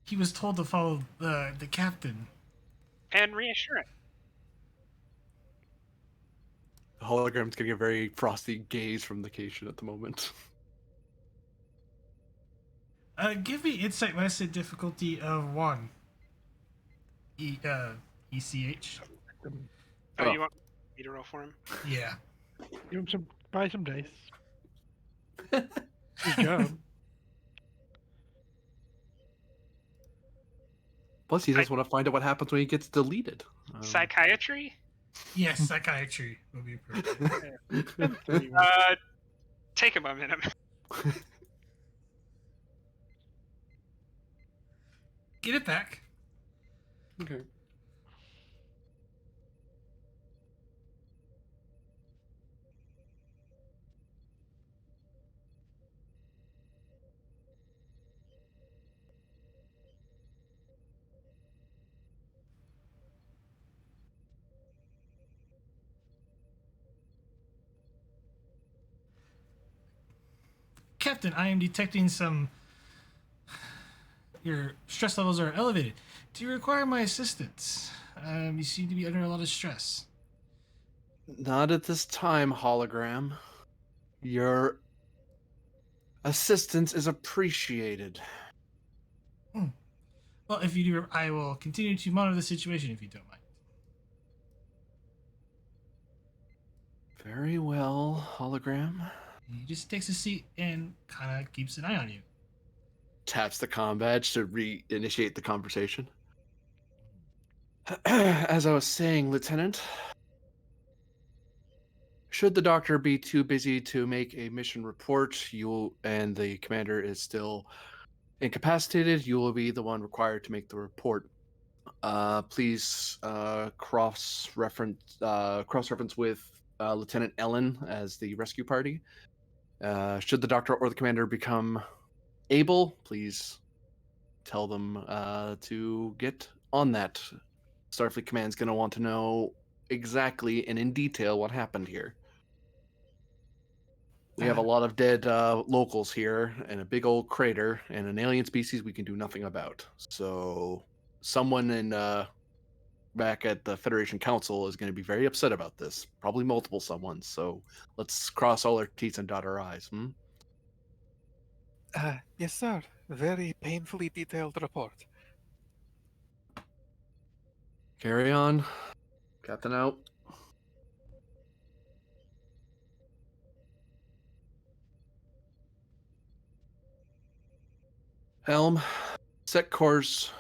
He was told to follow the captain. And reassurance. The hologram's getting a very frosty gaze from the Cation at the moment. Give me insight message difficulty of 1. ECH. Oh, you want me to roll for him? Yeah. Give him buy some dice. His job. Plus, he just want to find out what happens when he gets deleted. Psychiatry? Yes, psychiatry would be perfect. Take a moment. Get it back. Okay. Captain, I am detecting your stress levels are elevated. Do you require my assistance? You seem to be under a lot of stress. Not at this time, hologram. Your assistance is appreciated. Well, if you do, I will continue to monitor the situation if you don't mind. Very well, hologram. He just takes a seat and kind of keeps an eye on you. Taps the comm badge to reinitiate the conversation. As I was saying, Lieutenant, should the doctor be too busy to make a mission report, and the commander is still incapacitated, you will be the one required to make the report. Please cross-reference with Lieutenant Ellen as the rescue party. Should the doctor or the commander become able, please tell them to get on that. Starfleet Command's going to want to know exactly and in detail what happened here. We have a lot of dead locals here and a big old crater and an alien species we can do nothing about. So someone back at the Federation Council is going to be very upset about this. Probably multiple someones. So let's cross all our T's and dot our I's. Yes, sir. Very painfully detailed report. Carry on. Captain out. Helm, set course.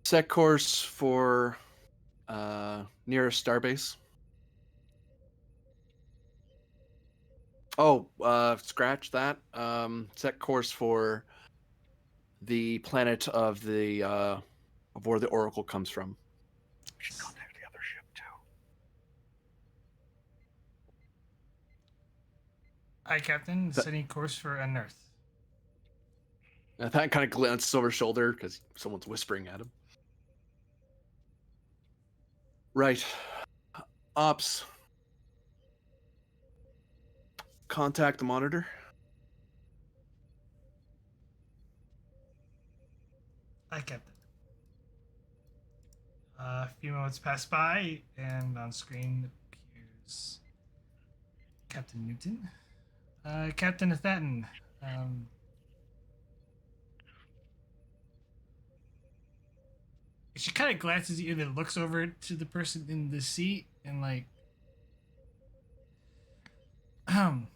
Set course for nearest starbase. Oh, scratch that. Set course for the planet of where the Oracle comes from. We should contact the other ship too. Aye, Captain. Setting course for Unearth. That kind of glances over his shoulder because someone's whispering at him. Right. Ops. Contact the monitor. Aye, Captain. A few moments pass by, and on screen appears Captain Newton. Captain Athaton, she kind of glances at you and then looks over to the person in the seat and like, um,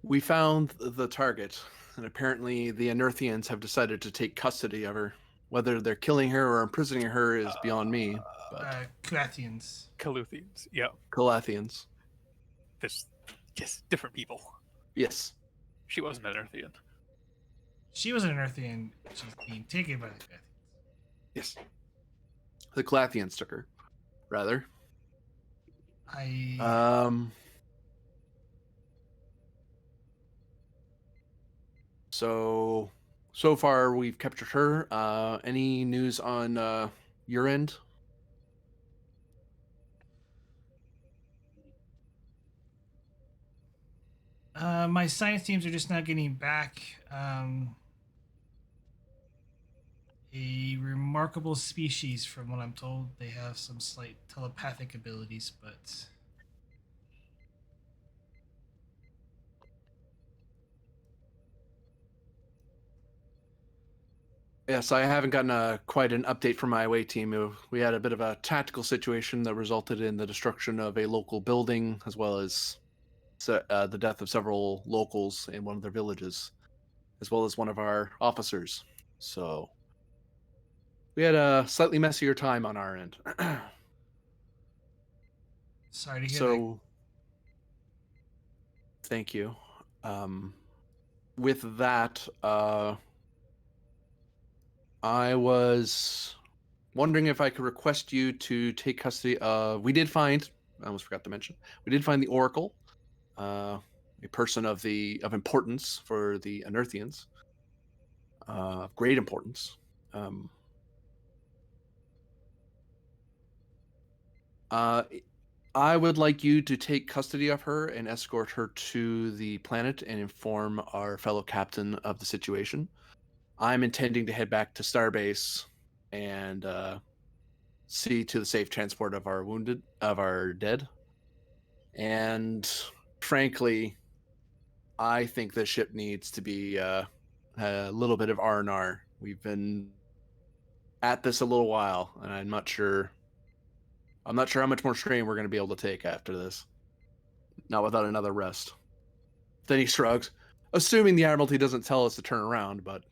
We found the target, and apparently the Anerthians have decided to take custody of her. Whether they're killing her or imprisoning her is beyond me, but Kuathians. Kaluthians. Yeah. Calathians. This. Yes, different people. Yes. She wasn't an Earthian. She was an Anerthian. She's being taken by the Kuathians. Yes. The Calathians took her, rather. So far we've captured her. Any news on your end? My science teams are just now getting back a remarkable species, from what I'm told. They have some slight telepathic abilities, but Yes, I haven't gotten quite an update from my away team. We had a bit of a tactical situation that resulted in the destruction of a local building, as well as the death of several locals in one of their villages, as well as one of our officers. So we had a slightly messier time on our end. sorry to hear that. So thank you. With that, I was wondering if I could request you to take custody of. We did find. I almost forgot to mention. We did find the Oracle, a person of importance for the Anerthians. Great importance. I would like you to take custody of her and escort her to the planet and inform our fellow captain of the situation. I'm intending to head back to Starbase and see to the safe transport of our dead. And frankly, I think the ship needs to be a little bit of R&R. We've been at this a little while, and I'm not sure how much more strain we're going to be able to take after this. Not without another rest. Then he shrugs, assuming the Admiralty doesn't tell us to turn around, but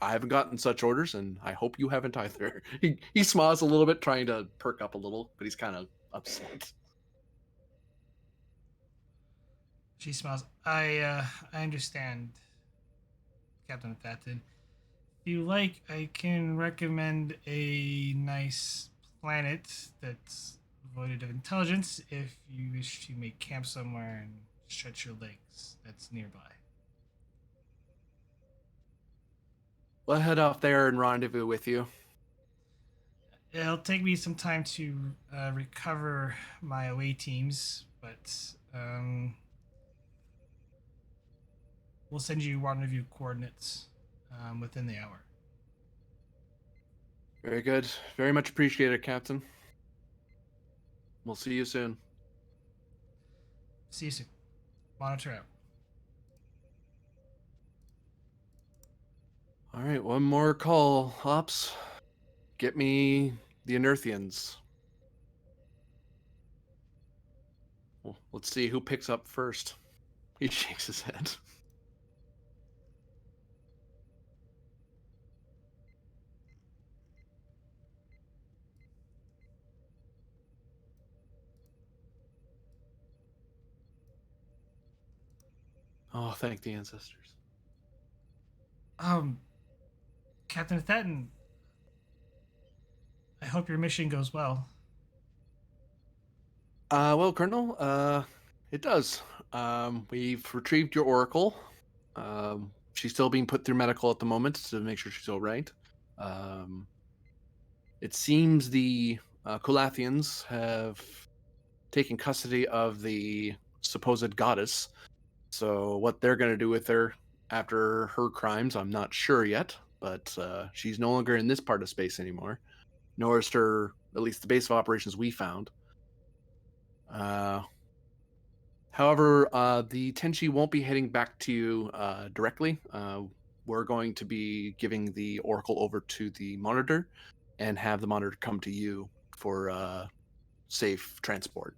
I haven't gotten such orders, and I hope you haven't either. He smiles a little bit, trying to perk up a little, but he's kind of upset. She smiles. I understand, Captain Thatton. If you like, I can recommend a nice planet that's void of intelligence if you wish to make camp somewhere and stretch your legs. That's nearby. We'll head off there and rendezvous with you. It'll take me some time to recover my away teams, but we'll send you rendezvous coordinates within the hour. Very good. Very much appreciated, Captain. We'll see you soon. See you soon. Monitor out. All right, one more call, Ops. Get me the Anerthians. Well, let's see who picks up first. He shakes his head. Oh, thank the ancestors. Captain Thatton, I hope your mission goes well. Well, Colonel, it does. We've retrieved your Oracle. She's still being put through medical at the moment to make sure she's all right. It seems the Calathians have taken custody of the supposed goddess. So what they're going to do with her after her crimes, I'm not sure yet. But she's no longer in this part of space anymore. Nor is her, at least the base of operations we found. However, the Tenshi won't be heading back to you directly. We're going to be giving the Oracle over to the Monitor and have the Monitor come to you for safe transport.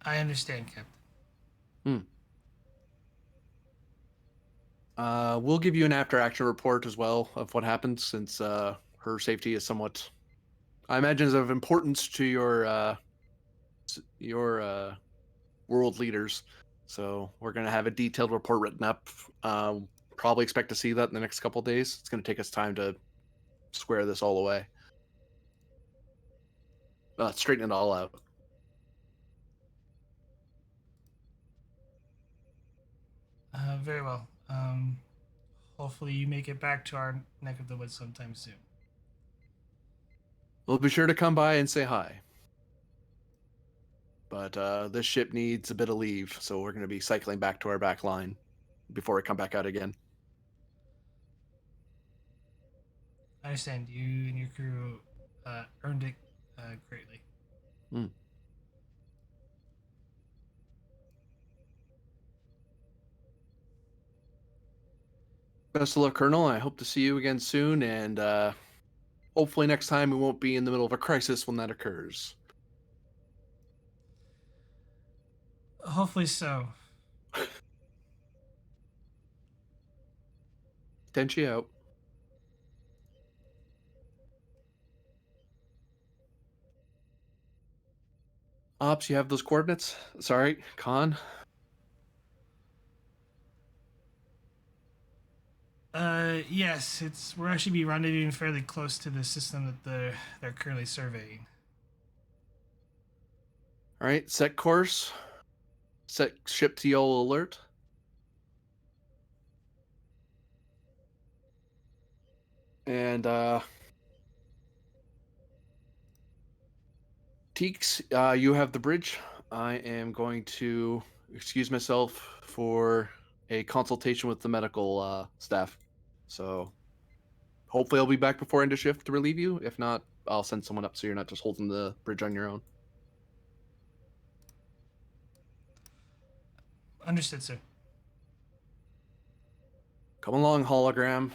I understand, Captain. We'll give you an after-action report as well of what happened, since her safety is somewhat, I imagine, is of importance to your world leaders. So we're going to have a detailed report written up. Probably expect to see that in the next couple of days. It's going to take us time to square this all away. Straighten it all out. Very well. Hopefully you make it back to our neck of the woods sometime soon. We'll be sure to come by and say hi. But this ship needs a bit of leave, so we're going to be cycling back to our back line before we come back out again. I understand you and your crew earned it greatly. Best of luck, Colonel. I hope to see you again soon, and hopefully next time we won't be in the middle of a crisis when that occurs. Hopefully so. Tenshi out. Ops, you have those coordinates? Sorry, Khan. Yes, we're actually be rendezvousing fairly close to the system that they're currently surveying. All right, set course. Set ship to yellow alert. And Teeks, you have the bridge. I am going to excuse myself for a consultation with the medical staff. So hopefully I'll be back before end of shift to relieve you. If not, I'll send someone up so you're not just holding the bridge on your own. Understood, sir. Come along, hologram.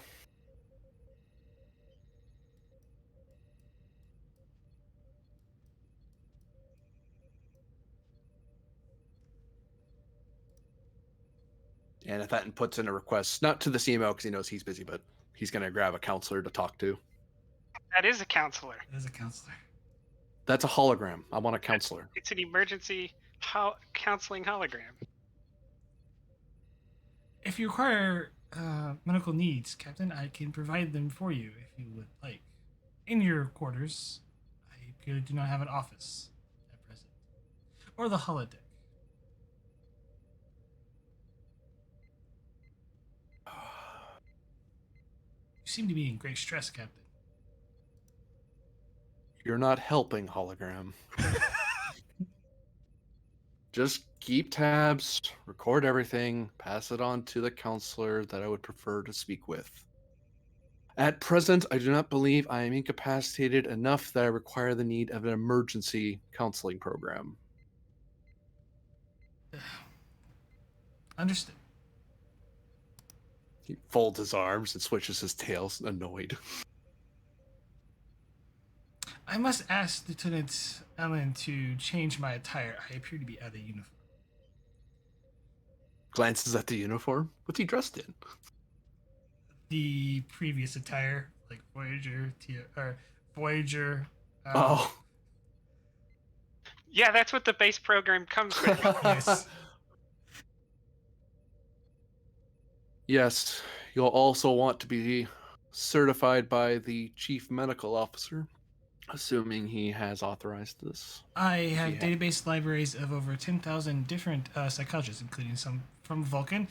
And if that puts in a request, not to the CMO because he knows he's busy, but he's going to grab a counselor to talk to. That is a counselor. As a counselor. That's a hologram. I want a counselor. It's an emergency counseling hologram. If you require medical needs, Captain, I can provide them for you if you would like. In your quarters, I purely do not have an office at present. Or the holodeck. You seem to be in great stress, Captain. You're not helping, hologram. Just keep tabs, record everything, pass it on to the counselor that I would prefer to speak with. At present, I do not believe I am incapacitated enough that I require the need of an emergency counseling program. Understood. He folds his arms and switches his tail, annoyed. I must ask Lieutenant Ellen to change my attire. I appear to be out of uniform. Glances at the uniform. What's he dressed in? The previous attire, like Voyager. Oh. Yeah, that's what the base program comes with. Yes. Yes, you'll also want to be certified by the chief medical officer, assuming he has authorized this. I have database libraries of over 10,000 different psychologists, including some from Vulcan,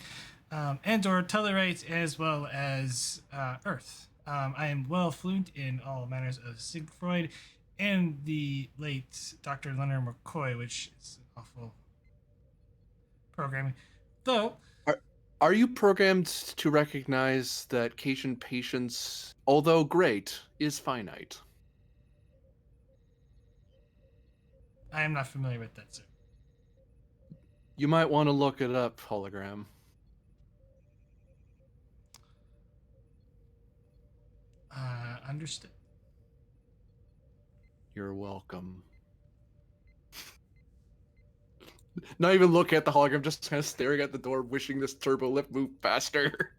and/or Tellarites, as well as Earth. I am well fluent in all manners of Sigmund Freud and the late Dr. Leonard McCoy, which is an awful programming. Though, Are you programmed to recognize that Cation patience, although great, is finite? I am not familiar with that, sir. You might want to look it up, hologram. Understood. You're welcome. Not even look at the hologram, just kind of staring at the door, wishing this turbo lift moved faster.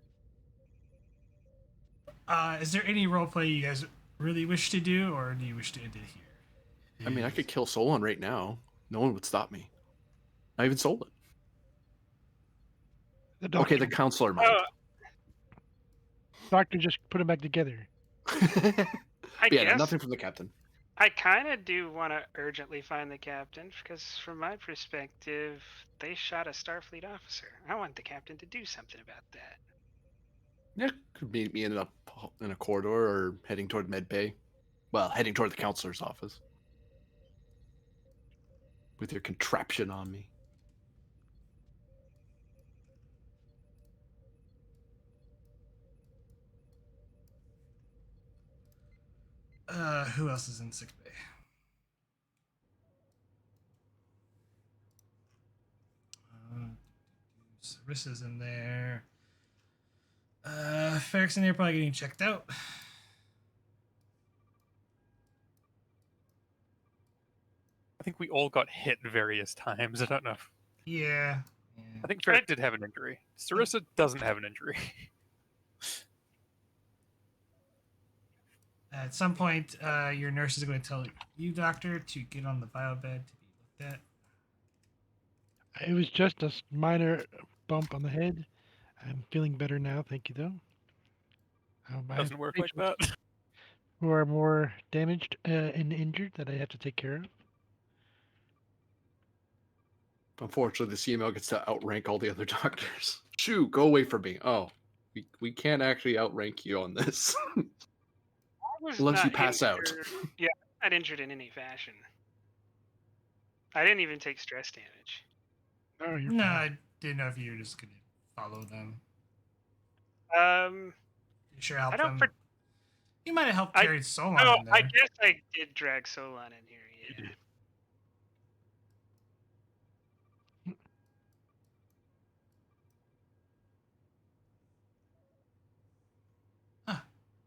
Is there any roleplay you guys really wish to do, or do you wish to end it here? I mean, I could kill Solon right now. No one would stop me. Not even Solon. The doctor, Okay, the counselor might. Oh, doctor just put them back together. I Yeah, no, guess nothing from the captain. I kind of do want to urgently find the captain because, from my perspective, they shot a Starfleet officer. I want the captain to do something about that. Yeah, could meet me in a corridor or heading toward med bay. Well, heading toward the counselor's office. With your contraption on me. Who else is in sick bay? Sarissa's in there. Ferrick's in there, probably getting checked out. I think we all got hit various times. I don't know. Yeah. I think Ferrick did have an injury. Sarissa doesn't have an injury. At some point, your nurse is going to tell you, doctor, to get on the bio bed to be looked at. It was just a minor bump on the head. I'm feeling better now, thank you, though. I have Doesn't work like patients that. who are more damaged and injured that I have to take care of. Unfortunately, the CML gets to outrank all the other doctors. Shoo, go away from me. Oh, we can't actually outrank you on this. I was Unless you not pass out. injured. Yeah, I'm not injured in any fashion. I didn't even take stress damage. Oh, you're No, fine. I didn't know if you were just going to follow them. You sure help I don't. them. You might have helped I- carry Solon Oh, in there. I guess I did drag Solon in here. Yeah.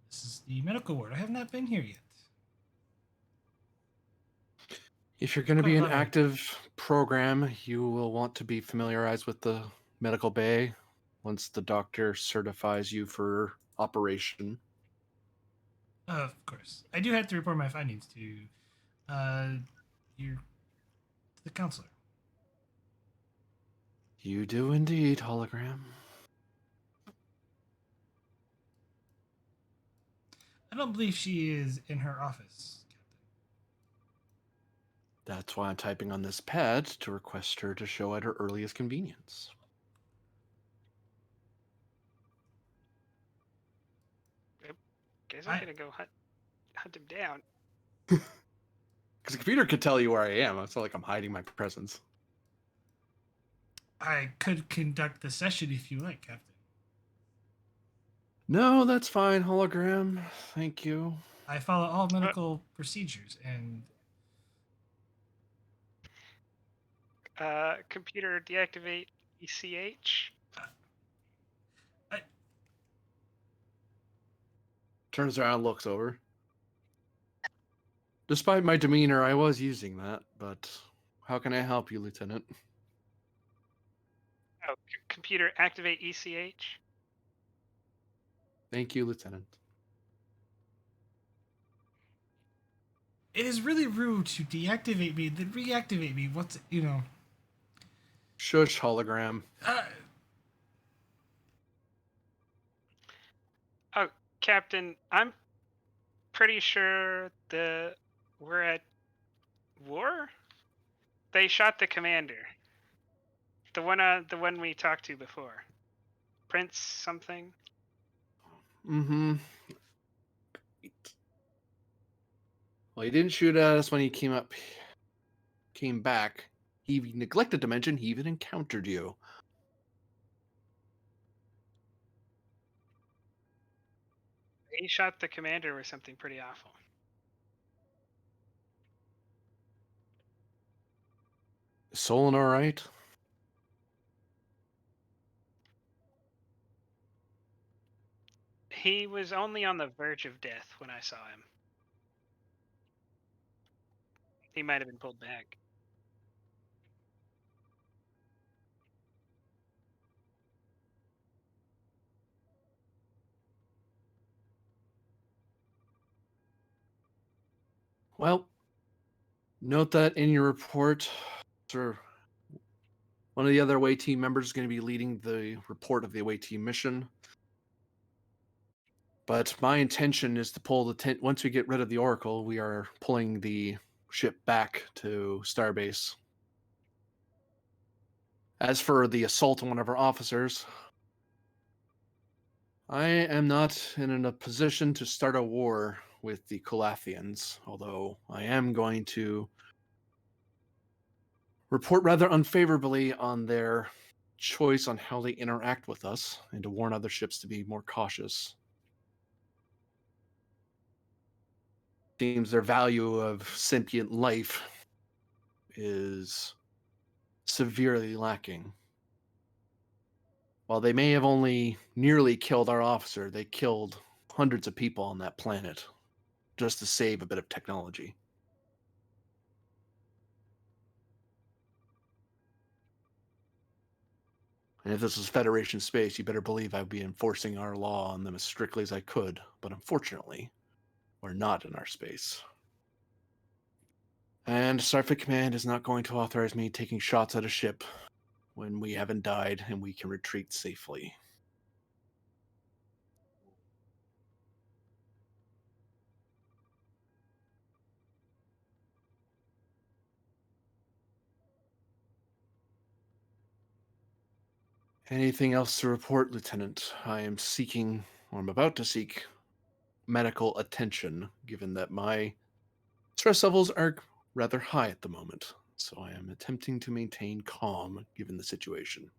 This is the medical ward. I have not been here yet. If you're going to be an Love it. active program, you will want to be familiarized with the medical bay once the doctor certifies you for operation. Of course. I do have to report my findings to the counselor. You do indeed, hologram. I don't believe she is in her office, Captain. That's why I'm typing on this pad to request her to show at her earliest convenience. Guess I'm gonna go hunt him down. Because the computer could tell you where I am. It's not like I'm hiding my presence. I could conduct the session if you like, Captain. No, that's fine, hologram. Thank you. I follow all medical procedures, and Computer deactivate ECH. Turns around, looks over. Despite my demeanor, I was using that, but how can I help you, Lieutenant? Oh, computer activate ECH. Thank you, Lieutenant. it is really rude to deactivate me, then reactivate me. What's Shush, hologram. Oh, Captain, I'm pretty sure we're at war. They shot the commander. The one we talked to before. Prince something. Mm-hmm. Well, he didn't shoot at us when he came back. He neglected to mention he even encountered you. He shot the commander with something pretty awful. Solon all right? He was only on the verge of death when I saw him. He might have been pulled back. Well, note that in your report, sir. One of the other away team members is going to be leading the report of the away team mission. But my intention is to pull the tent. Once we get rid of the Oracle, we are pulling the ship back to Starbase. As for the assault on one of our officers, I am not in a position to start a war with the Colathians, although I am going to report rather unfavorably on their choice on how they interact with us and to warn other ships to be more cautious. Seems their value of sentient life is severely lacking. While they may have only nearly killed our officer, they killed hundreds of people on that planet just to save a bit of technology. And if this was Federation space, you better believe I'd be enforcing our law on them as strictly as I could. But unfortunately, we're not in our space. And Starfleet Command is not going to authorize me taking shots at a ship when we haven't died and we can retreat safely. Anything else to report, Lieutenant? I'm about to seek medical attention, given that my stress levels are rather high at the moment. So I am attempting to maintain calm, given the situation.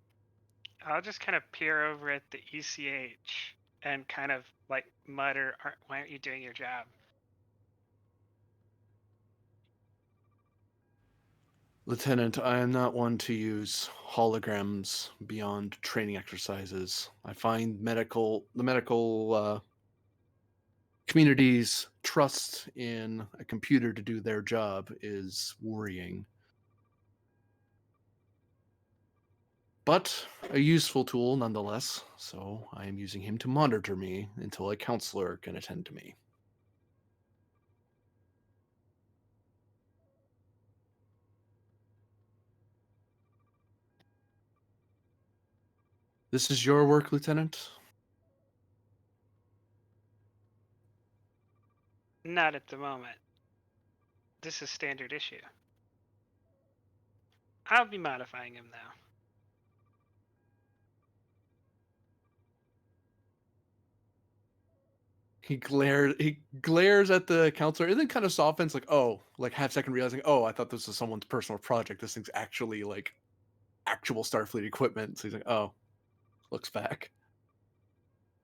I'll just kind of peer over at the ECH and kind of like mutter, "Why aren't you doing your job?" Lieutenant, I am not one to use holograms beyond training exercises. I find the medical community's trust in a computer to do their job is worrying. But a useful tool nonetheless, so I am using him to monitor me until a counselor can attend to me. This is your work, Lieutenant? Not at the moment. This is standard issue. I'll be modifying him now. He glares at the counselor and then kind of softens, like, oh, like half second realizing, oh, I thought this was someone's personal project. This thing's actually like actual Starfleet equipment. So he's like, oh, looks back.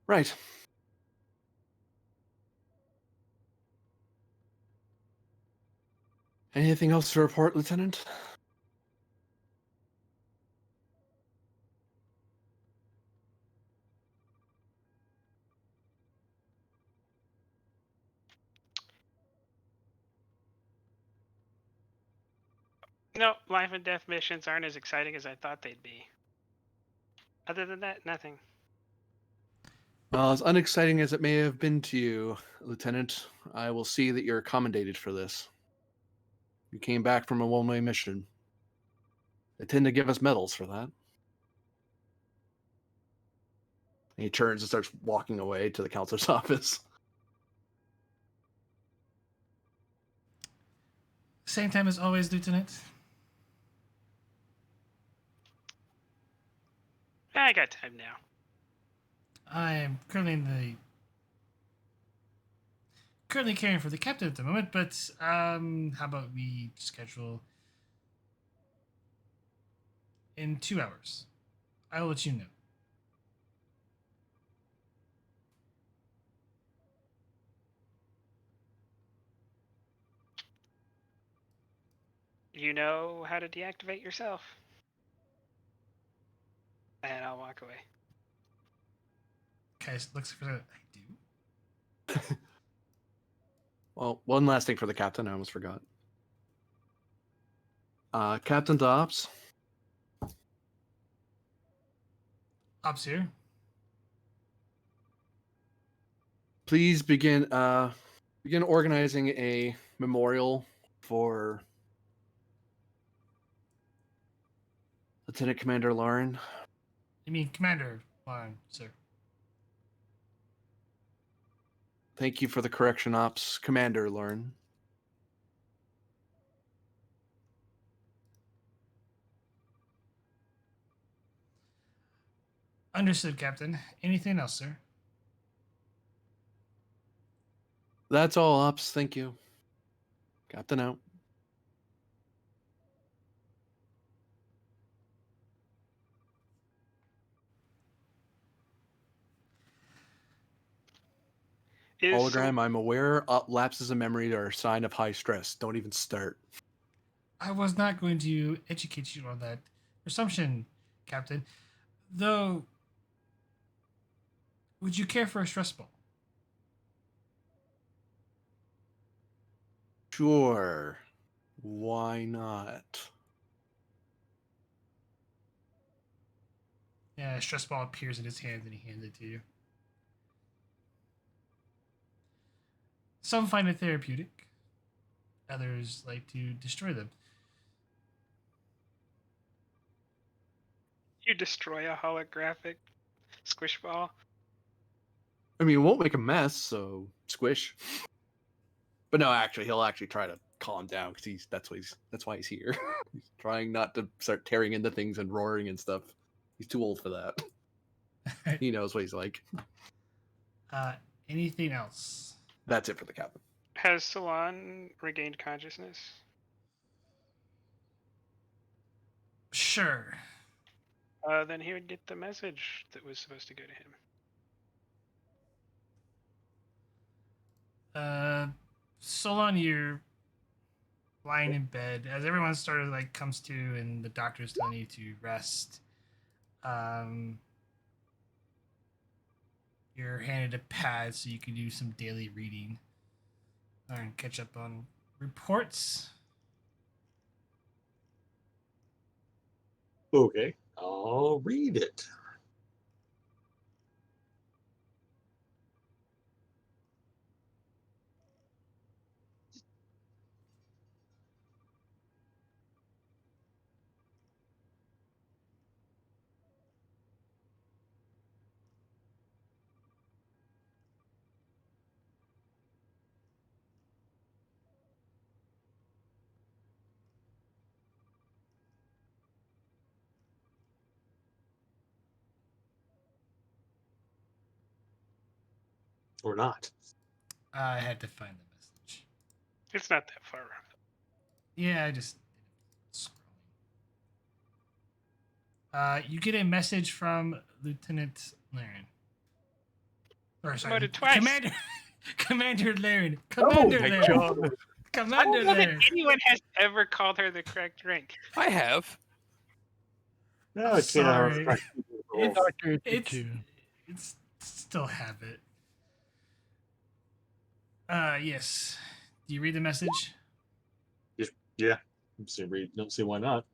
Right. Anything else to report, Lieutenant? No, life and death missions aren't as exciting as I thought they'd be. Other than that, nothing. Well, as unexciting as it may have been to you, Lieutenant, I will see that you're commendated for this. You came back from a one-way mission. They tend to give us medals for that. And he turns and starts walking away to the counselor's office. Same time as always, Lieutenant. I got time now. I am currently caring for the captain at the moment, but how about we schedule in 2 hours? I will let you know. You know how to deactivate yourself. And I'll walk away. Okay, so looks for I do. Well, one last thing for the captain. I almost forgot. Captain to Ops. Ops here. Please begin organizing a memorial for Lieutenant Commander Lauren. You mean Commander Lauren, sir? Thank you for the correction, Ops. Commander Lauren. Understood, Captain. Anything else, sir? That's all, Ops. Thank you. Captain out. Hologram, I'm aware lapses of memory are a sign of high stress. Don't even start. I was not going to educate you on that presumption, Captain. Though, would you care for a stress ball? Sure. Why not? Yeah, a stress ball appears in his hand and he hands it to you. Some find it therapeutic. Others like to destroy them. You destroy a holographic squish ball. I mean, it won't make a mess, so squish. But no, actually, he'll actually try to calm down because that's why he's here. He's trying not to start tearing into things and roaring and stuff. He's too old for that. He knows what he's like. Anything else? That's it for the captain. Has Salon regained consciousness? Sure. Then he would get the message that was supposed to go to him. Solon, you're lying in bed as everyone comes to and the doctor's telling you to rest. You're handed a pad so you can do some daily reading and catch up on reports. Okay, I'll read it. Or not. I had to find the message. It's not that far. Yeah, I just scrolling. You get a message from Lieutenant Laren. Or sorry, Promoted twice. Commander Laren. Commander Laren. God. Commander I don't know that Laren. anyone has ever called her the correct rank. I have. No, I Sorry. can't. It's still have it. Yes. Do you read the message? Yeah. Don't see why not.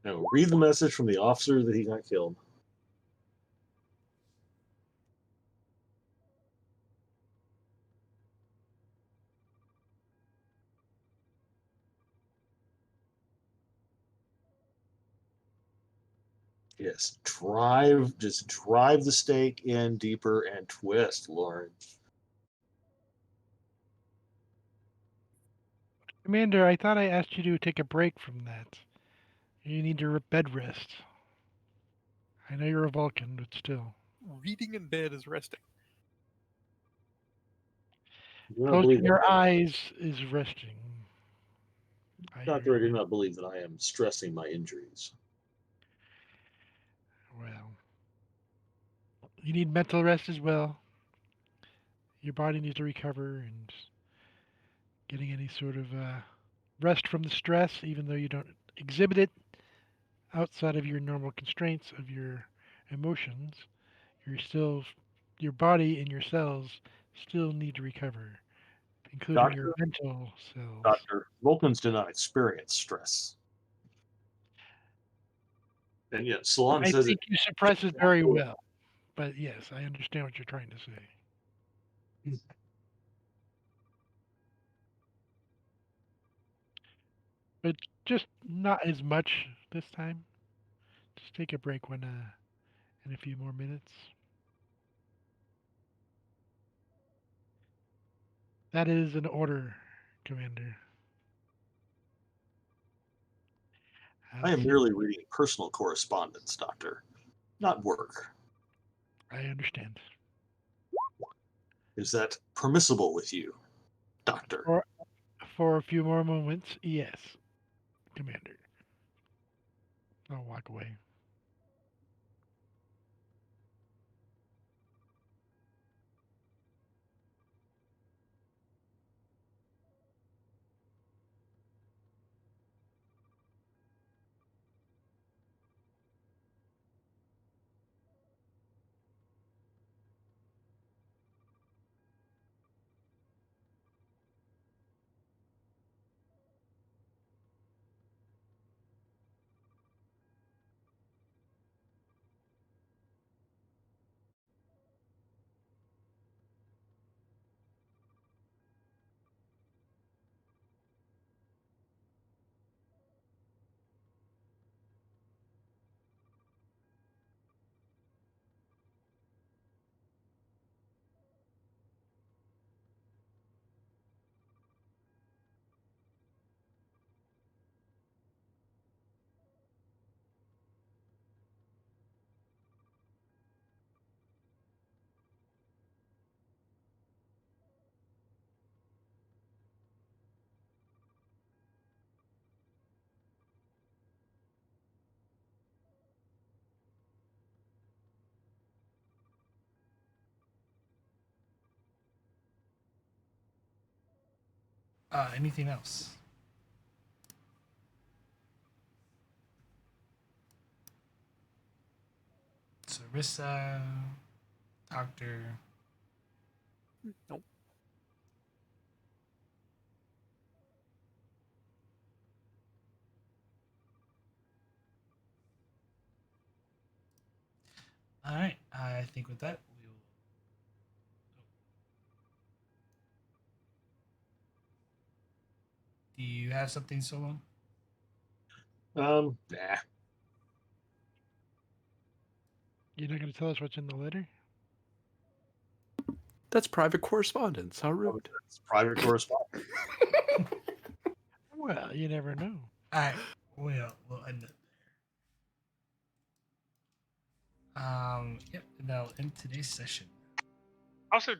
No, read the message from the officer that he got killed. Yes, just drive the stake in deeper and twist, Lauren. Commander, I thought I asked you to take a break from that. You need your bed rest. I know you're a Vulcan, but still. Reading in bed is resting. Do not Closing believe your that. eyes is resting. Doctor, I do not believe that I am stressing my injuries. Well, you need mental rest as well. Your body needs to recover, and getting any sort of rest from the stress, even though you don't exhibit it outside of your normal constraints of your emotions. Your body and your cells still need to recover, including your Doctor, mental cells. Doctor, Vulcans do not experience stress. And yet, Salon I says it. think you suppress it very well. But yes, I understand what you're trying to say. But just not as much this time. Just take a break when in a few more minutes. That is an order, Commander. I am See. merely reading personal correspondence, Doctor, not work. I understand. Is that permissible with you, Doctor? For a few more moments, yes, Commander. I'll walk away. Anything else? Sarissa, Doctor. Nope. All right. I think with that, we will. Do you have something, Solo? Nah. You're not going to tell us what's in the letter? That's private correspondence. How rude. It's private correspondence. Well, you never know. All right. We'll end it there. Yep. That'll end today's session. Also,